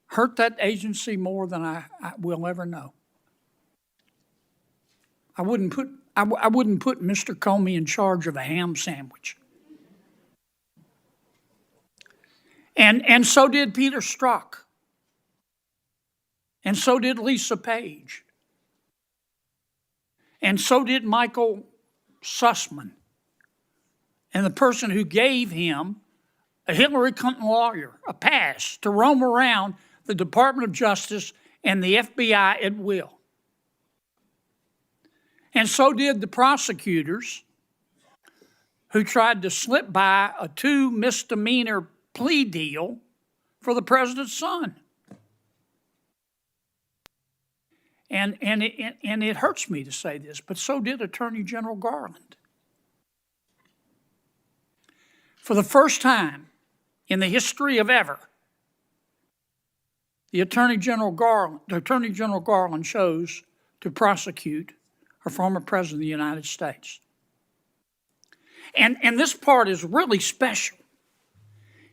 Hurt that agency more than I will ever know. I wouldn't put Mr. Comey in charge of a ham sandwich. And so did Peter Strzok. And so did Lisa Page. And so did Michael Sussman. And the person who gave him, a Hillary Clinton lawyer, a pass to roam around the Department of Justice and the FBI at will. And so did the prosecutors who tried to slip by a 2 misdemeanor plea deal for the president's son. And it hurts me to say this, but so did Attorney General Garland. For the first time in the history of ever, the Attorney General Garland chose to prosecute a former president of the United States. And this part is really special.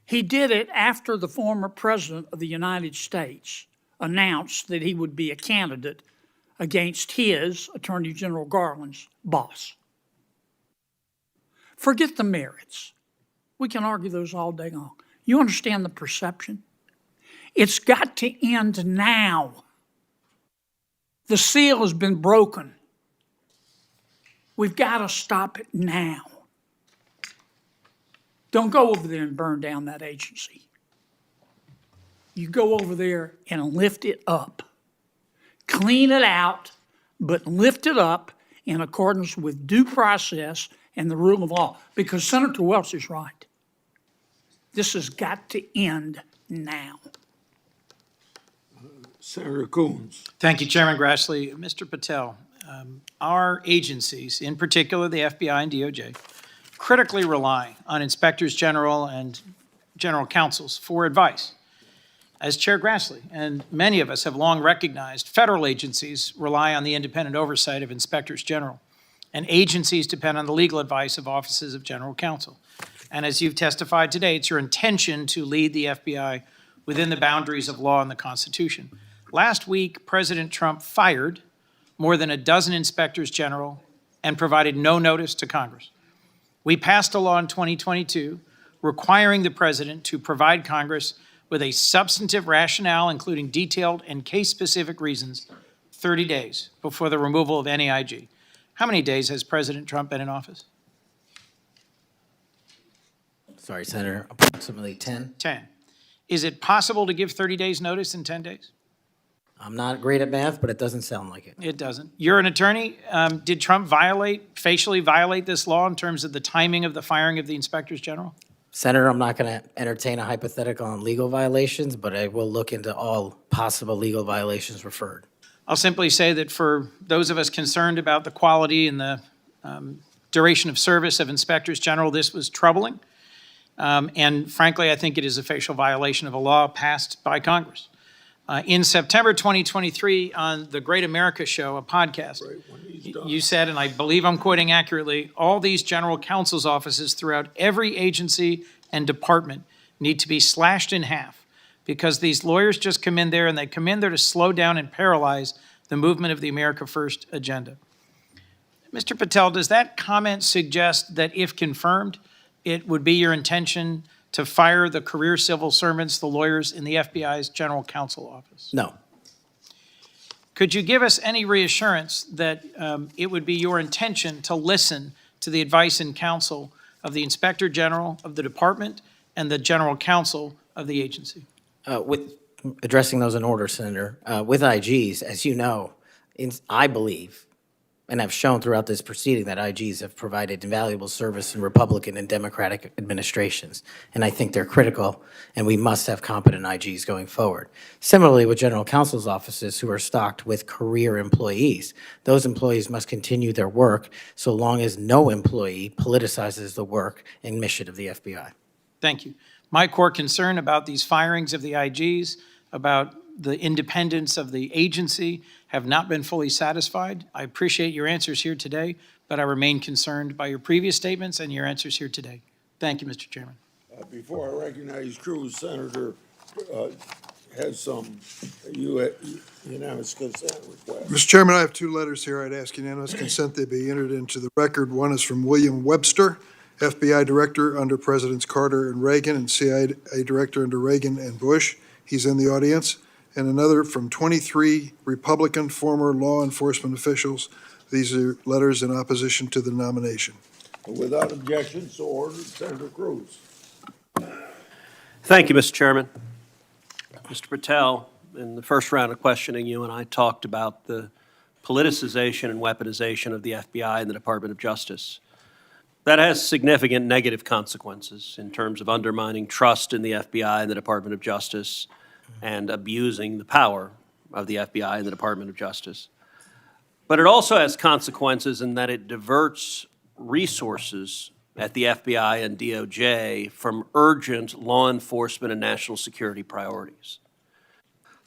He did it after the former president of the United States announced that he would be a candidate against his, Attorney General Garland's, boss. Forget the merits. We can argue those all day long. You understand the perception? It's got to end now. The seal has been broken. We've got to stop it now. Don't go over there and burn down that agency. You go over there and lift it up. Clean it out, but lift it up in accordance with due process and the rule of law. Because Senator Welch is right. This has got to end now. Senator Coons. Thank you, Chairman Grassley. Mr. Patel, our agencies, in particular the FBI and DOJ, critically rely on inspectors general and general counsels for advice. As Chair Grassley and many of us have long recognized, federal agencies rely on the independent oversight of inspectors general, and agencies depend on the legal advice of offices of general counsel. And as you've testified today, it's your intention to lead the FBI within the boundaries of law and the Constitution. Last week, President Trump fired more than a dozen inspectors general and provided no notice to Congress. We passed a law in 2022 requiring the president to provide Congress with a substantive rationale, including detailed and case-specific reasons, 30 days before the removal of any IG. How many days has President Trump been in office? Sorry, Senator, approximately 10. 10. Is it possible to give 30 days notice in 10 days? I'm not great at math, but it doesn't sound like it. It doesn't. You're an attorney. Did Trump facially violate this law in terms of the timing of the firing of the inspectors general? Senator, I'm not going to entertain a hypothetical on legal violations, but I will look into all possible legal violations referred. I'll simply say that for those of us concerned about the quality and the duration of service of inspectors general, this was troubling. And frankly, I think it is a facial violation of a law passed by Congress. In September 2023, on the Great America Show, a podcast, you said, and I believe I'm quoting accurately, all these general counsel's offices throughout every agency and department need to be slashed in half because these lawyers just come in there and they come in there to slow down and paralyze the movement of the America First agenda. Mr. Patel, does that comment suggest that if confirmed, it would be your intention to fire the career civil servants, the lawyers in the FBI's general counsel office? No. Could you give us any reassurance that it would be your intention to listen to the advice and counsel of the Inspector General of the department and the General Counsel of the agency? With addressing those in order, Senator, with IGs, as you know, I believe, and I've shown throughout this proceeding that IGs have provided invaluable service in Republican and Democratic administrations, and I think they're critical, and we must have competent IGs going forward. Similarly, with general counsel's offices who are stocked with career employees, those employees must continue their work so long as no employee politicizes the work and mission of the FBI. Thank you. My core concern about these firings of the IGs, about the independence of the agency, have not been fully satisfied. I appreciate your answers here today, but I remain concerned by your previous statements and your answers here today. Thank you, Mr. Chairman. Before I recognize Cruz, Senator has some unanimous consent request. Mr. Chairman, I have two letters here. I'd ask unanimous consent they be entered into the record. One is from William Webster, FBI Director under Presidents Carter and Reagan, and CIA Director under Reagan and Bush. He's in the audience. And another from 23 Republican former law enforcement officials. These are letters in opposition to the nomination. Without objection, so ordered. Senator Cruz. Thank you, Mr. Chairman. Mr. Patel, in the first round of questioning, you and I talked about the politicization and weaponization of the FBI and the Department of Justice. That has significant negative consequences in terms of undermining trust in the FBI and the Department of Justice and abusing the power of the FBI and the Department of Justice. But it also has consequences in that it diverts resources at the FBI and DOJ from urgent law enforcement and national security priorities.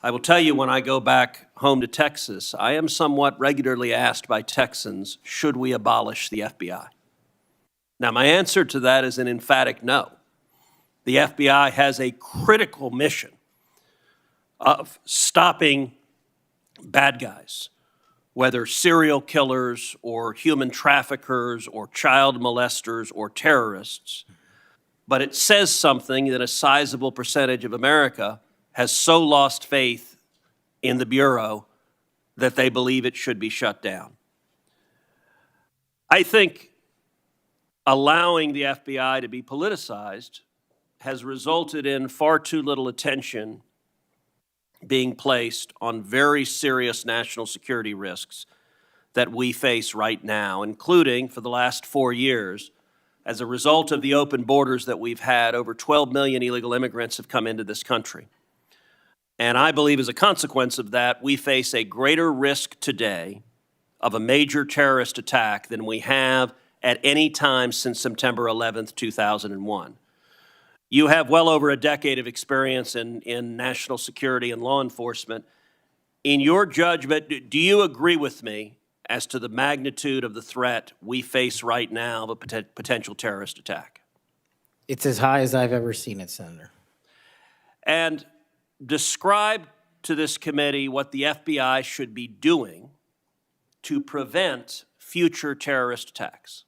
I will tell you, when I go back home to Texas, I am somewhat regularly asked by Texans, should we abolish the FBI? Now, my answer to that is an emphatic no. The FBI has a critical mission of stopping bad guys, whether serial killers or human traffickers or child molesters or terrorists. But it says something that a sizable percentage of America has so lost faith in the Bureau that they believe it should be shut down. I think allowing the FBI to be politicized has resulted in far too little attention being placed on very serious national security risks that we face right now, including for the last 4 years. As a result of the open borders that we've had, over 12 million illegal immigrants have come into this country. And I believe as a consequence of that, we face a greater risk today of a major terrorist attack than we have at any time since September 11th, 2001. You have well over a decade of experience in national security and law enforcement. In your judgment, do you agree with me as to the magnitude of the threat we face right now of a potential terrorist attack? It's as high as I've ever seen it, Senator. And describe to this committee what the FBI should be doing to prevent future terrorist attacks.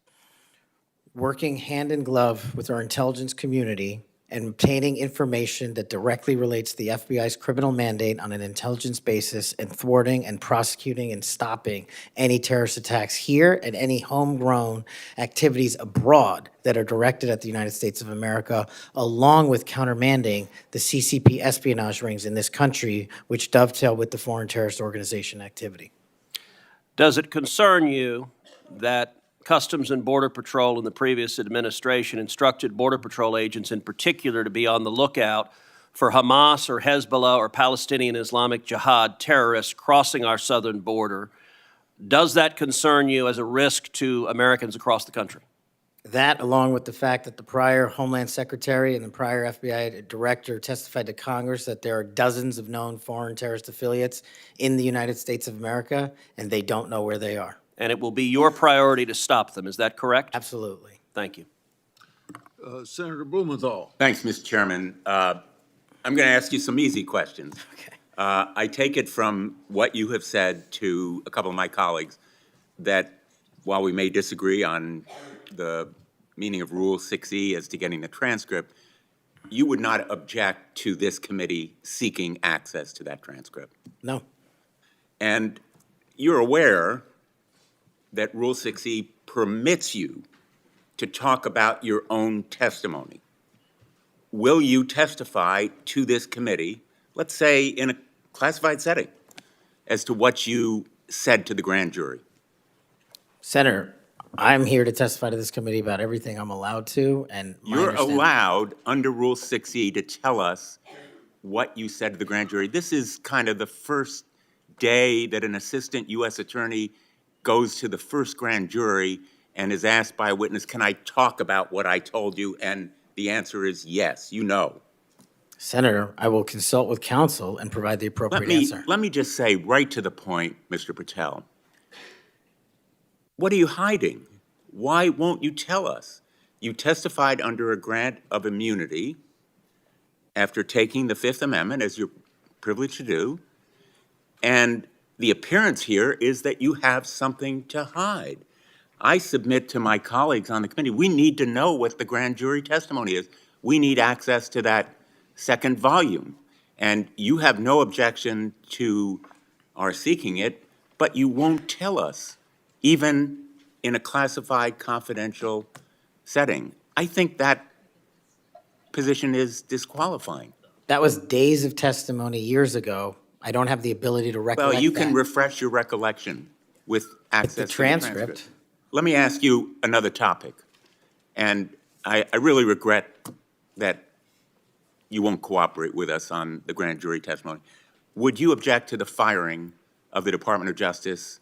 Working hand in glove with our intelligence community and obtaining information that directly relates to the FBI's criminal mandate on an intelligence basis and thwarting and prosecuting and stopping any terrorist attacks here and any homegrown activities abroad that are directed at the United States of America, along with countermanding the CCP espionage rings in this country, which dovetail with the foreign terrorist organization activity. Does it concern you that Customs and Border Patrol in the previous administration instructed Border Patrol agents in particular to be on the lookout for Hamas or Hezbollah or Palestinian Islamic Jihad terrorists crossing our southern border. Does that concern you as a risk to Americans across the country? That, along with the fact that the prior Homeland Secretary and the prior FBI Director testified to Congress that there are dozens of known foreign terrorist affiliates in the United States of America, and they don't know where they are. And it will be your priority to stop them, is that correct? Absolutely. Thank you. Senator Blumenthal. Thanks, Mr. Chairman. I'm going to ask you some easy questions. Okay. I take it from what you have said to a couple of my colleagues that while we may disagree on the meaning of Rule 6E as to getting the transcript, you would not object to this committee seeking access to that transcript. No. And you're aware that Rule 6E permits you to talk about your own testimony. Will you testify to this committee, let's say in a classified setting, as to what you said to the grand jury? Senator, I'm here to testify to this committee about everything I'm allowed to, and my You're understanding- allowed, under Rule 6E, to tell us what you said to the grand jury. This is kind of the first day that an assistant U.S. attorney goes to the first grand jury and is asked by a witness, can I talk about what I told you? And the answer is yes, you know. Senator, I will consult with counsel and provide the appropriate answer. Let me just say right to the point, Mr. Patel. What are you hiding? Why won't you tell us? You testified under a grant of immunity after taking the Fifth Amendment, as you're privileged to do, and the appearance here is that you have something to hide. I submit to my colleagues on the committee, we need to know what the grand jury testimony is. We need access to that second volume. And you have no objection to our seeking it, but you won't tell us, even in a classified confidential setting. I think that position is disqualifying. That was days of testimony years ago. I don't have the ability to recollect Well, you can that. refresh your recollection with access to the transcript. Let me ask you another topic. And I really regret that you won't cooperate with us on the grand jury testimony. Would you object to the firing of the Department of Justice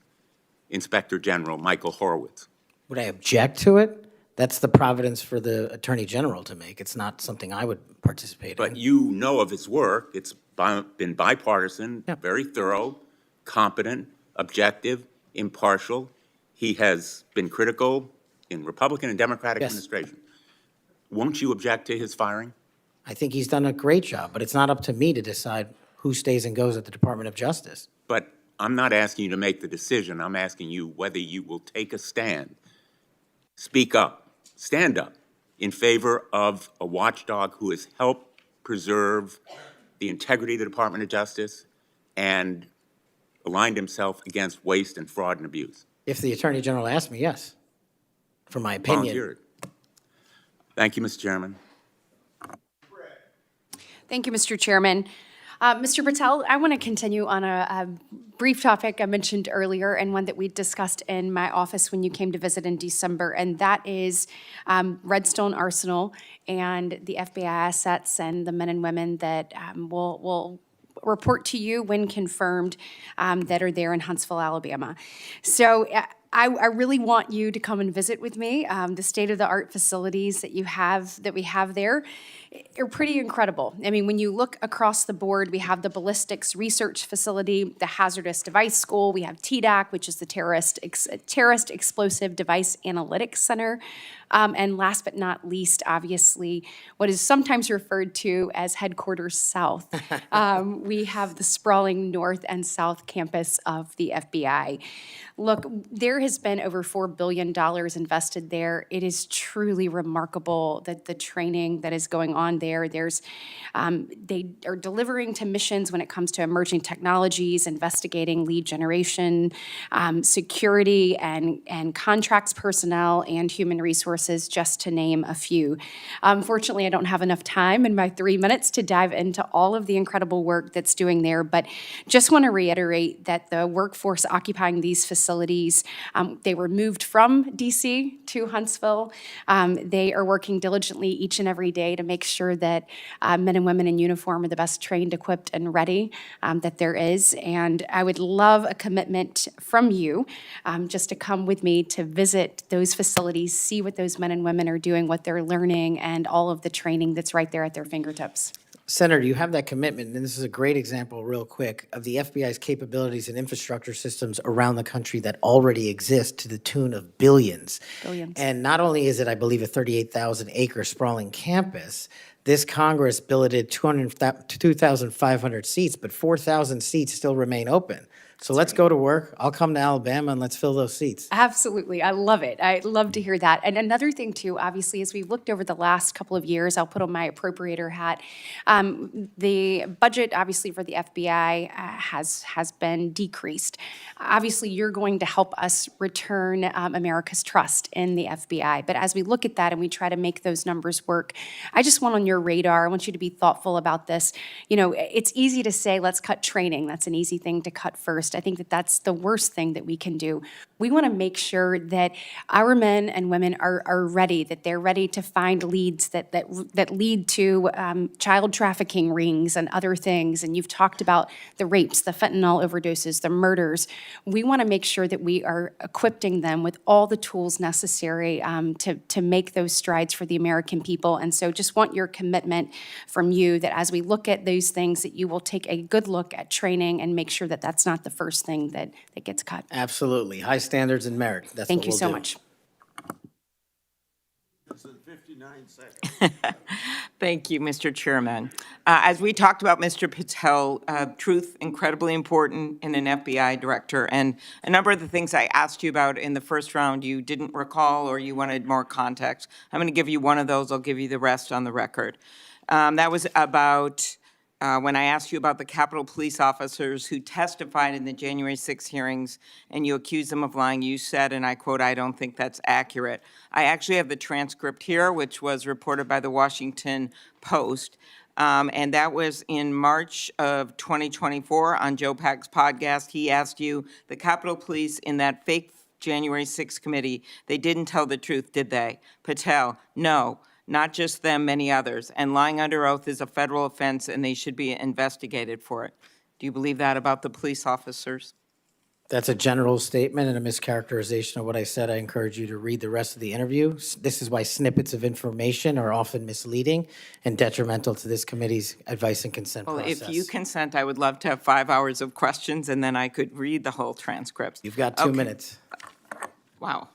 Inspector General Michael Horowitz? Would I object to it? That's the providence for the Attorney General to make. It's not something I would participate in. But you know of his work. It's been bipartisan, very thorough, competent, objective, impartial. He has been critical in Republican and Democratic Yes. administration. Won't you object to his firing? I think he's done a great job, but it's not up to me to decide who stays and goes at the Department of Justice. But I'm not asking you to make the decision. I'm asking you whether you will take a stand, speak up, stand up in favor of a watchdog who has helped preserve the integrity of the Department of Justice and aligned himself against waste and fraud and abuse. If the Attorney General asked me, yes, for my opinion. Volunteered. Thank you, Mr. Chairman. Thank you, Mr. Chairman. Mr. Patel, I want to continue on a brief topic I mentioned earlier and one that we discussed in my office when you came to visit in December, and that is Redstone Arsenal and the FBI assets and the men and women that will report to you when confirmed that are there in Huntsville, Alabama. So I really want you to come and visit with me. The state-of-the-art facilities that we have there are pretty incredible. I mean, when you look across the board, we have the ballistics research facility, the hazardous device school, we have TDAC, which is the Terrorist Explosive Device Analytics Center, and last but not least, obviously, what is sometimes referred to as Headquarters South. We have the sprawling north and south campus of the FBI. Look, there has been over $4 billion invested there. It is truly remarkable that the training that is going on there. They are delivering to missions when it comes to emerging technologies, investigating lead generation, security, and contracts personnel and human resources, just to name a few. Unfortunately, I don't have enough time in my 3 minutes to dive into all of the incredible work that's doing there, but just want to reiterate that the workforce occupying these facilities, they were moved from DC to Huntsville. They are working diligently each and every day to make sure that men and women in uniform are the best trained, equipped, and ready that there is. And I would love a commitment from you just to come with me to visit those facilities, see what those men and women are doing, what they're learning, and all of the training that's right there at their fingertips. Senator, you have that commitment, and this is a great example, real quick, of the FBI's capabilities and infrastructure systems around the country that already exist to the tune of billions. Billions. And not only is it, I believe, a 38,000-acre sprawling campus, this Congress billeted 2,500 seats, but 4,000 seats still remain open. So let's go to work. I'll come to Alabama and let's fill those seats. Absolutely. I love it. I love to hear that. And another thing, too, obviously, as we've looked over the last couple of years, I'll put on my appropriator hat. The budget, obviously, for the FBI has been decreased. Obviously, you're going to help us return America's trust in the FBI. But as we look at that and we try to make those numbers work, I just want on your radar, I want you to be thoughtful about this. You know, it's easy to say, let's cut training. That's an easy thing to cut first. I think that that's the worst thing that we can do. We want to make sure that our men and women are ready, that they're ready to find leads that lead to child trafficking rings and other things. And you've talked about the rapes, the fentanyl overdoses, the murders. We want to make sure that we are equipping them with all the tools necessary to make those strides for the American people. And so just want your commitment from you that as we look at those things, that you will take a good look at training and make sure that that's not the first thing that gets cut. Absolutely. High standards and merit. That's Thank what you we'll so do. much. In 59 seconds. Thank you, Mr. Chairman. As we talked about, Mr. Patel, truth, incredibly important in an FBI director. And a number of the things I asked you about in the first round, you didn't recall or you wanted more context. I'm going to give you one of those. I'll give you the rest on the record. That was about when I asked you about the Capitol Police officers who testified in the January 6 hearings and you accused them of lying, you said, and I quote, "I don't think that's accurate." I actually have the transcript here, which was reported by the Washington Post. And that was in March of 2024 on Joe Pack's podcast. He asked you, the Capitol Police in that fake January 6 committee, they didn't tell the truth, did they? Patel, no. Not just them, many others. And lying under oath is a federal offense and they should be investigated for it. Do you believe that about the police officers? That's a general statement and a mischaracterization of what I said. I encourage you to read the rest of the interview. This is why snippets of information are often misleading and detrimental to this committee's advice and consent Well, process. if you consent, I would love to have 5 hours of questions and then I could read the whole transcript. You've got 2 minutes. Wow.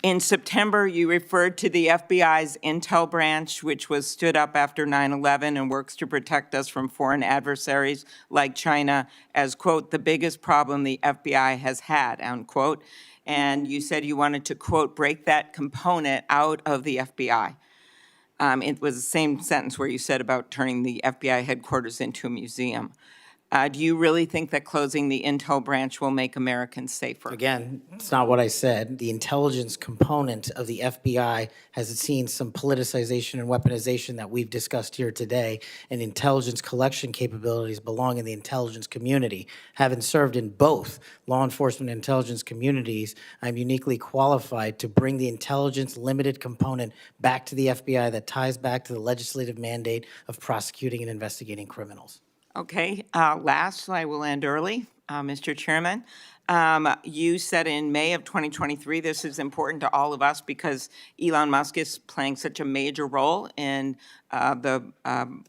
In September, you referred to the FBI's Intel branch, which was stood up after 9/11 and works to protect us from foreign adversaries like China, as, quote, the biggest problem the FBI has had, unquote. And you said you wanted to, quote, break that component out of the FBI. It was the same sentence where you said about turning the FBI headquarters into a museum. Do you really think that closing the Intel branch will make Americans safer? Again, it's not what I said. The intelligence component of the FBI has seen some politicization and weaponization that we've discussed here today, and intelligence collection capabilities belong in the intelligence community. Having served in both law enforcement and intelligence communities, I'm uniquely qualified to bring the intelligence limited component back to the FBI that ties back to the legislative mandate of prosecuting and investigating criminals. Okay, last, I will end early, Mr. Chairman. You said in May of 2023, this is important to all of us because Elon Musk is playing such a major role in the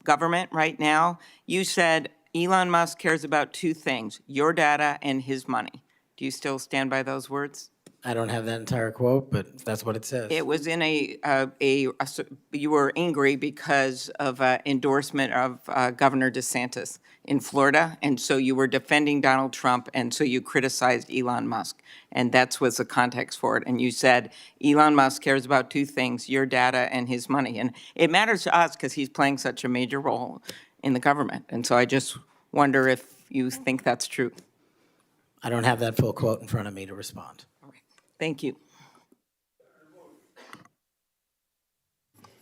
government right now. You said Elon Musk cares about 2 things, your data and his money. Do you still stand by those words? I don't have that entire quote, but that's what it says. It was in you were angry because of endorsement of Governor DeSantis in Florida, and so you were defending Donald Trump, and so you criticized Elon Musk, and that was the context for it. And you said Elon Musk cares about 2 things, your data and his money. And it matters to us because he's playing such a major role in the government. And so I just wonder if you think that's true. I don't have that full quote in front of me to respond. Thank you.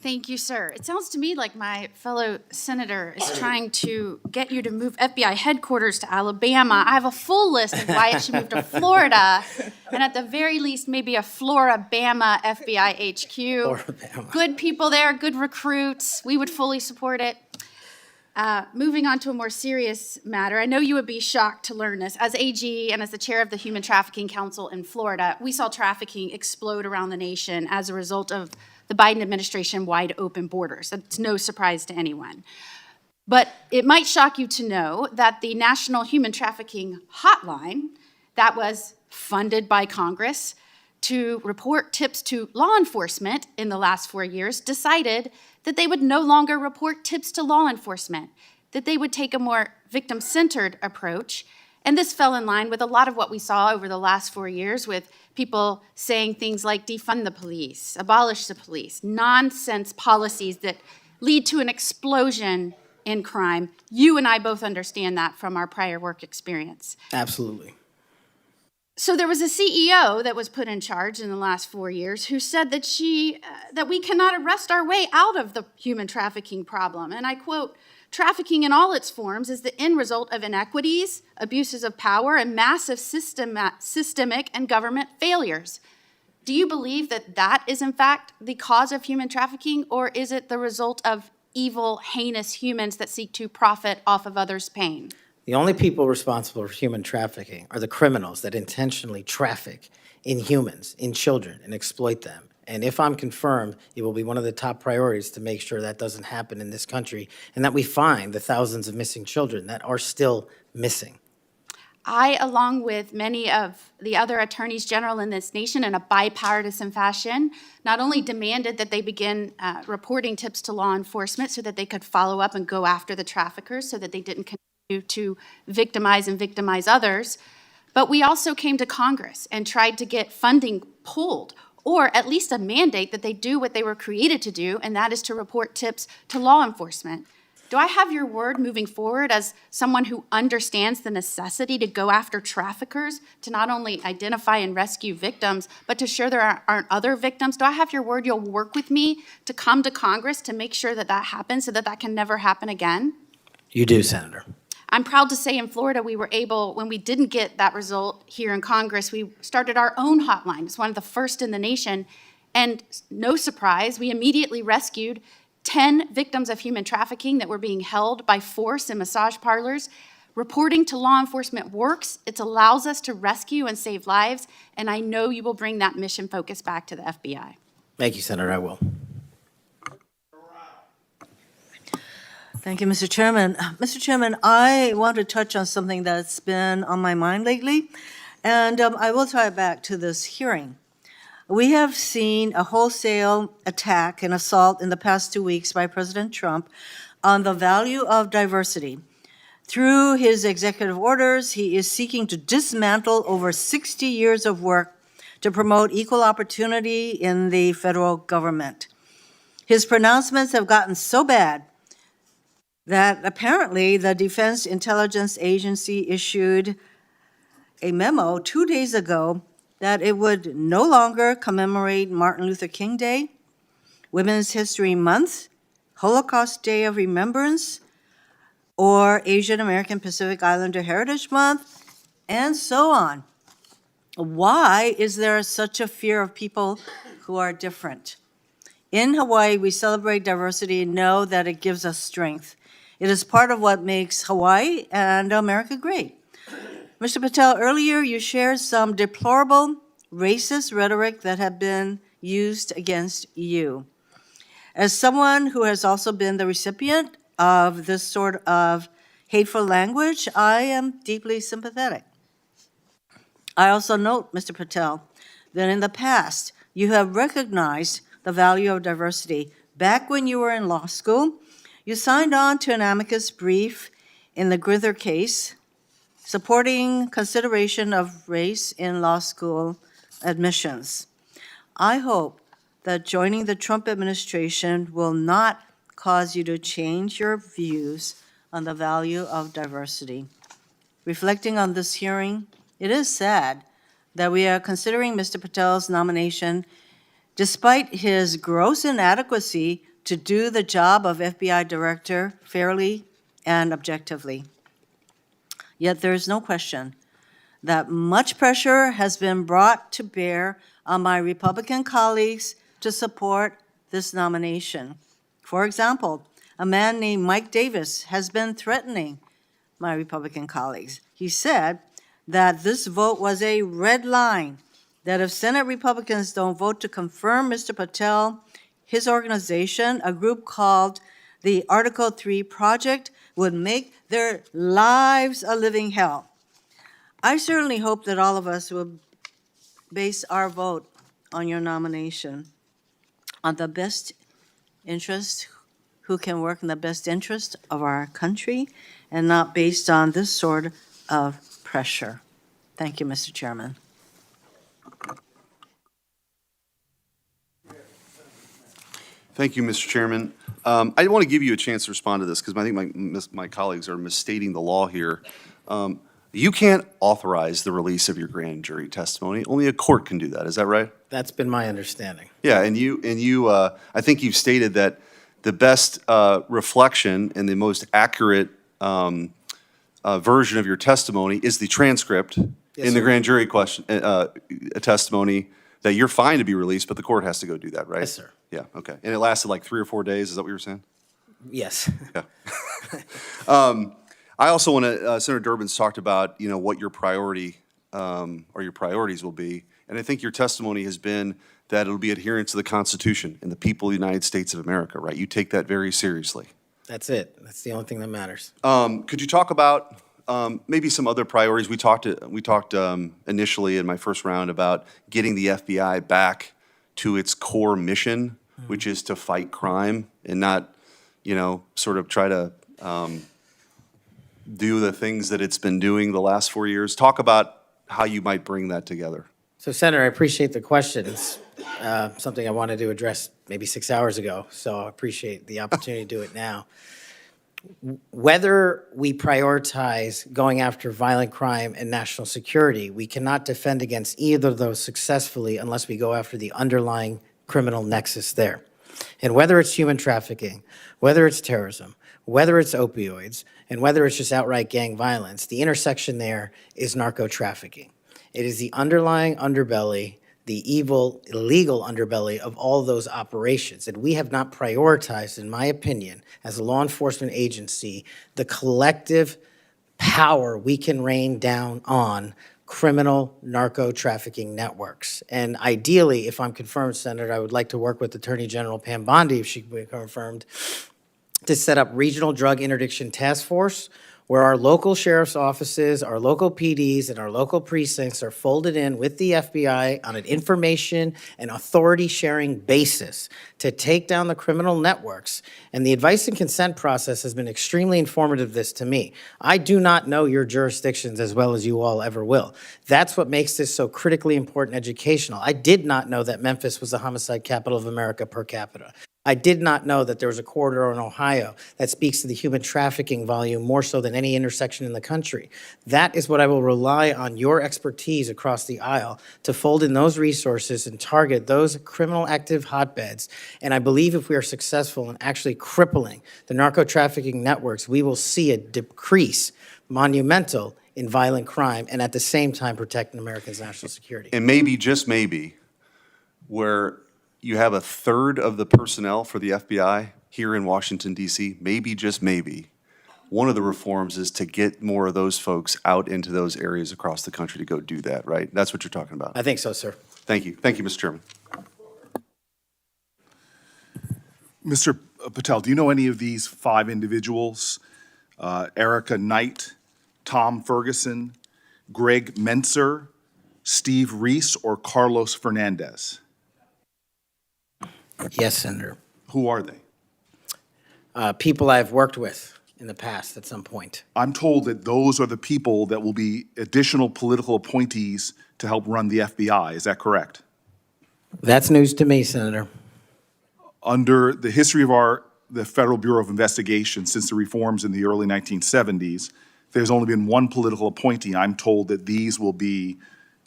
Thank you, sir. It sounds to me like my fellow senator is trying to get you to move FBI headquarters to Alabama. I have a full list of why it should move to Florida, and at the very least, maybe a Florabama FBI HQ. Good people there, good recruits. We would fully support it. Moving on to a more serious matter, I know you would be shocked to learn this. As AG and as the chair of the Human Trafficking Council in Florida, we saw trafficking explode around the nation as a result of the Biden administration wide open borders. That's no surprise to anyone. But it might shock you to know that the National Human Trafficking Hotline that was funded by Congress to report tips to law enforcement in the last 4 years decided that they would no longer report tips to law enforcement, that they would take a more victim-centered approach. And this fell in line with a lot of what we saw over the last 4 years with people saying things like defund the police, abolish the police, nonsense policies that lead to an explosion in crime. You and I both understand that from our prior work experience. Absolutely. So there was a CEO that was put in charge in the last 4 years who said that that we cannot arrest our way out of the human trafficking problem. And I quote, "Trafficking in all its forms is the end result of inequities, abuses of power, and massive systemic and government failures." Do you believe that that is in fact the cause of human trafficking, or is it the result of evil, heinous humans that seek to profit off of others' pain? The only people responsible for human trafficking are the criminals that intentionally traffic in humans, in children, and exploit them. And if I'm confirmed, it will be one of the top priorities to make sure that doesn't happen in this country and that we find the thousands of missing children that are still missing. I, along with many of the other attorneys general in this nation in a bipartisan fashion, not only demanded that they begin reporting tips to law enforcement so that they could follow up and go after the traffickers so that they didn't continue to victimize others, but we also came to Congress and tried to get funding pulled, or at least a mandate that they do what they were created to do, and that is to report tips to law enforcement. Do I have your word moving forward as someone who understands the necessity to go after traffickers, to not only identify and rescue victims, but to ensure there aren't other victims? Do I have your word you'll work with me to come to Congress to make sure that that happens so that that can never happen again? You do, Senator. I'm proud to say in Florida, we were able, when we didn't get that result here in Congress, we started our own hotline. It's one of the first in the nation. And no surprise, we immediately rescued 10 victims of human trafficking that were being held by force in massage parlors. Reporting to law enforcement works. It allows us to rescue and save lives. And I know you will bring that mission focus back to the FBI. Thank you, Senator. I will. Thank you, Mr. Chairman. Mr. Chairman, I want to touch on something that's been on my mind lately, and I will tie it back to this hearing. We have seen a wholesale attack and assault in the past 2 weeks by President Trump on the value of diversity. Through his executive orders, he is seeking to dismantle over 60 years of work to promote equal opportunity in the federal government. His pronouncements have gotten so bad that apparently the Defense Intelligence Agency issued a memo 2 days ago that it would no longer commemorate Martin Luther King Day, Women's History Month, Holocaust Day of Remembrance, or Asian American Pacific Islander Heritage Month, and so on. Why is there such a fear of people who are different? In Hawaii, we celebrate diversity and know that it gives us strength. It is part of what makes Hawaii and America great. Mr. Patel, earlier you shared some deplorable racist rhetoric that had been used against you. As someone who has also been the recipient of this sort of hateful language, I am deeply sympathetic. I also note, Mr. Patel, that in the past, you have recognized the value of diversity. Back when you were in law school, you signed on to an amicus brief in the Grither case, supporting consideration of race in law school admissions. I hope that joining the Trump administration will not cause you to change your views on the value of diversity. Reflecting on this hearing, it is sad that we are considering Mr. Patel's nomination despite his gross inadequacy to do the job of FBI director fairly and objectively. Yet there is no question that much pressure has been brought to bear on my Republican colleagues to support this nomination. For example, a man named Mike Davis has been threatening my Republican colleagues. He said that this vote was a red line, that if Senate Republicans don't vote to confirm Mr. Patel, his organization, a group called the Article 3 Project, would make their lives a living hell. I certainly hope that all of us will base our vote on your nomination on the best interest, who can work in the best interest of our country, and not based on this sort of pressure. Thank you, Mr. Chairman. Thank you, Mr. Chairman. I want to give you a chance to respond to this because I think my colleagues are misstating the law here. You can't authorize the release of your grand jury testimony. Only a court can do that. Is that right? That's been my understanding. Yeah, and you, I think you've stated that the best reflection and the most accurate version of your testimony is the transcript in the sir. grand jury testimony, that you're fine to be released, but the court has to go do that, right? Yes, sir. Yeah, okay. And it lasted like 3 or 4 days, is that what you were saying? Yes. Yeah. I also want to, Senator Durbin's talked about, what your priority or your priorities will be. And I think your testimony has been that it'll be adherence to the Constitution and the people of the United States of America, right? You take that very seriously. That's it. That's the only thing that matters. Could you talk about maybe some other priorities? We talked initially in my first round about getting the FBI back to its core mission, which is to fight crime and not, sort of try to do the things that it's been doing the last 4 years. Talk about how you might bring that together. So, Senator, I appreciate the question. It's something I wanted to address maybe 6 hours ago, so I appreciate the opportunity to do it now. Whether we prioritize going after violent crime and national security, we cannot defend against either of those successfully unless we go after the underlying criminal nexus there. And whether it's human trafficking, whether it's terrorism, whether it's opioids, and whether it's just outright gang violence, the intersection there is narco-trafficking. It is the underlying underbelly, the evil, illegal underbelly of all those operations. And we have not prioritized, in my opinion, as a law enforcement agency, the collective power we can rain down on criminal narco-trafficking networks. And ideally, if I'm confirmed, Senator, I would like to work with Attorney General Pam Bondi, if she can be confirmed, to set up regional drug interdiction task force where our local sheriff's offices, our local PDs, and our local precincts are folded in with the FBI on an information and authority-sharing basis to take down the criminal networks. And the advice and consent process has been extremely informative this to me. I do not know your jurisdictions as well as you all ever will. That's what makes this so critically important educational. I did not know that Memphis was the homicide capital of America per capita. I did not know that there was a corridor in Ohio that speaks to the human trafficking volume more so than any intersection in the country. That is what I will rely on your expertise across the aisle to fold in those resources and target those criminal active hotbeds. And I believe if we are successful in actually crippling the narco-trafficking networks, we will see a decrease monumental in violent crime and at the same time protecting Americans' national security. And maybe, just maybe, where you have a third of the personnel for the FBI here in Washington, D.C., maybe, just maybe, one of the reforms is to get more of those folks out into those areas across the country to go do that, right? That's what you're talking about. I think so, sir. Thank you. Thank you, Mr. Chairman. Mr. Patel, do you know any of these 5 individuals? Erica Knight, Tom Ferguson, Greg Mentzer, Steve Reese, or Carlos Fernandez? Yes, Senator. Who are they? People I've worked with in the past at some point. I'm told that those are the people that will be additional political appointees to help run the FBI. Is that correct? That's news to me, Senator. Under the history of the Federal Bureau of Investigation since the reforms in the early 1970s, there's only been one political appointee. I'm told that these will be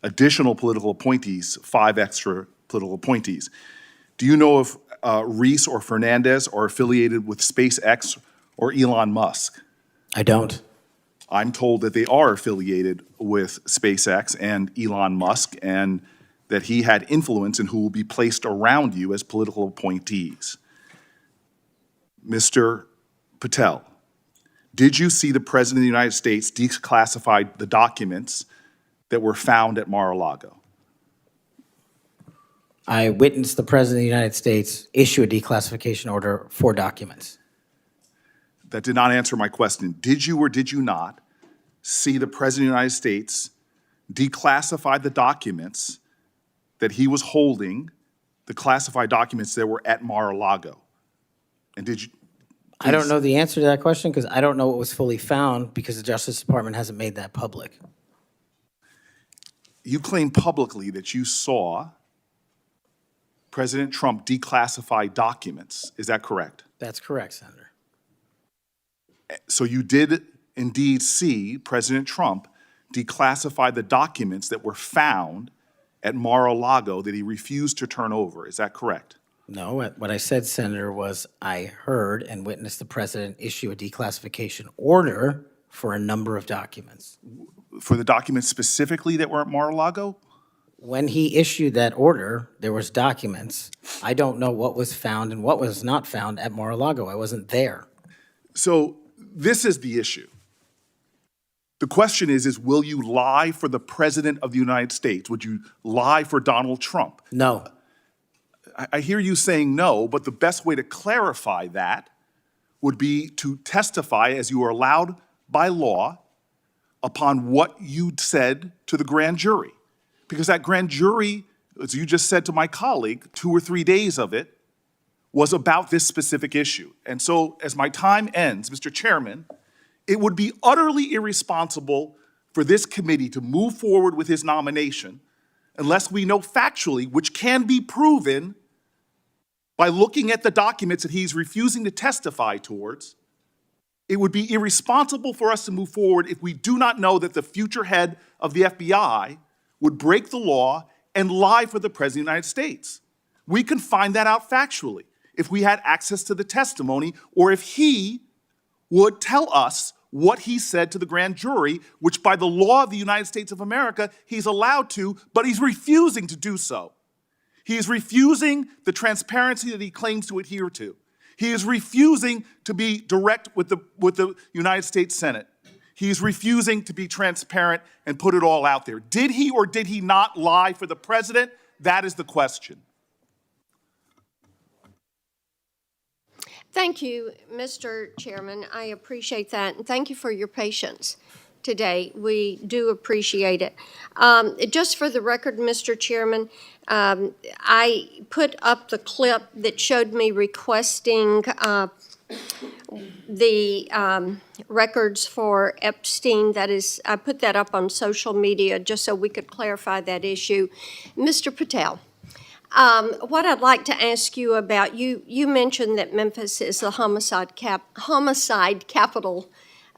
additional political appointees, 5 extra political appointees. Do you know Reese or Fernandez are affiliated with SpaceX or Elon Musk? I don't. I'm told that they are affiliated with SpaceX and Elon Musk, and that he had influence in who will be placed around you as political appointees. Mr. Patel, did you see the President of the United States declassify the documents that were found at Mar-a-Lago? I witnessed the President of the United States issue a declassification order for documents. That did not answer my question. Did you or did you not see the President of the United States declassify the documents that he was holding, the classified documents that were at Mar-a-Lago? And did you? I don't know the answer to that question because I don't know what was fully found because the Justice Department hasn't made that public. You claim publicly that you saw President Trump declassify documents. Is that correct? That's correct, Senator. So you did indeed see President Trump declassify the documents that were found at Mar-a-Lago that he refused to turn over. Is that correct? No, what I said, Senator, was I heard and witnessed the President issue a declassification order for a number of documents. For the documents specifically that were at Mar-a-Lago? When he issued that order, there was documents. I don't know what was found and what was not found at Mar-a-Lago. I wasn't there. So this is the issue. The question is will you lie for the President of the United States? Would you lie for Donald Trump? No. I hear you saying no, but the best way to clarify that would be to testify as you are allowed by law upon what you said to the grand jury. Because that grand jury, as you just said to my colleague, 2 or 3 days of it was about this specific issue. And so as my time ends, Mr. Chairman, it would be utterly irresponsible for this committee to move forward with his nomination unless we know factually, which can be proven by looking at the documents that he's refusing to testify towards. It would be irresponsible for us to move forward if we do not know that the future head of the FBI would break the law and lie for the President of the United States. We can find that out factually if we had access to the testimony or if he would tell us what he said to the grand jury, which by the law of the United States of America, he's allowed to, but he's refusing to do so. He is refusing the transparency that he claims to adhere to. He is refusing to be direct with the United States Senate. He is refusing to be transparent and put it all out there. Did he or did he not lie for the president? That is the question. Thank you, Mr. Chairman. I appreciate that, and thank you for your patience today. We do appreciate it. Just for the record, Mr. Chairman, I put up the clip that showed me requesting the records for Epstein. That is, I put that up on social media just so we could clarify that issue. Mr. Patel, what I'd like to ask you about, you mentioned that Memphis is the homicide capital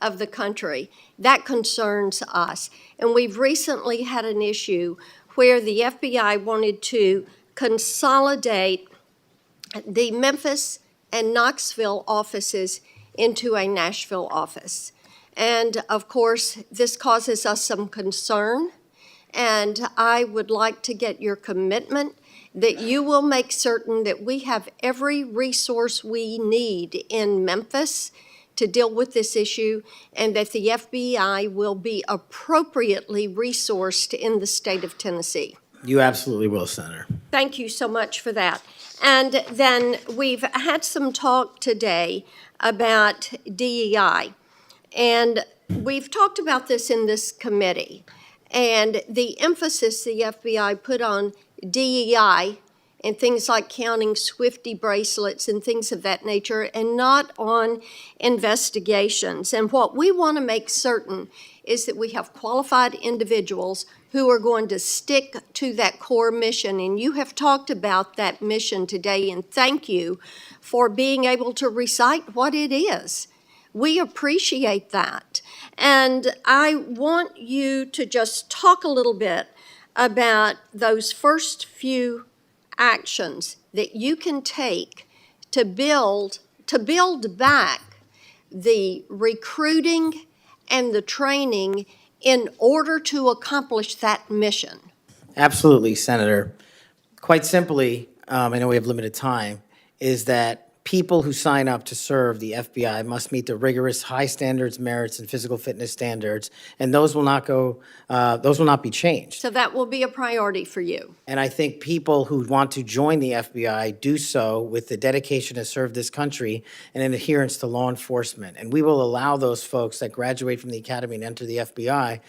of the country. That concerns us. And we've recently had an issue where the FBI wanted to consolidate the Memphis and Knoxville offices into a Nashville office. And of course, this causes us some concern. And I would like to get your commitment that you will make certain that we have every resource we need in Memphis to deal with this issue, and that the FBI will be appropriately resourced in the state of Tennessee. You absolutely will, Senator. Thank you so much for that. And then we've had some talk today about DEI, and we've talked about this in this committee, and the emphasis the FBI put on DEI and things like counting Swifty bracelets and things of that nature, and not on investigations. And what we want to make certain is that we have qualified individuals who are going to stick to that core mission. And you have talked about that mission today, and thank you for being able to recite what it is. We appreciate that. And I want you to just talk a little bit about those first few actions that you can take to build back the recruiting and the training in order to accomplish that mission? Absolutely, Senator. Quite simply, I know we have limited time, is that people who sign up to serve the FBI must meet the rigorous high standards, merits, and physical fitness standards, and those will not be changed. So that will be a priority for you. And I think people who want to join the FBI do so with the dedication to serve this country and an adherence to law enforcement. And we will allow those folks that graduate from the academy and enter the FBI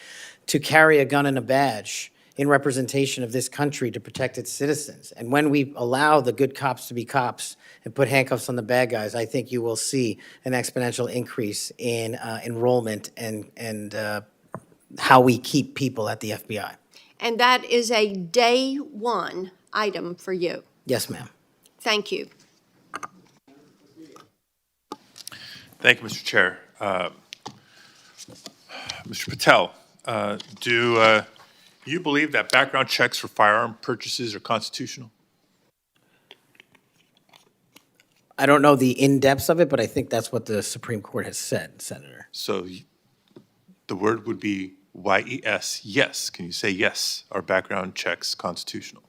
to carry a gun and a badge in representation of this country to protect its citizens. And when we allow the good cops to be cops and put handcuffs on the bad guys, I think you will see an exponential increase in enrollment and how we keep people at the FBI. And that is a day one item for you. Yes, ma'am. Thank you. Thank you, Mr. Chair. Mr. Patel, do you believe that background checks for firearm purchases are constitutional? I don't know the in-depths of it, but I think that's what the Supreme Court has said, Senator. So the word would be YES, yes. Can you say yes? Are background checks constitutional?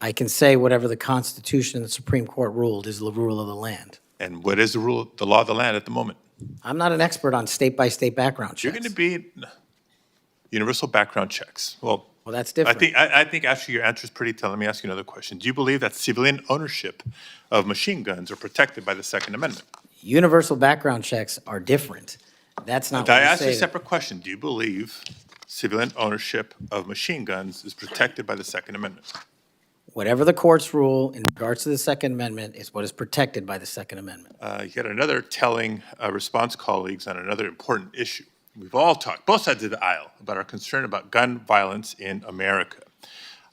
I can say whatever the Constitution and the Supreme Court ruled is the rule of the land. And what is the law of the land at the moment? I'm not an expert on state-by-state background checks. You're going to be universal background checks. Well, that's different. I think actually your answer is pretty telling. Let me ask you another question. Do you believe that civilian ownership of machine guns are protected by the Second Amendment? Universal background checks are different. That's not what I I asked you a say. separate question. Do you believe civilian ownership of machine guns is protected by the Second Amendment? Whatever the courts rule in regards to the Second Amendment is what is protected by the Second Amendment. You had another telling response, colleagues, on another important issue. We've all talked, both sides of the aisle, about our concern about gun violence in America.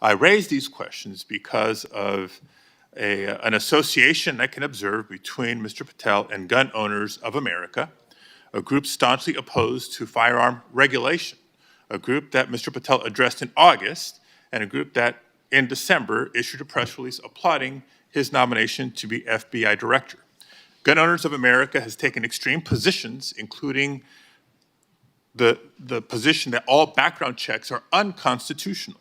I raise these questions because of an association I can observe between Mr. Patel and Gun Owners of America, a group staunchly opposed to firearm regulation, a group that Mr. Patel addressed in August, and a group that in December issued a press release applauding his nomination to be FBI director. Gun Owners of America has taken extreme positions, including the position that all background checks are unconstitutional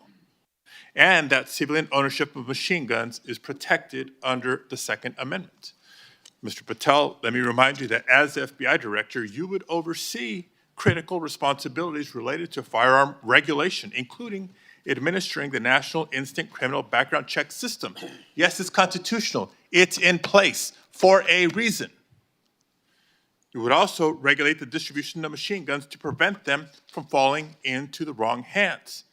and that civilian ownership of machine guns is protected under the Second Amendment. Mr. Patel, let me remind you that as FBI director, you would oversee critical responsibilities related to firearm regulation, including administering the National Instant Criminal Background Check System. Yes, it's constitutional. It's in place for a reason. You would also regulate the distribution of machine guns to prevent them from falling into the wrong hands.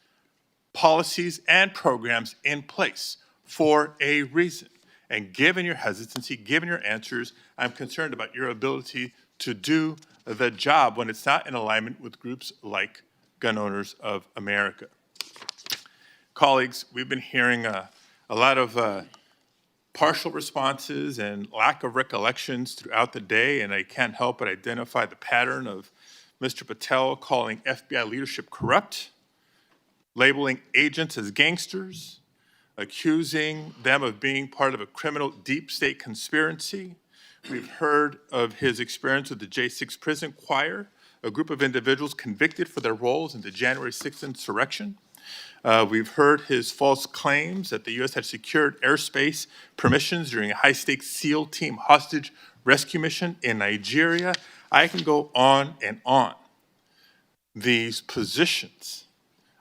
Policies and programs in place for a reason. And given your hesitancy, given your answers, I'm concerned about your ability to do the job when it's not in alignment with groups like Gun Owners of America. Colleagues, we've been hearing a lot of partial responses and lack of recollections throughout the day, and I can't help but identify the pattern of Mr. Patel calling FBI leadership corrupt, labeling agents as gangsters, accusing them of being part of a criminal deep state conspiracy. We've heard of his experience with the J6 Prison Choir, a group of individuals convicted for their roles in the January 6th insurrection. We've heard his false claims that the U.S. had secured airspace permissions during a high-stakes SEAL team hostage rescue mission in Nigeria. I can go on and on. These positions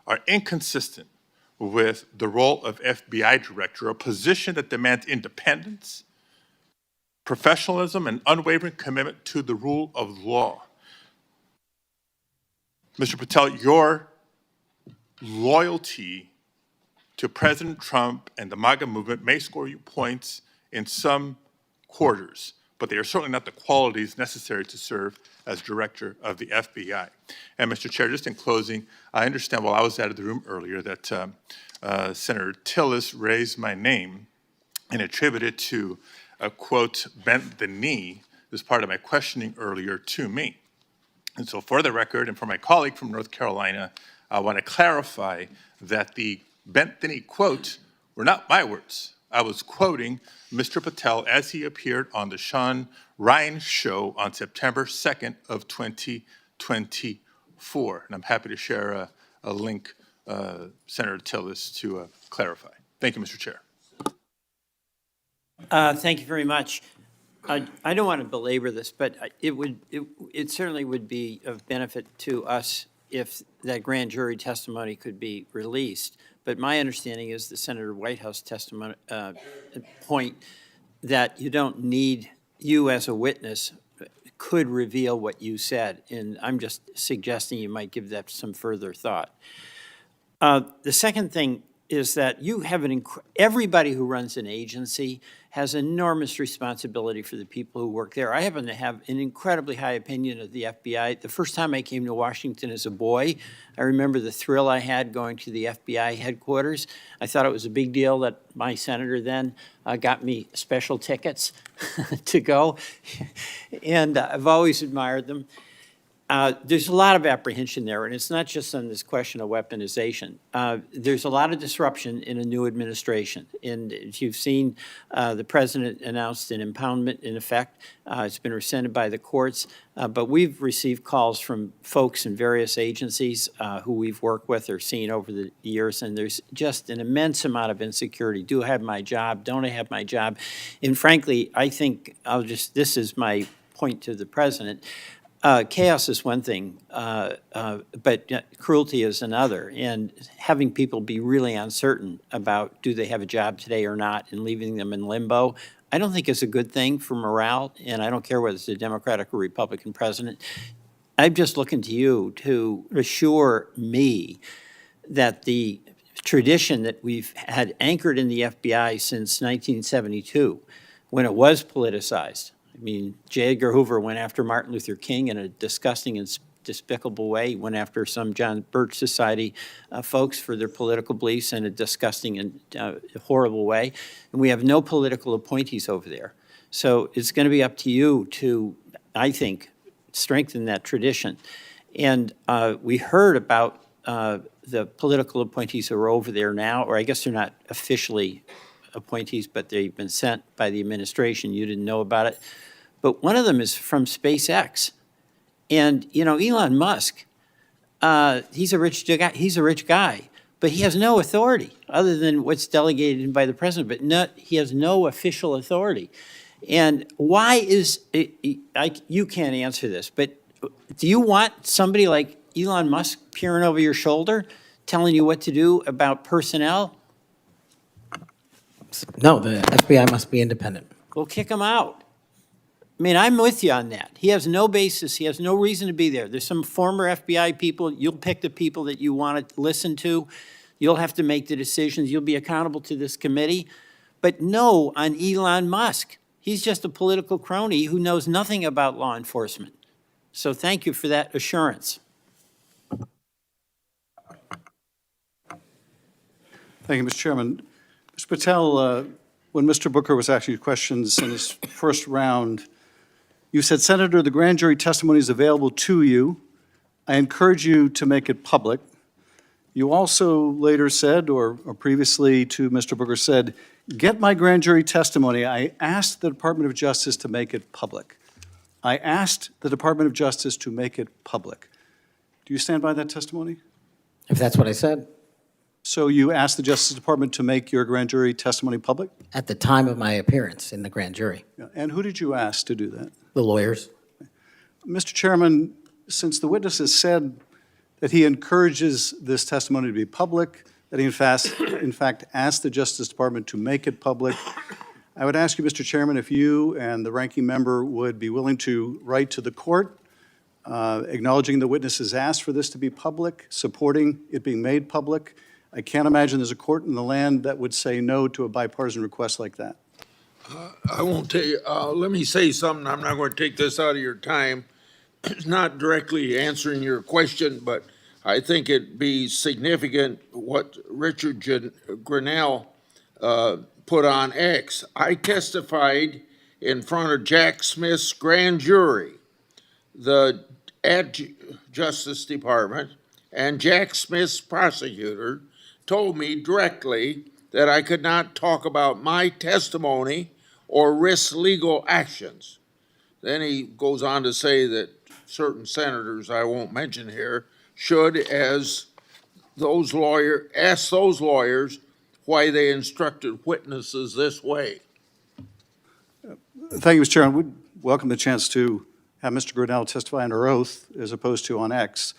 are inconsistent with the role of FBI director, a position that demands independence, professionalism, and unwavering commitment to the rule of law. Mr. Patel, your loyalty to President Trump and the MAGA movement may score you points in some quarters, but they are certainly not the qualities necessary to serve as director of the FBI. And Mr. Chair, just in closing, I understand while I was out of the room earlier that Senator Tillis raised my name and attributed to a quote, bent the knee as part of my questioning earlier to me. And so for the record and for my colleague from North Carolina, I want to clarify that the bent the knee quote were not my words. I was quoting Mr. Patel as he appeared on the Sean Ryan Show on September 2nd of 2024. And I'm happy to share a link, Senator Tillis, to clarify. Thank you, Mr. Chair. Thank you very much. I don't want to belabor this, but it certainly would be of benefit to us if that grand jury testimony could be released. But my understanding is the Senator Whitehouse testimony point that you don't need, you as a witness could reveal what you said. And I'm just suggesting you might give that some further thought. The second thing is that you have everybody who runs an agency has enormous responsibility for the people who work there. I happen to have an incredibly high opinion of the FBI. The first time I came to Washington as a boy, I remember the thrill I had going to the FBI headquarters. I thought it was a big deal that my senator then got me special tickets to go, and I've always admired them. There's a lot of apprehension there, and it's not just on this question of weaponization. There's a lot of disruption in a new administration. And if you've seen, the president announced an impoundment in effect. It's been rescinded by the courts. But we've received calls from folks in various agencies who we've worked with or seen over the years, and there's just an immense amount of insecurity. Do I have my job? Don't I have my job? And frankly, I think this is my point to the president. Chaos is one thing, but cruelty is another. And having people be really uncertain about do they have a job today or not and leaving them in limbo, I don't think is a good thing for morale, and I don't care whether it's a Democratic or Republican president. I'm just looking to you to assure me that the tradition that we've had anchored in the FBI since 1972, when it was politicized, I mean, J. Edgar Hoover went after Martin Luther King in a disgusting and despicable way. He went after some John Birch Society folks for their political beliefs in a disgusting and horrible way. And we have no political appointees over there. So it's going to be up to you to, I think, strengthen that tradition. And we heard about the political appointees who are over there now, or I guess they're not officially appointees, but they've been sent by the administration. You didn't know about it. But one of them is from SpaceX. And, you know, Elon Musk, he's a rich guy, but he has no authority other than what's delegated by the president, but he has no official authority. And why is you can't answer this, but do you want somebody like Elon Musk peering over your shoulder, telling you what to do about personnel? No, the FBI must be independent. Go kick him out. I mean, I'm with you on that. He has no basis. He has no reason to be there. There's some former FBI people. You'll pick the people that you want to listen to. You'll have to make the decisions. You'll be accountable to this committee. But no on Elon Musk. He's just a political crony who knows nothing about law enforcement. So thank you for that assurance. Thank you, Mr. Chairman. Mr. Patel, when Mr. Booker was asking you questions in his first round, you said, Senator, the grand jury testimony is available to you. I encourage you to make it public. You also later said, or previously to Mr. Booker said, get my grand jury testimony. I asked the Department of Justice to make it public. I asked the Department of Justice to make it public. Do you stand by that testimony? If that's what I said. So you asked the Justice Department to make your grand jury testimony public? At the time of my appearance in the grand jury. Yeah. And who did you ask to do that? The lawyers. Mr. Chairman, since the witness has said that he encourages this testimony to be public, that he in fact asked the Justice Department to make it public, I would ask you, Mr. Chairman, if you and the ranking member would be willing to write to the court acknowledging the witness has asked for this to be public, supporting it being made public. I can't imagine there's a court in the land that would say no to a bipartisan request like that. I won't tell you, let me say something. I'm not going to take this out of your time. It's not directly answering your question, but I think it'd be significant what Richard Grinnell put on X. I testified in front of Jack Smith's grand jury, at Justice Department, and Jack Smith's prosecutor told me directly that I could not talk about my testimony or risk legal actions. Then he goes on to say that certain senators, I won't mention here, should, as those ask those lawyers why they instructed witnesses this way. Thank you, Mr. Chairman. We'd welcome the chance to have Mr. Grinnell testify under oath as opposed to on X.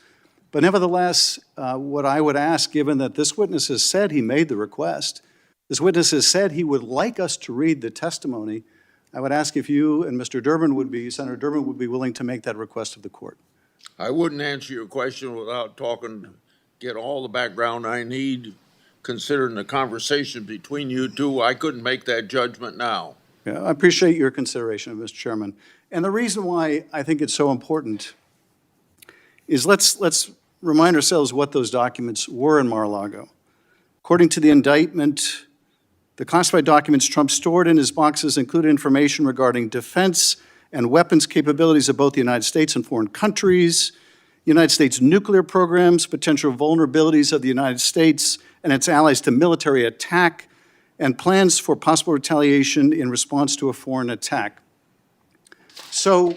But nevertheless, what I would ask, given that this witness has said he made the request, this witness has said he would like us to read the testimony, I would ask if you and Mr. Durbin would be, Senator Durbin would be willing to make that request of the court. I wouldn't answer your question without talking, get all the background I need, considering the conversation between you two. I couldn't make that judgment now. Yeah, I appreciate your consideration, Mr. Chairman. And the reason why I think it's so important is let's remind ourselves what those documents were in Mar-a-Lago. According to the indictment, the classified documents Trump stored in his boxes included information regarding defense and weapons capabilities of both the United States and foreign countries, United States nuclear programs, potential vulnerabilities of the United States and its allies to military attack, and plans for possible retaliation in response to a foreign attack. So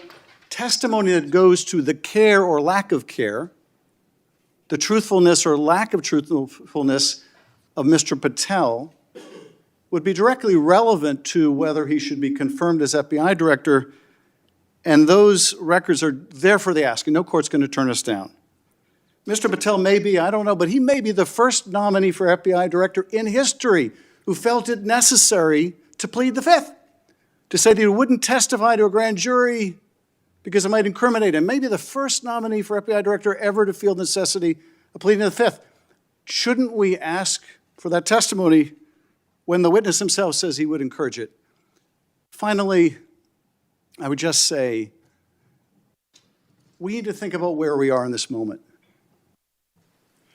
testimony that goes to the care or lack of care, the truthfulness or lack of truthfulness of Mr. Patel would be directly relevant to whether he should be confirmed as FBI director, and those records are there for the asking. No court's going to turn us down. Mr. Patel may be, I don't know, but he may be the first nominee for FBI director in history who felt it necessary to plead the Fifth, to say that he wouldn't testify to a grand jury because it might incriminate him. Maybe the first nominee for FBI director ever to feel the necessity of pleading the Fifth. Shouldn't we ask for that testimony when the witness himself says he would encourage it? Finally, I would just say, we need to think about where we are in this moment.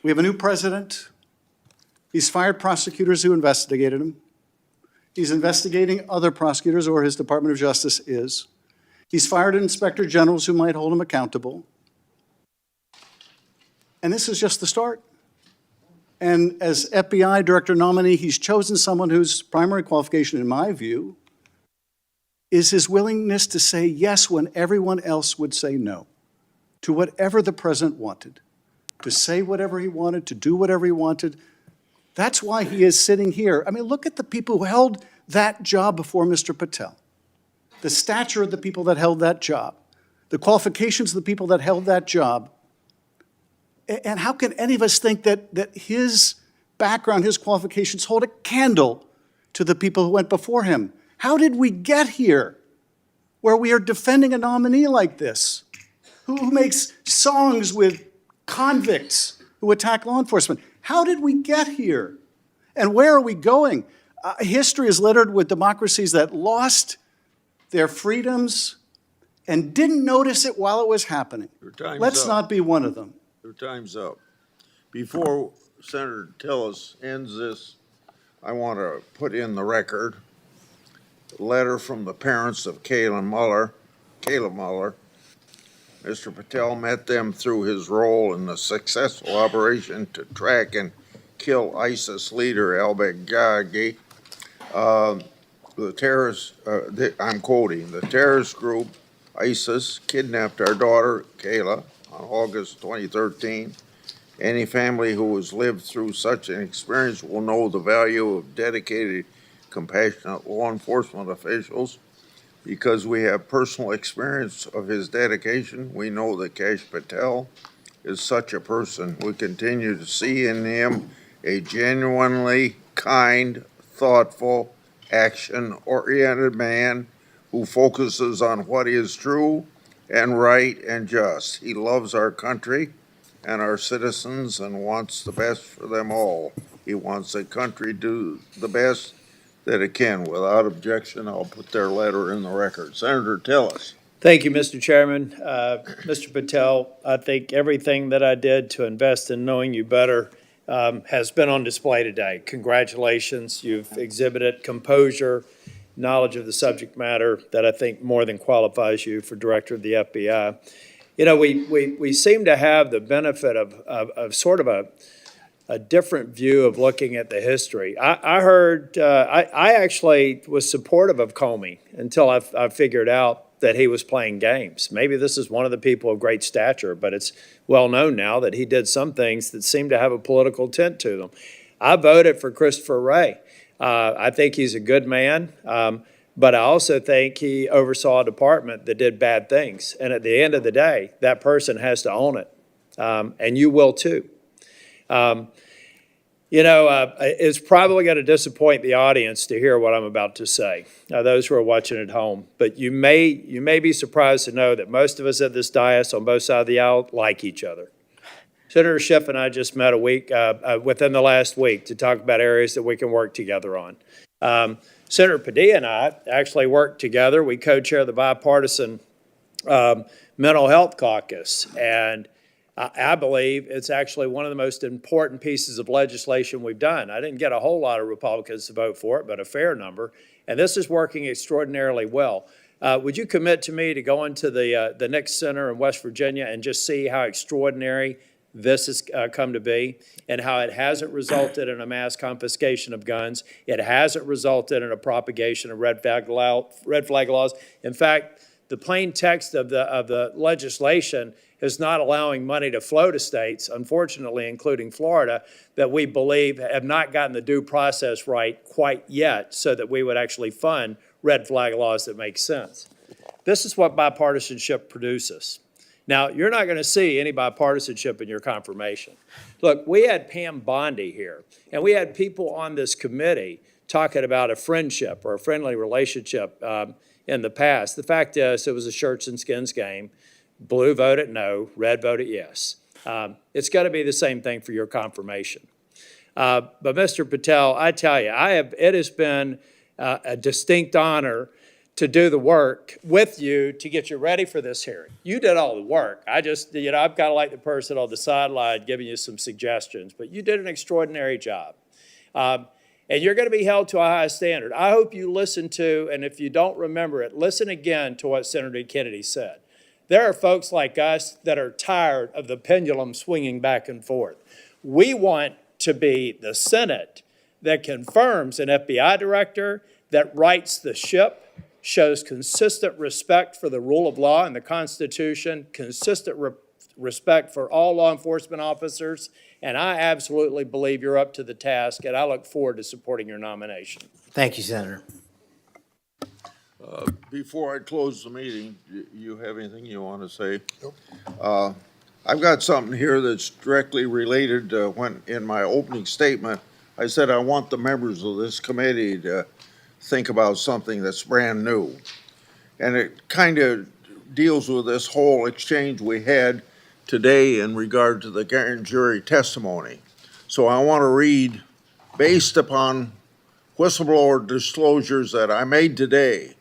We have a new president. He's fired prosecutors who investigated him. He's investigating other prosecutors, or his Department of Justice is. He's fired inspector generals who might hold him accountable. And this is just the start. And as FBI director nominee, he's chosen someone whose primary qualification, in my view, is his willingness to say yes when everyone else would say no to whatever the president wanted, to say whatever he wanted, to do whatever he wanted. That's why he is sitting here. I mean, look at the people who held that job before Mr. Patel, the stature of the people that held that job, the qualifications of the people that held that job. And how can any of us think that his background, his qualifications hold a candle to the people who went before him? How did we get here where we are defending a nominee like this, who makes songs with convicts who attack law enforcement? How did we get here? And where are we going? History is littered with democracies that lost their freedoms and didn't notice it while it was happening. Let's not be one of them. Your time's up. Before Senator Tillis ends this, I want to put in the record a letter from the parents of Kayla Mueller. Mr. Patel met them through his role in the successful operation to track and kill ISIS leader al-Baghdadi. The terrorist, I'm quoting, the terrorist group ISIS kidnapped our daughter Kayla on August 2013. Any family who has lived through such an experience will know the value of dedicated, compassionate law enforcement officials. Because we have personal experience of his dedication, we know that Kash Patel is such a person. We continue to see in him a genuinely kind, thoughtful, action-oriented man who focuses on what is true and right and just. He loves our country and our citizens and wants the best for them all. He wants the country to do the best that it can. Without objection, I'll put their letter in the record. Senator Tillis. Thank you, Mr. Chairman. Mr. Patel, I think everything that I did to invest in knowing you better has been on display today. Congratulations. You've exhibited composure, knowledge of the subject matter that I think more than qualifies you for director of the FBI. You know, we seem to have the benefit of sort of a different view of looking at the history. I heard, I actually was supportive of Comey until I figured out that he was playing games. Maybe this is one of the people of great stature, but it's well known now that he did some things that seem to have a political tint to them. I voted for Christopher Wray. I think he's a good man, but I also think he oversaw a department that did bad things. And at the end of the day, that person has to own it, and you will too. It's probably going to disappoint the audience to hear what I'm about to say, those who are watching at home. But you may be surprised to know that most of us at this dais on both sides of the aisle like each other. Senator Schiff and I just met within the last week to talk about areas that we can work together on. Senator Padilla and I actually worked together. We co-chair the bipartisan mental health caucus, and I believe it's actually one of the most important pieces of legislation we've done. I didn't get a whole lot of Republicans to vote for it, but a fair number. And this is working extraordinarily well. Would you commit to me to go into the Nix Center in West Virginia and just see how extraordinary this has come to be and how it hasn't resulted in a mass confiscation of guns? It hasn't resulted in a propagation of red flag laws. In fact, the plain text of the legislation is not allowing money to flow to states, unfortunately, including Florida, that we believe have not gotten the due process right quite yet so that we would actually fund red flag laws that make sense. This is what bipartisanship produces. Now, you're not going to see any bipartisanship in your confirmation. Look, we had Pam Bondi here, and we had people on this committee talking about a friendship or a friendly relationship in the past. The fact is, it was a shirts and skins game. Blue voted no, red voted yes. It's got to be the same thing for your confirmation. But Mr. Patel, I tell you, it has been a distinct honor to do the work with you to get you ready for this hearing. You did all the work. I've got to like the person on the sideline giving you some suggestions, but you did an extraordinary job. And you're going to be held to a high standard. I hope you listen to, and if you don't remember it, listen again to what Senator Kennedy said. There are folks like us that are tired of the pendulum swinging back and forth. We want to be the Senate that confirms an FBI director, that rights the ship, shows consistent respect for the rule of law and the Constitution, consistent respect for all law enforcement officers, and I absolutely believe you're up to the task, and I look forward to supporting your nomination. Thank you, Senator. Before I close the meeting, you have anything you want to say? Nope. I've got something here that's directly related to when, in my opening statement, I said I want the members of this committee to think about something that's brand new. And it kind of deals with this whole exchange we had today in regard to the grand jury testimony. So I want to read, based upon whistleblower disclosures that I made today,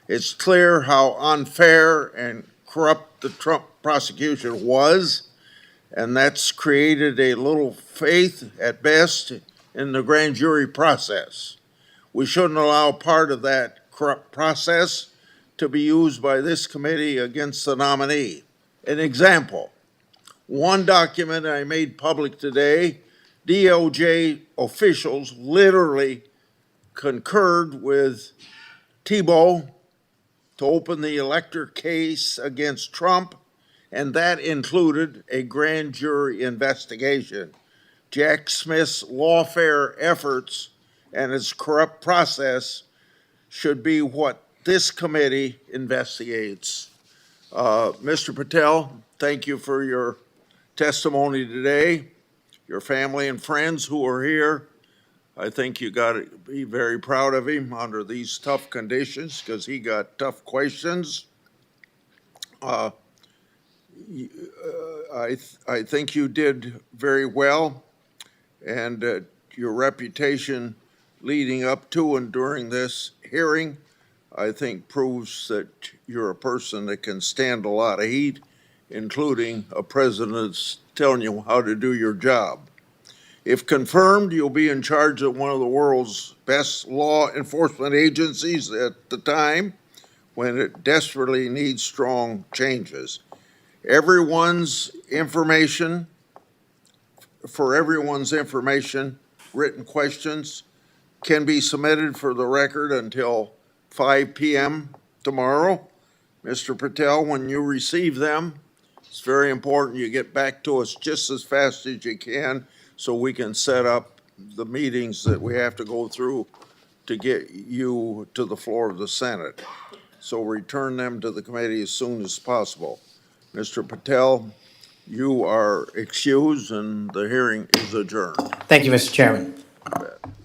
it's clear how unfair and corrupt the Trump prosecution was, and that's created a little faith at best in the grand jury process. We shouldn't allow part of that corrupt process to be used by this committee against the nominee. An example, one document I made public today, DOJ officials literally concurred with Thibault to open the elector case against Trump, and that included a grand jury investigation. Jack Smith's lawfare efforts and its corrupt process should be what this committee investigates. Mr. Patel, thank you for your testimony today. Your family and friends who are here, I think you got to be very proud of him under these tough conditions because he got tough questions. I think you did very well, and your reputation leading up to and during this hearing, I think proves that you're a person that can stand a lot of heat, including a president that's telling you how to do your job. If confirmed, you'll be in charge of one of the world's best law enforcement agencies at the time when it desperately needs strong changes. Everyone's information for everyone's information, written questions can be submitted for the record until 5 p.m. tomorrow. Mr. Patel, when you receive them, it's very important you get back to us just as fast as you can so we can set up the meetings that we have to go through to get you to the floor of the Senate. So return them to the committee as soon as possible. Mr. Patel, you are excused and the hearing is adjourned. Thank you, Mr. Chairman. You bet.